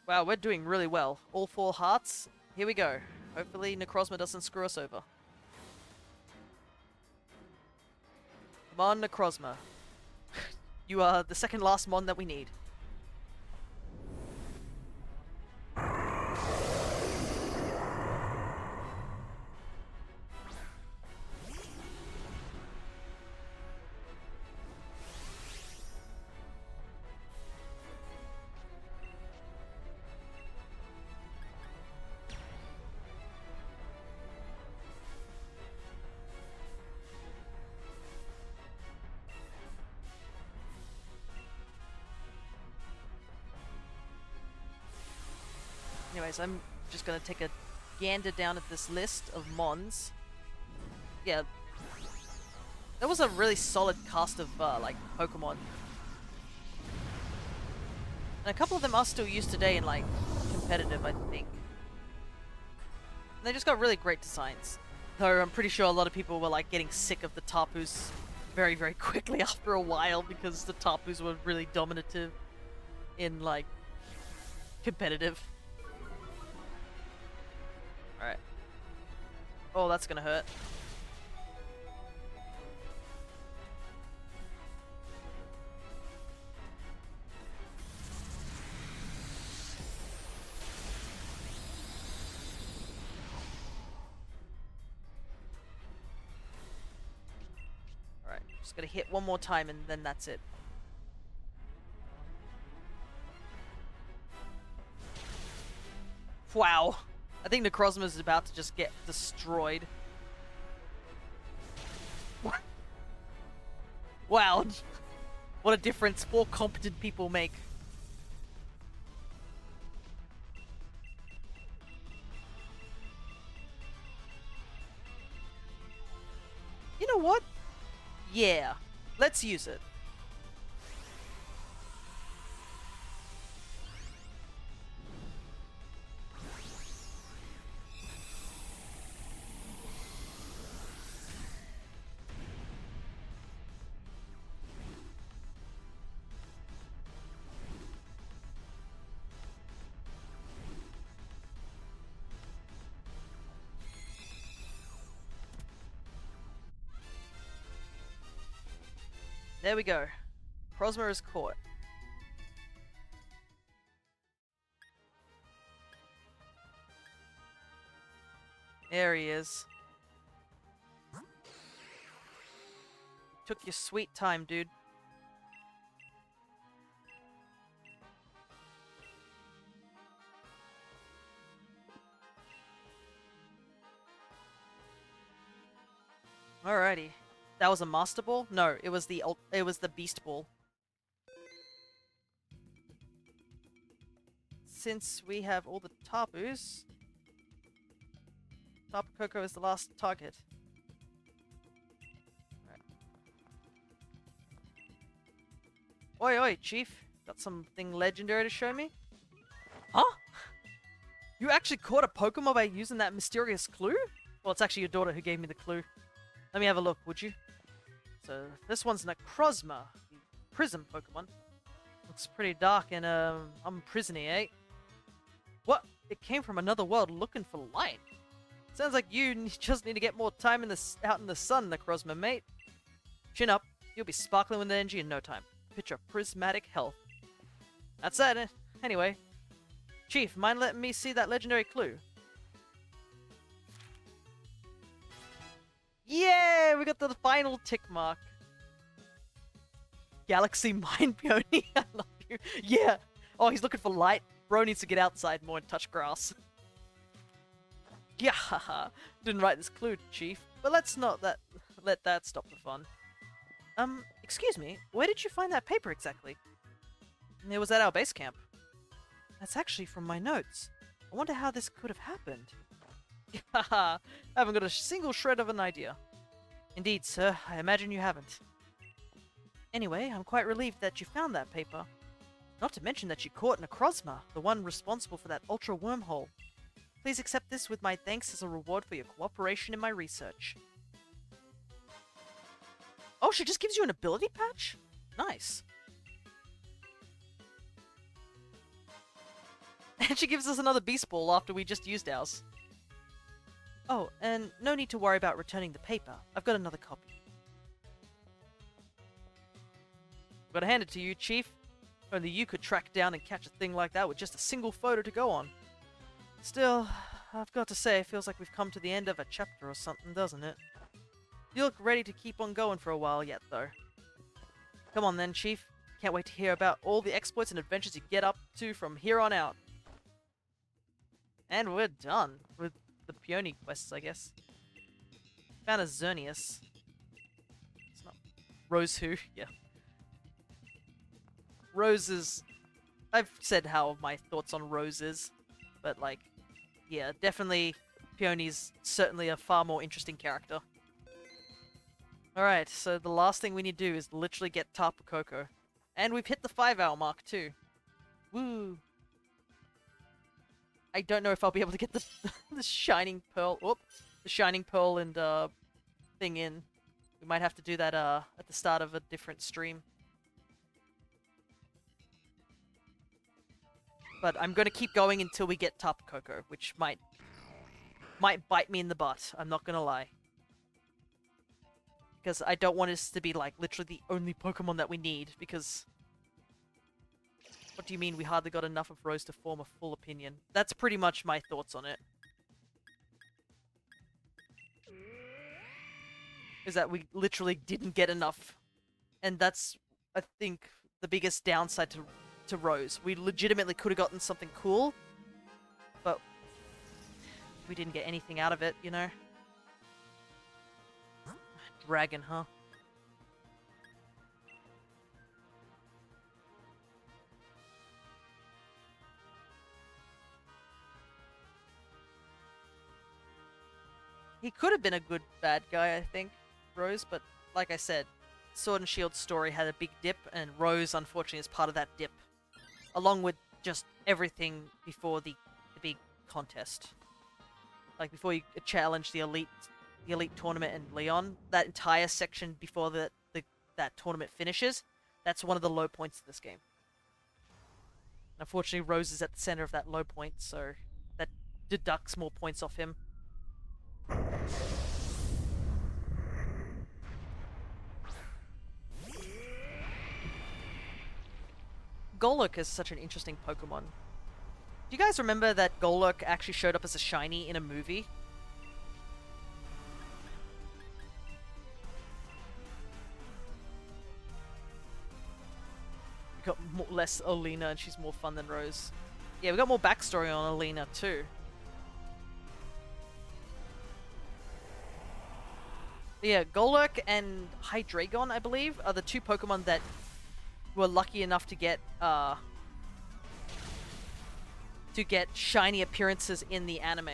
Wow, we're doing really well. All 4 hearts. Here we go. Hopefully Necrozma doesn't screw us over. Come on, Necrozma. You are the second last mon that we need. Anyways, I'm just gonna take a gander down at this list of mons. Yeah, that was a really solid cast of like Pokemon, and a couple of them are still used today in like competitive, I think. And they just got really great designs. Though I'm pretty sure a lot of people were like getting sick of the Tapus very, very quickly after a while because the Tapus were really dominative in like competitive. Alright. Oh, that's gonna hurt. Just gotta hit one more time and then that's it. Wow. I think Necrozma is about to just get destroyed. Wow. What a difference 4 competent people make. You know what? Yeah. Let's use it. There we go. Necrozma is caught. There he is. Took your sweet time, dude. Alrighty. That was a Master Ball? No, it was the Beast Ball. Since we have all the Tapus, Tapu Koko is the last target. Right. Oi, oi, Chief. Got something legendary to show me? Huh? You actually caught a Pokemon by using that mysterious clue? Well, it's actually your daughter who gave me the clue. Let me have a look, would you? So, this one's Necrozma, the Prism Pokemon. Looks pretty dark and, unprisony, eh? What? It came from another world looking for light. Sounds like you just need to get more time out in the sun, Necrozma, mate. Chin up. You'll be sparkling with energy in no time. Picture prismatic health. That's it. Anyway. Chief, mind letting me see that legendary clue? Yeah, we got the final tick mark. Galaxy Mind Peony, I love you. Yeah. Oh, he's looking for light. Bro needs to get outside more and touch grass. Yeah, didn't write this clue, Chief. But let's not let that stop the fun. Excuse me, where did you find that paper exactly? It was at our base camp. That's actually from my notes. I wonder how this could have happened. Haha, I haven't got a single shred of an idea. Indeed, sir, I imagine you haven't. Anyway, I'm quite relieved that you found that paper. Not to mention that you caught Necrozma, the one responsible for that ultra wormhole. Please accept this with my thanks as a reward for your cooperation in my research. Oh, she just gives you an ability patch? Nice. And she gives us another Beast Ball after we just used ours. Oh, and no need to worry about returning the paper. I've got another copy. I've got to hand it to you, Chief. Only you could track down and catch a thing like that with just a single photo to go on. Still, I've got to say, it feels like we've come to the end of a chapter or something, doesn't it? You look ready to keep on going for a while yet, though. Come on then, Chief. Can't wait to hear about all the exploits and adventures you get up to from here on out. And we're done with the Peony quests, I guess. Found a Xerneas. It's not Rose who? Yeah. Rose is... I've said how my thoughts on Rose is, but like, yeah, definitely Peony's certainly a far more interesting character. Alright, so the last thing we need to do is literally get Tapu Koko. And we've hit the 5-hour mark too. Woo! I don't know if I'll be able to get the the Shining Pearl. Whoop! The Shining Pearl and thing in. We might have to do that at the start of a different stream. But I'm gonna keep going until we get Tapu Koko, which might bite me in the butt. I'm not gonna lie. Because I don't want us to be like literally the only Pokemon that we need, because what do you mean we hardly got enough of Rose to form a full opinion? That's pretty much my thoughts on it. Is that we literally didn't get enough and that's, I think, the biggest downside to Rose. We legitimately could have gotten something cool, but we didn't get anything out of it, you know? Dragon, huh? He could have been a good bad guy, I think, Rose, but like I said, Sword and Shield story had a big dip, and Rose, unfortunately, is part of that dip, along with just everything before the big contest. Like, before you challenge the elite tournament and Leon, that entire section before that tournament finishes, that's one of the low points of this game. And unfortunately, Rose is at the center of that low point, so that deducts more points off him. Golurk is such an interesting Pokemon. Do you guys remember that Golurk actually showed up as a shiny in a movie? We got less Alina, and she's more fun than Rose. Yeah, we got more backstory on Alina too. But yeah, Golurk and Hydreigon, I believe, are the two Pokemon that were lucky enough to get shiny appearances in the anime.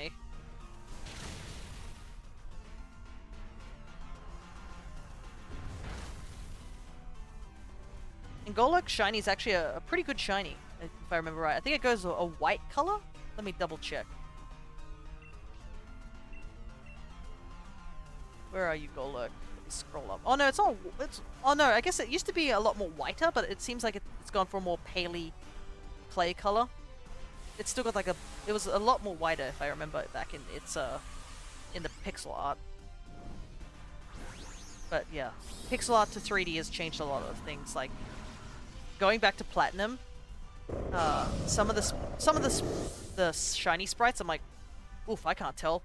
And Golurk shiny is actually a pretty good shiny, if I remember right. I think it goes a white color. Let me double check. Where are you, Golurk? Let me scroll up. Oh no, it's not. Oh no, I guess it used to be a lot more whiter, but it seems like it's gone for a more paley clay color. It's still got like a. It was a lot more whiter, if I remember it back in its in the pixel art. But yeah, pixel art to 3D has changed a lot of things. Like going back to Platinum, some of the shiny sprites, I'm like, oof, I can't tell.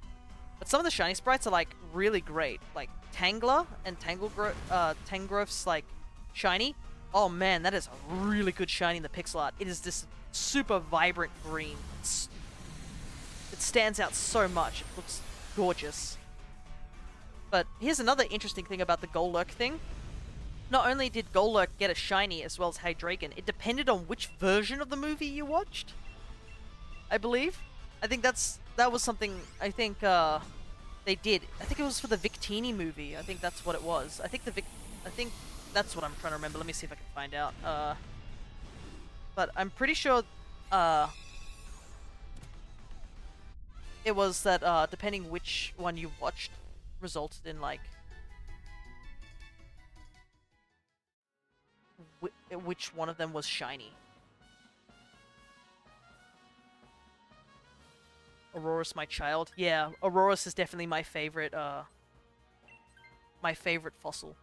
But some of the shiny sprites are like really great. Like Tangler and Tangrove's like shiny. Oh man, that is a really good shiny in the pixel art. It is this super vibrant green. It stands out so much. It looks gorgeous. But here's another interesting thing about the Golurk thing. Not only did Golurk get a shiny as well as Hydreigon, it depended on which version of the movie you watched, I believe. I think that was something I think they did. I think it was for the Victini movie. I think that's what it was. I think that's what I'm trying to remember. Let me see if I can find out. But I'm pretty sure it was that depending which one you watched resulted in like which one of them was shiny. Aurorus, my child. Yeah, Aurorus is definitely my favorite fossil.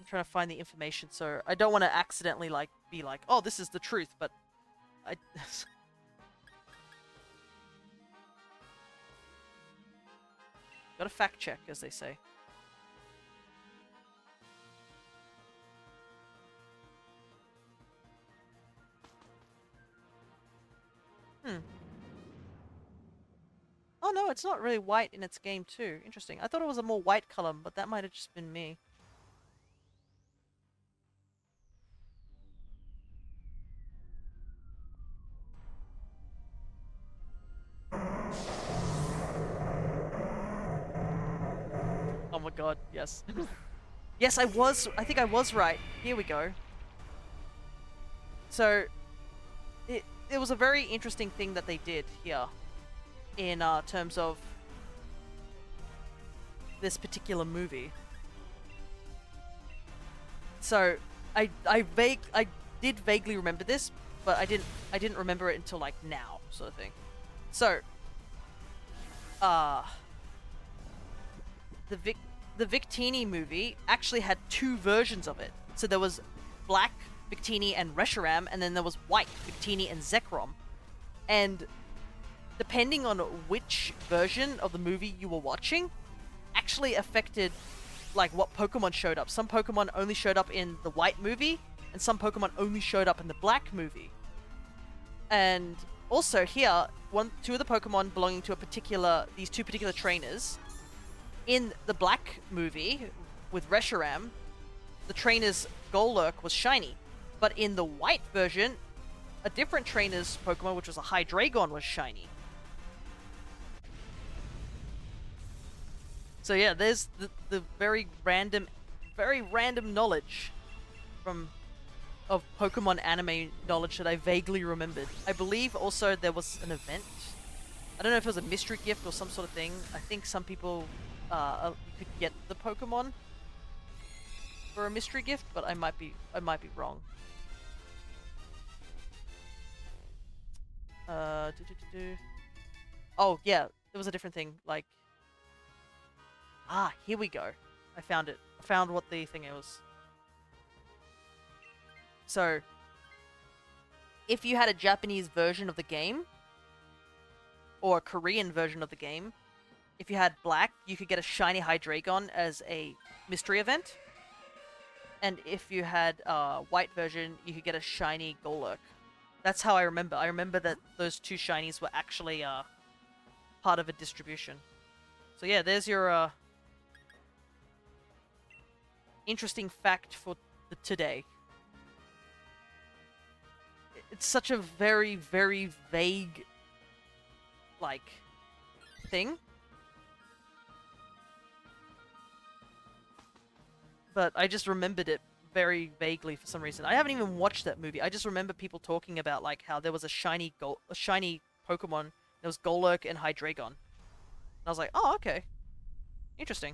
Trying to find the information, so I don't want to accidentally like be like, oh, this is the truth, but I gotta fact check, as they say. Oh no, it's not really white in its game too. Interesting. I thought it was a more white color, but that might have just been me. Oh my god, yes. Yes, I think I was right. Here we go. So, it was a very interesting thing that they did here in terms of this particular movie. So, I did vaguely remember this, but I didn't remember it until like now, sort of thing. So, the Victini movie actually had two versions of it. So there was black Victini and Reshiram, and then there was white Victini and Zekrom. And depending on which version of the movie you were watching, actually affected like what Pokemon showed up. Some Pokemon only showed up in the white movie, and some Pokemon only showed up in the black movie. And also here, two of the Pokemon belonging to these two particular trainers, in the black movie with Reshiram, the trainer's Golurk was shiny. But in the white version, a different trainer's Pokemon, which was a Hydreigon, was shiny. So yeah, there's the very random knowledge of Pokemon anime knowledge that I vaguely remembered. I believe also there was an event. I don't know if it was a mystery gift or some sort of thing. I think some people could get the Pokemon for a mystery gift, but I might be wrong. Oh yeah, there was a different thing. Like, here we go. I found it. I found what the thing was. So, if you had a Japanese version of the game, or a Korean version of the game, if you had black, you could get a shiny Hydreigon as a mystery event. And if you had a white version, you could get a shiny Golurk. That's how I remember. I remember that those two shinies were actually part of a distribution. So yeah, there's your interesting fact for today. It's such a very, very vague, like, thing. But I just remembered it very vaguely for some reason. I haven't even watched that movie. I just remember people talking about like how there was a shiny Pokemon. There was Golurk and Hydreigon. And I was like, oh, okay. Interesting.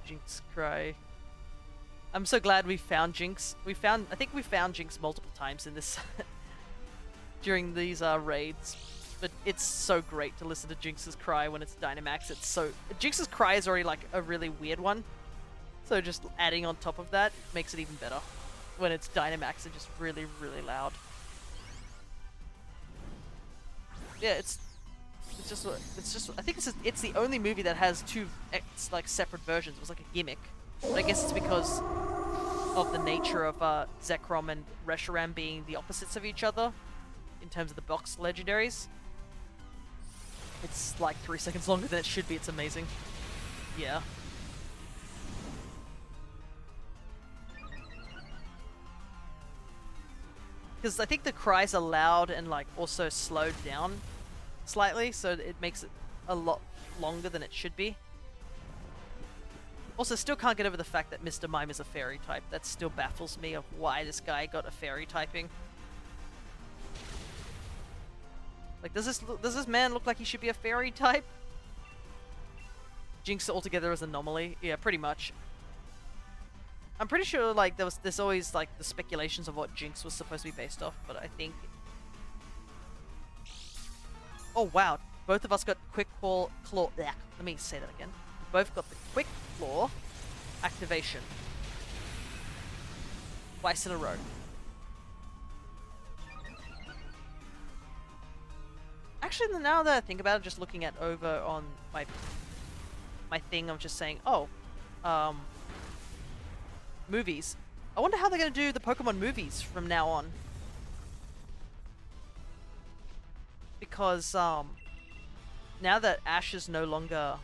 Jinx cry. I'm so glad we found Jinx. I think we found Jinx multiple times in this during these raids. But it's so great to listen to Jinx's cry when it's Dynamax. Jinx's cry is already like a really weird one. So just adding on top of that makes it even better when it's Dynamax and just really, really loud. Yeah, it's just I think it's the only movie that has two like separate versions. It was like a gimmick. But I guess it's because of the nature of Zekrom and Reshiram being the opposites of each other in terms of the box legendaries. It's like 3 seconds longer than it should be. It's amazing. Yeah. Because I think the cries are loud and like also slowed down slightly, so it makes it a lot longer than it should be. Also, still can't get over the fact that Mr. Mime is a fairy type. That still baffles me of why this guy got a fairy typing. Like, does this man look like he should be a fairy type? Jinx altogether is an anomaly. Yeah, pretty much. I'm pretty sure like there's always like the speculations of what Jinx was supposed to be based off, but I think. Oh wow, both of us got quick claw. Let me say that again. Both got the quick claw activation twice in a row. Actually, now that I think about it, just looking at over on my thing of just saying, oh, movies. I wonder how they're going to do the Pokemon movies from now on. Because, now that Ash is no longer,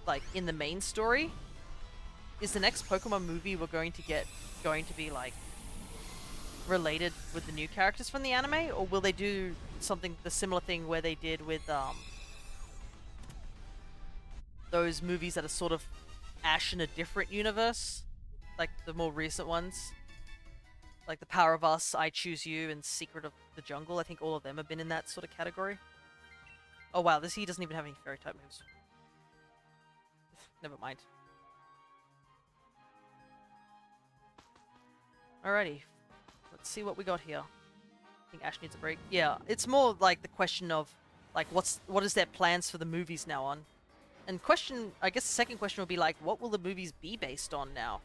like, in the main story, is the next Pokemon movie we're going to get going to be, like, related with the new characters from the anime? Or will they do something, the similar thing where they did with, those movies that are sort of Ash in a different universe? Like, the more recent ones? Like The Power of Us, I Choose You, and Secret of the Jungle. I think all of them have been in that sort of category. Oh wow, this he doesn't even have any fairy type moves. Never mind. Alrighty. Let's see what we got here. I think Ash needs a break. Yeah, it's more like the question of like what is their plans for the movies now on? And I guess the second question will be like, what will the movies be based on now?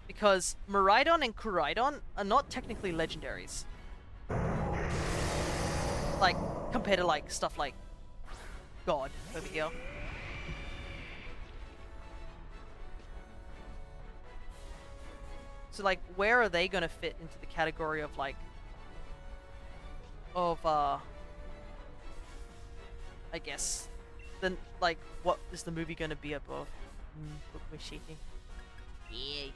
Because Miraidon and Koraidon are not technically legendaries. Like, compared to like stuff like God over here. So like, where are they gonna fit into the category of like, I guess, then like, what is the movie gonna be above? Look, we're shaking. Yeah.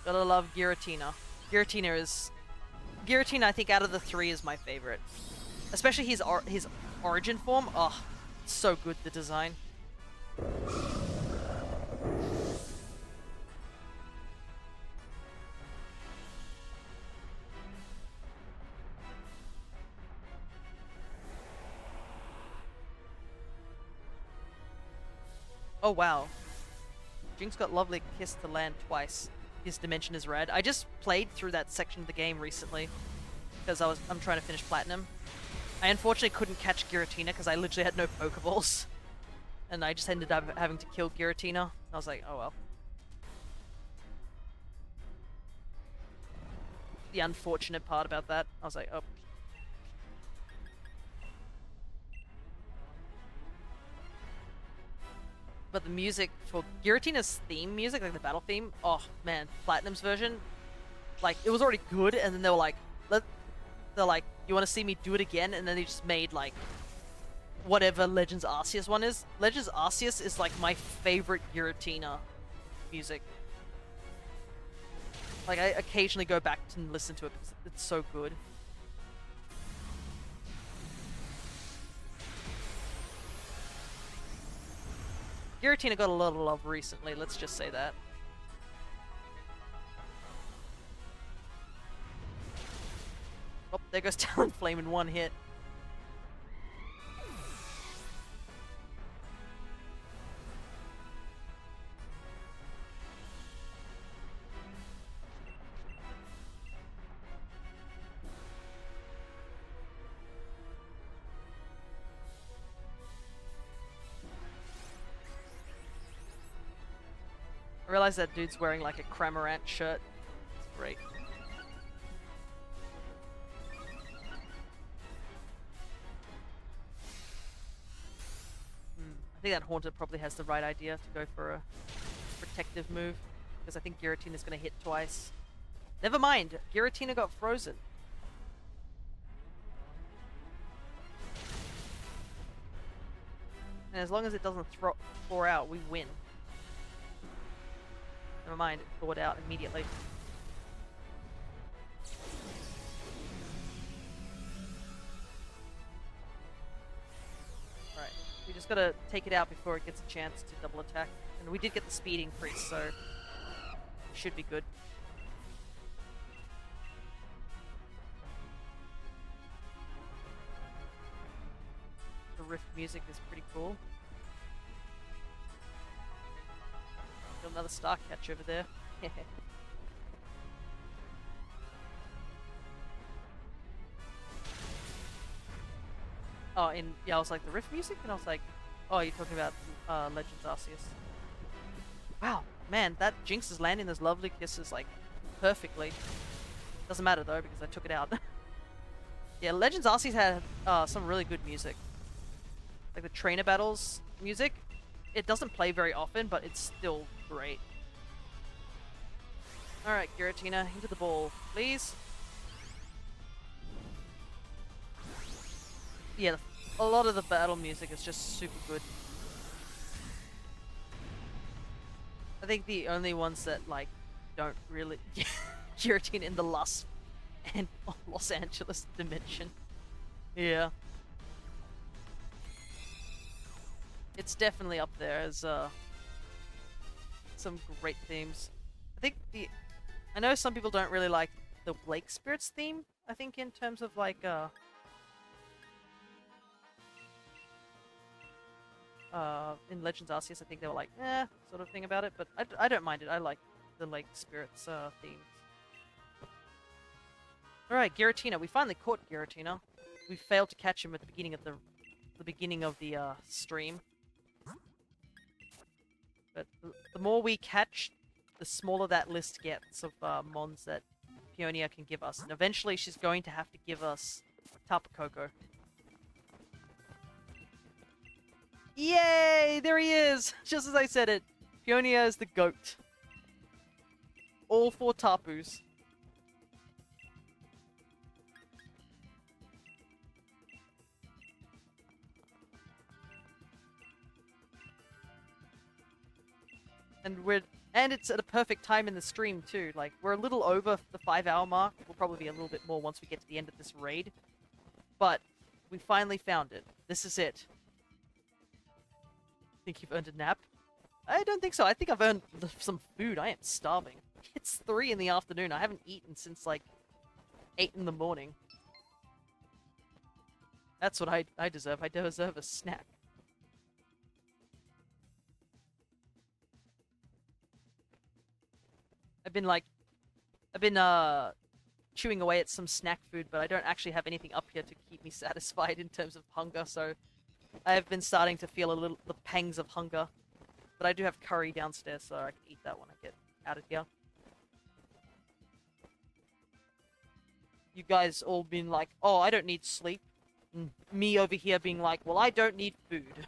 Gotta love Giratina. Giratina, I think out of the three is my favorite. Especially his origin form. Oh, so good, the design. Oh wow. Jinx got lovely kiss to land twice. His dimension is red. I just played through that section of the game recently because I'm trying to finish platinum. I unfortunately couldn't catch Giratina because I literally had no Pokeballs, and I just ended up having to kill Giratina. I was like, oh well. The unfortunate part about that, I was like, oh. But the music for Giratina's theme music, like the battle theme, oh man, Platinum's version, like it was already good, and then they were like, they're like, you want to see me do it again? And then they just made like whatever Legends Arceus one is. Legends Arceus is like my favorite Giratina music. Like I occasionally go back and listen to it because it's so good. Giratina got a lot of love recently, let's just say that. Oh, there goes Talonflame in one hit. I realize that dude's wearing like a Cramorant shirt. It's great. I think that Haunter probably has the right idea to go for a protective move, because I think Giratina's going to hit twice. Never mind, Giratina got frozen. And as long as it doesn't thaw out, we win. Never mind, it thawed out immediately. Alright, we just gotta take it out before it gets a chance to double attack. And we did get the speed increase, so should be good. The riff music is pretty cool. Got another star catch over there. Oh, yeah, I was like, the riff music? And I was like, oh, you're talking about Legends Arceus. Wow, man, that Jinx is landing those lovely kisses, like, perfectly. Doesn't matter, though, because I took it out. Yeah, Legends Arceus had some really good music. Like the trainer battles music. It doesn't play very often, but it's still great. Alright, Giratina, into the ball, please. Yeah, a lot of the battle music is just super good. I think the only ones that, like, don't really... Giratina in the Los Angeles dimension. Yeah. It's definitely up there as some great themes. I think I know some people don't really like the Lake Spirits theme. I think in terms of like in Legends Arceus, I think they were like sort of thing about it, but I don't mind it. I like the Lake Spirits themes. All right, Giratina. We finally caught Giratina. We failed to catch him at the beginning of the stream. But the more we catch, the smaller that list gets of mons that Peonia can give us. And eventually she's going to have to give us Tapu Koko. Yay! There he is! Just as I said it. Peonia is the GOAT. All 4 Tapus. And it's at a perfect time in the stream too. Like, we're a little over the 5-hour mark. We'll probably be a little bit more once we get to the end of this raid. But we finally found it. This is it. Think you've earned a nap? I don't think so. I think I've earned some food. I am starving. It's 3 in the afternoon. I haven't eaten since like 8 in the morning. That's what I deserve. I deserve a snack. I've been chewing away at some snack food, but I don't actually have anything up here to keep me satisfied in terms of hunger, so I have been starting to feel the pangs of hunger. But I do have curry downstairs, so I can eat that when I get out of here. You guys all been like, oh, I don't need sleep. And me over here being like, well, I don't need food.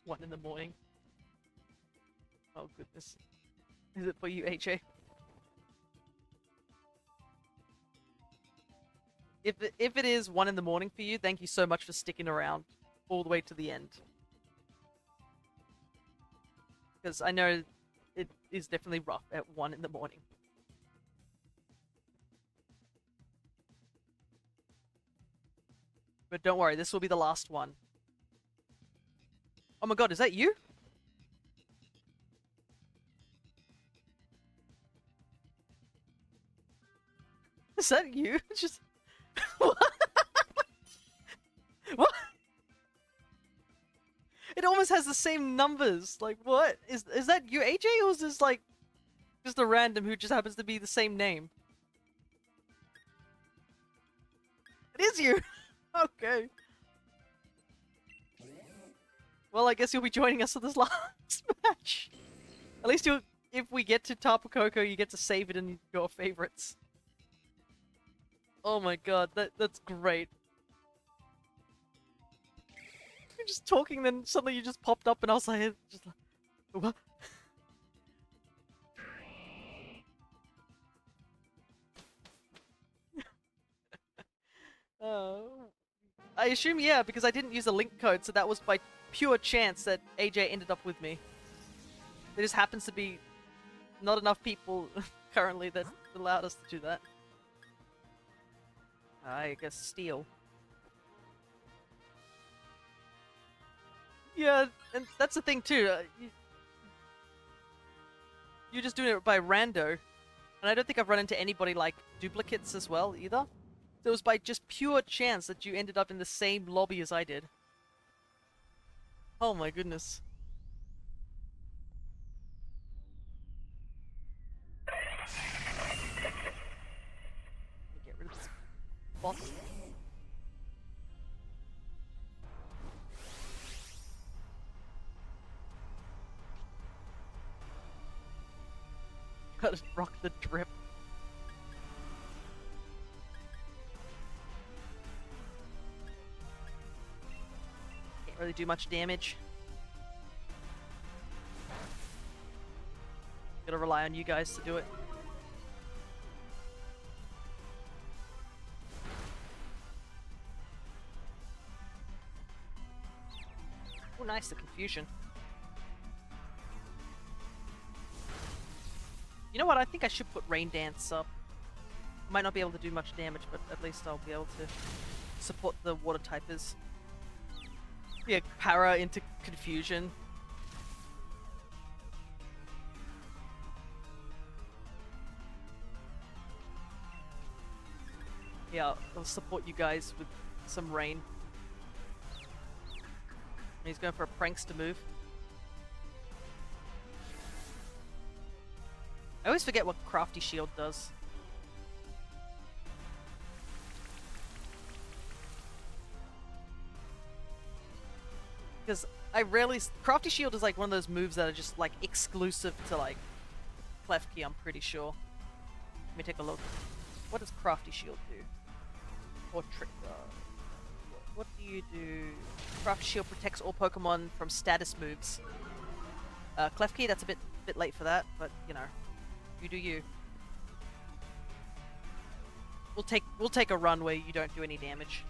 One in the morning. Oh, goodness. Is it for you, HA? If it is 1 in the morning for you, thank you so much for sticking around all the way to the end. Because I know it is definitely rough at 1 in the morning. But don't worry, this will be the last one. Oh my god, is that you? Is that you? Just... What? What? It almost has the same numbers. Like, what? Is that you, AJ? Or is this, like, just a random who just happens to be the same name? It is you! Okay. Well, I guess you'll be joining us for this last match. At least if we get to Tapu Koko, you get to save it in your favorites. Oh my god, that's great. You're just talking, then suddenly you just popped up, and I was like, just like, what? I assume, yeah, because I didn't use a link code, so that was by pure chance that AJ ended up with me. There just happens to be not enough people currently that allowed us to do that. I guess steal. Yeah, and that's the thing too. You're just doing it by rando. And I don't think I've run into anybody like duplicates as well either. So it was by just pure chance that you ended up in the same lobby as I did. Oh my goodness. Get rid of this bot. Gotta rock the drip. Can't really do much damage. Gotta rely on you guys to do it. Oh, nice, the confusion. You know what? I think I should put Rain Dance up. Might not be able to do much damage, but at least I'll be able to support the water typers. Yeah, para into confusion. Yeah, I'll support you guys with some rain. He's going for a prankster move. I always forget what Crafty Shield does. Because I rarely... Crafty Shield is like one of those moves that are just like exclusive to like Klefki, I'm pretty sure. Let me take a look. What does Crafty Shield do? Or Trick... what do you do? Crafty Shield protects all Pokemon from status moves. Klefki, that's a bit late for that, but you know, you do you. We'll take a run where you don't do any damage.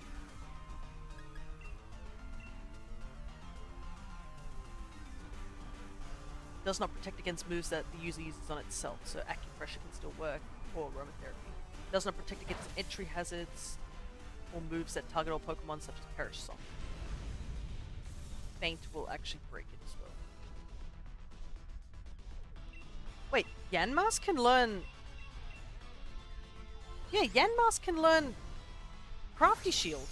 Does not protect against moves that the user uses on itself, so Acupressure can still work, or Aromatherapy. Does not protect against entry hazards or moves that target all Pokemon such as Perish Song. Faint will actually break it as well. Wait, Yanmask can learn... Yeah, Yanmask can learn Crafty Shield.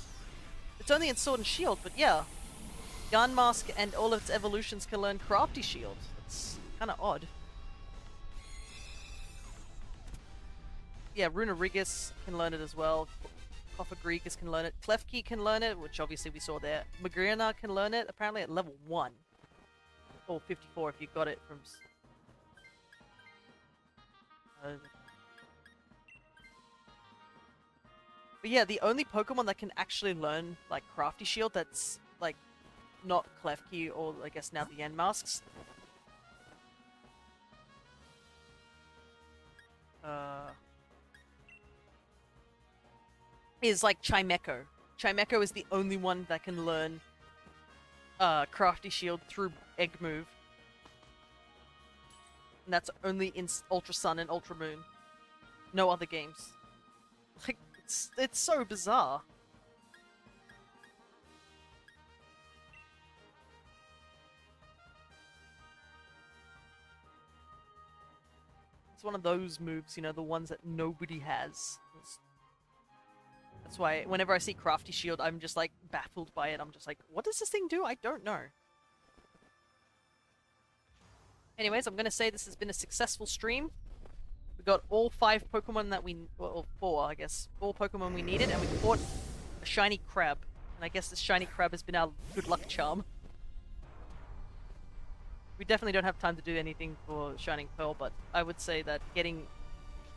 It's only in Sword and Shield, but yeah. Yanmask and all of its evolutions can learn Crafty Shield. It's kind of odd. Yeah, Runerigus can learn it as well. Cofagrigus can learn it. Klefki can learn it, which obviously we saw there. Magrina can learn it, apparently at level 1. Or 54 if you got it from... But yeah, the only Pokemon that can actually learn, like, Crafty Shield that's, like, not Klefki or, I guess, now the Yanmasks. Is, like, Chimecho. Chimecho is the only one that can learn Crafty Shield through Egg Move. And that's only in Ultra Sun and Ultra Moon. No other games. Like, it's so bizarre. It's one of those moves, you know, the ones that nobody has. That's why whenever I see Crafty Shield, I'm just like baffled by it. I'm just like, what does this thing do? I don't know. Anyways, I'm gonna say this has been a successful stream. We got all 5 Pokemon that we... Well, 4, I guess. 4 Pokemon we needed, and we caught a shiny crab. And I guess this shiny crab has been our good luck charm. We definitely don't have time to do anything for Shining Pearl, but I would say that getting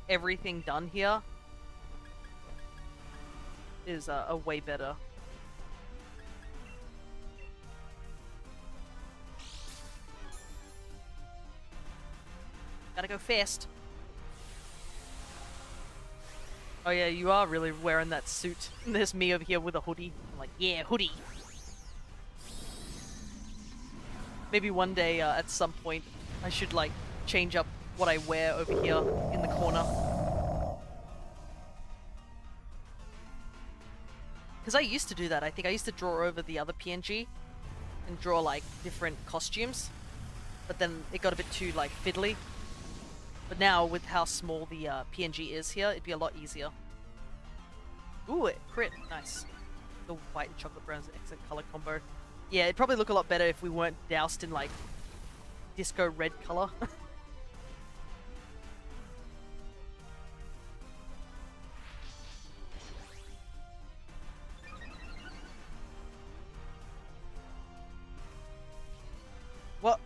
everything done here is a way better. Gotta go fast. Oh yeah, you are really wearing that suit. There's me over here with a hoodie. I'm like, yeah, hoodie. Maybe one day, at some point, I should, like, change up what I wear over here in the corner. Because I used to do that, I think. I used to draw over the other PNG and draw, like, different costumes. But then it got a bit too, like, fiddly. But now, with how small the PNG is here, it'd be a lot easier. Ooh, it crit. Nice. The white and chocolate brown is an excellent color combo. Yeah, it'd probably look a lot better if we weren't doused in, like, disco red color. What?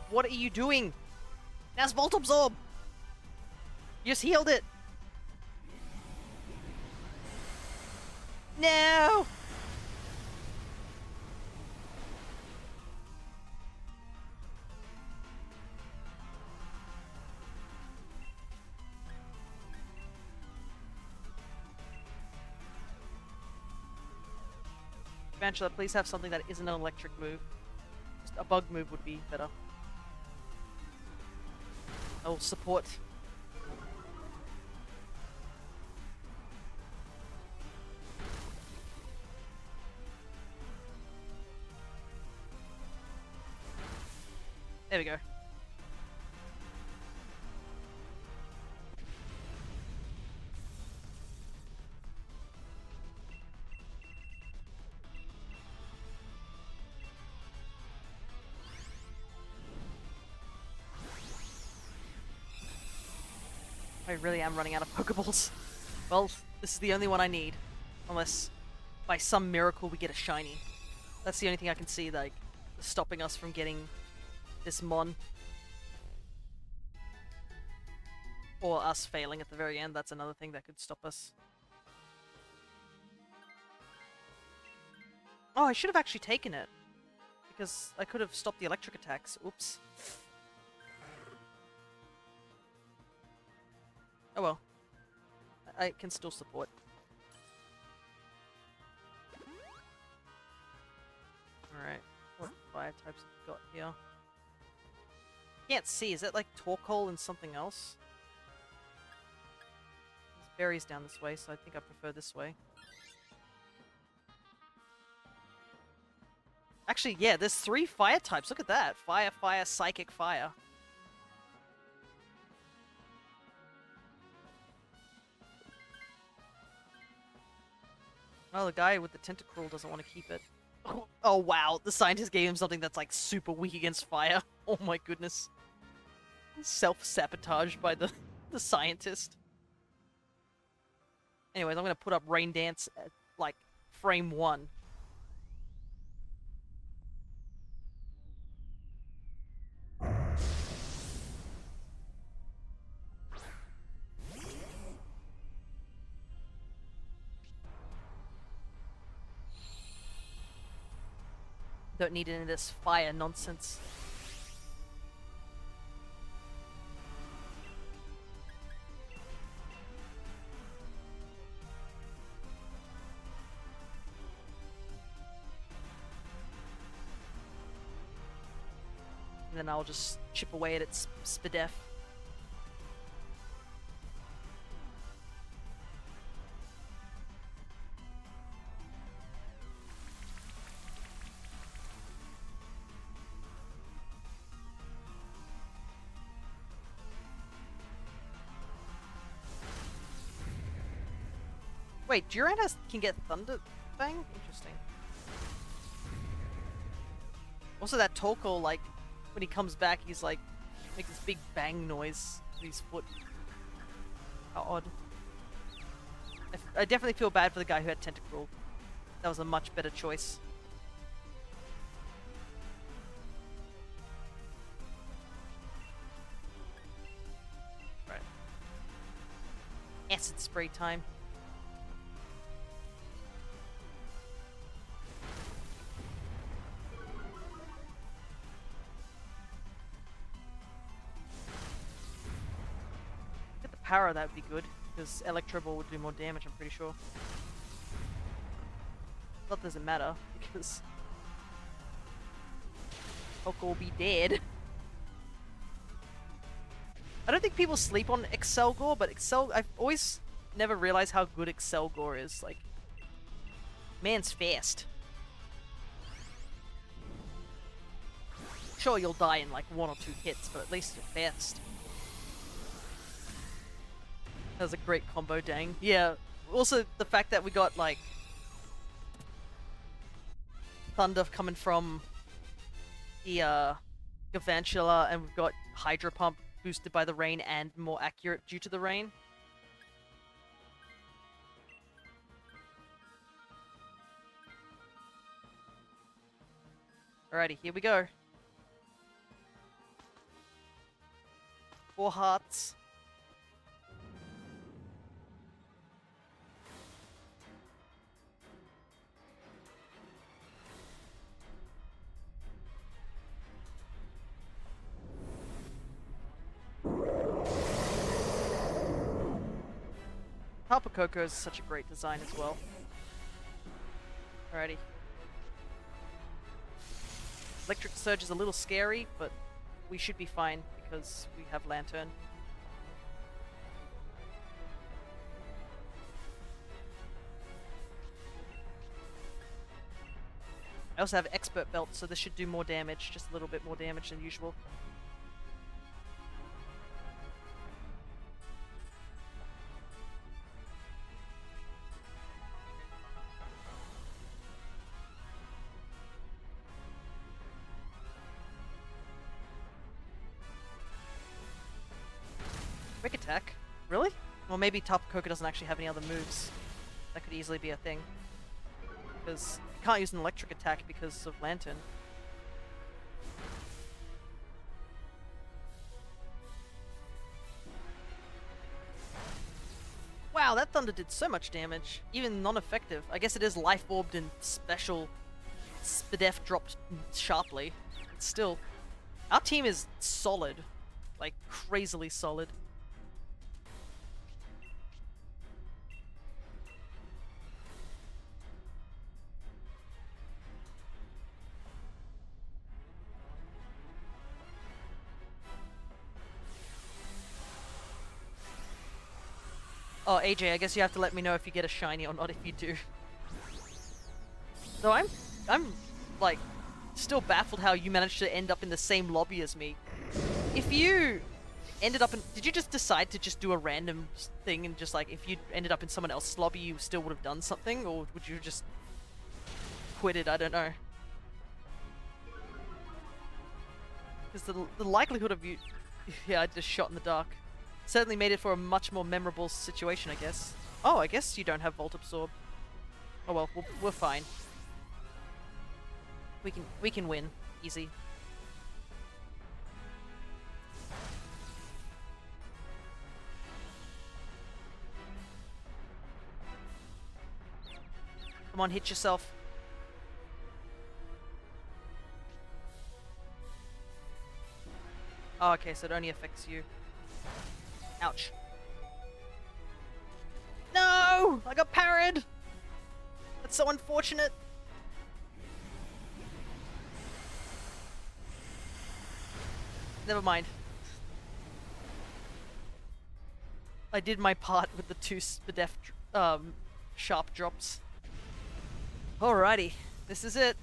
What are you doing? That's Volt Absorb! You just healed it! No! Vantula, please have something that isn't an electric move. Just a bug move would be better. I will support There we go. I really am running out of Pokeballs. Well, this is the only one I need. Unless, by some miracle, we get a shiny. That's the only thing I can see, like, stopping us from getting this Mon. Or us failing at the very end, that's another thing that could stop us. Oh, I should have actually taken it. Because I could have stopped the electric attacks. Oops. Oh well. I can still support. Alright. What fire types have we got here? Can't see. Is that like Torkoal and something else? There's berries down this way, so I think I prefer this way. Actually, yeah, there's 3 fire types. Look at that. Fire, fire, psychic, fire. Oh, the guy with the tentacruel doesn't want to keep it. Oh, wow. The scientist gave him something that's, like, super weak against fire. Oh, my goodness. Self-sabotaged by the scientist. Anyways, I'm going to put up Rain Dance at, like, frame 1. Don't need any of this fire nonsense. And then I'll just chip away at its Spadef. Wait, Duran can get Thunder Bang? Interesting. Also that Torkoal, like, when he comes back, he's like, make this big bang noise with his foot. How odd. I definitely feel bad for the guy who had Tentacruel. That was a much better choice. Right. Acid spray time. Power, that would be good, because Electro Ball would do more damage, I'm pretty sure. That doesn't matter, because Hulk will be dead. I don't think people sleep on Excelgor, but I've always never realized how good Excelgor is. Like, man's fast. Sure, you'll die in like 1 or 2 hits, but at least you're fast. That was a great combo, dang. Yeah, also the fact that we got, like, Thunder coming from the, Gavantula, and we've got Hydro Pump boosted by the rain and more accurate due to the rain. Alrighty, here we go. 4 hearts. Tapu Koko is such a great design as well. Alrighty. Electric Surge is a little scary, but we should be fine because we have Lantern. I also have Expert Belt, so this should do more damage, just a little bit more damage than usual. Quick attack? Really? Well, maybe Tapu Koko doesn't actually have any other moves. That could easily be a thing. Because you can't use an electric attack because of Lantern. Wow, that Thunder did so much damage. Even non-effective. I guess it is Life Orbed and special Spadef dropped sharply. But still, our team is solid. Like, crazily solid. Oh, AJ, I guess you have to let me know if you get a shiny or not if you do. No, I'm like still baffled how you managed to end up in the same lobby as me. If you ended up in, did you just decide to just do a random thing and just like, if you ended up in someone else's lobby, you still would have done something, or would you just quit it? I don't know. Because the likelihood of you, yeah, I just shot in the dark. Certainly made it for a much more memorable situation, I guess. Oh, I guess you don't have Volt Absorb. Oh well, we're fine. We can win. Easy. Come on, hit yourself. Oh, okay, so it only affects you. Ouch. No! I got parried! That's so unfortunate. Never mind. I did my part with the 2 Spadef sharp drops. Alrighty, this is it.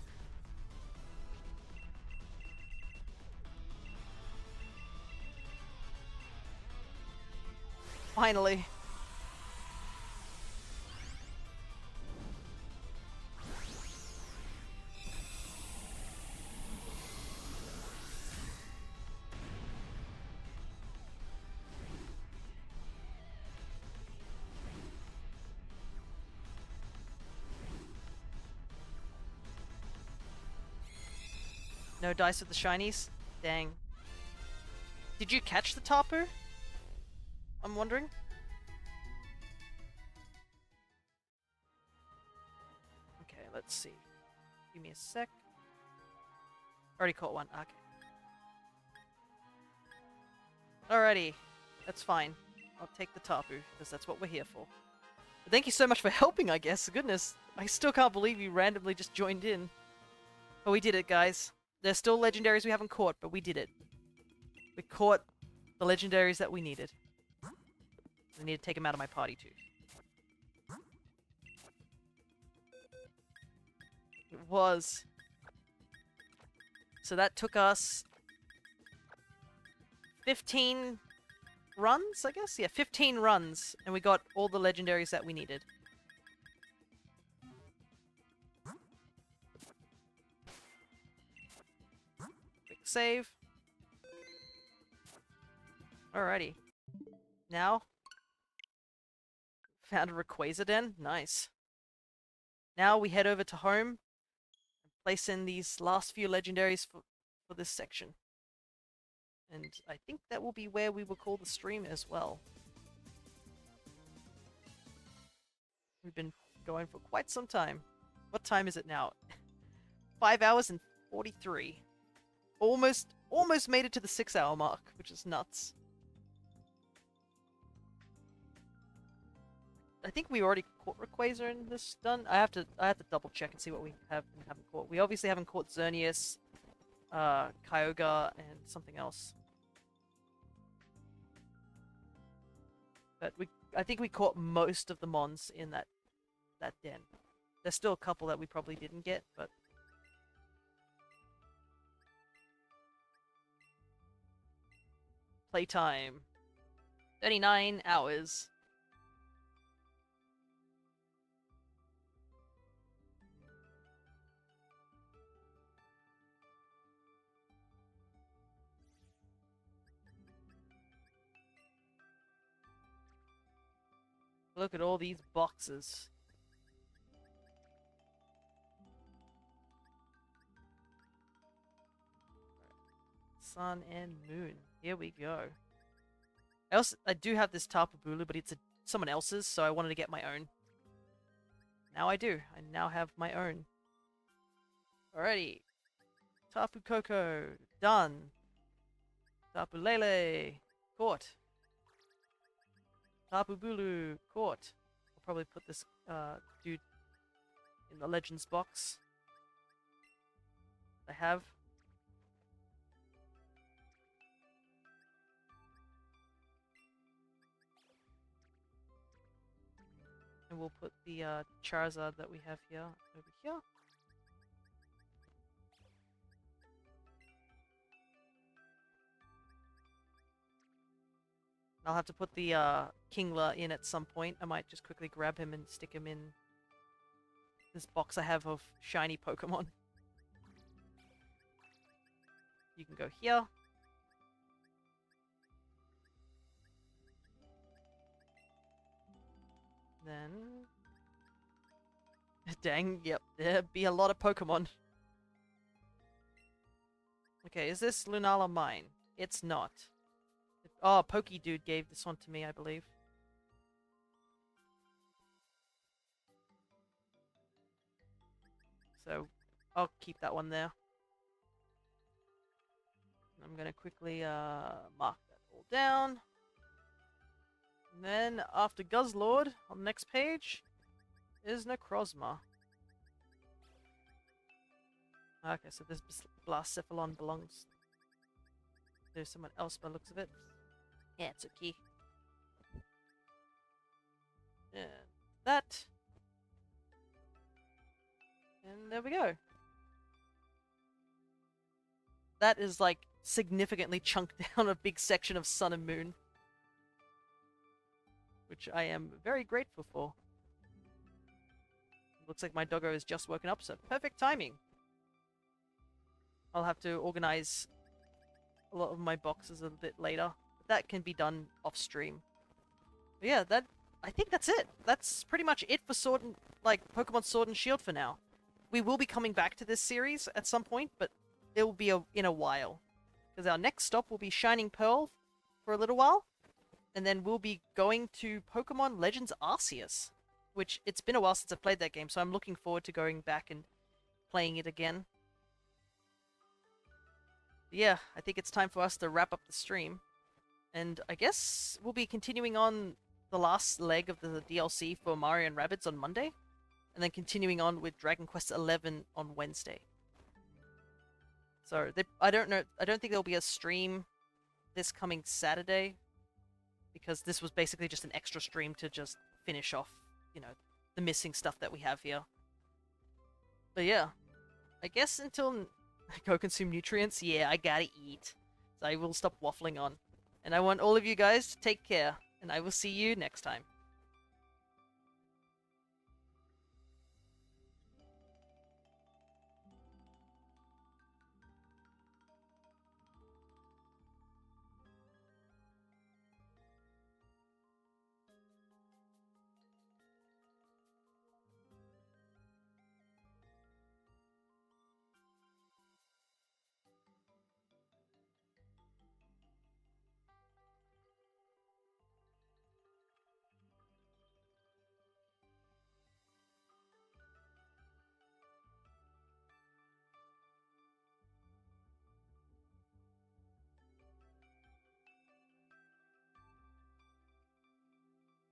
Finally. No dice with the shinies? Dang. Did you catch the Tapu? I'm wondering. Okay, let's see. Give me a sec. Already caught one. Okay. Alrighty. That's fine. I'll take the Tapu, because that's what we're here for. But thank you so much for helping, I guess. Goodness. I still can't believe you randomly just joined in. But we did it, guys. There's still legendaries we haven't caught, but we did it. We caught the legendaries that we needed. I need to take them out of my party, too. It was. So that took us 15 runs, I guess? Yeah, 15 runs, and we got all the legendaries that we needed. Quick save. Alrighty. Now, found a Rayquaza Den. Nice. Now we head over to home and place in these last few legendaries for this section. And I think that will be where we will call the stream as well. We've been going for quite some time. What time is it now? 5 hours and 43. Almost made it to the 6-hour mark, which is nuts. I think we already caught Rayquaza in this done. I have to double check and see what we have and haven't caught. We obviously haven't caught Xerneas, Kyogre, and something else. But I think we caught most of the Mons in that den. There's still a couple that we probably didn't get, but playtime. 39 hours. Look at all these boxes. Sun and moon. Here we go. I do have this Tapu Bulu, but it's someone else's, so I wanted to get my own. Now I do. I now have my own. Alrighty. Tapu Koko. Done. Tapu Lele. Caught. Tapu Bulu. Caught. I'll probably put this dude in the Legends box. I have. And we'll put the Charizard that we have here over here. I'll have to put the Kingler in at some point. I might just quickly grab him and stick him in this box I have of shiny Pokemon. You can go here. Then... Dang, yep, there'd be a lot of Pokemon. Okay, is this Lunala mine? It's not. Oh, Pokey Dude gave this one to me, I believe. So, I'll keep that one there. I'm gonna quickly mark that all down. And then, after Guzzlord, on the next page, is Necrozma. Okay, so this Blacephalon belongs... There's someone else by the looks of it. Yeah, it's okay. And that. And there we go. That is like significantly chunked down a big section of Sun and Moon. Which I am very grateful for. Looks like my doggo has just woken up, so perfect timing. I'll have to organize a lot of my boxes a bit later. But that can be done off stream. But yeah, I think that's it. That's pretty much it for Pokemon Sword and Shield for now. We will be coming back to this series at some point, but it will be in a while. Because our next stop will be Shining Pearl for a little while. And then we'll be going to Pokemon Legends Arceus. Which, it's been a while since I've played that game, so I'm looking forward to going back and playing it again. But yeah, I think it's time for us to wrap up the stream. And I guess we'll be continuing on the last leg of the DLC for Mario and Rabbids on Monday. And then continuing on with Dragon Quest XI on Wednesday. So, I don't think there'll be a stream this coming Saturday. Because this was basically just an extra stream to just finish off, you know, the missing stuff that we have here. But yeah, I guess until I go consume nutrients, yeah, I gotta eat. So I will stop waffling on. And I want all of you guys to take care, and I will see you next time.